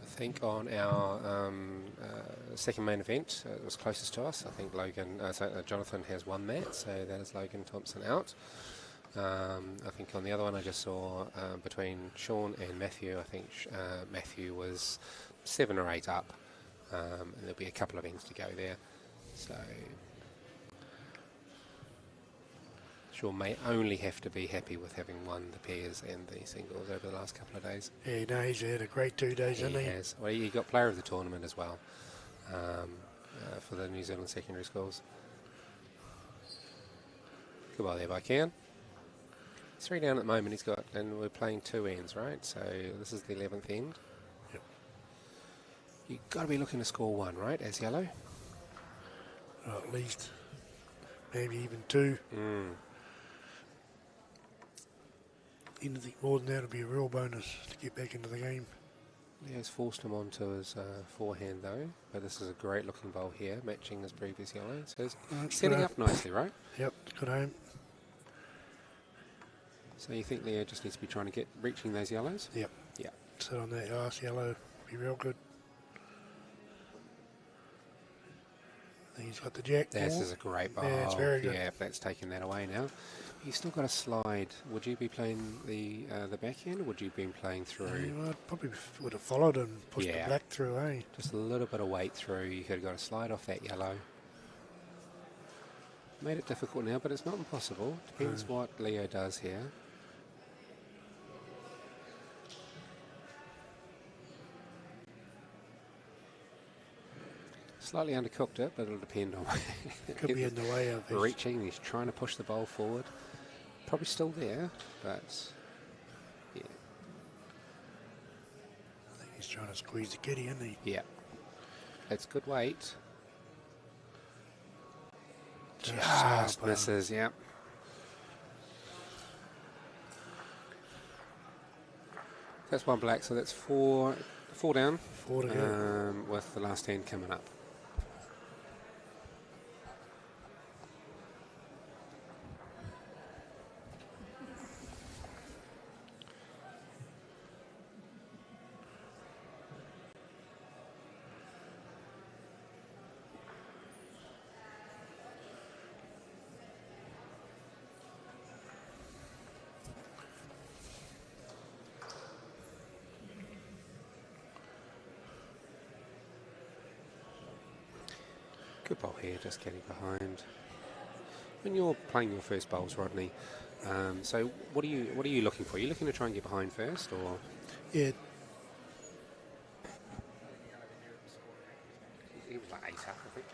Speaker 4: I think on our second main event, it was closest to us. I think Jonathan has won that, so that is Logan Thompson out. I think on the other one I just saw between Sean and Matthew, I think Matthew was 7 or 8 up, and there'll be a couple of ends to go there. So Sean may only have to be happy with having won the pairs and the singles over the last couple of days.
Speaker 7: Yeah, no, he's had a great 2 days, hasn't he?
Speaker 4: He has. Well, he got player of the tournament as well for the New Zealand secondary schools. Goodbye there by Kian. He's 3 down at the moment, and we're playing 2 ends, right? So this is the 11th end.
Speaker 7: Yep.
Speaker 4: You've got to be looking to score 1, right, as yellow?
Speaker 7: Or at least, maybe even 2. Anything more than that would be a real bonus to get back into the game.
Speaker 4: Leo's forced him onto his forehand though, but this is a great looking bowl here, matching his previous yellow. So it's setting up nicely, right?
Speaker 7: Yep, good home.
Speaker 4: So you think Leo just needs to be trying to reaching those yellows?
Speaker 7: Yep.
Speaker 4: Yeah.
Speaker 7: Sit on that last yellow, be real good. I think he's got the jack.
Speaker 4: This is a great bowl.
Speaker 7: Yeah, it's very good.
Speaker 4: Yeah, that's taking that away now. You've still got a slide. Would you be playing the backhand, or would you be playing through?
Speaker 7: Yeah, I probably would have followed and pushed the black through, eh?
Speaker 4: Just a little bit of weight through. You could have got a slide off that yellow. Made it difficult now, but it's not impossible. Depends what Leo does here. Slightly undercooked it, but it'll depend on.
Speaker 7: Could be in the way of his
Speaker 4: reaching. He's trying to push the bowl forward. Probably still there, but yeah.
Speaker 7: I think he's trying to squeeze the kitty, isn't he?
Speaker 4: Yeah. It's good weight.
Speaker 7: Just
Speaker 4: misses, yeah. That's 1 black, so that's 4 down.
Speaker 7: 4 to go.
Speaker 4: With the last hand coming up. Good bowl here, just getting behind. When you're playing your first bowls, Rodney, so what are you looking for? Are you looking to try and get behind first, or?
Speaker 7: Yeah.
Speaker 4: He was like 8 up, I think.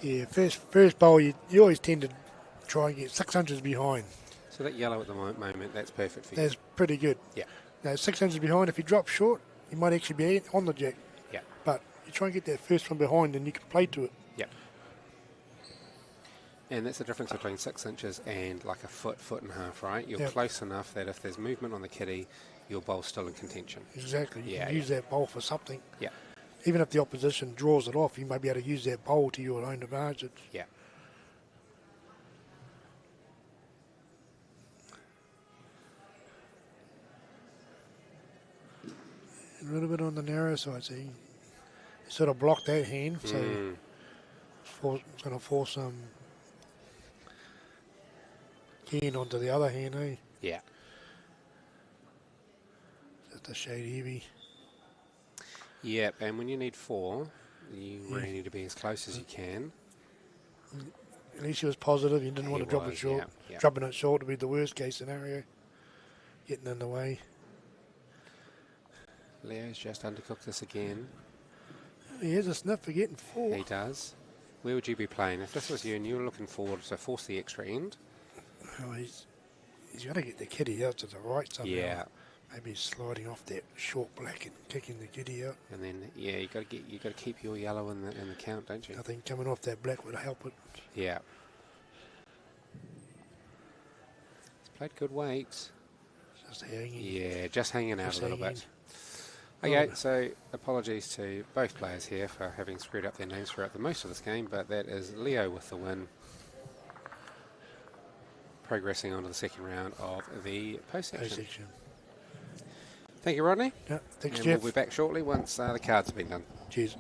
Speaker 7: Yeah, first bowl, you always tend to try and get 6 inches behind.
Speaker 4: So that yellow at the moment, that's perfect for you.
Speaker 7: That's pretty good.
Speaker 4: Yeah.
Speaker 7: Now, 6 inches behind, if you drop short, you might actually be on the jack.
Speaker 4: Yeah.
Speaker 7: But you try and get that first one behind and you can play to it.
Speaker 4: Yeah. And that's the difference between 6 inches and like a foot and a half, right? You're close enough that if there's movement on the kitty, your bowl's still in contention.
Speaker 7: Exactly. You
Speaker 4: Yeah,
Speaker 7: can use that bowl for something.
Speaker 4: Yeah.
Speaker 7: Even if the opposition draws it off, you may be able to use that bowl to your own advantage.
Speaker 4: Yeah.
Speaker 7: A little bit on the narrow side, so you sort of block that hand, so it's going to force some hand onto the other hand, eh?
Speaker 4: Yeah.
Speaker 7: Just a shade heavy.
Speaker 4: Yeah, and when you need 4, you really need to be as close as you can.
Speaker 7: At least he was positive. He didn't want to drop it short.
Speaker 4: Yeah.
Speaker 7: Dropping it short would be the worst case scenario. Getting in the way.
Speaker 4: Leo's just undercooked this again.
Speaker 7: He has a sniff for getting 4.
Speaker 4: He does. Where would you be playing? If this was you and you were looking forward to force the extra end?
Speaker 7: Oh, he's got to get the kitty out to the right somehow.
Speaker 4: Yeah.
Speaker 7: Maybe sliding off that short black and kicking the kitty out.
Speaker 4: And then you got to keep your yellow in the count, don't you?
Speaker 7: I think coming off that black would help it.
Speaker 4: Yeah. He's played good weights.
Speaker 7: Just hanging.
Speaker 4: Yeah, just hanging out
Speaker 7: Just
Speaker 4: a little
Speaker 7: hanging.
Speaker 4: bit. Okay, so apologies to both players here for having screwed up their names throughout the most of this game, but that is Leo with the win, progressing on to the second round of the post-section. Thank you, Rodney.
Speaker 7: Yeah, thanks,
Speaker 4: and
Speaker 7: Jeff.
Speaker 4: We'll be back shortly once the cards have been done.
Speaker 7: Cheers.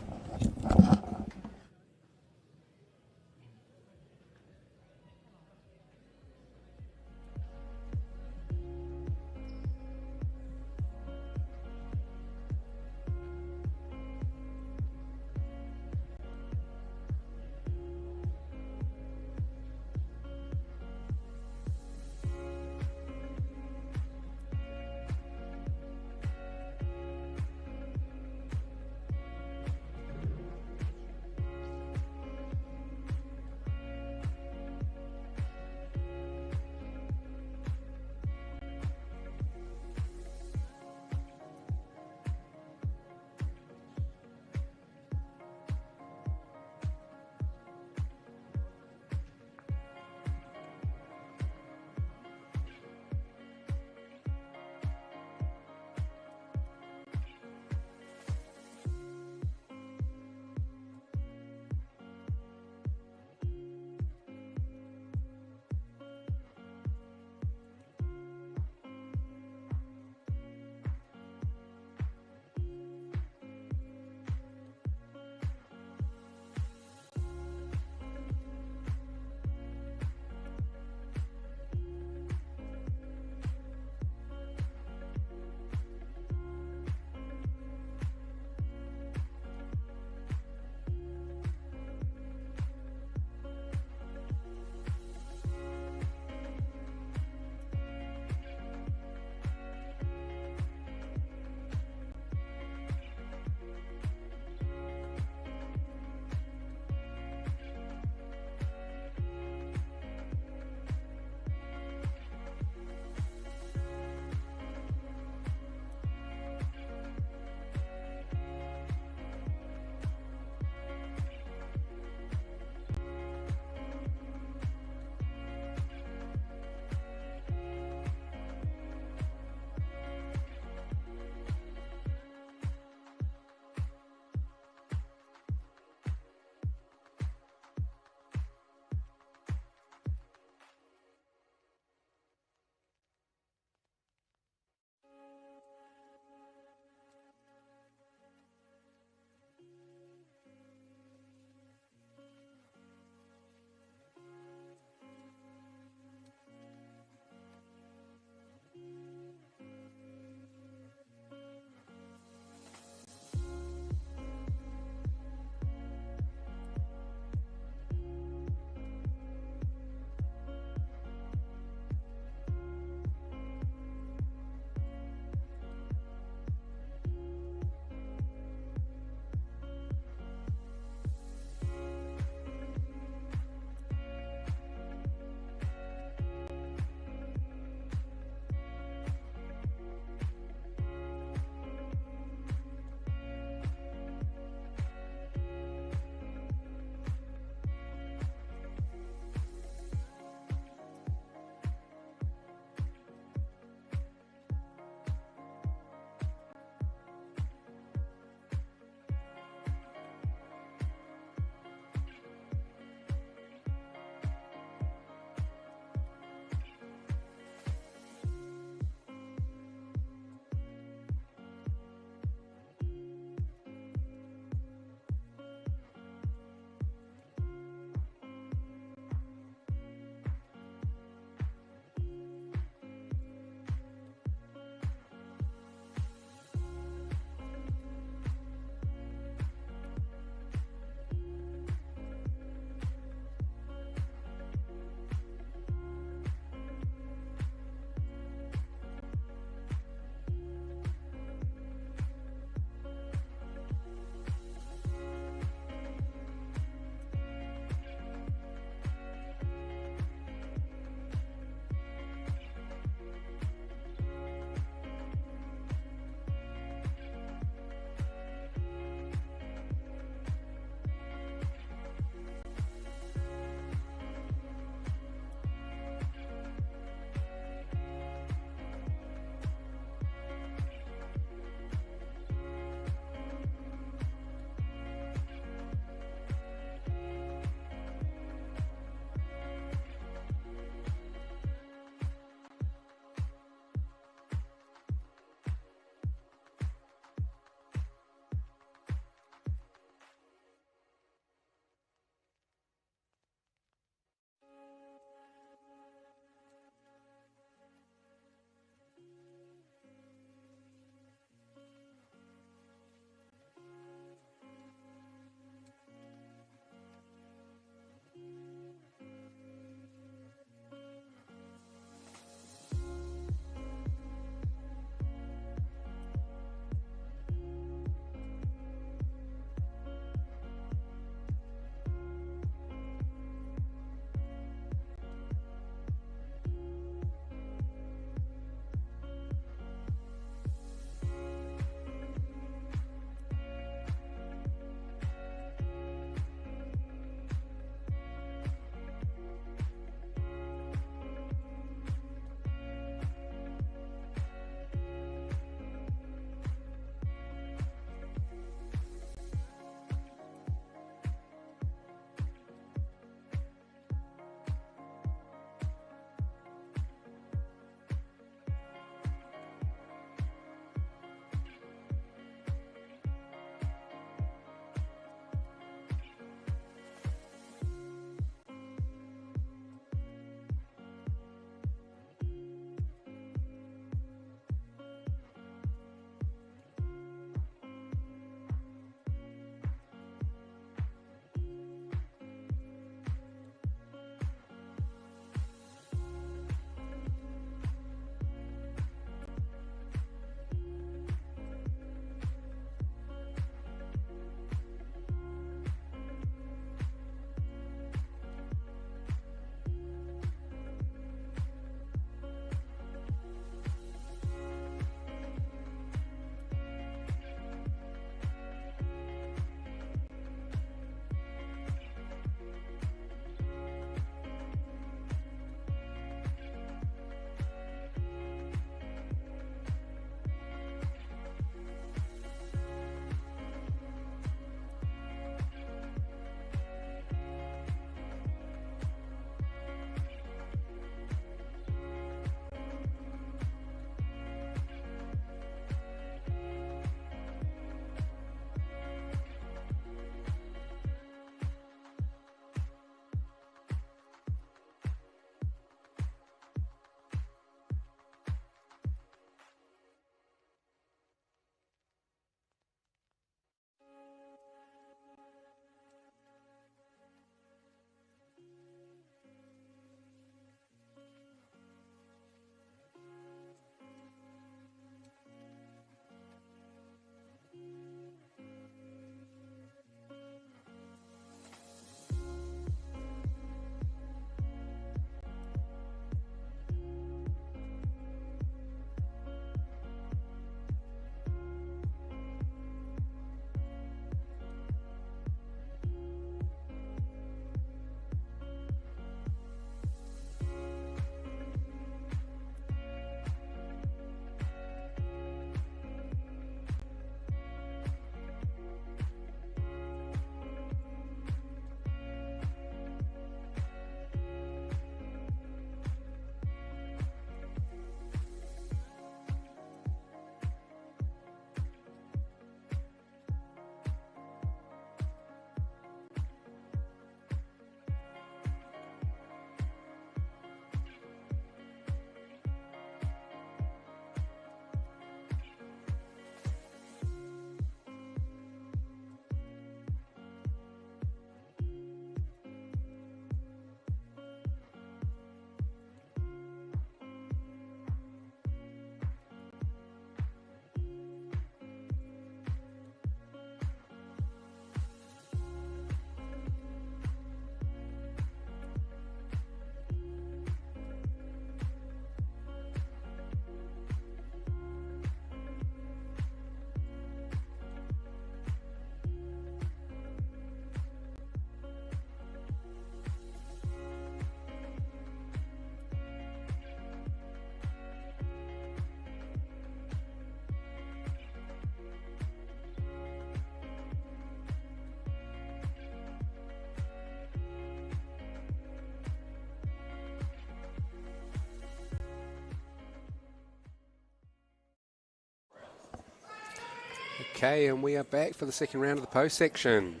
Speaker 4: Okay, and we are back for the second round of the post section.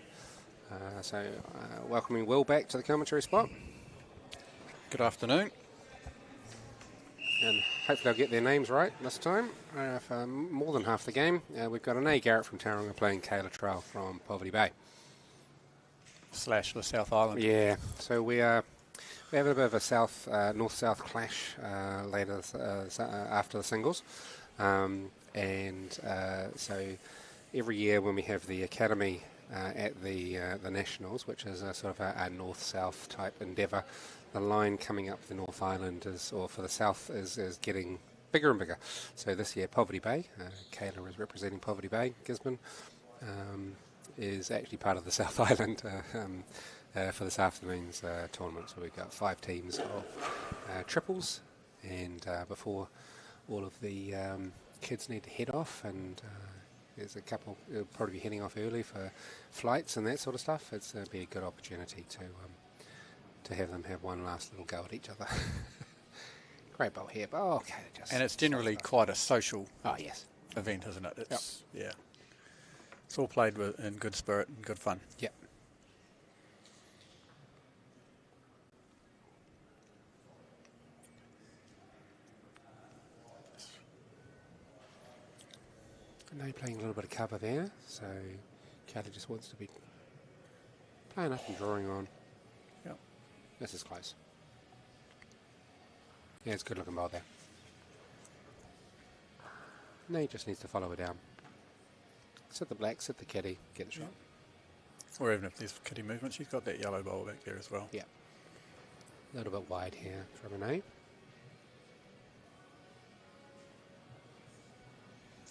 Speaker 4: Welcoming Will back to the commentary spot.
Speaker 5: Good afternoon.
Speaker 4: And hopefully I'll get their names right this time. For more than half the game, we've got Anae Garrett from Tauranga playing Kayla Trowell from Poverty Bay.
Speaker 5: / the South Island.
Speaker 4: Yeah, so we have a bit of a north-south clash later after the singles. So every year when we have the academy at the Nationals, which is a sort of a north-south type endeavour, the line coming up the North Island for the south is getting bigger and bigger. So this year Poverty Bay, Kayla is representing Poverty Bay, Gisborne, is actually part of the South Island for this afternoon's tournament. So we've got 5 teams of triples, and before all of the kids need to head off, and there's a couple who'll probably be heading off early for flights and that sort of stuff. It's be a good opportunity to have them have one last little go at each other. Great bowl here, but okay.
Speaker 5: And it's generally quite a social
Speaker 4: event,
Speaker 5: isn't it? It's, yeah. It's all played in good spirit and good fun.
Speaker 4: Yep. Now you're playing a little bit of cover there, so Kayla just wants to be playing up and drawing on.
Speaker 5: Yep.
Speaker 4: This is close. Yeah, it's a good looking ball there. Now he just needs to follow her down. Sit the black, sit the kitty, get the shot.
Speaker 5: Or even if there's kitty movement, she's got that yellow ball back there as well.
Speaker 4: Yeah. A little bit wide here from Renee.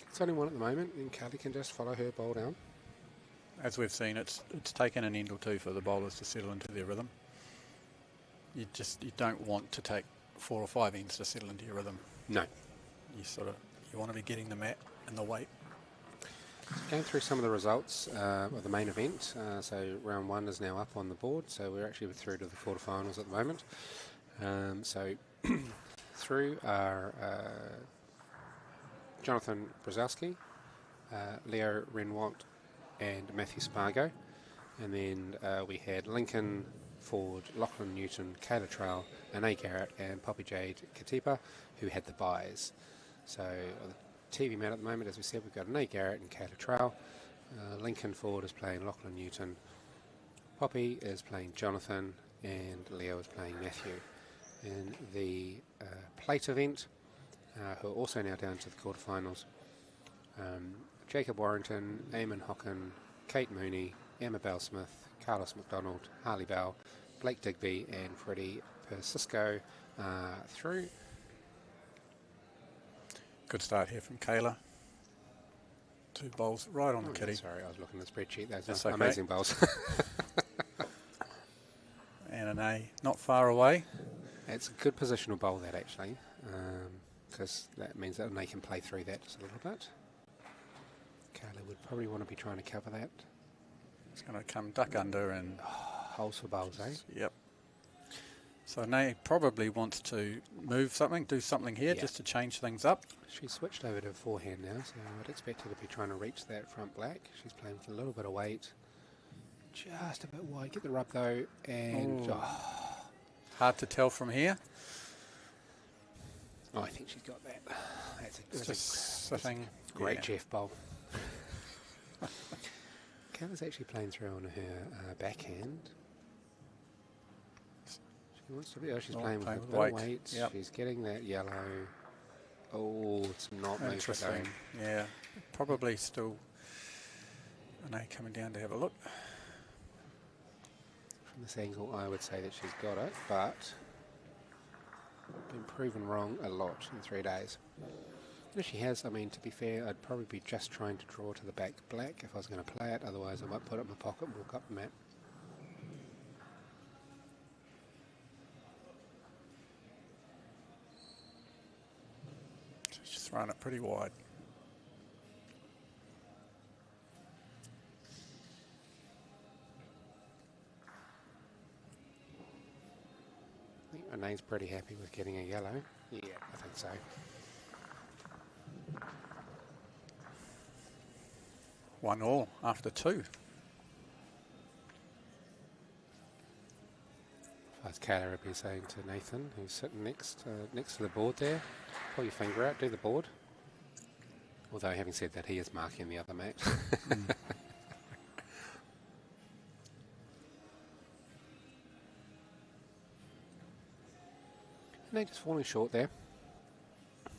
Speaker 4: It's only one at the moment, and Kayla can just follow her ball down.
Speaker 5: As we've seen, it's taken an end or two for the bowlers to settle into their rhythm. You don't want to take 4 or 5 ends to settle into your rhythm.
Speaker 4: No.
Speaker 5: You want to be getting the mat and the weight.
Speaker 4: Going through some of the results of the main event. So round 1 is now up on the board. So we're actually through to the quarterfinals at the moment. So through are Jonathan Brzezowski, Leo Renwant, and Matthew Spargo. And then we had Lincoln Ford, Lachlan Newton, Kayla Trowell, Anae Garrett, and Poppy Jade Katipa, who had the buys. So on the TV mat at the moment, as we said, we've got Anae Garrett and Kayla Trowell. Lincoln Ford is playing Lachlan Newton. Poppy is playing Jonathan, and Leo is playing Matthew. In the plate event, who are also now down to the quarterfinals, Jacob Warrington, Eamon Hocken, Kate Mooney, Emma Bell-Smith, Carlos McDonald, Harley Bell, Blake Digby, and Freddie Persisco through.
Speaker 5: Good start here from Kayla. 2 bowls right on the kitty.
Speaker 4: Sorry, I was looking at the spreadsheet. Those
Speaker 5: are
Speaker 4: amazing bowls.
Speaker 5: And Anae not far away.
Speaker 4: It's a good positional bowl, that actually, because that means that Anae can play through that just a little bit. Kayla would probably want to be trying to cover that.
Speaker 5: It's going to come duck under and...
Speaker 4: holes for bowls, eh?
Speaker 5: Yep. So Anae probably wants to move something, do something here just to change things up.
Speaker 4: She's switched over to forehand now, so I'd expect her to be trying to reach that front black. She's playing with a little bit of weight. Just a bit wide. Get the rub though, and...
Speaker 5: Hard to tell from here.
Speaker 4: Oh, I think she's got that. That's
Speaker 5: just sitting.
Speaker 4: Great Jeff bowl. Kayla's actually playing through on her backhand. She wants to be. Oh, she's playing with a bit of weight. Yep. She's getting that yellow. Oh, it's not
Speaker 5: interesting. Yeah, probably still. Anae coming down to have a look.
Speaker 4: From this angle, I would say that she's got it, but been proven wrong a lot in 3 days. If she has, I mean, to be fair, I'd probably be just trying to draw to the back black if I was going to play it. Otherwise, I might put it in my pocket and walk up the mat.
Speaker 5: She's throwing it pretty wide.
Speaker 4: I think Anae's pretty happy with getting a yellow. Yeah, I think so.
Speaker 5: 1-1 after 2.
Speaker 4: As Kayla would be saying to Nathan, who's sitting next to the board there, pull your finger out, do the board. Although, having said that, he is marking the other match. And they just falling short there. I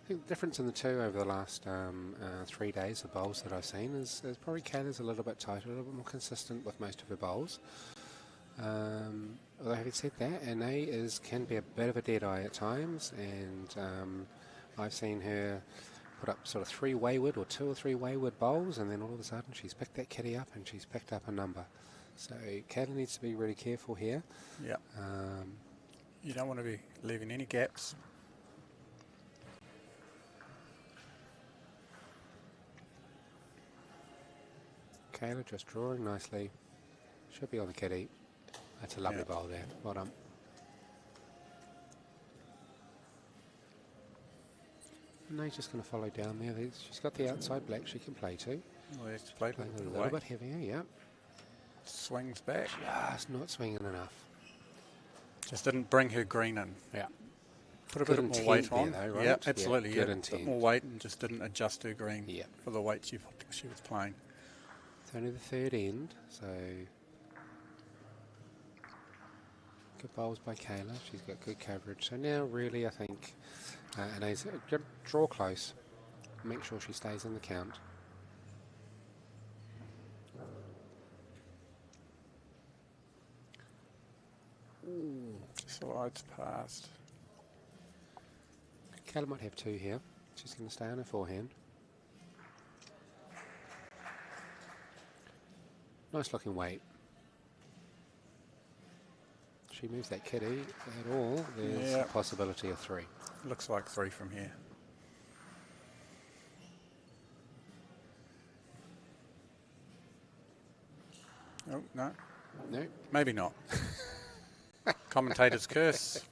Speaker 4: think the difference in the two over the last 3 days of bowls that I've seen is probably Kayla's a little bit tighter, a little bit more consistent with most of her bowls. Although having said that, Anae can be a bit of a dead eye at times, and I've seen her put up sort of 3 wayward or 2 or 3 wayward bowls, and then all of a sudden she's picked that kitty up and she's picked up a number. So Kayla needs to be really careful here.
Speaker 5: Yeah. You don't want to be leaving any gaps.
Speaker 4: Kayla just drawing nicely. Should be on the kitty. That's a lovely bowl there. Well done. And Nate's just going to follow down there. She's got the outside black she can play to.
Speaker 5: Well, it's played
Speaker 4: a little bit heavier, yeah.
Speaker 5: Swings back.
Speaker 4: Just not swinging enough.
Speaker 5: Just didn't bring her green in.
Speaker 4: Yeah.
Speaker 5: Put a bit more weight on.
Speaker 4: Though, right?
Speaker 5: Yeah, absolutely.
Speaker 4: Good
Speaker 5: A
Speaker 4: intent.
Speaker 5: bit more weight and just didn't adjust her green
Speaker 4: Yeah.
Speaker 5: for the weight she was playing.
Speaker 4: It's only the third end, so good bowls by Kayla. She's got good coverage. So now really I think Anae's draw close. Make sure she stays in the count.
Speaker 5: Slides past.
Speaker 4: Kayla might have 2 here. She's going to stay on her forehand. Nice looking weight. She moves that kitty at all, there's a possibility of 3.
Speaker 5: Looks like 3 from here. Oh, no.
Speaker 4: No.
Speaker 5: Maybe not. Commentator's curse.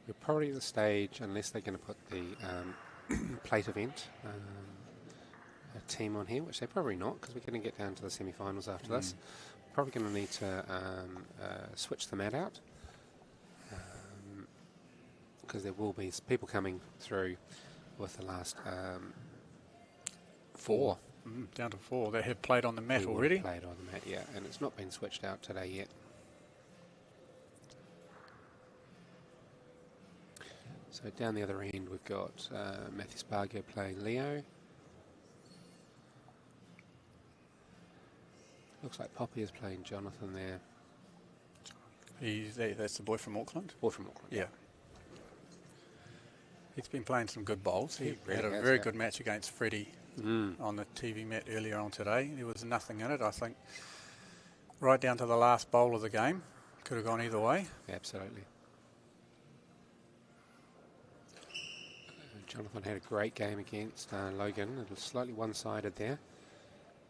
Speaker 4: We're probably at the stage, unless they're going to put the plate event a team on here, which they're probably not, because we're going to get down to the semi-finals after this. Probably going to need to switch the mat out, because there will be people coming through with the last 4.
Speaker 5: Down to 4. They have played on the mat already.
Speaker 4: Played on the mat, yeah, and it's not been switched out today yet. So down the other end we've got Matthew Spargo playing Leo. Looks like Poppy is playing Jonathan there.
Speaker 5: That's the boy from Auckland?
Speaker 4: Boy from Auckland.
Speaker 5: Yeah. He's been playing some good bowls. He
Speaker 4: really
Speaker 5: had a
Speaker 4: has,
Speaker 5: very good match against Freddie
Speaker 4: Mm.
Speaker 5: on the TV mat earlier on today. There was nothing in it, I think. Right down to the last bowl of the game. Could have gone either way.
Speaker 4: Absolutely. Jonathan had a great game against Logan. It was slightly one-sided there.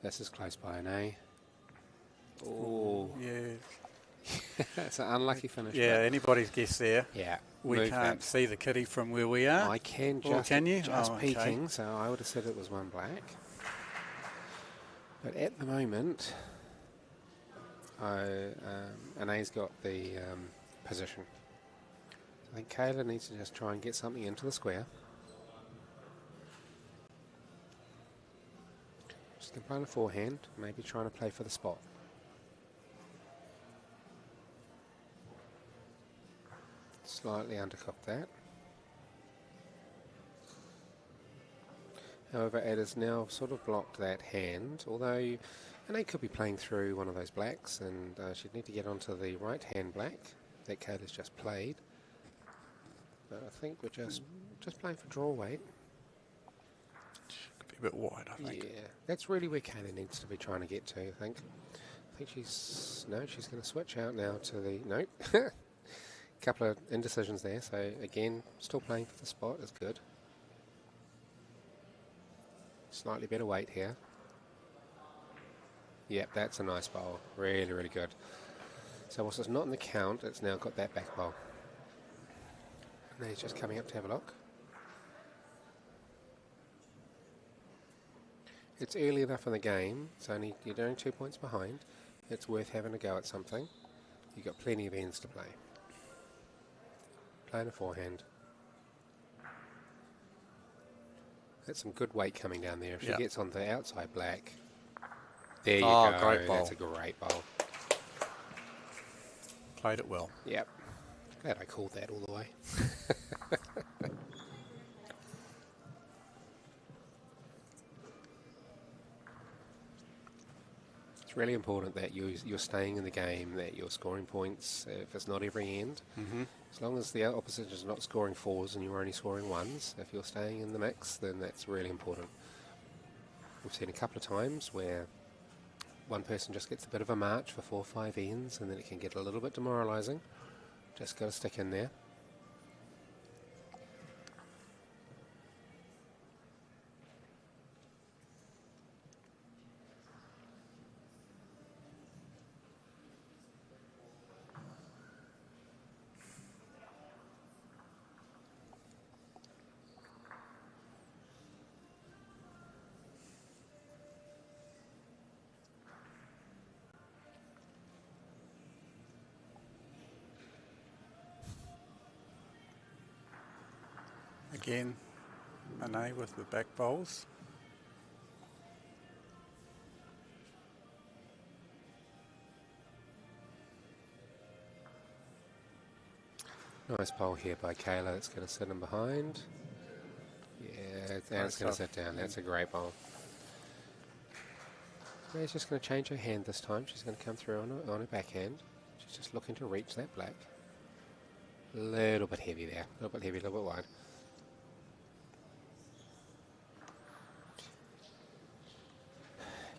Speaker 4: This is close by an A. Oh,
Speaker 5: Yeah.
Speaker 4: it's an unlucky finish.
Speaker 5: Yeah,
Speaker 4: but
Speaker 5: anybody's guess there.
Speaker 4: yeah.
Speaker 5: We
Speaker 4: move
Speaker 5: can't
Speaker 4: that.
Speaker 5: see the kitty from where we are.
Speaker 4: I can
Speaker 5: Or
Speaker 4: just,
Speaker 5: can you?
Speaker 4: just
Speaker 5: Oh, okay.
Speaker 4: peeking, so I would have said it was one black. But at the moment, Anae's got the position. I think Kayla needs to just try and get something into the square. Just going to play on the forehand, maybe trying to play for the spot. Slightly undercooked that. However, it has now sort of blocked that hand, although Anae could be playing through one of those blacks, and she'd need to get onto the right hand black that Kayla's just played. But I think we're just playing for draw weight.
Speaker 5: Could be a bit wide, I think.
Speaker 4: Yeah, that's really where Kayla needs to be trying to get to, I think. I think she's going to switch out now to the, nope. Couple of indecisions there, so again, still playing for the spot is good. Slightly better weight here. Yep, that's a nice bowl. Really, really good. So whilst it's not in the count, it's now got that back bowl. And he's just coming up to have a look. It's early enough in the game, you're only 2 points behind. It's worth having a go at something. You've got plenty of ends to play. Playing a forehand. That's some good weight coming down there. If she gets on the outside black, there you go.
Speaker 5: Great bowl.
Speaker 4: That's a great bowl.
Speaker 5: Played it well.
Speaker 4: Yep. Glad I called that all the way. It's really important that you're staying in the game, that you're scoring points. If it's not every end, as long as the opposition is not scoring 4s and you're only scoring 1s, if you're staying in the mix, then that's really important. We've seen a couple of times where one person just gets a bit of a march for 4 or 5 ends, and then it can get a little bit demoralising. Just got to stick in there.
Speaker 5: Again, Monet with the back bowls.
Speaker 4: Nice bowl here by Kayla. It's going to sit in behind. Yeah, and it's going to sit down. That's a great bowl. She's just going to change her hand this time. She's going to come through on her backhand. She's just looking to reach that black. A little bit heavy there. A little bit heavy, a little bit wide.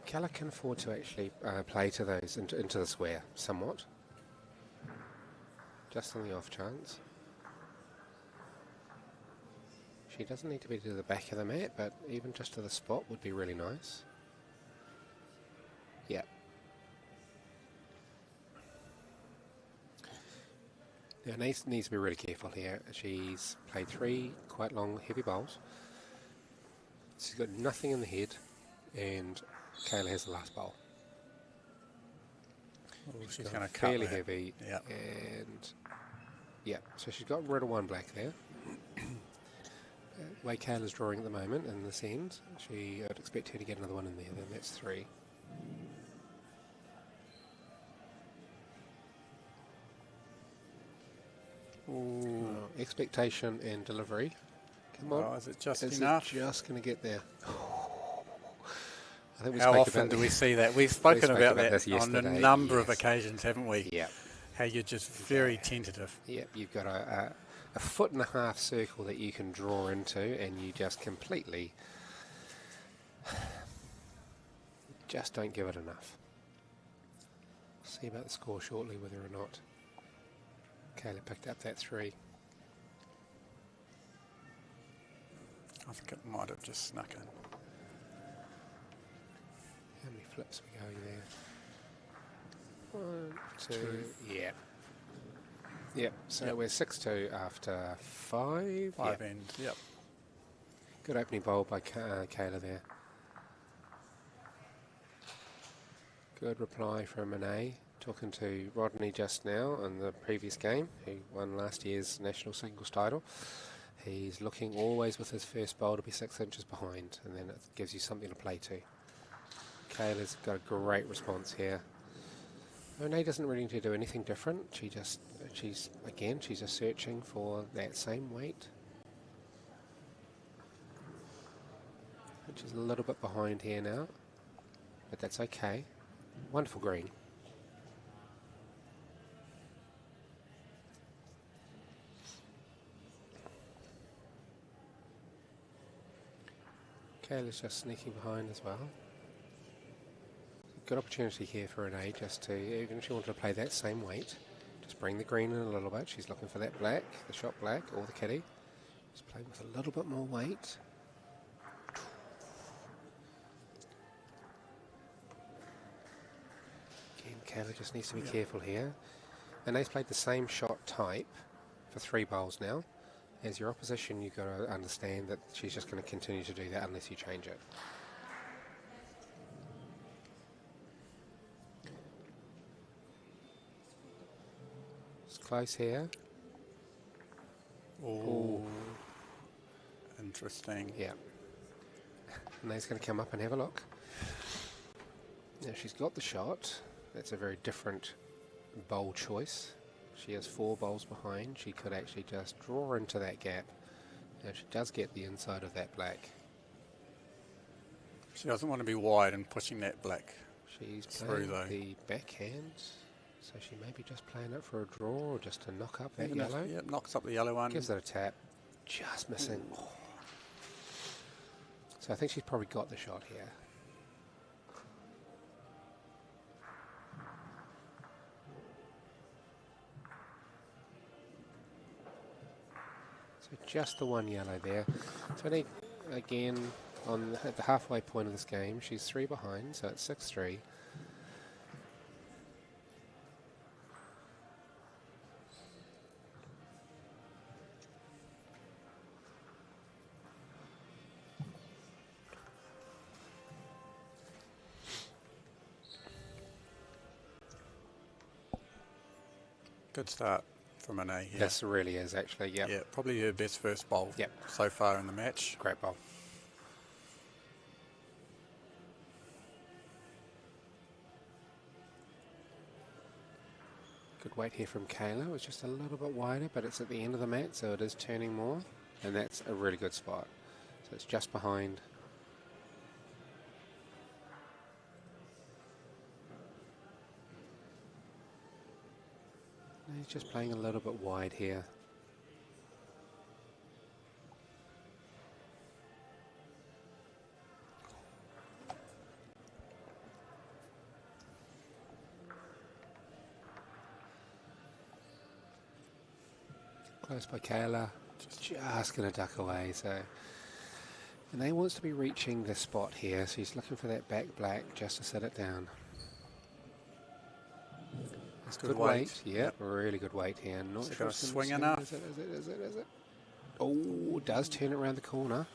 Speaker 4: Kayla can afford to actually play to those into the square somewhat. Just on the off chance. She doesn't need to be to the back of the mat, but even just to the spot would be really nice. Yeah. Now needs to be really careful here. She's played 3 quite long, heavy bowls. She's got nothing in the head, and Kayla has the last bowl.
Speaker 5: She's going to cut
Speaker 4: fairly
Speaker 5: that.
Speaker 4: heavy,
Speaker 5: Yep.
Speaker 4: and yeah, so she's got rid of 1 black there. The way Kayla's drawing at the moment in this end, I'd expect her to get another 1 in there, then that's 3. Expectation and delivery. Come on.
Speaker 5: Oh, is it just
Speaker 4: is
Speaker 5: enough?
Speaker 4: It just going to get there? I think
Speaker 5: How often do we see that? We've spoken about that on a number of occasions, haven't we?
Speaker 4: Yeah.
Speaker 5: How you're just very tentative.
Speaker 4: Yeah, you've got a 1.5 foot circle that you can draw into, and you just completely just don't give it enough. See about the score shortly, whether or not Kayla picked up that 3.
Speaker 5: I think it might have just snuck in.
Speaker 4: How many flips are we going there? 1, 2, yeah. Yep, so we're 6-2 after 5.
Speaker 5: 5 end, yep.
Speaker 4: Good opening bowl by Kayla there. Good reply from Monet, talking to Rodney just now in the previous game, who won last year's national singles title. He's looking always with his first bowl to be 6 inches behind, and then it gives you something to play to. Kayla's got a great response here. Monet doesn't really need to do anything different. She's just searching for that same weight. Which is a little bit behind here now, but that's okay. Wonderful green. Kayla's just sneaking behind as well. Good opportunity here for Renee just to, even if she wanted to play that same weight, just bring the green in a little bit. She's looking for that black, the shot black, or the kitty. Just play with a little bit more weight. Kayla just needs to be careful here. And they've played the same shot type for 3 bowls now. As your opposition, you've got to understand that she's just going to continue to do that unless you change it. It's close here.
Speaker 5: Oh, interesting.
Speaker 4: Yeah. And they's going to come up and have a look. Now she's got the shot. That's a very different bowl choice. She has 4 bowls behind. She could actually just draw into that gap. Now she does get the inside of that black.
Speaker 5: She doesn't want to be wide and pushing that black
Speaker 4: She's
Speaker 5: through
Speaker 4: playing
Speaker 5: though.
Speaker 4: the backhand. So she may be just playing it for a draw or just to knock up that
Speaker 5: Even if-
Speaker 4: yellow.
Speaker 5: yeah, knocks up the yellow one.
Speaker 4: Gives it a tap. Just missing. Oh. So I think she's probably got the shot here. So just the one yellow there. So I think, again, at the halfway point of this game, she's 3 behind, so it's 6-3.
Speaker 5: Good start from an A here.
Speaker 4: This really is actually, yeah.
Speaker 5: Yeah, probably her best first bowl
Speaker 4: Yep.
Speaker 5: so far in the match.
Speaker 4: Great bowl. Good weight here from Kayla. It was just a little bit wider, but it's at the end of the mat, so it is turning more. And that's a really good spot. So it's just behind. And he's just playing a little bit wide here. Close by Kayla, just going to duck away. So, and they wants to be reaching this spot here, so he's looking for that back black just to set it down. It's good weight. Yep, really good weight here. Not
Speaker 5: So
Speaker 4: sure
Speaker 5: got
Speaker 4: it's
Speaker 5: a
Speaker 4: gonna
Speaker 5: swing
Speaker 4: swing.
Speaker 5: enough.
Speaker 4: Is it? Oh, does turn it around the corner,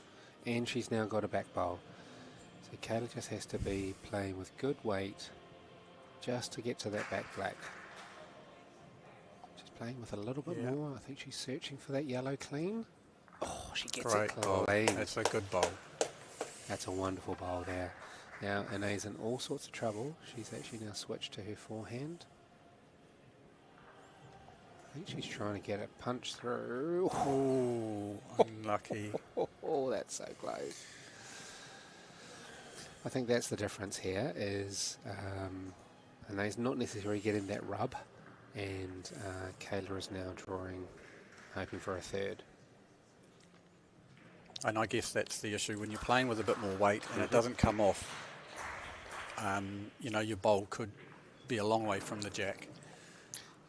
Speaker 4: and she's now got a back bowl. So Kayla just has to be playing with good weight just to get to that back black. Playing with a little bit more. I think she's searching for that yellow clean. Oh, she gets
Speaker 5: Great
Speaker 4: it
Speaker 5: bowl.
Speaker 4: clean.
Speaker 5: That's a good bowl.
Speaker 4: That's a wonderful bowl there. Now, Anae's in all sorts of trouble. She's actually now switched to her forehand. I think she's trying to get it punched through.
Speaker 5: Oh, unlucky.
Speaker 4: Oh, that's so close. I think that's the difference here is Anae's not necessarily getting that rub. And Kayla is now drawing, hoping for a third.
Speaker 5: And I guess that's the issue when you're playing with a bit more weight and it doesn't come off. You know, your bowl could be a long way from the jack.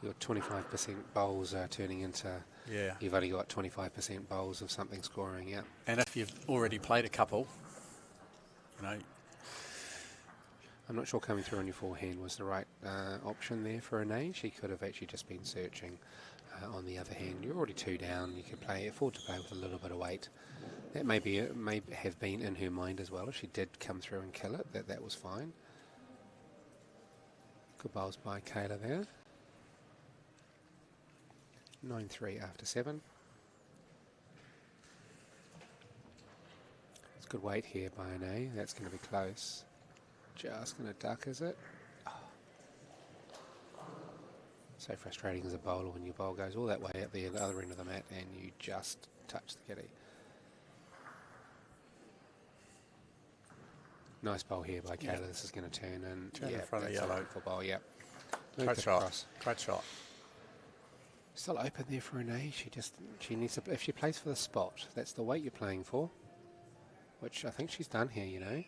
Speaker 4: Your 25% bowls are turning into.
Speaker 5: Yeah.
Speaker 4: You've only got 25% bowls of something scoring. Yeah.
Speaker 5: And if you've already played a couple, you know.
Speaker 4: I'm not sure coming through on your forehand was the right option there for Anae. She could have actually just been searching. On the other hand, you're already 2 down. You can afford to play with a little bit of weight. That may have been in her mind as well. If she did come through and kill it, that was fine. Good bowls by Kayla there. 9-3 after 7. It's good weight here by Anae. That's going to be close. Just going to duck, is it? Oh. So frustrating as a bowler when your bowl goes all that way at the other end of the mat and you just touch the kitty. Nice bowl here by Kayla.
Speaker 5: Yeah.
Speaker 4: This is going to turn in.
Speaker 5: Turn in front of yellow.
Speaker 4: For bowl, yep.
Speaker 5: Great shot. Great shot.
Speaker 4: Still open there for Anae. She needs to, if she plays for the spot, that's the weight you're playing for, which I think she's done here, you know.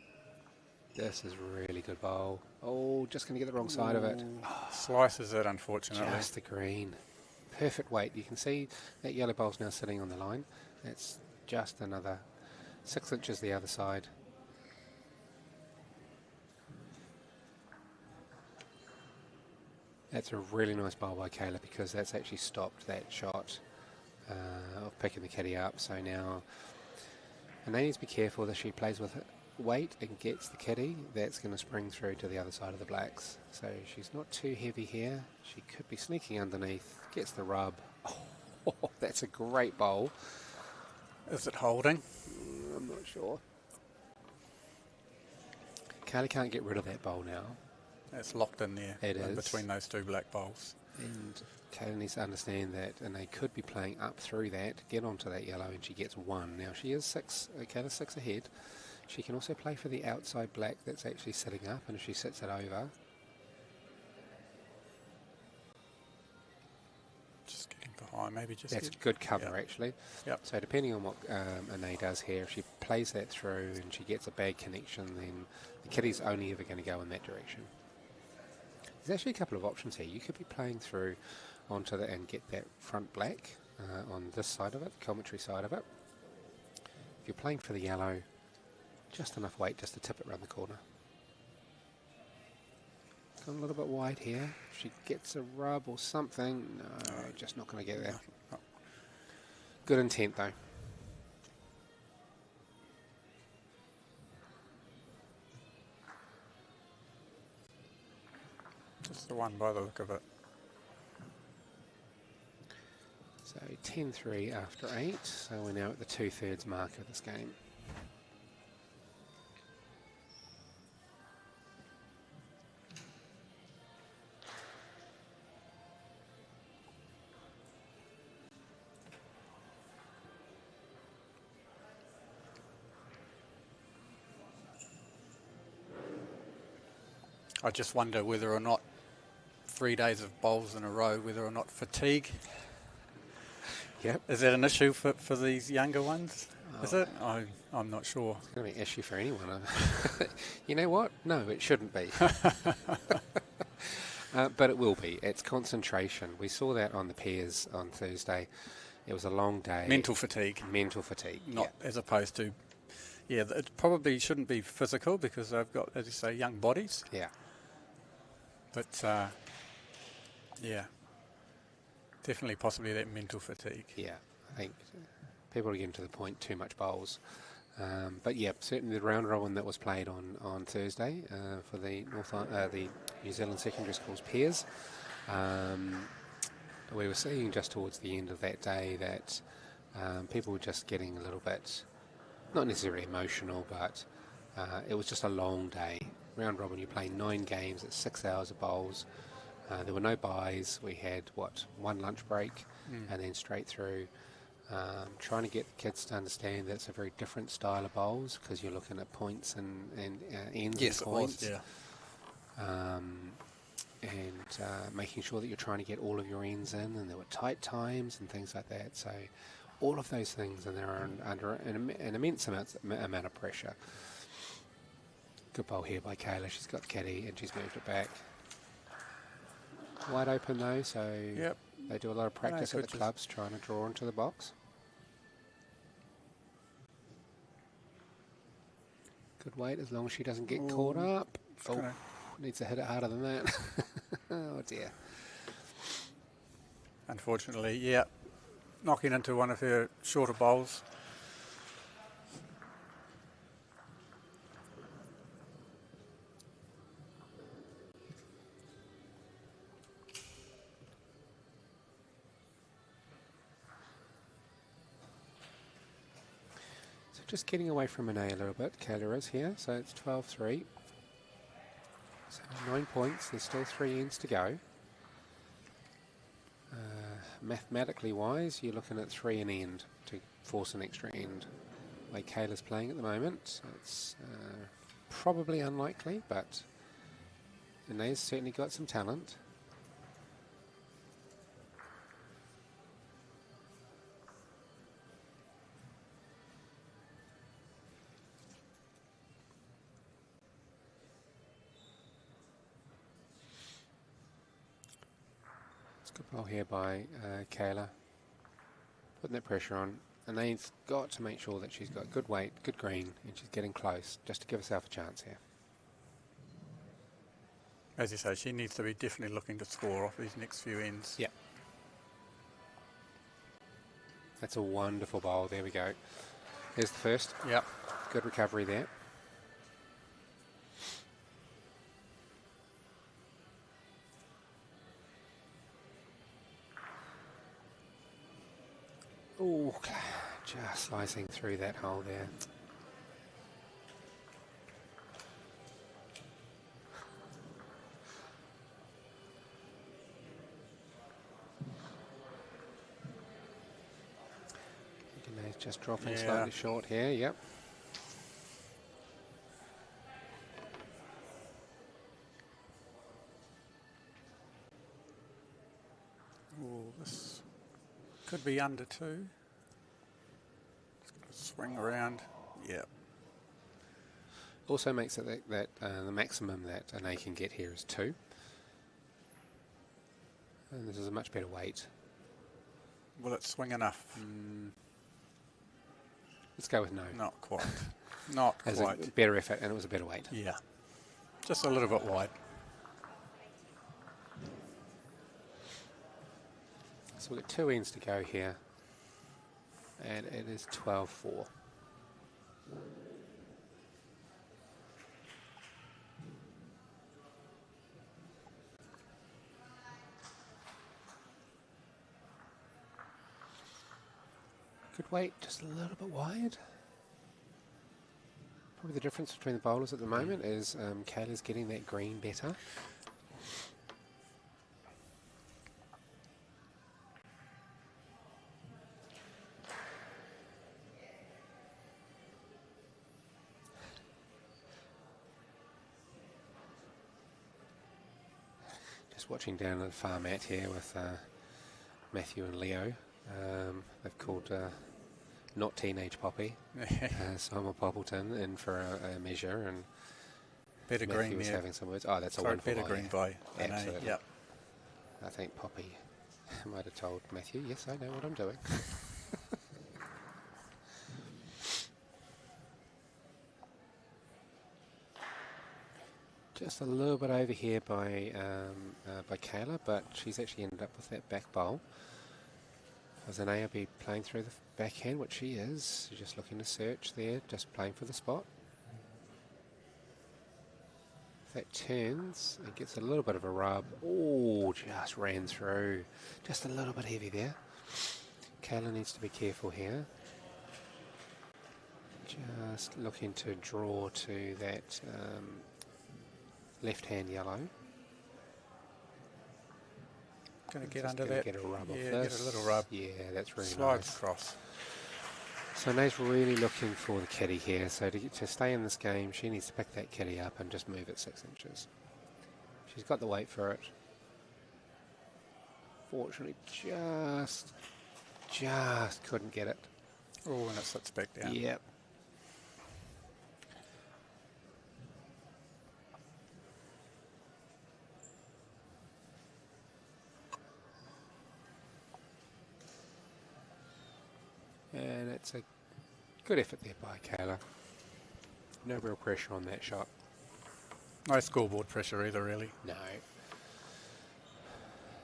Speaker 4: This is really good bowl. Oh, just going to get the wrong side of it. Oh,
Speaker 5: slices it, unfortunately.
Speaker 4: Just the green. Perfect weight. You can see that yellow bowl's now sitting on the line. That's just another 6 inches the other side. That's a really nice bowl by Kayla, because that's actually stopped that shot of picking the kitty up. So now, and they need to be careful that she plays with weight and gets the kitty. That's going to spring through to the other side of the blacks. So she's not too heavy here. She could be sneaking underneath, gets the rub. Oh, that's a great bowl.
Speaker 5: Is it holding?
Speaker 4: I'm not sure. Kayla can't get rid of that bowl now.
Speaker 5: It's locked in there.
Speaker 4: It is.
Speaker 5: Between those two black bowls.
Speaker 4: And Kayla needs to understand that, and they could be playing up through that, get onto that yellow, and she gets 1. Now she is 6, Kayla's 6 ahead. She can also play for the outside black that's actually sitting up, and if she sits it over.
Speaker 5: Just getting behind, maybe just.
Speaker 4: That's good cover, actually.
Speaker 5: Yep.
Speaker 4: So depending on what Anae does here, if she plays that through and she gets a bad connection, then the kitty's only ever going to go in that direction. There's actually a couple of options here. You could be playing through onto the and get that front black on this side of it, the commentary side of it. If you're playing for the yellow, just enough weight just to tip it around the corner. Gone a little bit wide here. If she gets a rub or something, no, just not going to get there.
Speaker 5: No.
Speaker 4: Good intent though.
Speaker 5: Just the one by the look of it.
Speaker 4: So 10-3 after 8. So we're now at the 2/3 mark of this game.
Speaker 5: I just wonder whether or not 3 days of bowls in a row, whether or not fatigue.
Speaker 4: Yep.
Speaker 5: Is that an issue for these younger ones? Is it? I'm not sure.
Speaker 4: It's going to be an issue for anyone. You know what? No, it shouldn't be. But it will be. It's concentration. We saw that on the pairs on Thursday. It was a long day.
Speaker 5: Mental fatigue.
Speaker 4: Mental fatigue.
Speaker 5: Not as opposed to, it probably shouldn't be physical because they've got, as you say, young bodies.
Speaker 4: Yeah.
Speaker 5: But, definitely possibly that mental fatigue.
Speaker 4: Yeah, I think people are getting to the point too much bowls. But yeah, certainly the round robin that was played on Thursday for the the New Zealand Secondary Schools pairs, we were seeing just towards the end of that day that people were just getting a little bit, not necessarily emotional, but it was just a long day. Round robin, you play 9 games at 6 hours of bowls. There were no buys. We had, one lunch break and then straight through. Trying to get the kids to understand that it's a very different style of bowls because you're looking at points and ends and points.
Speaker 5: It was,
Speaker 4: and making sure that you're trying to get all of your ends in, and there were tight times and things like that. So all of those things, and they're under an immense amount of pressure. Good bowl here by Kayla. She's got the caddy and she's moved it back. Wide open though, so they do a lot of practice at the clubs trying to draw into the box. Good weight as long as she doesn't get caught up. Needs to hit it harder than that. Oh dear.
Speaker 5: Unfortunately, knocking into one of her shorter bowls.
Speaker 4: Just getting away from an A a little bit, Kayla is here, so it's 12-3. So 9 points, there's still 3 ends to go. Mathematically wise, you're looking at 3 an end to force an extra end. The way Kayla's playing at the moment, it's probably unlikely, but Anae's certainly got some talent. Good bowl here by Kayla. Putting that pressure on. And they've got to make sure that she's got good weight, good green, and she's getting close, just to give herself a chance here.
Speaker 5: As you say, she needs to be definitely looking to score off these next few ends.
Speaker 4: Yeah. That's a wonderful bowl. There we go. There's the first.
Speaker 5: Yep.
Speaker 4: Good recovery there. Oh, just slicing through that hole there. Just dropping slightly short here, yep.
Speaker 5: Oh, this could be under 2. It's got to swing around. Yep.
Speaker 4: Also makes it that the maximum that an A can get here is 2. And this is a much better weight.
Speaker 5: Will it swing enough?
Speaker 4: Let's go with no.
Speaker 5: Not quite. Not
Speaker 4: As
Speaker 5: quite.
Speaker 4: a better effort, and it was a better weight.
Speaker 5: Yeah. Just a little bit wide.
Speaker 4: So we've got 2 ends to go here. And it is 12-4. Good weight, just a little bit wide. Probably the difference between the bowlers at the moment is Kayla's getting that green better. Just watching down at the far mat here with Matthew and Leo. They've called not Teenage Poppy, Simon Poppleton, in for a measure, and
Speaker 5: better
Speaker 4: Matthew
Speaker 5: green
Speaker 4: was
Speaker 5: there.
Speaker 4: having some words. Oh, that's a wonderful
Speaker 5: better green by
Speaker 4: Absolutely.
Speaker 5: Yep.
Speaker 4: I think Poppy might have told Matthew, yes, I know what I'm doing. Just a little bit over here by Kayla, but she's actually ended up with that back bowl. As an A, I'll be playing through the backhand, which she is. She's just looking to search there, just playing for the spot. If that turns, it gets a little bit of a rub. Oh, just ran through. Just a little bit heavy there. Kayla needs to be careful here. Just looking to draw to that left-hand yellow.
Speaker 5: Going to get under that.
Speaker 4: Get a rub off
Speaker 5: Yeah,
Speaker 4: this.
Speaker 5: get a little rub.
Speaker 4: Yeah, that's really
Speaker 5: Slides
Speaker 4: nice.
Speaker 5: across.
Speaker 4: So Nate's really looking for the kitty here. So to stay in this game, she needs to pick that kitty up and just move it 6 inches. She's got the weight for it. Fortunately, just couldn't get it.
Speaker 5: Oh, and it sits back down.
Speaker 4: Yep. And it's a good effort there by Kayla. No real pressure on that shot.
Speaker 5: No scoreboard pressure either, really.
Speaker 4: No.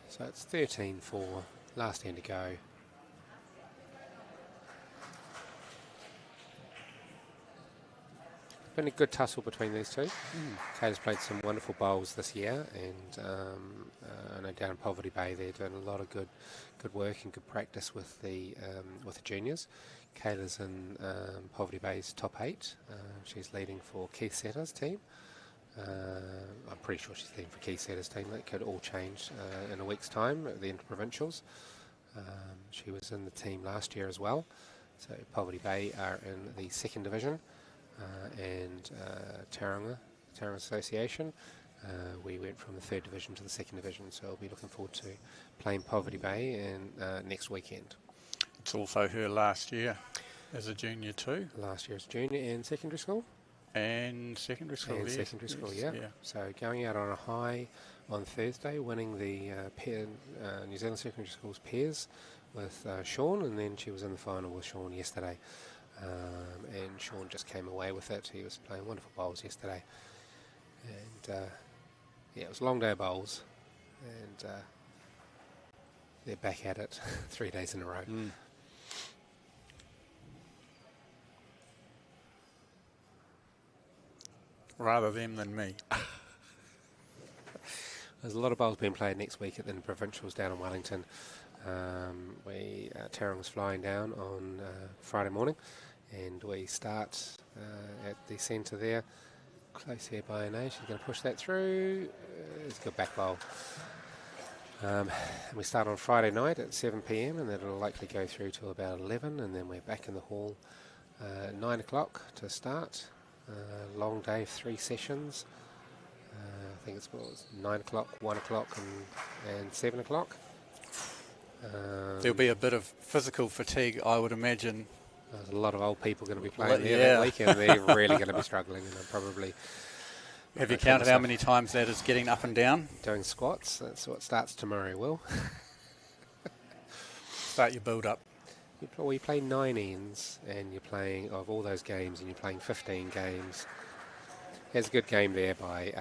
Speaker 4: So it's 13-4. Last end to go. Been a good tussle between these two. Kayla's played some wonderful bowls this year, and I know down in Poverty Bay they're doing a lot of good work and good practice with the juniors. Kayla's in Poverty Bay's top 8. She's leading for Keith Setter's team. I'm pretty sure she's leading for Keith Setter's team. That could all change in a week's time at the Interprovincials. She was in the team last year as well. So Poverty Bay are in the 2nd division. And Tauranga Association, we went from the 3rd division to the 2nd division, so I'll be looking forward to playing Poverty Bay next weekend.
Speaker 5: It's also her last year as a junior too.
Speaker 4: Last year as junior and secondary school.
Speaker 5: And secondary school,
Speaker 4: And
Speaker 5: yes.
Speaker 4: secondary school,
Speaker 5: Yes,
Speaker 4: yeah. So going out on a high on Thursday, winning the New Zealand Secondary Schools pairs with Sean, and then she was in the final with Sean yesterday. And Sean just came away with it. He was playing wonderful bowls yesterday. And yeah, it was a long day of bowls, and they're back at it 3 days in a row.
Speaker 5: Rather them than me.
Speaker 4: There's a lot of bowls being played next week at the provincials down in Wellington. Tarrang's flying down on Friday morning, and we start at the centre there. Close here by Anae. She's going to push that through. It's a good back bowl. And we start on Friday night at 7 p.m. and that'll likely go through to about 11, and then we're back in the hall 9 o'clock to start. Long day of 3 sessions. I think it's 9 o'clock, 1 o'clock and 7 o'clock.
Speaker 5: There'll be a bit of physical fatigue, I would imagine.
Speaker 4: There's a lot of old people going to be playing there that week, and they're really going to be struggling, and they'll probably...
Speaker 5: Have you counted how many times that is getting up and down?
Speaker 4: Doing squats. That's what starts tomorrow, Will.
Speaker 5: Start your build-up.
Speaker 4: You play 9 ends, and you're playing, of all those games, and you're playing 15 games. There's a good game there by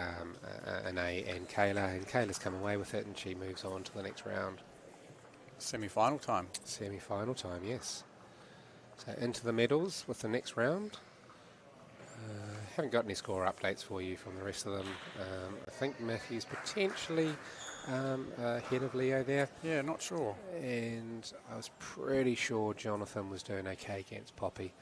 Speaker 4: Anae and Kayla, and Kayla's come away with it, and she moves on to the next round.
Speaker 5: Semi-final time.
Speaker 4: Semi-final time, yes. So into the medals with the next round. Haven't got any score updates for you from the rest of them. I think Matthew's potentially ahead of Leo there.
Speaker 5: Yeah, not sure.
Speaker 4: And I was pretty sure Jonathan was doing okay against Poppy.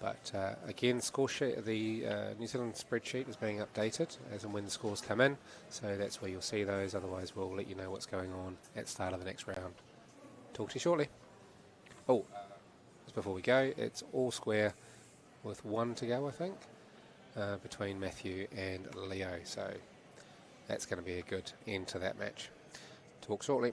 Speaker 4: But again, score sheet, the New Zealand spreadsheet is being updated as and when the scores come in. So that's where you'll see those. Otherwise, we'll let you know what's going on at the start of the next round. Talk to you shortly. Oh, just before we go, it's all square with 1 to go, I think, between Matthew and Leo. So that's going to be a good end to that match. Talk shortly.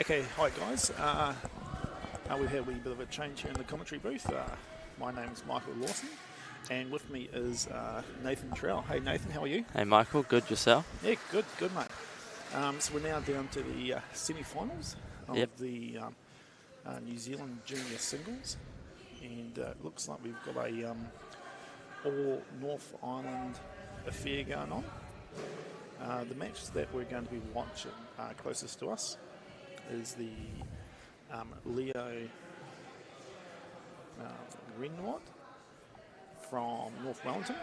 Speaker 1: Okay, hi guys. We've had a wee bit of a change here in the commentary booth. My name's Michael Lawson, and with me is Nathan Trowell. Hey Nathan, how are you?
Speaker 8: Hey Michael, good yourself?
Speaker 1: Yeah, good mate. So we're now down to the semi-finals of the New Zealand Junior singles, and it looks like we've got a all North Island affair going on. The match that we're going to be watching closest to us is the Leo Renwat from North Wellington,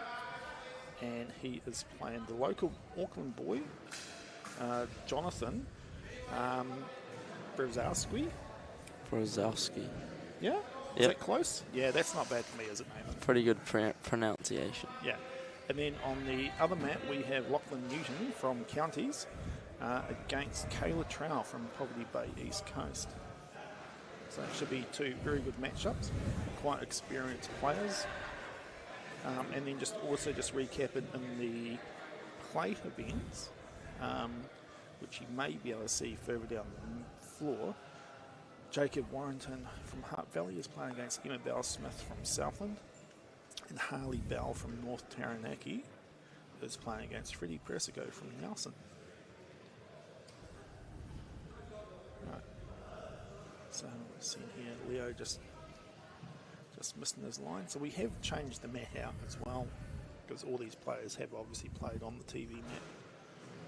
Speaker 1: and he is playing the local Auckland boy, Jonathan Brzezowski. Yeah? Is that close? Yeah, that's not bad for me, is it, Nathan?
Speaker 8: Pretty good pronunciation.
Speaker 1: Yeah. And then on the other mat, we have Lachlan Newton from Counties against Kayla Trowell from Poverty Bay, East Coast. So it should be two very good matchups, quite experienced players. And then just recapping in the plate events, which you may be able to see further down the floor. Jacob Warrington from Hart Valley is playing against Emma Bell-Smith from Southland, and Harley Bell from North Taranaki is playing against Freddie Persico from Nelson. Right. So we're seeing here Leo just missing his line. So we have changed the mat out as well, because all these players have obviously played on the TV mat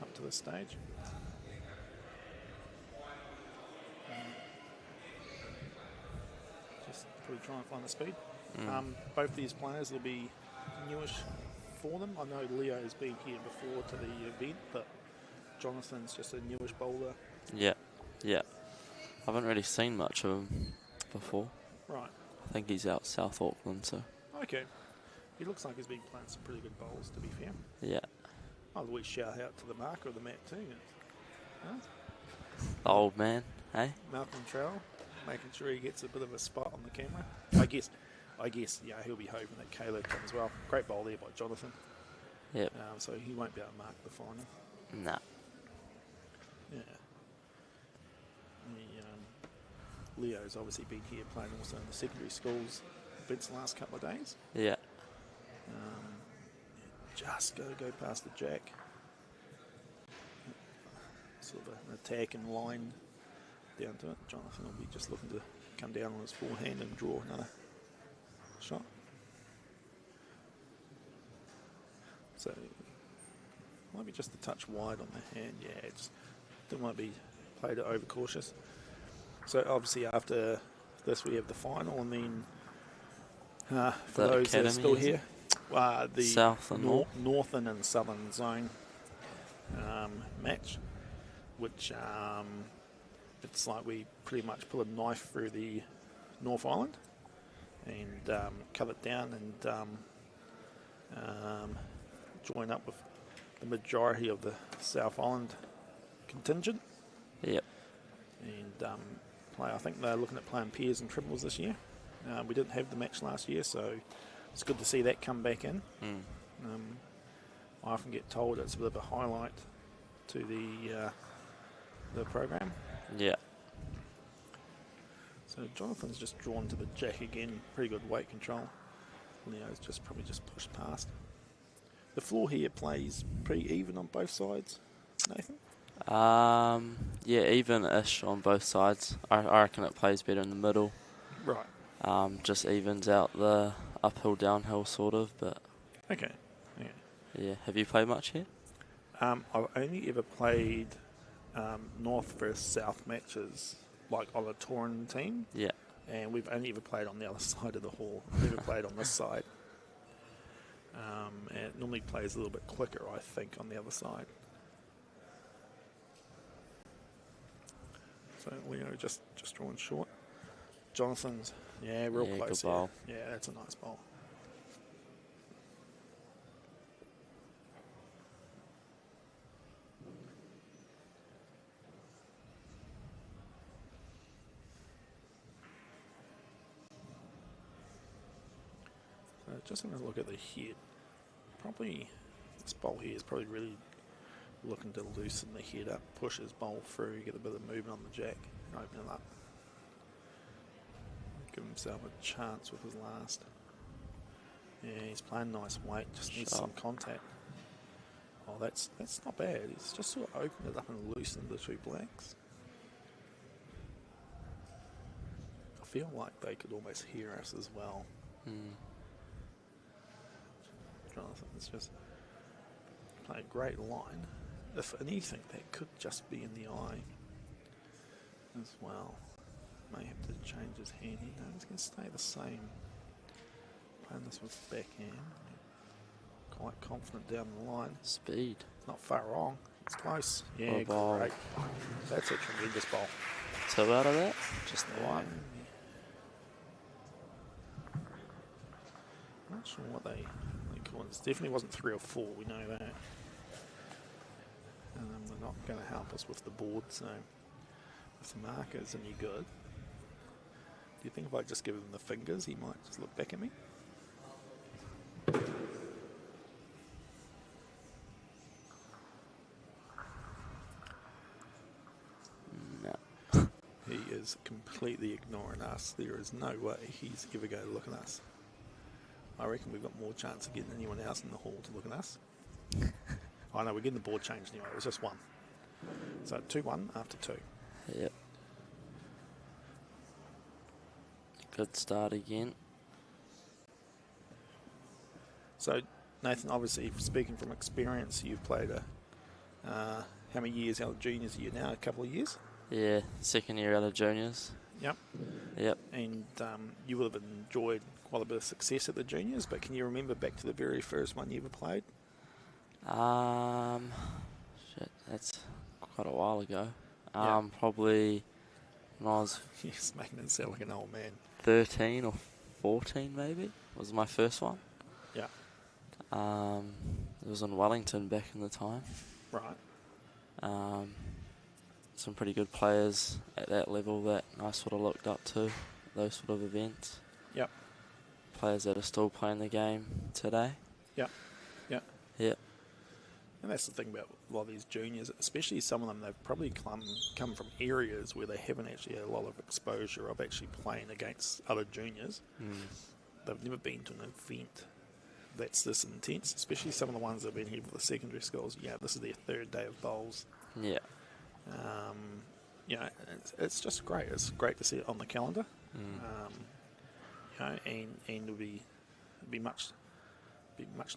Speaker 1: up to this stage. Just probably try and find the speed. Both these players will be newish for them. I know Leo's been here before to the event, but Jonathan's just a newish bowler.
Speaker 8: Yeah. I haven't really seen much of him before.
Speaker 1: Right.
Speaker 8: I think he's out South Auckland, so.
Speaker 1: Okay. He looks like he's been playing some pretty good bowls, to be fair.
Speaker 8: Yeah.
Speaker 1: I'll always shout out to the marker of the mat too.
Speaker 8: The old man, eh?
Speaker 1: Malcolm Trowell, making sure he gets a bit of a spot on the camera. I guess, yeah, he'll be hoping that Caleb comes well. Great bowl there by Jonathan.
Speaker 8: Yep.
Speaker 1: So he won't be able to mark the final.
Speaker 8: Nah.
Speaker 1: Yeah. Leo's obviously been here playing also in the secondary schools events the last couple of days.
Speaker 8: Yeah.
Speaker 1: Just go past the jack. Sort of an attacking line down to it. Jonathan will be just looking to come down on his forehand and draw another shot. So might be just a touch wide on the hand. Yeah, just didn't want to be played it overcautious. So obviously after this we have the final, and then for
Speaker 8: The
Speaker 1: those that are
Speaker 8: academy,
Speaker 1: still
Speaker 8: is
Speaker 1: here, the
Speaker 8: South and
Speaker 1: Northern and Southern Zone match, which it's like we pretty much put a knife through the North Island and cut it down and join up with the majority of the South Island contingent.
Speaker 8: Yep.
Speaker 1: And I think they're looking at playing pairs and triples this year. We didn't have the match last year, so it's good to see that come back in. I often get told it's a bit of a highlight to the program.
Speaker 8: Yeah.
Speaker 1: So Jonathan's just drawn to the jack again. Pretty good weight control. Leo's probably just pushed past. The floor here plays pretty even on both sides, Nathan?
Speaker 8: Yeah, even-ish on both sides. I reckon it plays better in the middle.
Speaker 1: Right.
Speaker 8: Just evens out the uphill, downhill sort of, but...
Speaker 1: Okay.
Speaker 8: Yeah. Have you played much here?
Speaker 1: I've only ever played North versus South matches, like on a touring team.
Speaker 8: Yeah.
Speaker 1: And we've only ever played on the other side of the hall. I've never played on this side. And it normally plays a little bit quicker, I think, on the other side. So Leo just drawing short. Jonathan's, real close
Speaker 8: good bowl.
Speaker 1: here. Yeah, that's a nice bowl. So just having a look at the head. Probably, this bowl here is probably really looking to loosen the head up, push his bowl through, get a bit of movement on the jack.
Speaker 9: Open it up. Give himself a chance with his last. Yeah, he's playing nice weight, just needs some contact. Oh, that's not bad. He's just sort of opened it up and loosened the two blacks. I feel like they could almost hear us as well. Jonathan's just playing a great line. If anything, that could just be in the eye as well. May have to change his hand here. No, he's going to stay the same. Playing this with backhand. Quite confident down the line.
Speaker 8: Speed.
Speaker 9: It's not far wrong. It's close. Yeah, great. That's a tremendous ball.
Speaker 8: 2 out of that? Just the one.
Speaker 9: I'm not sure what they call it. It definitely wasn't 3 or 4. We know that. They're not going to help us with the board, so if the marker is any good, do you think if I just give him the fingers, he might just look back at me?
Speaker 8: No.
Speaker 9: He is completely ignoring us. There is no way he's ever going to look at us. I reckon we've got more chance of getting anyone else in the hall to look at us. I know, we're getting the board changed anyway. It was just 1. So 2-1 after 2.
Speaker 8: Yep. Good start again.
Speaker 9: So, Nathan, obviously, speaking from experience, you've played how many years out of juniors are you now? A couple of years?
Speaker 8: Yeah, 2nd year out of juniors.
Speaker 9: Yep.
Speaker 8: Yep.
Speaker 9: And you will have enjoyed quite a bit of success at the juniors, but can you remember back to the very first one you ever played?
Speaker 8: Shit, that's quite a while ago.
Speaker 9: Yeah.
Speaker 8: Probably when I was
Speaker 9: He's making it sound like an old man.
Speaker 8: 13 or 14 maybe, was my first one.
Speaker 9: Yeah.
Speaker 8: It was in Wellington back in the time.
Speaker 9: Right.
Speaker 8: Some pretty good players at that level that I sort of looked up to, those sort of events.
Speaker 9: Yep.
Speaker 8: Players that are still playing the game today.
Speaker 9: Yep. Yep.
Speaker 8: Yep.
Speaker 9: And that's the thing about a lot of these juniors, especially some of them, they've probably come from areas where they haven't actually had a lot of exposure of actually playing against other juniors. They've never been to an event that's this intense, especially some of the ones that have been here for the secondary schools. Yeah, this is their 3rd day of bowls.
Speaker 8: Yeah.
Speaker 9: You know, it's just great. It's great to see it on the calendar. You know, and it'll be much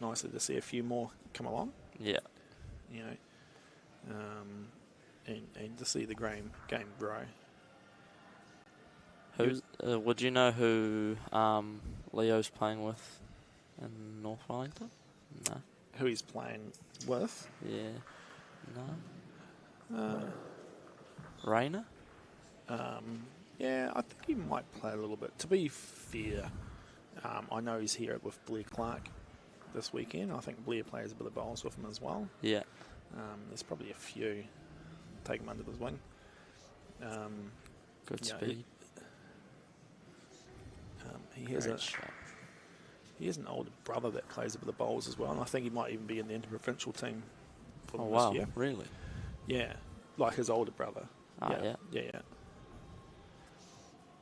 Speaker 9: nicer to see a few more come along.
Speaker 8: Yeah.
Speaker 9: You know, and to see the game grow.
Speaker 8: Who's? Would you know who Leo's playing with in North Wellington? No.
Speaker 9: Who he's playing with?
Speaker 8: Yeah. No. Rayner?
Speaker 9: Yeah, I think he might play a little bit. To be fair, I know he's here with Blair Clark this weekend. I think Blair plays a bit of bowls with him as well.
Speaker 8: Yeah.
Speaker 9: There's probably a few. Take him under his wing.
Speaker 8: Good speed.
Speaker 9: He has an older brother that plays a bit of bowls as well, and I think he might even be in the interprovincial team for them this year.
Speaker 8: Really?
Speaker 9: Yeah, like his older brother.
Speaker 8: Yeah.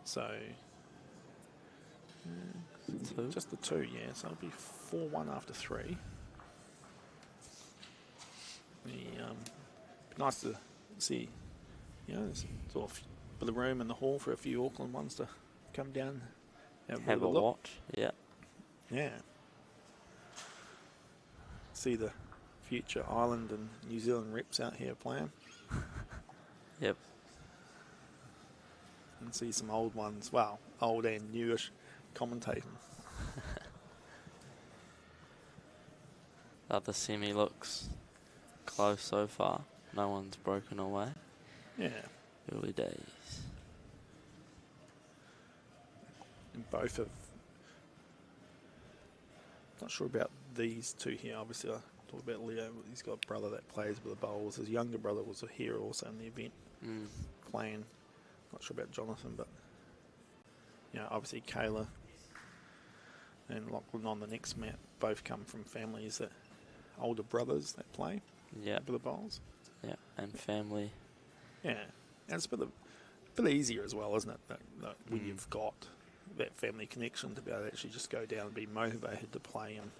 Speaker 9: So, just the 2, yeah. So it'll be 4-1 after 3. Be nice to see, you know, there's sort of a bit of room in the hall for a few Auckland ones to come down and
Speaker 8: have a watch. Yeah.
Speaker 9: Yeah. See the future Ireland and New Zealand reps out here playing.
Speaker 8: Yep.
Speaker 9: And see some old ones, well, old and newish commentating.
Speaker 8: The semi looks close so far. No one's broken away.
Speaker 9: Yeah.
Speaker 8: Early days.
Speaker 9: And both have... Not sure about these two here. Obviously, I talked about Leo. He's got a brother that plays with the bowls. His younger brother was here also in the event playing. Not sure about Jonathan, but you know, obviously Kayla and Lachlan on the next mat both come from families that older brothers that play with the bowls.
Speaker 8: Yeah, and family.
Speaker 9: Yeah, and it's a bit of bit easier as well, isn't it? That when you've got that family connection to be able to actually just go down and be motivated to play and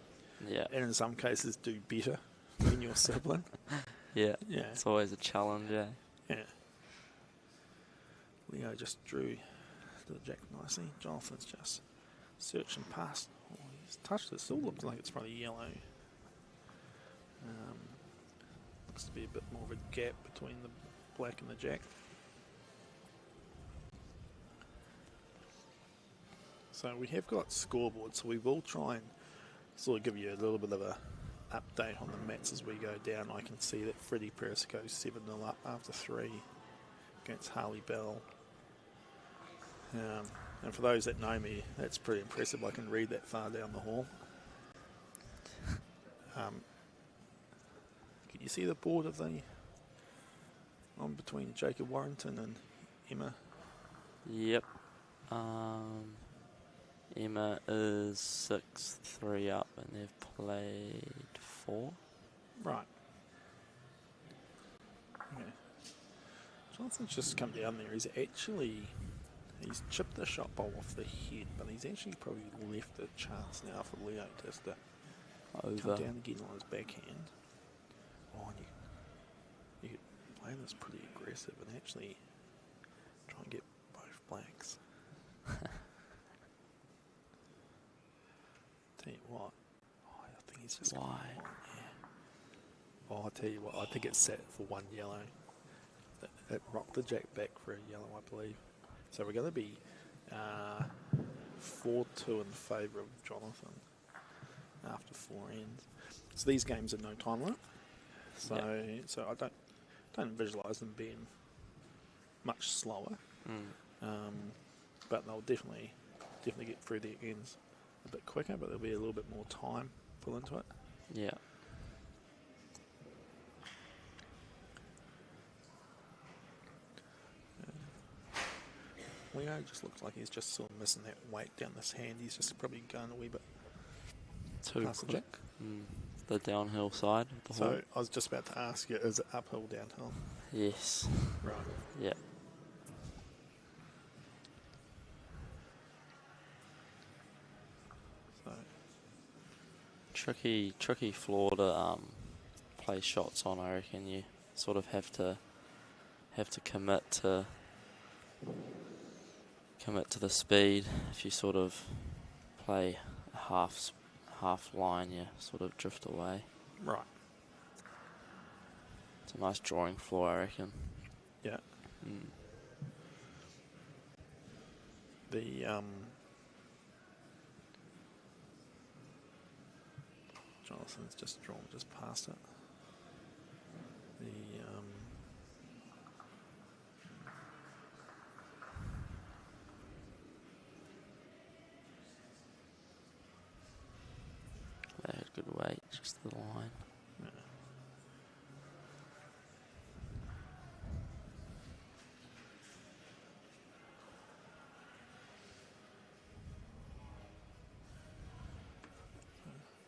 Speaker 9: in some cases do better than your sibling.
Speaker 8: Yeah, it's always a challenge, eh?
Speaker 9: Yeah. Leo just drew to the jack nicely. Jonathan's just searching past. Oh, he's touched it. Still looks like it's probably yellow. Looks to be a bit more of a gap between the black and the jack. So we have got scoreboards, so we will try and sort of give you a little bit of a update on the mats as we go down. I can see that Freddie Persico's 7-0 up after 3 against Harley Bell. And for those that know me, that's pretty impressive. I can read that far down the hall. Can you see the board of the on between Jacob Warrington and Emma?
Speaker 8: Yep. Emma is 6-3 up and they've played 4.
Speaker 9: Right. Okay. Jonathan's just come down there. He's chipped the shot ball off the head, but he's actually probably left a chance now for Leo just to come down again on his backhand. Oh, and you could play this pretty aggressive and actually try and get both blacks. Tell you what, I think he's just
Speaker 8: why?
Speaker 9: Oh, I'll tell you what, I think it's set for 1 yellow. It rocked the jack back for a yellow, I believe. So we're going to be 4-2 in favour of Jonathan after 4 ends. So these games are no time limit. So I don't visualise them being much slower. But they'll definitely get through their ends a bit quicker, but there'll be a little bit more time put into it.
Speaker 8: Yeah.
Speaker 9: Leo just looks like he's just sort of missing that weight down this hand. He's just probably going a wee bit
Speaker 8: too
Speaker 9: past the jack.
Speaker 8: The downhill side of the hole.
Speaker 9: So I was just about to ask you, is it uphill, downhill?
Speaker 8: Yes.
Speaker 9: Right.
Speaker 8: Yeah.
Speaker 9: So
Speaker 8: tricky floor to play shots on. I reckon you sort of have to commit to the speed. If you sort of play a half line, you sort of drift away.
Speaker 9: Right.
Speaker 8: It's a nice drawing floor, I reckon.
Speaker 9: Yeah. The Jonathan's just drawn just past it. The
Speaker 8: they had good weight, just the line.
Speaker 9: yeah.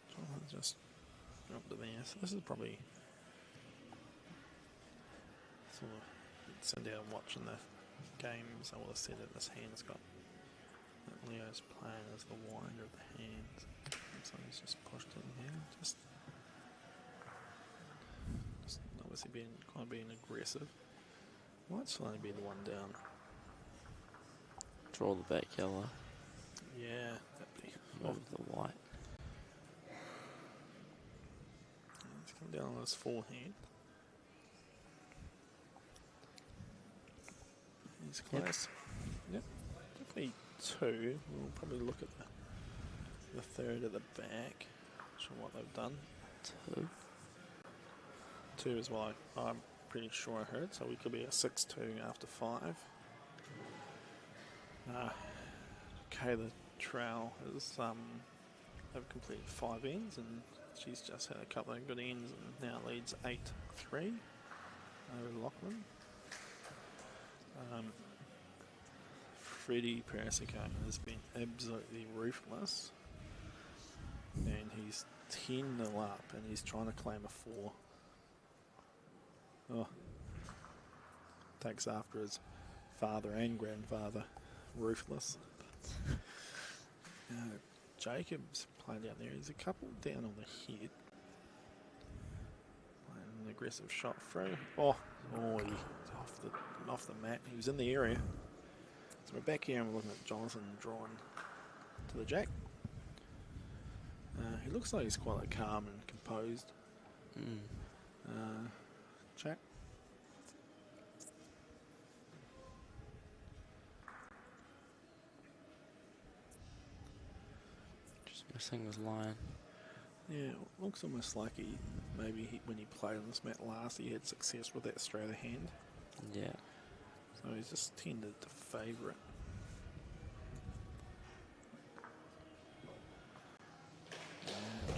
Speaker 9: Jonathan's just up to there. So this is probably sort of sitting down watching the games. I would have said that this hand's got that Leo's playing as the wider of the hands. So he's just pushed in here. Just obviously being aggressive. Might slowly be the one down.
Speaker 8: Draw the back yellow.
Speaker 9: Yeah, that'd be
Speaker 8: Move the white.
Speaker 9: Let's come down on his forehand. He's close. Yep. Definitely 2. We'll probably look at the third at the back. Not sure what they've done.
Speaker 8: 2.
Speaker 9: 2 is what I'm pretty sure I heard. So we could be a 6-2 after 5. Kayla Trowell has they've completed 5 ends and she's just had a couple of good ends and now leads 8-3 over Lachlan. Freddie Persico has been absolutely ruthless and he's 10-0 up and he's trying to claim a 4. Oh. Takes after his father and grandfather ruthless. Jacob's playing down there. He's a couple down on the head. Playing an aggressive shot through. He's off the mat. He was in the area. So we're back here and we're looking at Jonathan drawing to the jack. He looks like he's quite calm and composed. Jack.
Speaker 8: Missing his line.
Speaker 9: Yeah, it looks almost like when he played on this mat last, he had success with that straighter hand.
Speaker 8: Yeah.
Speaker 9: So he's just tended to favour it.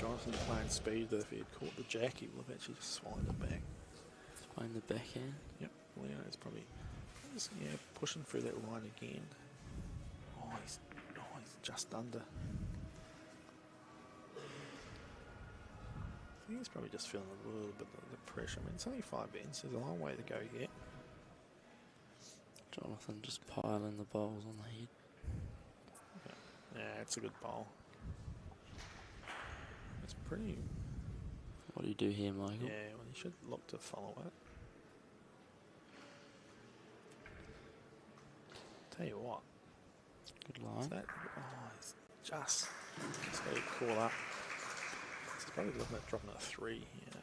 Speaker 9: Jonathan playing speed, but if he had caught the jack, he would have actually just swung it back.
Speaker 8: Playing the backhand.
Speaker 9: Yep, Leo's probably pushing through that line again. He's just under. I think he's probably just feeling a little bit of the pressure. I mean, it's only 5 ends. There's a long way to go yet.
Speaker 8: Jonathan just piling the bowls on the head.
Speaker 9: Yeah, it's a good bowl. It's pretty...
Speaker 8: What do you do here, Michael?
Speaker 9: Yeah, well, you should look to follow it. Tell you what.
Speaker 8: Good line.
Speaker 9: He's just got it caught up. He's probably looking at dropping a 3 here.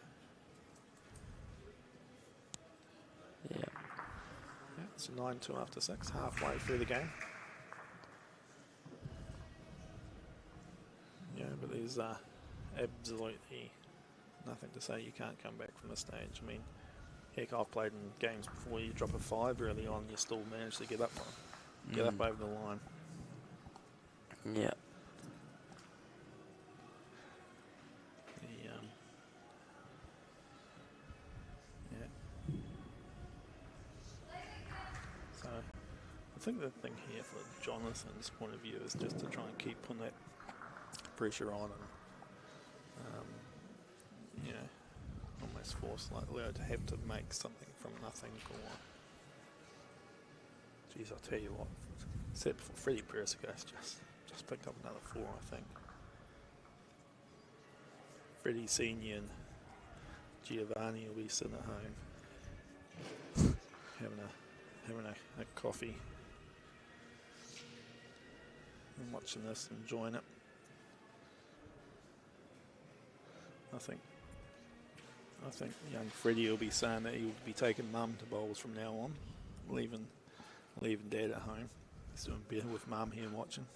Speaker 8: Yeah.
Speaker 9: It's 9-2 after 6, halfway through the game. Yeah, but there's absolutely nothing to say you can't come back from this stage. I mean, heck, I've played in games before you drop a 5 early on, you still manage to get up over the line.
Speaker 8: Yeah. So I think the thing here for Jonathan's point of view is just to try and keep putting that pressure on and almost force like Leo to have to make something from nothing. Or geez, I'll tell you what, except for Freddie Persico's just picked up another 4, I think. Freddie Senior and Giovanni will be sitting at home having a coffee and watching this, enjoying it. I think young Freddie will be saying that he'll be taking mum to bowls from now on, leaving dad at home. He's doing better with mum here and watching.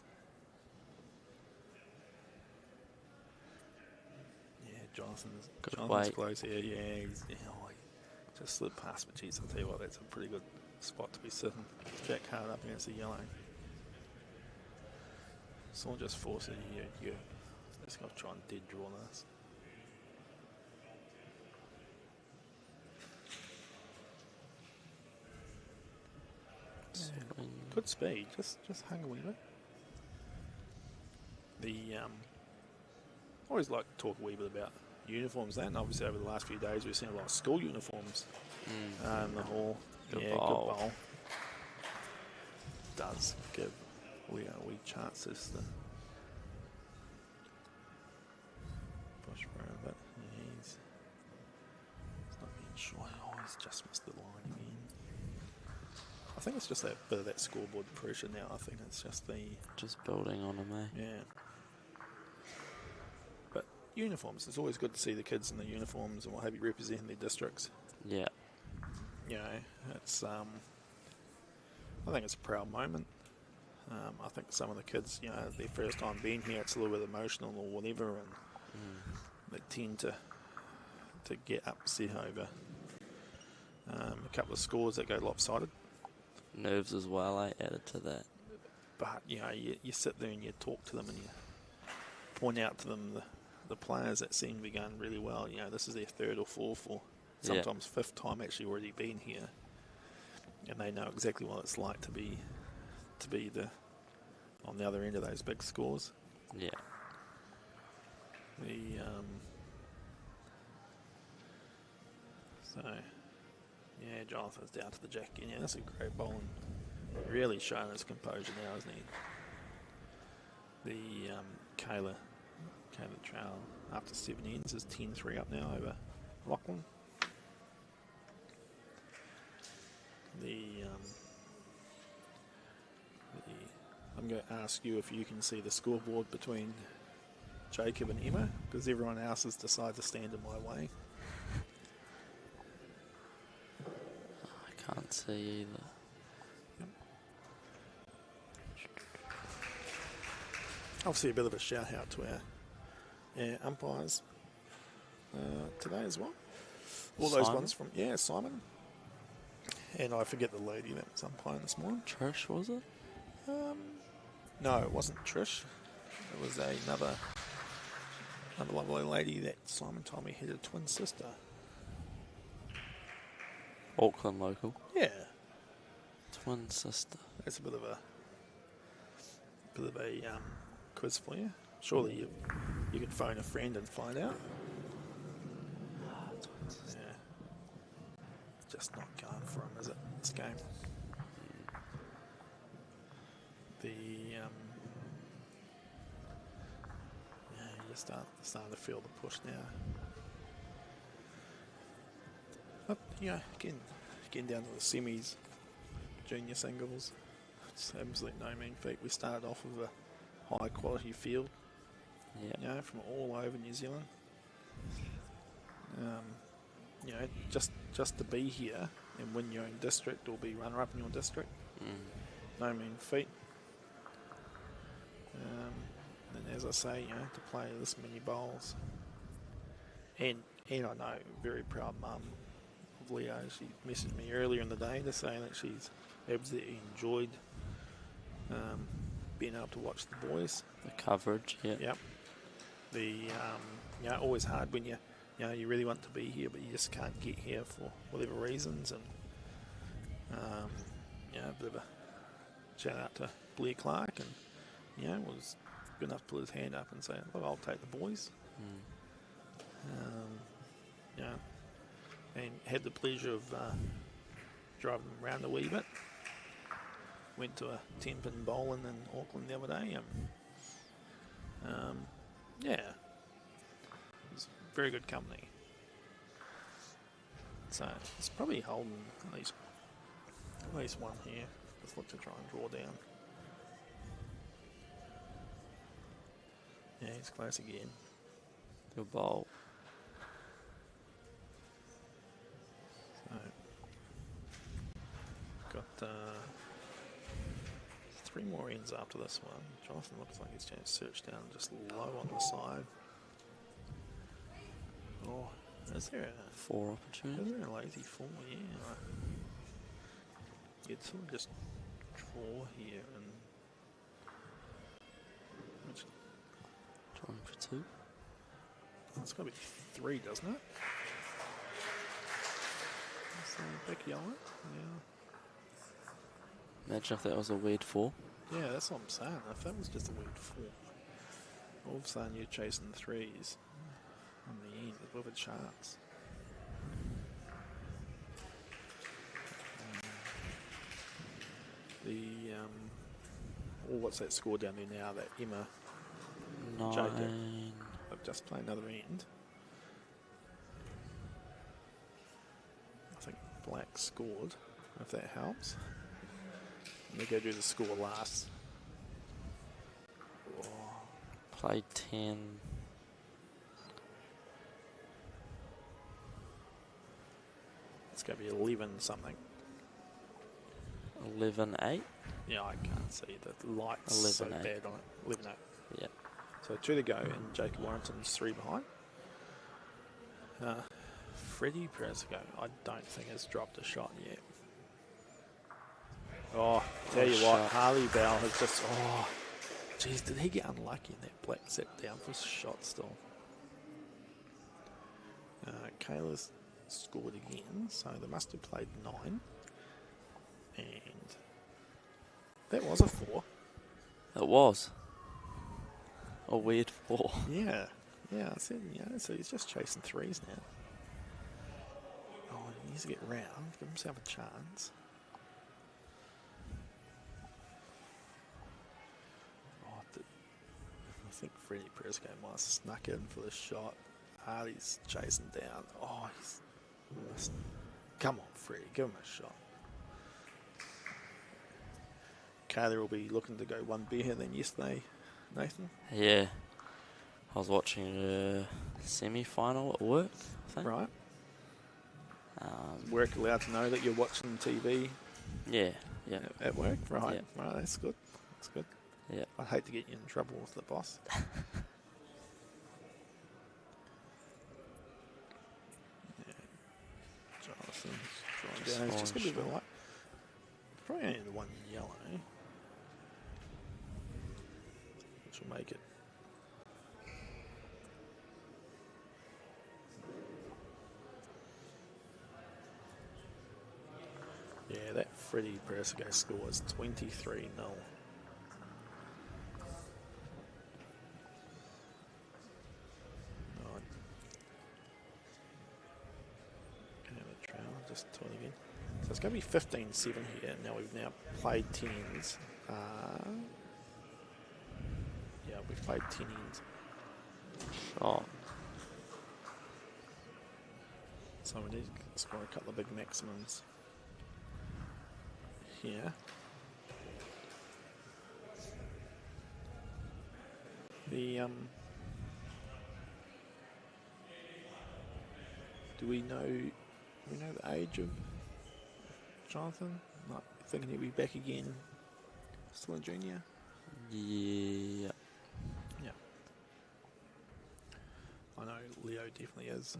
Speaker 8: Yeah, Jonathan's close here. Yeah, he just slid past, but geez, I'll tell you what, that's a pretty good spot to be sitting. Jack hard up against the yellow. So just forcing you just got to try and dead draw this. Yeah, good speed, just hung a wee bit. Always like to talk a wee bit about uniforms then. Obviously over the last few days we've seen a lot of school uniforms in the hall. Good bowl. Does give wee chances to push for him, but he's not being sure. He's just missed the line again. I think it's just that bit of that scoreboard pressure now. I think it's just building on him, eh?
Speaker 9: Yeah. But uniforms, it's always good to see the kids in the uniforms and what have you representing their districts.
Speaker 8: Yeah.
Speaker 9: You know, it's I think it's a proud moment. I think some of the kids, their first time being here, it's a little bit emotional or whatever, and they tend to get upset over a couple of scores that go lopsided.
Speaker 8: Nerves as well, I added to that.
Speaker 9: But you sit there and you talk to them and you point out to them the players that seem to be going really well. This is their 3rd or 4th or sometimes 5th time actually already been here, and they know exactly what it's like to be on the other end of those big scores.
Speaker 8: Yeah.
Speaker 9: Jonathan's down to the jack again. Yeah, that's a great bowling Really showing his composure now, isn't he? The Kayla Trail after 7 ends is 10-3 up now over Auckland. I'm going to ask you if you can see the scoreboard between Jacob and Emma, because everyone else has decided to stand in my way.
Speaker 10: I can't see either.
Speaker 9: Yep. Obviously a bit of a shout out to our umpires today as well. All those
Speaker 10: Simon?
Speaker 9: ones from, Simon. And I forget the lady that was umpiring this morning.
Speaker 10: Trish, was it?
Speaker 9: No, it wasn't Trish. It was another lovely lady that Simon told me had a twin sister.
Speaker 10: Auckland local.
Speaker 9: Yeah.
Speaker 10: Twin sister.
Speaker 9: That's a bit of a quiz for you. Surely you could phone a friend and find out. Yeah. Just not going for him, is it, this game? You're starting to feel the push now. But, getting down to the semis, junior singles, it's absolutely no mean feat. We started off with a high quality field, from all over New Zealand. Just to be here and win your own district or be runner-up in your district, no mean feat. And as I say, to play this many bowls, and I know, very proud mum of Leo. She messaged me earlier in the day to say that she's absolutely enjoyed being able to watch the boys.
Speaker 10: The coverage, yeah.
Speaker 9: Yep. Always hard when you really want to be here, but you just can't get here for whatever reasons. And a bit of a shout out to Blair Clark, and was good enough to put his hand up and say, "Look, I'll take the boys." And had the pleasure of driving them around a wee bit. Went to a 10-pin bowling in Auckland the other day. It was very good company. So it's probably holding at least one here. Let's look to try and draw down. Yeah, he's close again.
Speaker 10: The bowl.
Speaker 9: So, got 3 more ends after this one. Jonathan looks like he's changed search down just low on the side. Oh, is there a
Speaker 10: 4 opportunity?
Speaker 9: Is there a lazy 4? Yeah. You'd sort of just draw here and
Speaker 10: drawing for 2.
Speaker 9: It's got to be 3, doesn't it? That's big yellow. Yeah.
Speaker 10: Imagine if that was a weird 4.
Speaker 9: Yeah, that's what I'm saying. If that was just a weird 4, all of a sudden you're chasing 3s on the end with a chance. What's that score down there now? That Emma
Speaker 10: 9.
Speaker 9: Jacob have just played another end. I think Black scored, if that helps. They go do the score last. Oh.
Speaker 10: Played 10.
Speaker 9: It's going to be 11 something.
Speaker 10: 11-8.
Speaker 9: Yeah, I can't see the light's
Speaker 10: 11-8.
Speaker 9: so bad on it. 11-8.
Speaker 10: Yeah.
Speaker 9: So 2 to go, and Jacob Warrington's 3 behind. Freddie Prazico, I don't think has dropped a shot yet. Oh, tell you what, Harley Bell has just, geez, did he get unlucky in that Black set down for a shot still? Kayla's scored again, so they must have played 9. And that was a 4.
Speaker 10: It was. A weird 4.
Speaker 9: Yeah, I said, so he's just chasing 3s now. Oh, he needs to get round, give himself a chance. think Freddie Presco might have snuck in for the shot. Hardy's chasing down. Oh, he's missed. Come on, Freddie, give him a shot. Carter will be looking to go one better than yesterday, Nathan.
Speaker 10: Yeah. I was watching a semi-final at work, I think.
Speaker 9: Right. Work allowed to know that you're watching TV
Speaker 10: Yeah, yeah.
Speaker 9: at work? Right.
Speaker 10: Yeah.
Speaker 9: Right, that's good. That's good.
Speaker 10: Yeah.
Speaker 9: I'd hate to get you in trouble with the boss. Jonathan drawing down. He's just going to be a bit light. Probably only the one yellow, which will make it. Yeah, that Freddie Presco score is 23-0. Just to it again. So it's going to be 15-7 here. Now we've now played 10 ends. Yeah, we've played 10 ends.
Speaker 10: Oh.
Speaker 9: So we need to score a couple of big maximums here. The do we know the age of Jonathan? Not thinking he'll be back again. Still a junior?
Speaker 10: Yeah.
Speaker 9: Yeah. I know Leo definitely is.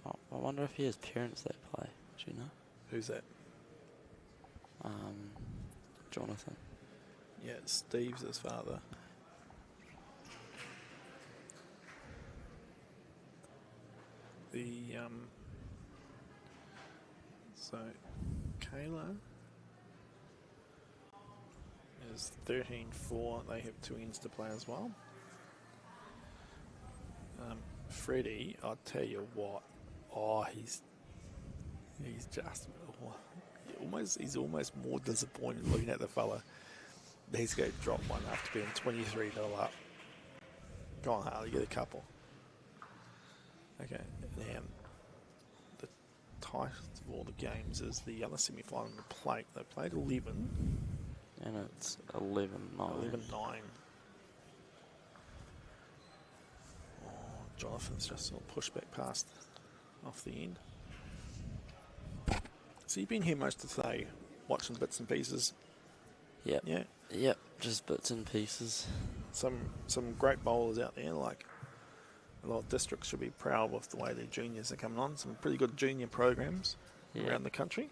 Speaker 10: I wonder if he has parents that play. Do you know?
Speaker 9: Who's that?
Speaker 10: Jonathan.
Speaker 9: Yeah, Steve's his father. So Kayla is 13-4. They have 2 ends to play as well. Freddie, I'll tell you what. Oh, he's just he's almost more disappointed looking at the fella. He's going to drop one after being 23-0 up. Go on, Harley, get a couple. Okay, now the title of all the games is the other semi-final on the plate. They played 11.
Speaker 10: And it's 11-9.
Speaker 9: 11-9. Oh, Jonathan's just sort of pushed back past off the end. So you've been here most of today, watching bits and pieces.
Speaker 10: Yep.
Speaker 9: Yeah.
Speaker 10: Yep. Just bits and pieces.
Speaker 9: Some great bowlers out there, like a lot of districts should be proud with the way their juniors are coming on. Some pretty good junior programs around the country.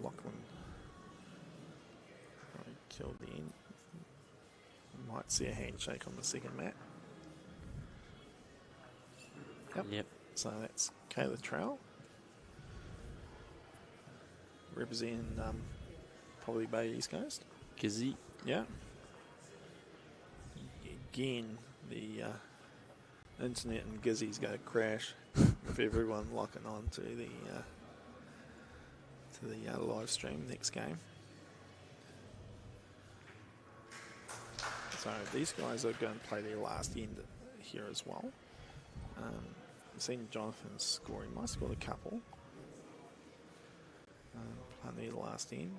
Speaker 9: Lachlan killed the end. Might see a handshake on the second mat. Yep. So that's Kayla Trowell. Representing probably Bay East Coast.
Speaker 10: Gizzy.
Speaker 9: Yeah. Again, the internet and Gizzy's going to crash with everyone locking on to the live stream next game. So these guys are going to play their last end here as well. I've seen Jonathan score. He might have scored a couple. Playing their last end.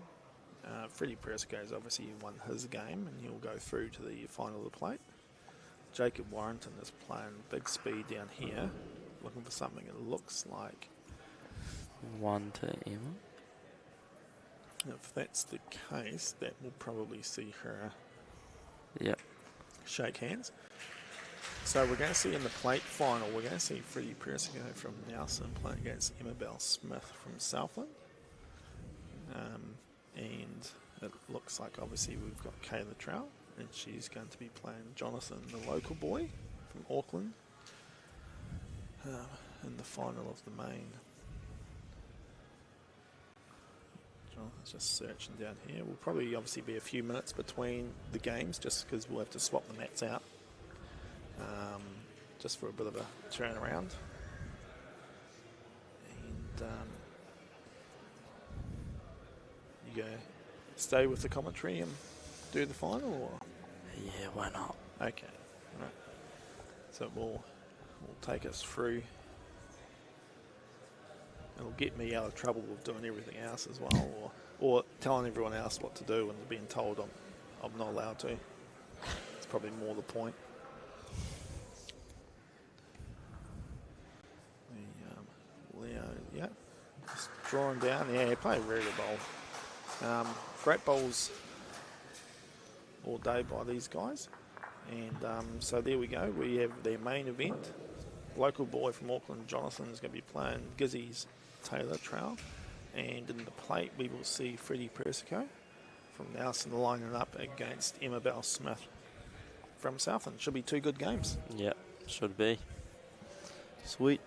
Speaker 9: Freddie Presco's obviously won his game and he'll go through to the final of the plate. Jacob Warrington is playing big speed down here, looking for something that looks like
Speaker 10: 1 to Emma.
Speaker 9: If that's the case, that will probably see her shake hands. So we're going to see in the plate final, we're going to see Freddie Presco from Nelson playing against Emma Smith from Southland. And it looks like obviously we've got Kayla Trowell, and she's going to be playing Jonathan, the local boy from Auckland, in the final of the main. Jonathan's just searching down here. Will probably obviously be a few minutes between the games, just because we'll have to swap the mats out, just for a bit of a turnaround. And you go stay with the commentary and do the final? Or?
Speaker 10: Yeah, why not?
Speaker 9: Okay. Right. So we'll take us through. It'll get me out of trouble with doing everything else as well, or telling everyone else what to do and being told I'm not allowed to. It's probably more the point. Leo, yeah, just drawing down. Yeah, playing a very good bowl. Great bowls all day by these guys. And so there we go. We have their main event. Local boy from Auckland, Jonathan, is going to be playing Gizzy's Taylor Trout. And in the plate, we will see Freddie Persico from Nelson lining up against Emma Bell Smith from Southland. Should be 2 good games.
Speaker 10: Yep, should be. Sweet.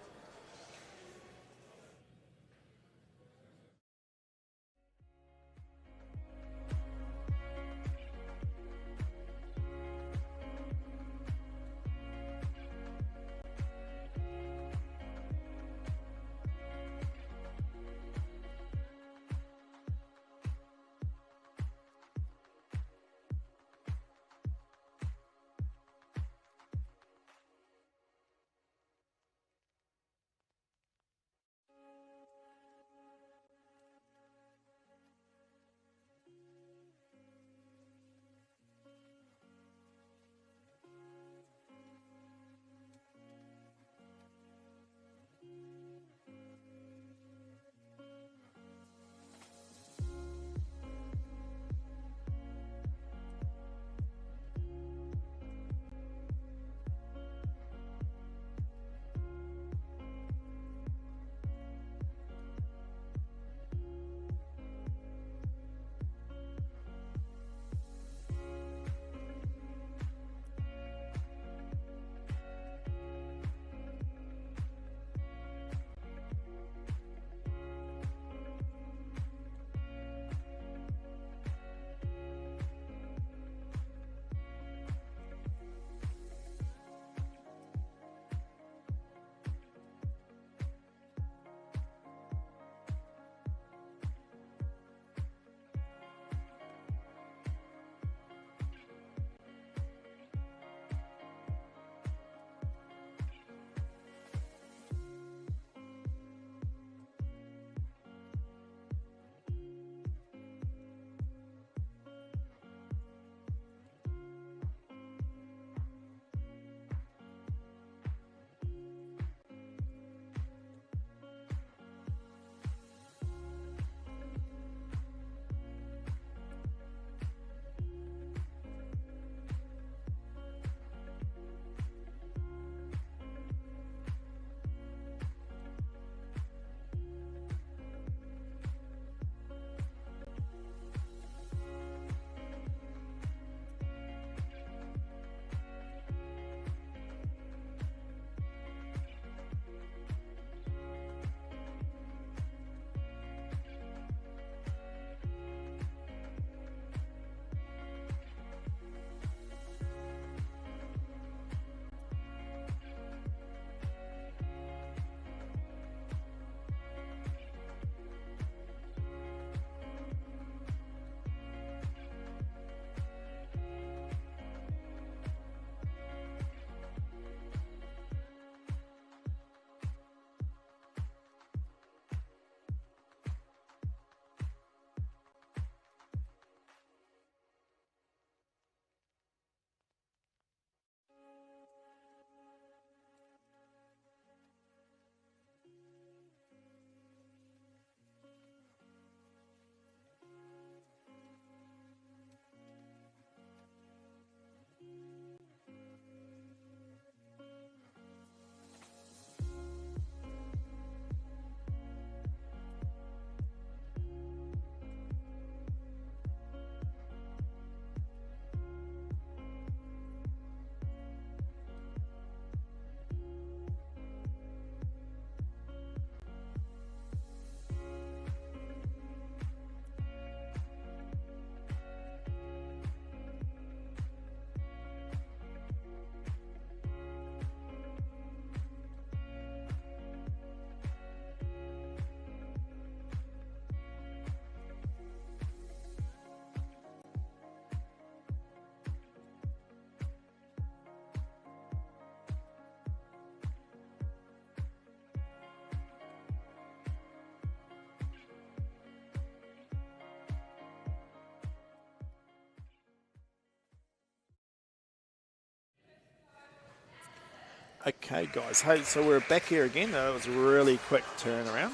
Speaker 9: Okay, guys. Hey, so we're back here again. It was a really quick turnaround.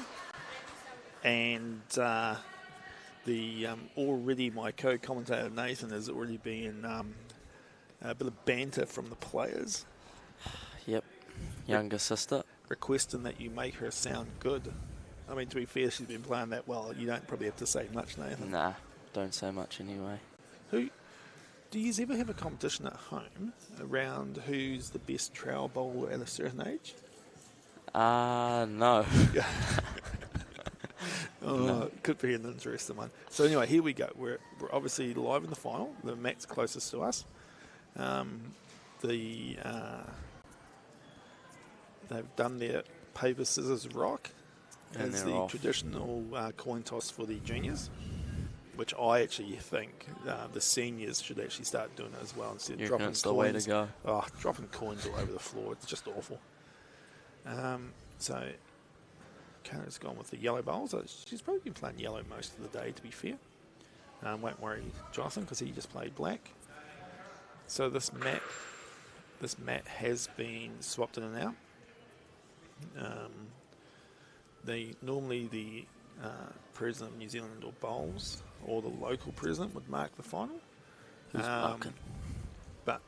Speaker 9: And already my co-commentator Nathan has already been a bit of banter from the players.
Speaker 10: Yep. Younger sister.
Speaker 9: Requesting that you make her sound good. I mean, to be fair, she's been playing that well. You don't probably have to say much, Nathan.
Speaker 10: Nah, don't say much anyway.
Speaker 9: Do you ever have a competition at home around who's the best trowel bowler at a certain age?
Speaker 10: No.
Speaker 9: No. Could be an interesting one. So anyway, here we go. We're obviously live in the final. The mat's closest to us. They've done their paper, scissors, rock
Speaker 10: And
Speaker 9: as
Speaker 10: they're
Speaker 9: the
Speaker 10: off.
Speaker 9: traditional coin toss for the juniors, which I actually think the seniors should actually start doing it as well instead of dropping
Speaker 10: It's
Speaker 9: coins.
Speaker 10: the way to go.
Speaker 9: Oh, dropping coins all over the floor. It's just awful. So Kara's gone with the yellow bowls. She's probably been playing yellow most of the day, to be fair. Won't worry Jonathan because he just played black. So this mat has been swapped in and out. Normally the president of New Zealand Indoor Bowls or the local president would mark the final.
Speaker 10: Who's marking?
Speaker 9: But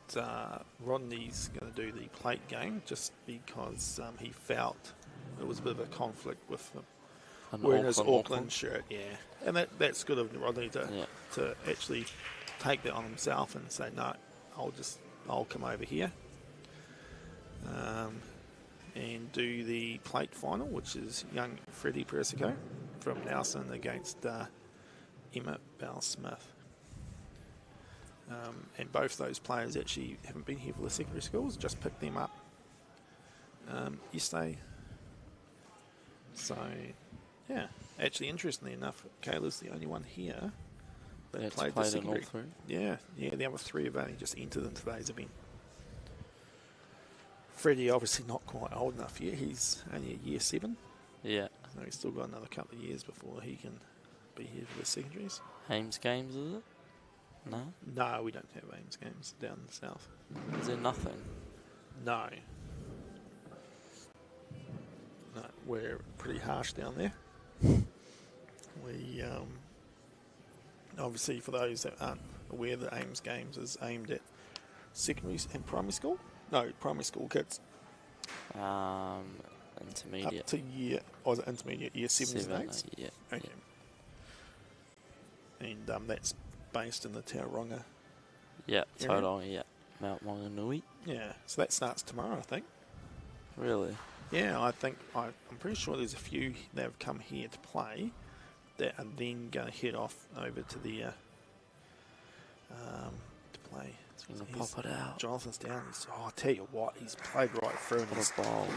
Speaker 9: Rodney's going to do the plate game just because he felt it was a bit of a conflict with wearing his Auckland shirt. Yeah, and that's good of Rodney to actually take that on himself and say, no, I'll come over here and do the plate final, which is young Freddie Persico from Nelson against Emma Bell-Smith. And both those players actually haven't been here for the secondary schools, just picked them up yesterday. So, yeah, actually, interestingly enough, Kayla's the only one here that played the secondary.
Speaker 10: In all three?
Speaker 9: Yeah, the other three have only just entered in today's event. Freddie obviously not quite old enough yet. He's only a year 7.
Speaker 10: Yeah.
Speaker 9: So he's still got another couple of years before he can be here for the secondaries.
Speaker 10: Ames games, is it? No?
Speaker 9: No, we don't have Ames games down in the south.
Speaker 10: Is there nothing?
Speaker 9: No. No, we're pretty harsh down there. We, obviously, for those that aren't aware, the Ames games is aimed at secondary and primary school. No, primary school kids.
Speaker 10: Intermediate.
Speaker 9: Up to intermediate, year 7s and 8s?
Speaker 10: Yeah.
Speaker 9: Okay. Yeah. And that's based in the Tauranga.
Speaker 10: Yeah, Tauranga, yeah. Mount Wanganui.
Speaker 9: Yeah, so that starts tomorrow, I think.
Speaker 10: Really?
Speaker 9: Yeah, I'm pretty sure there's a few that have come here to play that are then going to head off over to the to play.
Speaker 10: It's going to pop it out.
Speaker 9: Jonathan's down. I'll tell you what, he's played right through.
Speaker 10: What a bowl.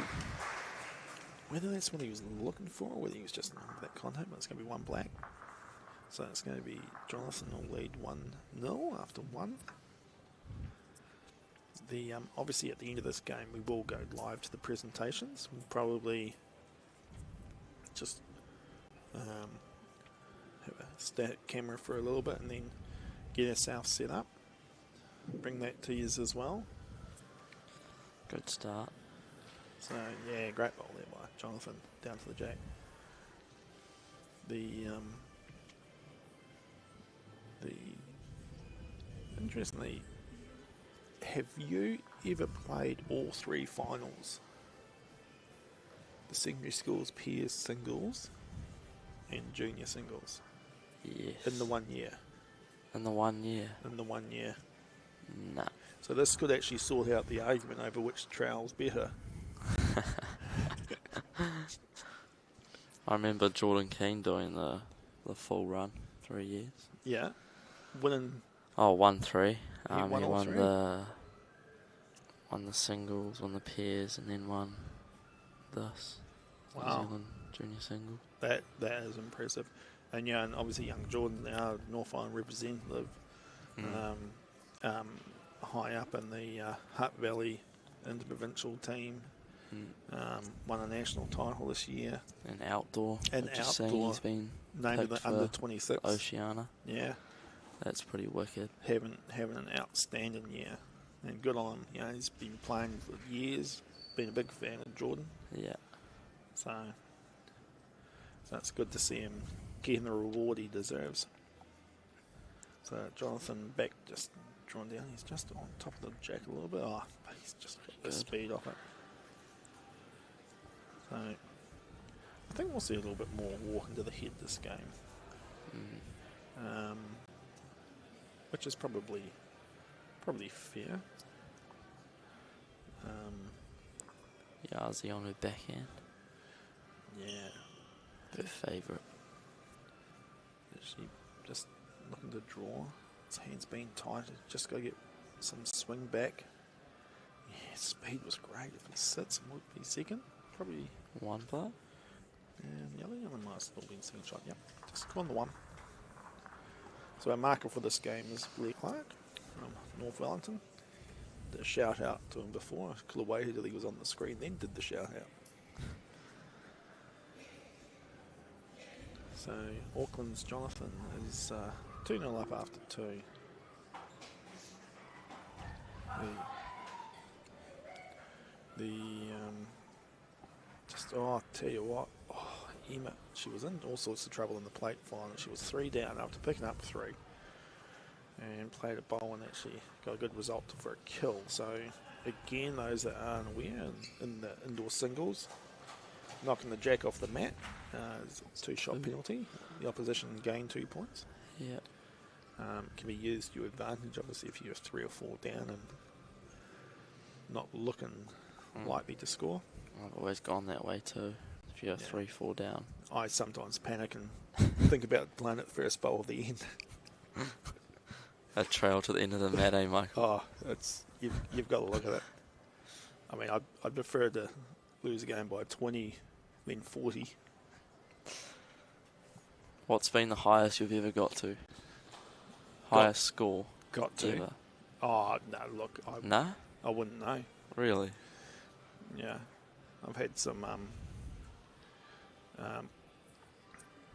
Speaker 9: Whether that's what he was looking for or whether he was just in that contact, but it's going to be one black. So it's going to be Jonathan will lead 1-0 after 1. Obviously at the end of this game we will go live to the presentations. We'll probably just have a static camera for a little bit and then get ourselves set up. Bring that to you as well.
Speaker 10: Good start.
Speaker 9: So yeah, great ball there by Jonathan down to the jack. Interestingly, have you ever played all 3 finals? The secondary schools, peers, singles, and junior singles?
Speaker 10: Yes.
Speaker 9: In the 1 year?
Speaker 10: In the 1 year?
Speaker 9: In the 1 year.
Speaker 10: Nah.
Speaker 9: So this could actually sort out the argument over which trowel's better.
Speaker 10: I remember Jordan Keane doing the full run, 3 years.
Speaker 9: Yeah. Winning.
Speaker 10: Oh, 1-3.
Speaker 9: He won all 3?
Speaker 10: Won the singles, won the pairs, and then won this.
Speaker 9: Wow.
Speaker 10: New Zealand Junior single.
Speaker 9: That is impressive. And yeah, and obviously young Jordan now, North Island representative, high up in the Hutt Valley interprovincial team. Won a national title this year.
Speaker 10: And outdoor.
Speaker 9: And outdoor.
Speaker 10: He's been
Speaker 9: named in the under 26.
Speaker 10: Oceania.
Speaker 9: Yeah.
Speaker 10: That's pretty wicked.
Speaker 9: Having an outstanding year. And good on him. You know, he's been playing for years. been a big fan of Jordan.
Speaker 10: Yeah.
Speaker 9: So it's good to see him getting the reward he deserves. So Jonathan back just drawn down. He's just on top of the jack a little bit. Oh, but he's just got the speed off it. So I think we'll see a little bit more walking to the head this game. Which is probably fair.
Speaker 10: Yazi on her backhand.
Speaker 9: Yeah.
Speaker 10: Her favourite.
Speaker 9: She just looking to draw. His hand's been tight. Just got to get some swing back. Yeah, speed was great. If he sits, would be second. Probably
Speaker 10: one player.
Speaker 9: And the other one might have still been second shot. Yep. Just go on the one. So our marker for this game is Blair Clark from North Wellington. Did a shout out to him before. I could have waited till he was on the screen, then did the shout out. So Auckland's Jonathan is 2-0 up after 2. I'll tell you what, Emma, she was in all sorts of trouble in the plate final. She was 3 down after picking up 3 and played a bowl and actually got a good result for a kill. So again, those that aren't aware, in the indoor singles, knocking the jack off the mat is a 2-shot penalty. The opposition gain 2 points.
Speaker 10: Yeah.
Speaker 9: Can be used to your advantage, obviously, if you're 3 or 4 down and not looking likely to score.
Speaker 10: I've always gone that way too. If you're 3-4 down,
Speaker 9: I sometimes panic and think about playing at the first bowl of the end.
Speaker 10: A trail to the end of the mat, eh, Michael?
Speaker 9: Oh, it's you've got to look at it. I mean, I'd prefer to lose a game by 20 than 40.
Speaker 10: What's been the highest you've ever got to? Highest score?
Speaker 9: Got to?
Speaker 10: Ever?
Speaker 9: Oh, no, look. I wouldn't know.
Speaker 10: Really?
Speaker 9: Yeah. I've had some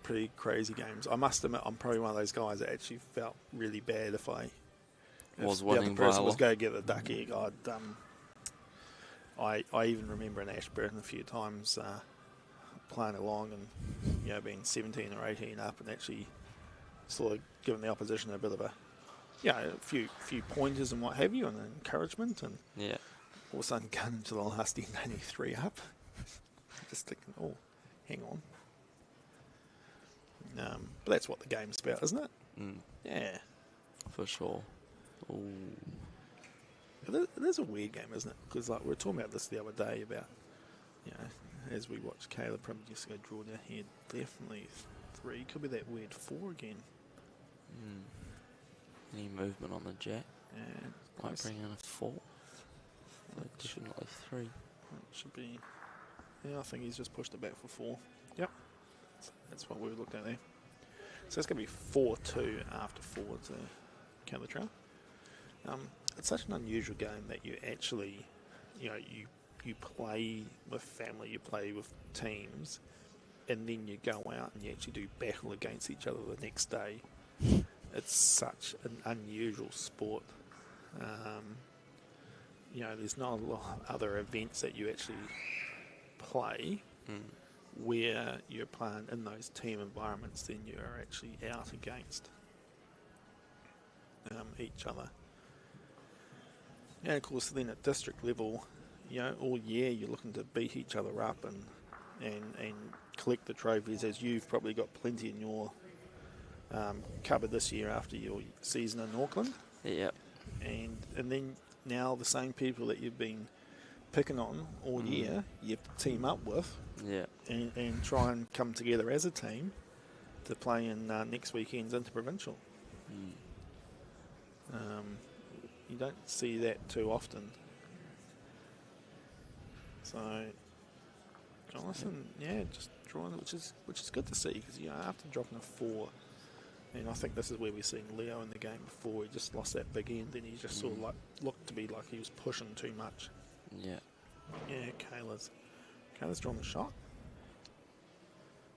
Speaker 9: pretty crazy games. I must admit, I'm probably one of those guys that actually felt really bad if the other person was going to get the duck egg. I even remember in Ashburton a few times playing along and being 17 or 18 up and actually sort of giving the opposition a bit of a few pointers and what have you and encouragement and all of a sudden going into the last end only 3 up. Just thinking, oh, hang on. But that's what the game's about, isn't it? Yeah.
Speaker 10: For sure. Ooh.
Speaker 9: It is a weird game, isn't it? Because we were talking about this the other day about, as we watched Caleb probably just go draw down here, definitely 3. Could be that weird 4 again.
Speaker 10: Any movement on the jack?
Speaker 9: Yeah.
Speaker 10: Might bring in a 4. Definitely 3.
Speaker 9: It should be. Yeah, I think he's just pushed it back for 4. Yep. That's what we looked at there. So it's going to be 4-2 after 4 to count the trail. It's such an unusual game that you actually, you play with family, you play with teams, and then you go out and you actually do battle against each other the next day. It's such an unusual sport. There's not a lot of other events that you actually play where you're playing in those team environments than you are actually out against each other. And of course then at district level, all year you're looking to beat each other up and collect the trophies, as you've probably got plenty in your cupboard this year after your season in Auckland.
Speaker 10: Yep.
Speaker 9: And then now the same people that you've been picking on all year, you team up with and try and come together as a team to play in next weekend's interprovincial. You don't see that too often. So Jonathan, just drawing, which is good to see, because after dropping a 4, and I think this is where we've seen Leo in the game before. He just lost that big end, and he just sort of looked to be like he was pushing too much.
Speaker 10: Yeah.
Speaker 9: Yeah, Kayla's drawn the shot.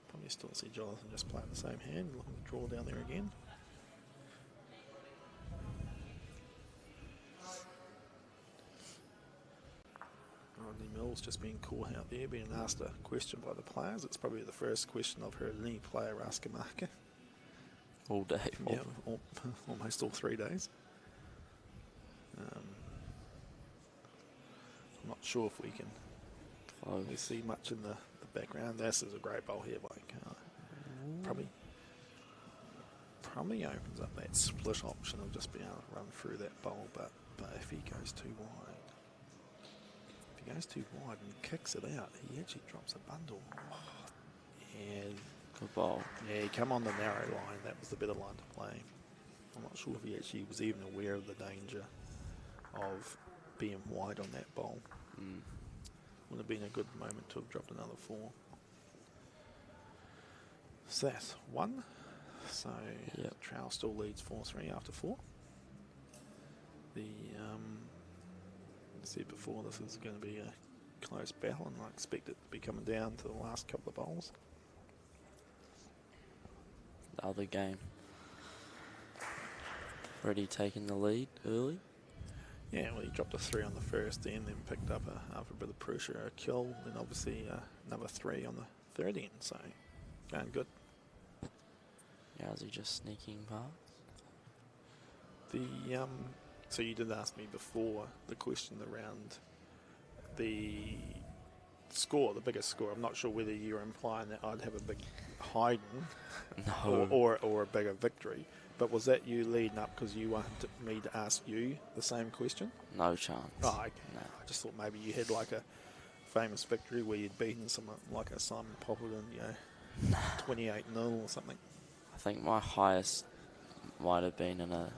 Speaker 9: Probably still see Jonathan just playing the same hand, looking to draw down there again. Rodney Mills just being caught out there, being asked a question by the players. It's probably the first question I've heard any player ask a marker.
Speaker 10: All day.
Speaker 9: Yeah, almost all 3 days. I'm not sure if we can we see much in the background. This is a great bowl here, like probably opens up that split option of just being able to run through that bowl, but if he goes too wide, and kicks it out, he actually drops a bundle. And
Speaker 10: good ball.
Speaker 9: Yeah, he come on the narrow line. That was the better line to play. I'm not sure if he actually was even aware of the danger of being wide on that bowl. Would have been a good moment to have dropped another 4. So that's 1. So Trowell still leads 4-3 after 4. I said before, this is going to be a close battle, and I expect it to be coming down to the last couple of bowls.
Speaker 10: The other game. Freddie taking the lead early.
Speaker 9: Yeah, well, he dropped a 3 on the first end, then picked up after a bit of pressure, a kill, and obviously another 3 on the third end. So going good.
Speaker 10: Yeah, is he just sneaking past?
Speaker 9: So you did ask me before the question around the score, the biggest score. I'm not sure whether you're implying that I'd have a big hiding or a bigger victory. But was that you leading up because you wanted me to ask you the same question?
Speaker 10: No chance.
Speaker 9: Oh, okay.
Speaker 10: No.
Speaker 9: I just thought maybe you had like a famous victory where you'd beaten someone like a Simon Poppleton, 28-0 or something.
Speaker 10: I think my highest might have been in a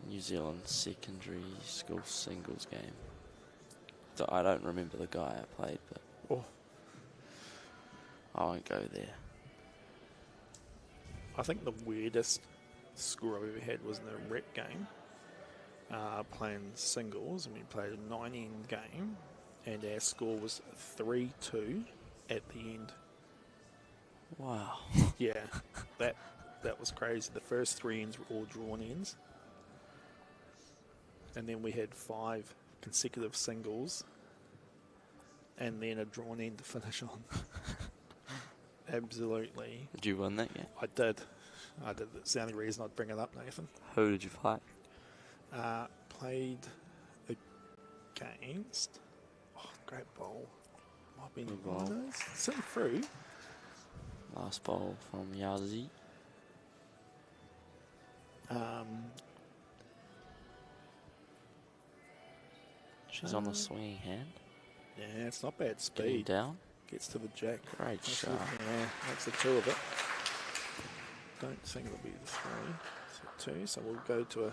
Speaker 10: New Zealand secondary school singles game. I don't remember the guy I played, but I won't go there.
Speaker 9: I think the weirdest score I've ever had was in a rep game, playing singles, and we played a 9-end game, and our score was 3-2 at the end.
Speaker 10: Wow.
Speaker 9: Yeah, that was crazy. The first 3 ends were all drawn ends, and then we had 5 consecutive singles, and then a drawn end to finish on. Absolutely.
Speaker 10: Did you win that game?
Speaker 9: I did. That's the only reason I'd bring it up, Nathan.
Speaker 10: Who did you play?
Speaker 9: Played against... great bowl. Might have been
Speaker 10: Good bowl.
Speaker 9: Sitting through.
Speaker 10: Last bowl from Yazi. She's on the swinging hand.
Speaker 9: Yeah, it's not bad speed.
Speaker 10: Getting down.
Speaker 9: Gets to the jack.
Speaker 10: Great shot.
Speaker 9: Yeah, makes the 2 of it. Don't think it'll be the 3. So 2, so we'll go to a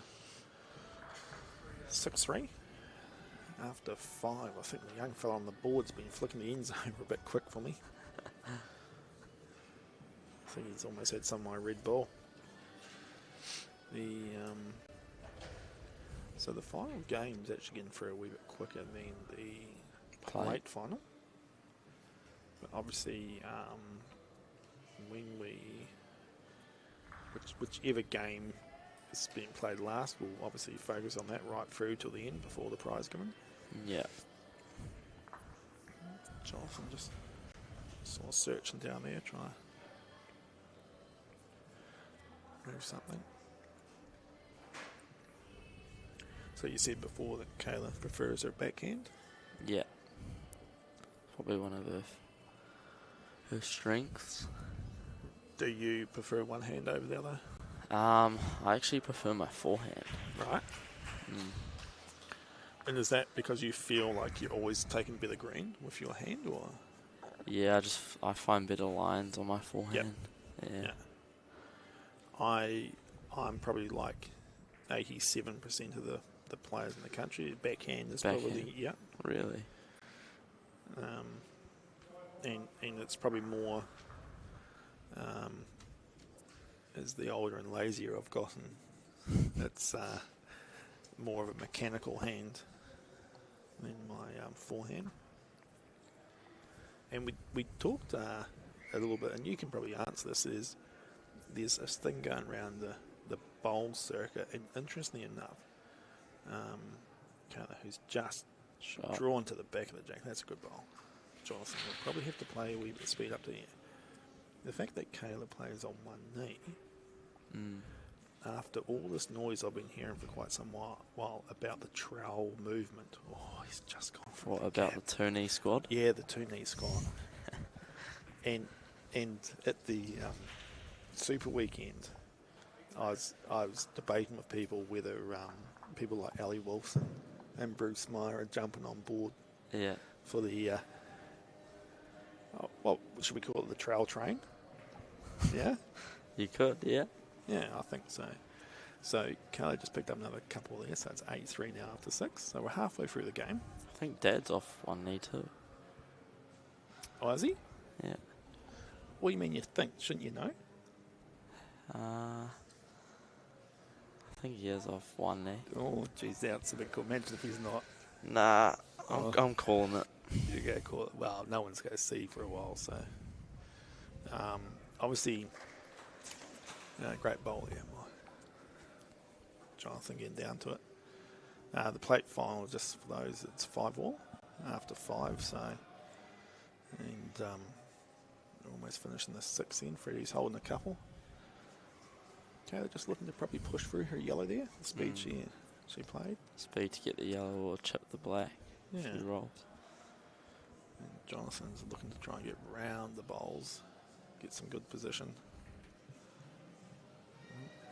Speaker 9: 6-3. After 5, I think the young fella on the board's been flicking the ends over a bit quick for me. I think he's almost had some of my red ball. So the final game's actually getting through a wee bit quicker than the plate final. But obviously, whichever game is being played last, we'll obviously focus on that right through till the end before the prize coming.
Speaker 10: Yeah.
Speaker 9: Jonathan just saw searching down there, try to move something. So you said before that Kayla prefers her backhand?
Speaker 10: Yeah. Probably one of her strengths.
Speaker 9: Do you prefer one hand over the other?
Speaker 10: I actually prefer my forehand.
Speaker 9: Right. And is that because you feel like you're always taking better green with your hand, or?
Speaker 10: Yeah, I find better lines on my forehand.
Speaker 9: Yep.
Speaker 10: Yeah.
Speaker 9: I'm probably like 87% of the players in the country. Backhand is probably, yeah.
Speaker 10: Really?
Speaker 9: And it's probably more as the older and lazier I've gotten, it's more of a mechanical hand than my forehand. And we talked a little bit, and you can probably answer this, there's this thing going around the bowl circuit, and interestingly enough, Carla, who's just
Speaker 10: Shot.
Speaker 9: Drawn to the back of the jack. That's a good bowl. Jonathan will probably have to play a wee bit of speed up to here. The fact that Kayla plays on one knee, after all this noise I've been hearing for quite some while about the trowel movement, he's just gone for
Speaker 10: What about the two-knee squad?
Speaker 9: Yeah, the two-knee squad. and at the Super Weekend, I was debating with people whether people like Ali Wilson and Bruce Meyer are jumping on board for the what should we call it, the trail train? Yeah?
Speaker 10: You could, yeah.
Speaker 9: Yeah, I think so. So Carly just picked up another couple there, so it's 8-3 now after 6. So we're halfway through the game.
Speaker 10: I think Dad's off one knee too.
Speaker 9: Oh, is he?
Speaker 10: Yeah.
Speaker 9: What do you mean you think? Shouldn't you know?
Speaker 10: I think he is off one knee.
Speaker 9: Oh, geez, that's a bit cool. Imagine if he's not.
Speaker 10: Nah, I'm calling it.
Speaker 9: You go call it. Well, no one's going to see for a while, so. Obviously, great bowl here. Jonathan getting down to it. The plate final, just for those, it's 5-all after 5, so. And almost finishing the 6th in. Freddie's holding a couple. Kayla just looking to probably push through her yellow there. The speed she played.
Speaker 10: Speed to get the yellow or chip the black.
Speaker 9: Yeah.
Speaker 10: She rolls.
Speaker 9: And Jonathan's looking to try and get round the bowls, get some good position.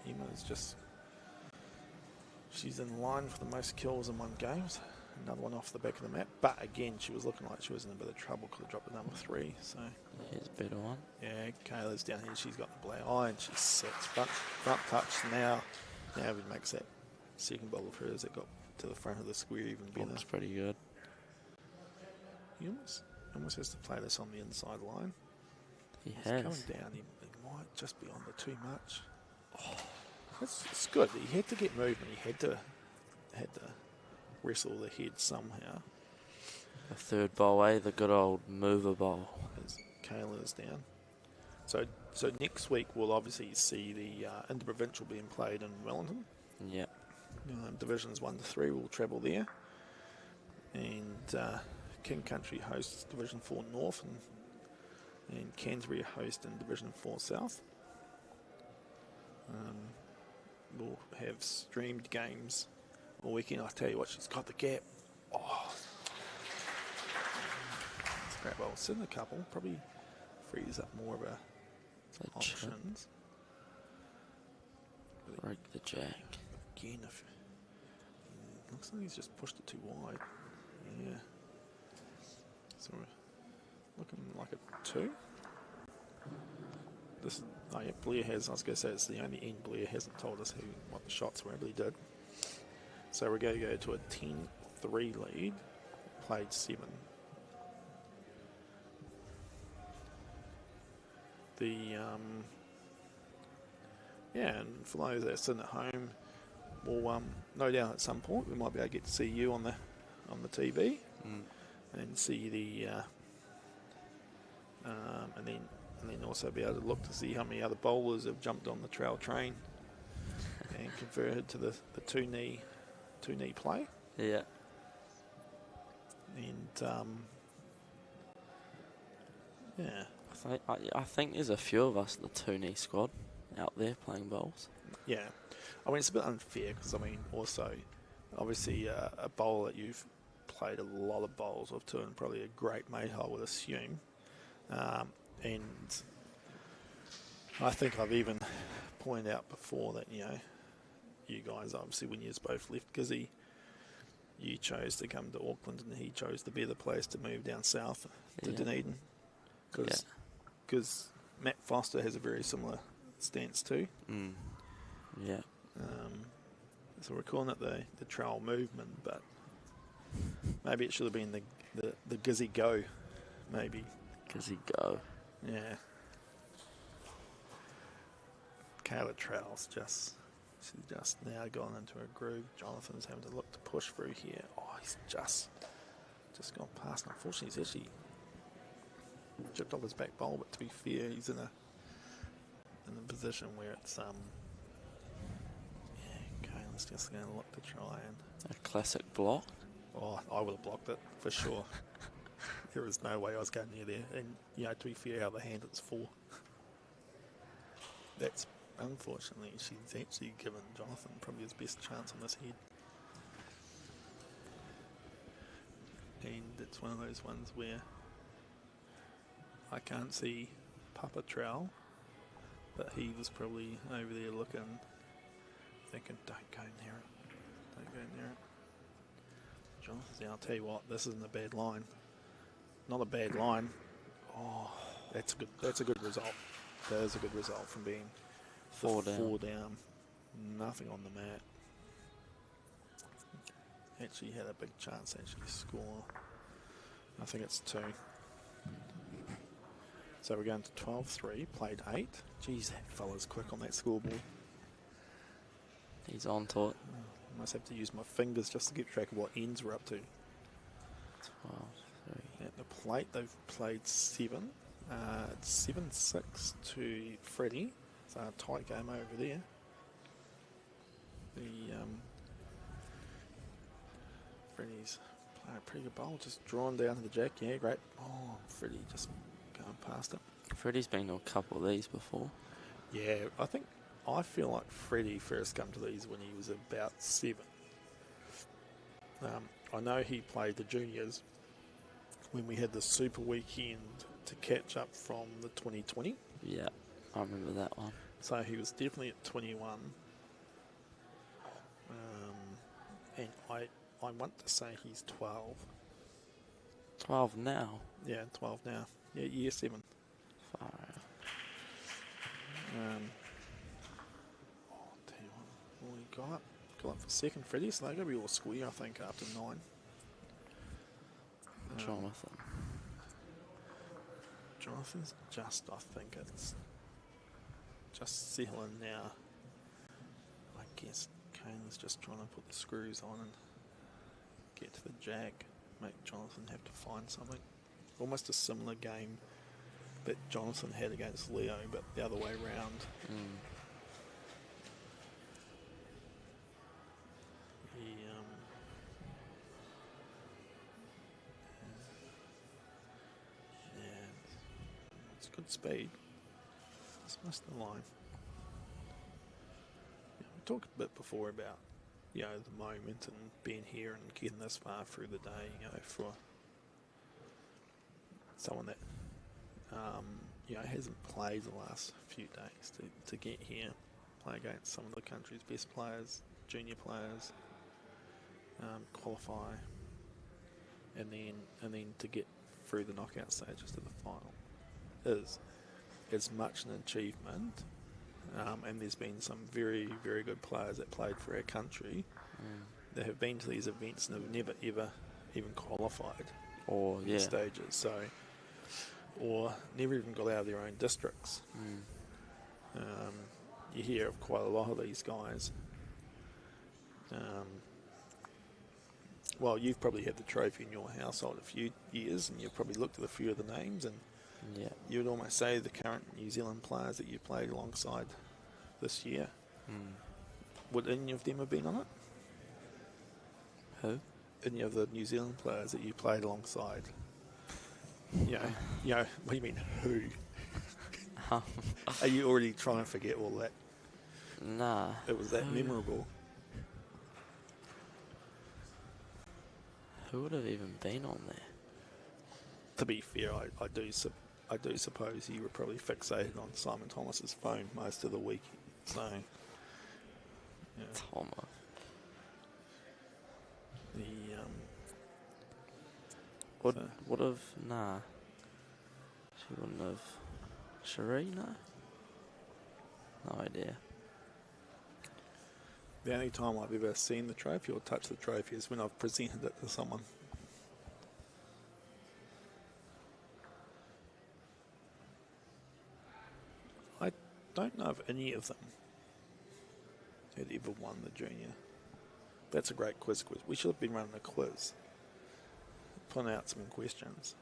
Speaker 9: Emma's just, she's in line for the most kills in one game. Another one off the back of the map. But again, she was looking like she was in a bit of trouble. Could have dropped the number 3. So
Speaker 10: here's a better one.
Speaker 9: Yeah, Kayla's down here. She's got the black eye and she sits front touch. Now it makes that second bowl of hers that got to the front of the square even better.
Speaker 10: Looks pretty good.
Speaker 9: He almost has to play this on the inside line.
Speaker 10: He's
Speaker 9: coming down. He might just be on the too much. It's good. He had to get movement. He had to wrestle the head somehow.
Speaker 10: The third bowl, the good old mover bowl.
Speaker 9: As Kayla's down. So next week we'll obviously see the interprovincial being played in Wellington.
Speaker 10: Yeah.
Speaker 9: Divisions 1 to 3 will travel there. And King Country hosts Division 4 North and Canterbury host in Division 4 South. We'll have streamed games all weekend. I tell you what, she's got the gap. Oh, it's a great bowl. Sit in a couple, probably frees up more of her options.
Speaker 10: Break the jack.
Speaker 9: Again, looks like he's just pushed it too wide. Yeah. So we're looking like a 2. Blair has, I was going to say it's the only end. Blair hasn't told us what the shots were, but he did. So we're going to go to a 10-3 lead, played 7. And for those that are sitting at home, we'll no doubt at some point we might be able to get to see you on the TV and see the and then also be able to look to see how many other bowlers have jumped on the trail train and converted to the two knee play.
Speaker 10: Yeah.
Speaker 9: And
Speaker 10: I think there's a few of us in the two-knee squad out there playing bowls.
Speaker 9: Yeah. I mean, it's a bit unfair because, also, obviously, a bowler that you've played a lot of bowls with too, and probably a great mate, I would assume. And I think I've even pointed out before that, you guys, obviously, when you both left Gizzy, you chose to come to Auckland and he chose to be the place to move down south to Dunedin. Because Matt Foster has a very similar stance too.
Speaker 10: Yeah.
Speaker 9: So we're calling it the trail movement, but maybe it should have been the Gizzy Go, maybe.
Speaker 10: Gizzy Go.
Speaker 9: Yeah. Kayla Trowell's she's just now gone into a groove. Jonathan's having to look to push through here. Oh, he's just gone past. Unfortunately, he's actually chipped off his back bowl, but to be fair, he's in a position where it's Kayla's just going to look to try and
Speaker 10: a classic block.
Speaker 9: Oh, I would have blocked it for sure. There is no way I was going near there. And, you know, to be fair, other hand, it's 4. That's, unfortunately, she's actually given Jonathan probably his best chance on this head. And it's one of those ones where I can't see Papa Trowell, but he was probably over there looking, thinking, don't go near it. Don't go near it. Jonathan, I'll tell you what, this isn't a bad line. Not a bad line. Oh, that's good. That's a good result. That is a good result from being 4 down. Nothing on the mat. Actually had a big chance to actually score. I think it's 2. So we're going to 12-3, played 8. Geez, that fella's quick on that scoreboard.
Speaker 10: He's on to it.
Speaker 9: I must have to use my fingers just to keep track of what ends we're up to.
Speaker 10: 12-3.
Speaker 9: At the plate, they've played 7. It's 7-6 to Freddie. It's a tight game over there. Freddie's playing a pretty good bowl, just drawn down to the jack. Yeah, great. Oh, Freddie just going past it.
Speaker 10: Freddie's been to a couple of these before.
Speaker 9: Yeah, I feel like Freddie first came to these when he was about 7. I know he played the juniors when we had the super weekend to catch up from the 2020.
Speaker 10: Yeah, I remember that one.
Speaker 9: So he was definitely at 21. And I want to say he's 12.
Speaker 10: 12 now?
Speaker 9: Yeah, 12 now. Yeah, year 7.
Speaker 10: Far out.
Speaker 9: Tell you what we got up for second, Freddie, so they're going to be all square, I think, after 9. Jonathan's just, I think it's just settling now. I guess Kane's just trying to put the screws on and get to the jack, make Jonathan have to find something. Almost a similar game that Jonathan had against Leo, but the other way round. It's good speed. Just missed the line. We talked a bit before about, you know, the moment and being here and getting this far through the day, you know, for someone that you know, hasn't played the last few days to get here, play against some of the country's best players, junior players, qualify, and then to get through the knockout stages to the final is as much an achievement. And there's been some very, very good players that played for our country that have been to these events and have never ever even qualified
Speaker 10: or
Speaker 9: in stages. So, or never even got out of their own districts. You hear of quite a lot of these guys. Well, you've probably had the trophy in your household a few years, and you've probably looked at a few of the names, and you would almost say the current New Zealand players that you played alongside this year. Would any of them have been on it?
Speaker 10: Who?
Speaker 9: Any of the New Zealand players that you played alongside? You know, what do you mean, who? Are you already trying to forget all that?
Speaker 10: Nah.
Speaker 9: It was that memorable.
Speaker 10: Who would have even been on there?
Speaker 9: To be fair, I do suppose you were probably fixated on Simon Thomas's phone most of the week. So, yeah.
Speaker 10: Thomas. Would have, nah. She wouldn't have. Cherie, no? No idea.
Speaker 9: The only time I've ever seen the trophy or touched the trophy is when I've presented it to someone. I don't know if any of them had ever won the junior. That's a great quiz. We should have been running a quiz. Putting out some questions.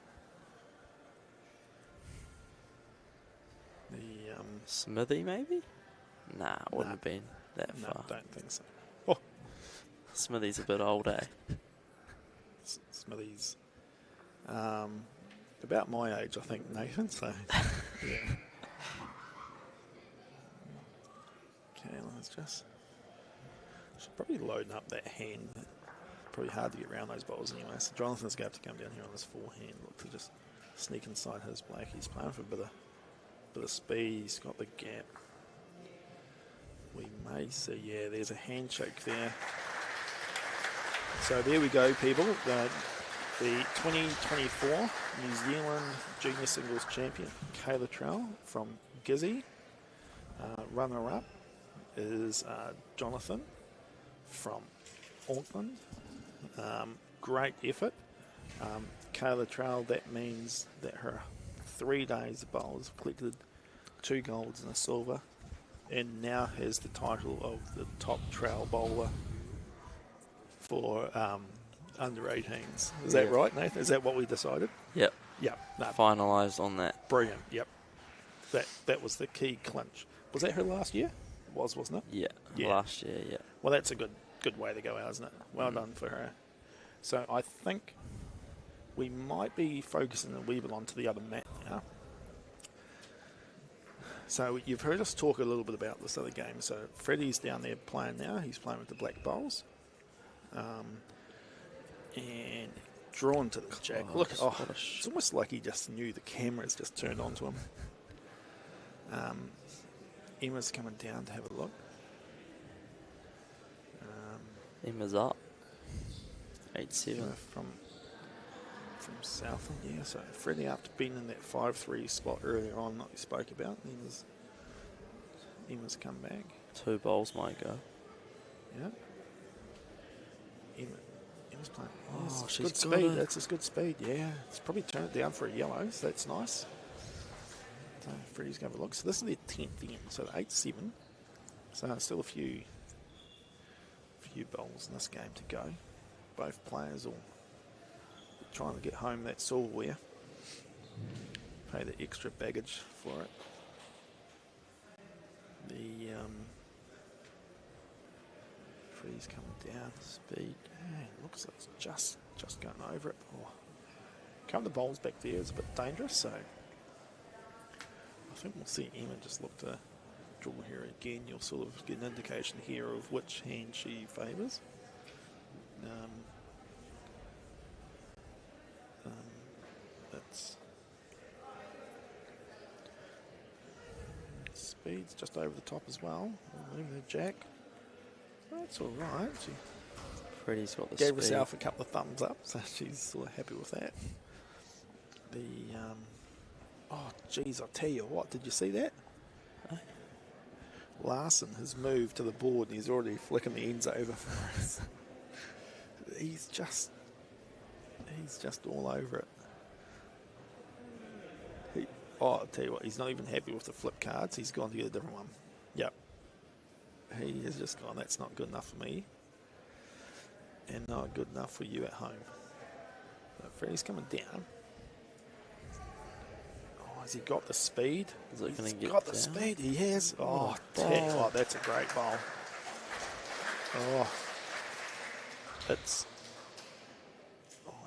Speaker 10: Smithy, maybe? Nah, wouldn't have been that far.
Speaker 9: No, don't think so. Oh.
Speaker 10: Smithy's a bit old, eh?
Speaker 9: Smithy's about my age, I think, Nathan. So, yeah. Okay, let's just... Should probably loading up that hand. Probably hard to get around those balls anyway. So Jonathan's going to have to come down here on his forehand. Look to just sneak inside his black. He's playing for a bit of speed. He's got the gap. We may see, yeah, there's a handshake there. So there we go, people. The 2024 New Zealand Junior Singles Champion, Kayla Trowell from Gizzy. Runner-up is Jonathan from Auckland. Great effort. Kayla Trowell, that means that her 3 days of bowls have collected 2 golds and a silver, and now has the title of the top trowel bowler for under 18s. Is that right, Nathan? Is that what we decided?
Speaker 10: Yep.
Speaker 9: Yep. No.
Speaker 10: Finalised on that.
Speaker 9: Brilliant. Yep. That was the key clinch. Was that her last year? It was, wasn't it?
Speaker 10: Yeah. Last year, yeah.
Speaker 9: Well, that's a good way to go out, isn't it? Well done for her. So I think we might be focusing a wee bit onto the other mat now. So you've heard us talk a little bit about this other game. So Freddie's down there playing now. He's playing with the black bowls. And drawn to the jack. Look, it's almost like he just knew the cameras just turned on to him. Emma's coming down to have a look.
Speaker 10: Emma's up. 8-7.
Speaker 9: From Southland, yeah. So Freddie, after being in that 5-3 spot earlier on that we spoke about, Emma's come back.
Speaker 10: 2 bowls might go.
Speaker 9: Yeah. Emma's playing.
Speaker 10: Oh, she's
Speaker 9: good speed. That's just good speed. Yeah, it's probably turned it down for a yellow, so that's nice. So Freddie's going to have a look. So this is their 10th end, so 8-7. So still a few bowls in this game to go. Both players all trying to get home that silverware. Pay the extra baggage for it. Freddie's coming down. Speed. Yeah, looks like it's just going over it. Oh. Come the bowls back there is a bit dangerous, so I think we'll see Emma just look to draw here again. You'll sort of get an indication here of which hand she favours. That's speed's just over the top as well. Moving the jack. That's all right. She
Speaker 10: Freddie's got the
Speaker 9: gave
Speaker 10: speed.
Speaker 9: herself a couple of thumbs up, so she's sort of happy with that. Oh, geez, I'll tell you what, did you see that? Larson has moved to the board and he's already flicking the ends over for us. He's just all over it. I'll tell you what, he's not even happy with the flip cards. He's gone to get a different one. Yep. He has just gone, that's not good enough for me. And not good enough for you at home. So Freddie's coming down. Oh, has he got the speed? He's got the speed, he has. Oh, that's a great bowl. Oh,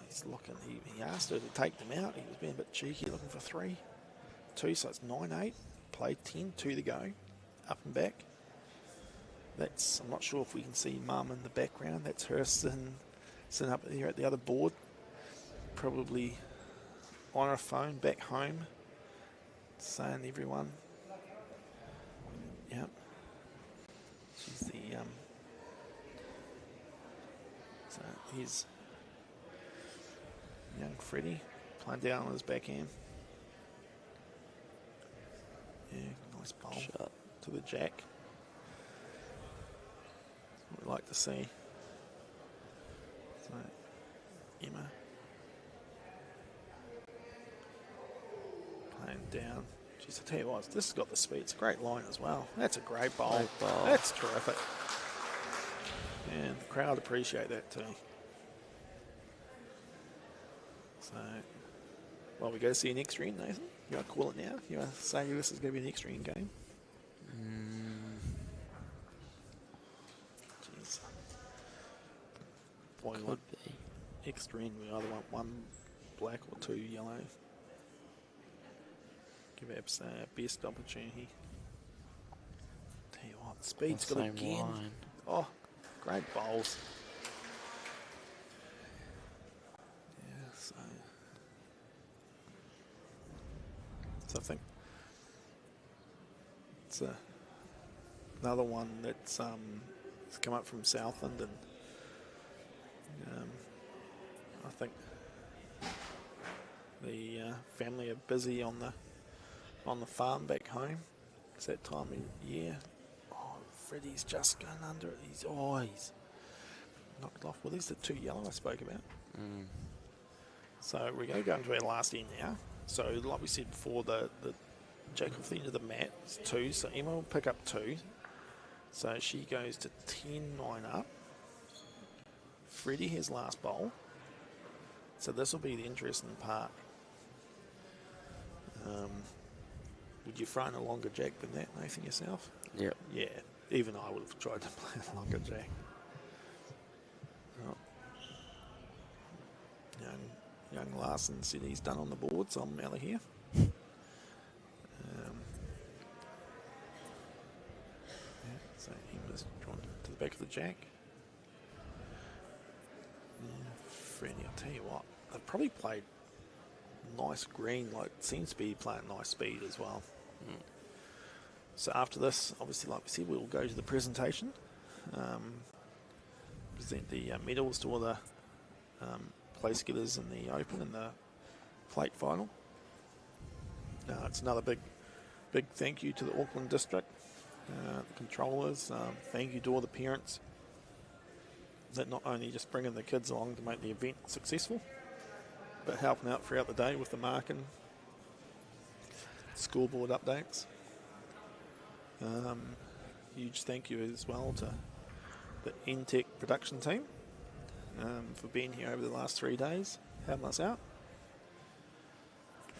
Speaker 9: he's looking, he asked her to take them out. He was being a bit cheeky, looking for 3. 2, so it's 9-8. Played 10, 2 to go. Up and back. That's, I'm not sure if we can see Mum in the background. That's her sitting up there at the other board. Probably on her phone back home. Saying to everyone. Yep. She's the, so here's young Freddie playing down on his backhand. Yeah, nice bowl to the jack. That's what we like to see. So, Emma playing down. Jeez, I tell you what, this has got the speed. It's a great line as well. That's a great bowl. That's terrific. And the crowd appreciate that too. So, well, we go to see an extra end, Nathan. You want to call it now? You want to say this is going to be an extra end game?
Speaker 10: Could be.
Speaker 9: extra end. We either want one black or two yellow. Give our best opportunity. Tell you what, speed's got again.
Speaker 10: Line.
Speaker 9: Oh, great bowls. Yeah, so I think it's another one that's come up from Southland, and I think the family are busy on the farm back home. It's that time of year. Oh, Freddie's just going under it. He's knocked it off. Well, these are the two yellow I spoke about. So we're going to go into our last end now. So like we said before, the jack off the end of the mat is 2. So Emma will pick up 2. So she goes to 10-9 up. Freddie has last bowl. So this will be the interesting part. Would you throw in a longer jack than that, Nathan, yourself?
Speaker 10: Yep.
Speaker 9: Yeah, even I would have tried to play a longer jack. Oh. Young Larson said he's done on the board, so I'm out of here. Yeah, so he was drawn to the back of the jack. Yeah, Freddie, I'll tell you what, they've probably played nice green, like seems to be playing nice speed as well. So after this, obviously, like we said, we'll go to the presentation, present the medals to all the place getters in the Open and the plate final. It's another big thank you to the Auckland district, the controllers. Thank you to all the parents that not only just bringing the kids along to make the event successful, but helping out throughout the day with the marking, scoreboard updates. Huge thank you as well to the NTech production team for being here over the last 3 days, helping us out.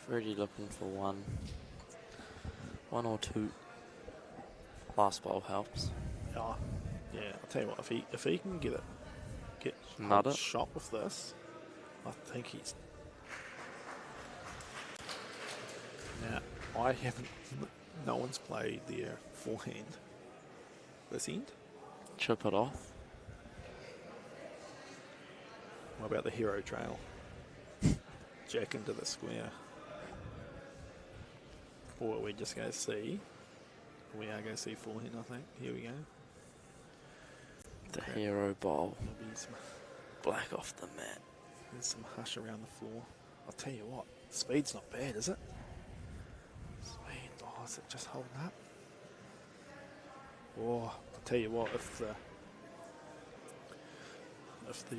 Speaker 10: Really looking for one or two. Last bowl helps.
Speaker 9: Oh, yeah, I'll tell you what, if he can get
Speaker 10: Nut it.
Speaker 9: shot with this, I think he's. Now, I haven't. No one's played their forehand this end.
Speaker 10: Chip it off.
Speaker 9: What about the hero trail? Jack into the square. Or we're just going to see. We are going to see forehand, I think. Here we go.
Speaker 10: The hero bowl.
Speaker 9: Maybe some,
Speaker 10: Black off the mat.
Speaker 9: there's some hush around the floor. I'll tell you what, speed's not bad, is it? Speed, is it just holding up? Oh, I'll tell you what, if the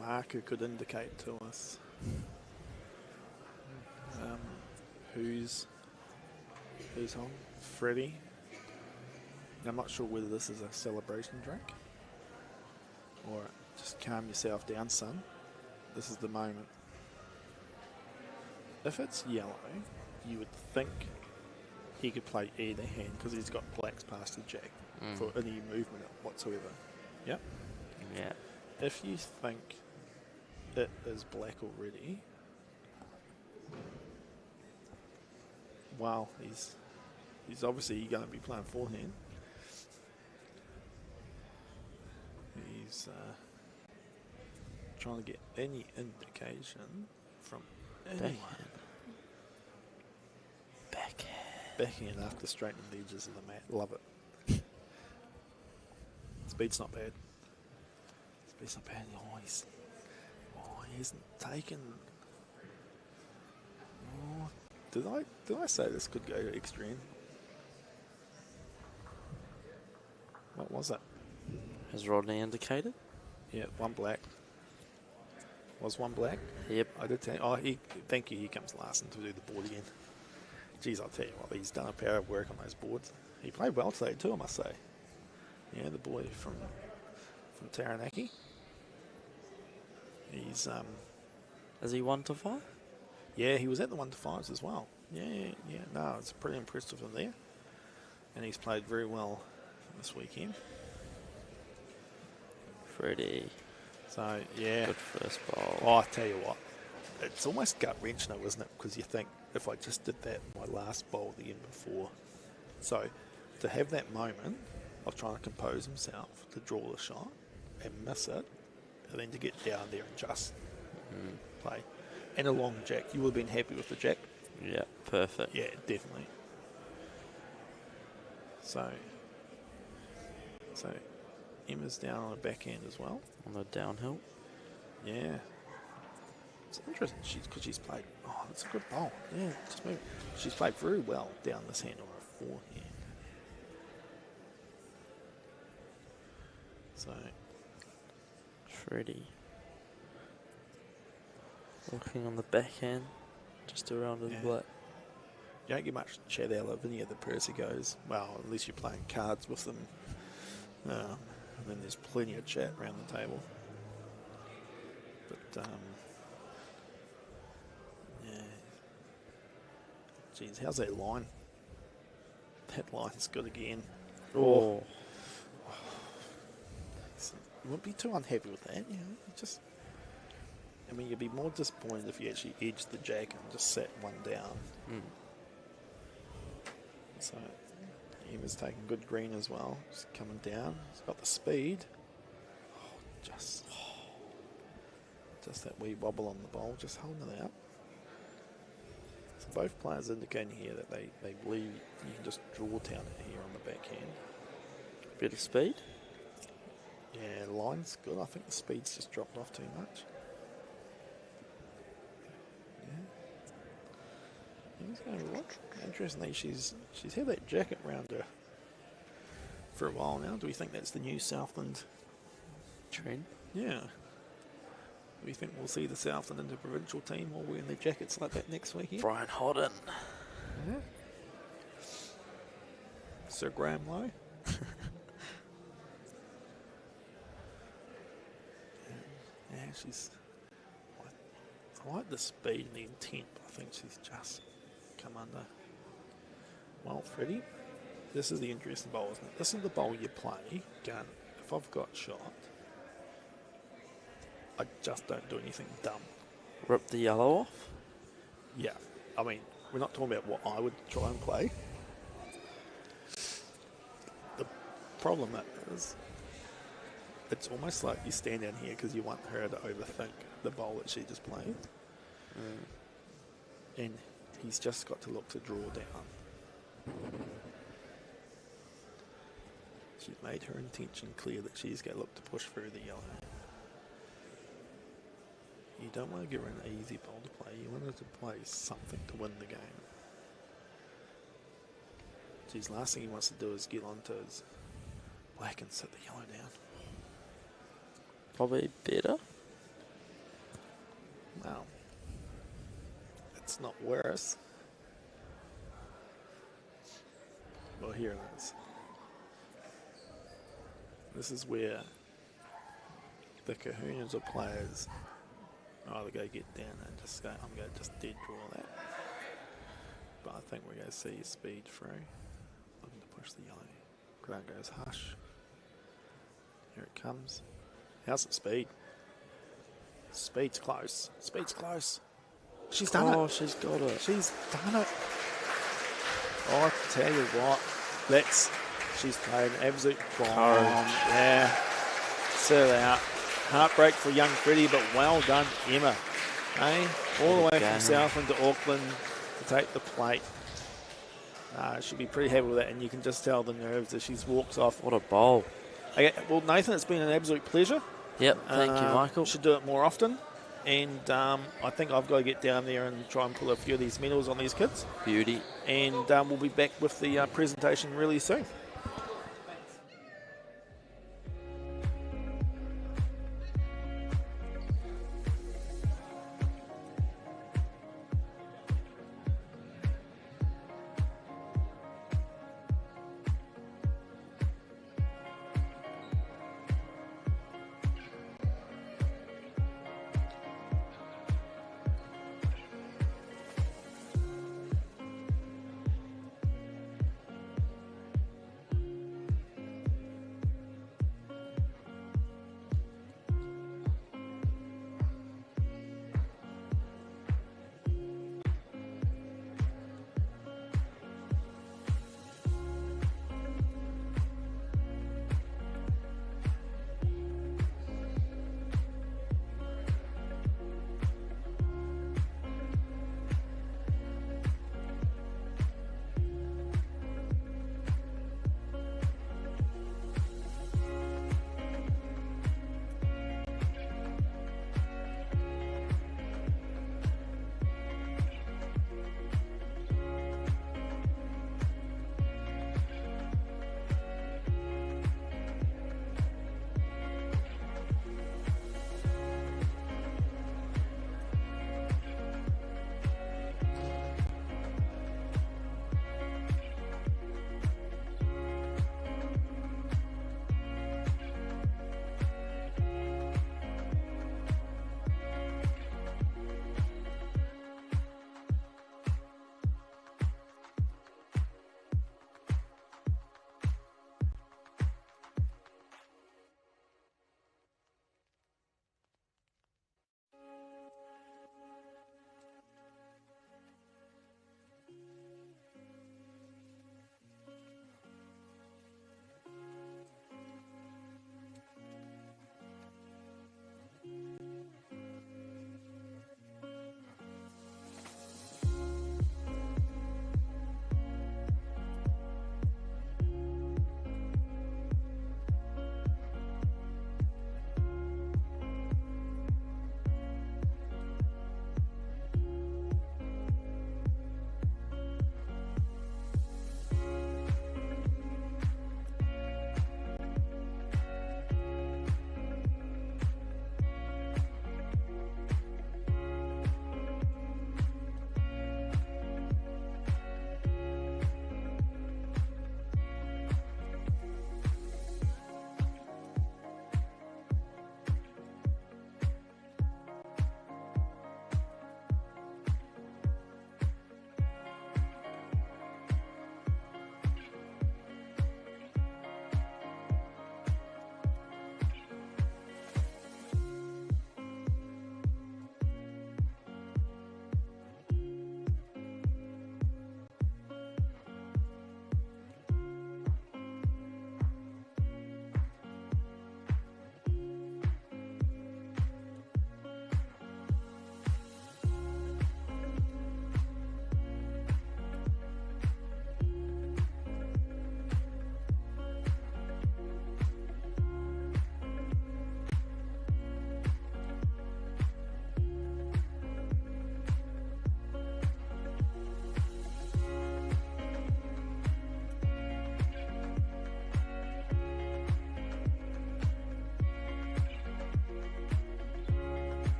Speaker 9: marker could indicate to us who's on, Freddie. Now, I'm not sure whether this is a celebration drink or just calm yourself down, son. This is the moment. If it's yellow, you would think he could play either hand because he's got blacks past the jack for any movement whatsoever. Yep.
Speaker 10: Yeah.
Speaker 9: If you think it is black already, wow, he's obviously going to be playing forehand. He's trying to get any indication from anyone. Backhand after straightening the edges of the mat. Love it. Speed's not bad. Speed's not bad. He hasn't taken. Oh, did I say this could go to extra end? What was it?
Speaker 10: Has Rodney indicated?
Speaker 9: Yeah, one black. Was one black?
Speaker 10: Yep.
Speaker 9: I did tell you. Oh, thank you. Here comes Larson to do the board again. Geez, I'll tell you what, he's done a power of work on those boards. He played well today too, I must say. Yeah, the boy from Taranaki. He's
Speaker 10: Is he 1 to 5?
Speaker 9: yeah, he was at the 1 to 5s as well. Yeah. No, it's pretty impressive of him there. And he's played very well this weekend.
Speaker 10: Freddie.
Speaker 9: So, yeah.
Speaker 10: Good first bowl.
Speaker 9: Oh, I tell you what, it's almost gut-wrenching, though, isn't it? Because you think, if I just did that my last bowl the end before. So, to have that moment of trying to compose himself to draw the shot and miss it, and then to get down there and just play. And a long jack. You would have been happy with the jack?
Speaker 10: Yeah, perfect.
Speaker 9: Yeah, definitely. So Emma's down on the backhand as well.
Speaker 10: On the downhill.
Speaker 9: Yeah. It's interesting because she's played. Oh, that's a good bowl. Yeah, just move. She's played very well down this hand on her forehand. So
Speaker 10: Freddie. Looking on the backhand, just around his black.
Speaker 9: you don't get much chat out of any of the Persicos. Well, unless you're playing cards with them. And then there's plenty of chat around the table. But, yeah. Geez, how's that line? That line's good again.
Speaker 10: Oh.
Speaker 9: You wouldn't be too unhappy with that, you know. Just, I mean, you'd be more disappointed if you actually edged the jack and just sat one down. So, Emma's taking good green as well. Just coming down. He's got the speed. Just that wee wobble on the bowl, just holding it out. So both players indicating here that they believe you can just draw down it here on the backhand.
Speaker 10: Bit of speed.
Speaker 9: Yeah, the line's good. I think the speed's just dropped off too much. Interestingly, she's had that jacket round her for a while now. Do we think that's the new Southland
Speaker 10: trend?
Speaker 9: Yeah. Do we think we'll see the Southland interprovincial team all wearing their jackets like that next weekend?
Speaker 10: Brian Hodden.
Speaker 9: Yeah. Sir Graham Lowe. Yeah, she's. I like the speed and the intent, but I think she's just come under. Well, Freddie, this is the interesting bowl, isn't it? This is the bowl you play. Going, if I've got shot, I just don't do anything dumb.
Speaker 10: Rip the yellow off?
Speaker 9: Yeah. I mean, we're not talking about what I would try and play. The problem is, it's almost like you stand down here because you want her to overthink the bowl that she just played. And he's just got to look to draw down. She's made her intention clear that she's going to look to push through the yellow. You don't want to give her an easy bowl to play. You want her to play something to win the game. Geez, last thing he wants to do is get onto his black and sit the yellow down.
Speaker 10: Probably better.
Speaker 9: Well, it's not worse. Well, here it is. This is where the kahunas of players either go get down and just go, I'm going to just dead draw that. But I think we're going to see speed through. Looking to push the yellow. Crowd goes hush. Here it comes. How's the speed? Speed's close. Speed's close. She's done it.
Speaker 10: Oh, she's got it.
Speaker 9: She's done it. Oh, I tell you what. She's played an absolute bomb. Yeah. Serve out. Heartbreak for young Freddie, but well done, Emma. Hey, all the way from Southland to Auckland to take the plate. She'll be pretty happy with that, and you can just tell the nerves as she walks off.
Speaker 10: What a bowl.
Speaker 9: Okay, well, Nathan, it's been an absolute pleasure.
Speaker 10: Yep, thank you, Michael.
Speaker 9: Should do it more often. And I think I've got to get down there and try and pull a few of these medals on these kids.
Speaker 10: Beauty.
Speaker 9: And we'll be back with the presentation really soon.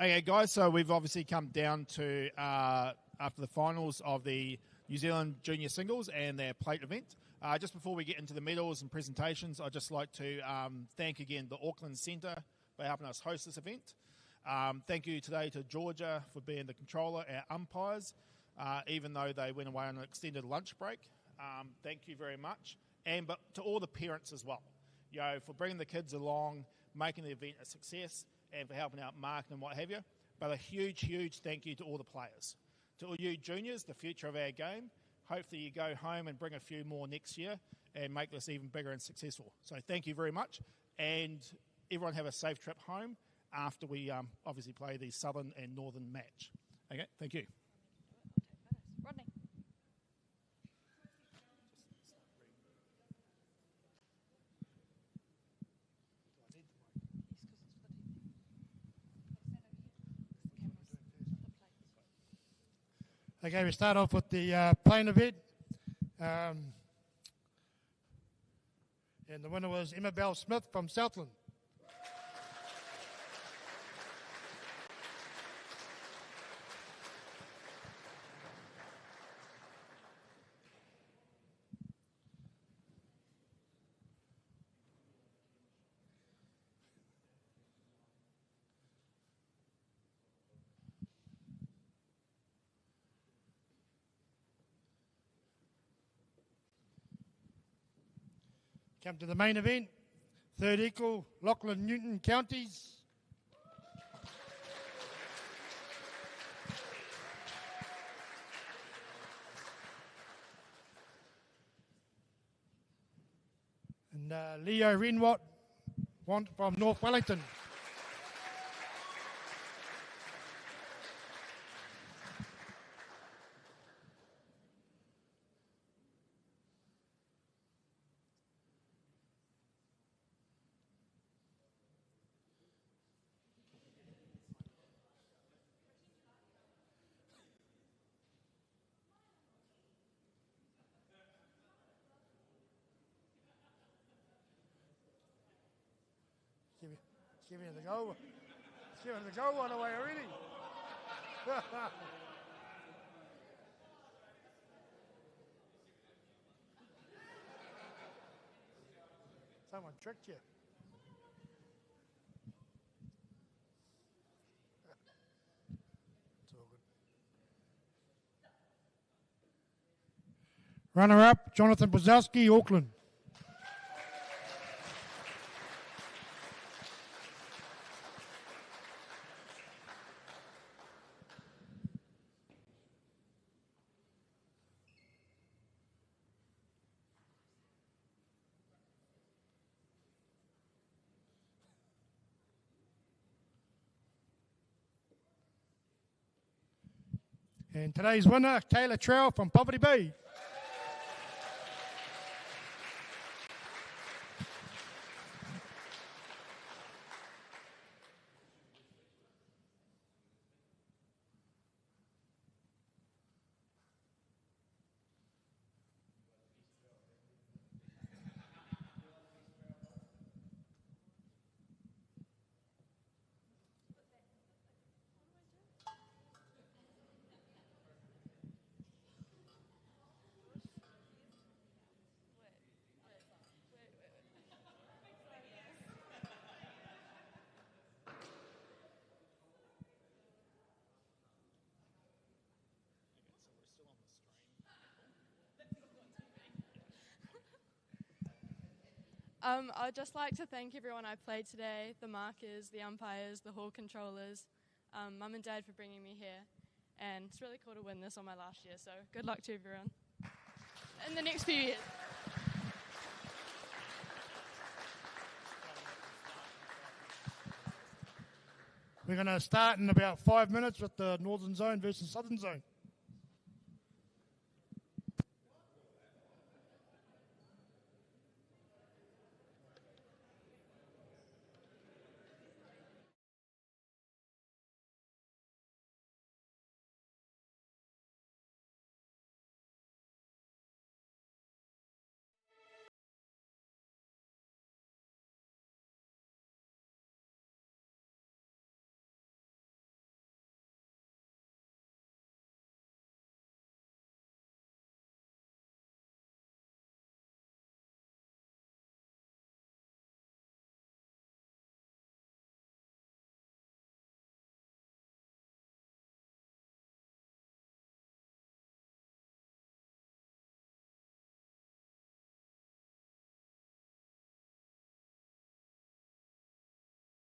Speaker 1: Okay, guys, so we've obviously come down to after the finals of the New Zealand Junior Singles and their plate event. Just before we get into the medals and presentations, I'd just like to thank again the Auckland Centre for helping us host this event. Thank you today to Georgia for being the controller, our umpires, even though they went away on an extended lunch break. Thank you very much. But to all the parents as well, for bringing the kids along, making the event a success, and for helping out Mark and what have you. But a huge, huge thank you to all the players. To all you juniors, the future of our game. Hopefully you go home and bring a few more next year and make this even bigger and successful. So thank you very much. And everyone have a safe trip home after we obviously play the Southern and Northern match. Okay, thank you.
Speaker 11: Rodney.
Speaker 12: Okay, we start off with the plane event. And the winner was Emma Bell Smith from Southland. Come to the main event, third equal, Lachlan Newton Counties. And Leo Renwatt from North Wellington. Give me the goal. Give me the goal one away already. Someone tricked you. It's all good. Runner-up, Jonathan Brzezowski, Auckland. And today's winner, Kayla Trowell from Poverty Bay.
Speaker 11: I'd just like to thank everyone I played today, the markers, the umpires, the hall controllers, Mum and Dad for bringing me here. And it's really cool to win this on my last year, so good luck to everyone in the next few years. We're going to start in about 5 minutes with the Northern Zone versus Southern Zone.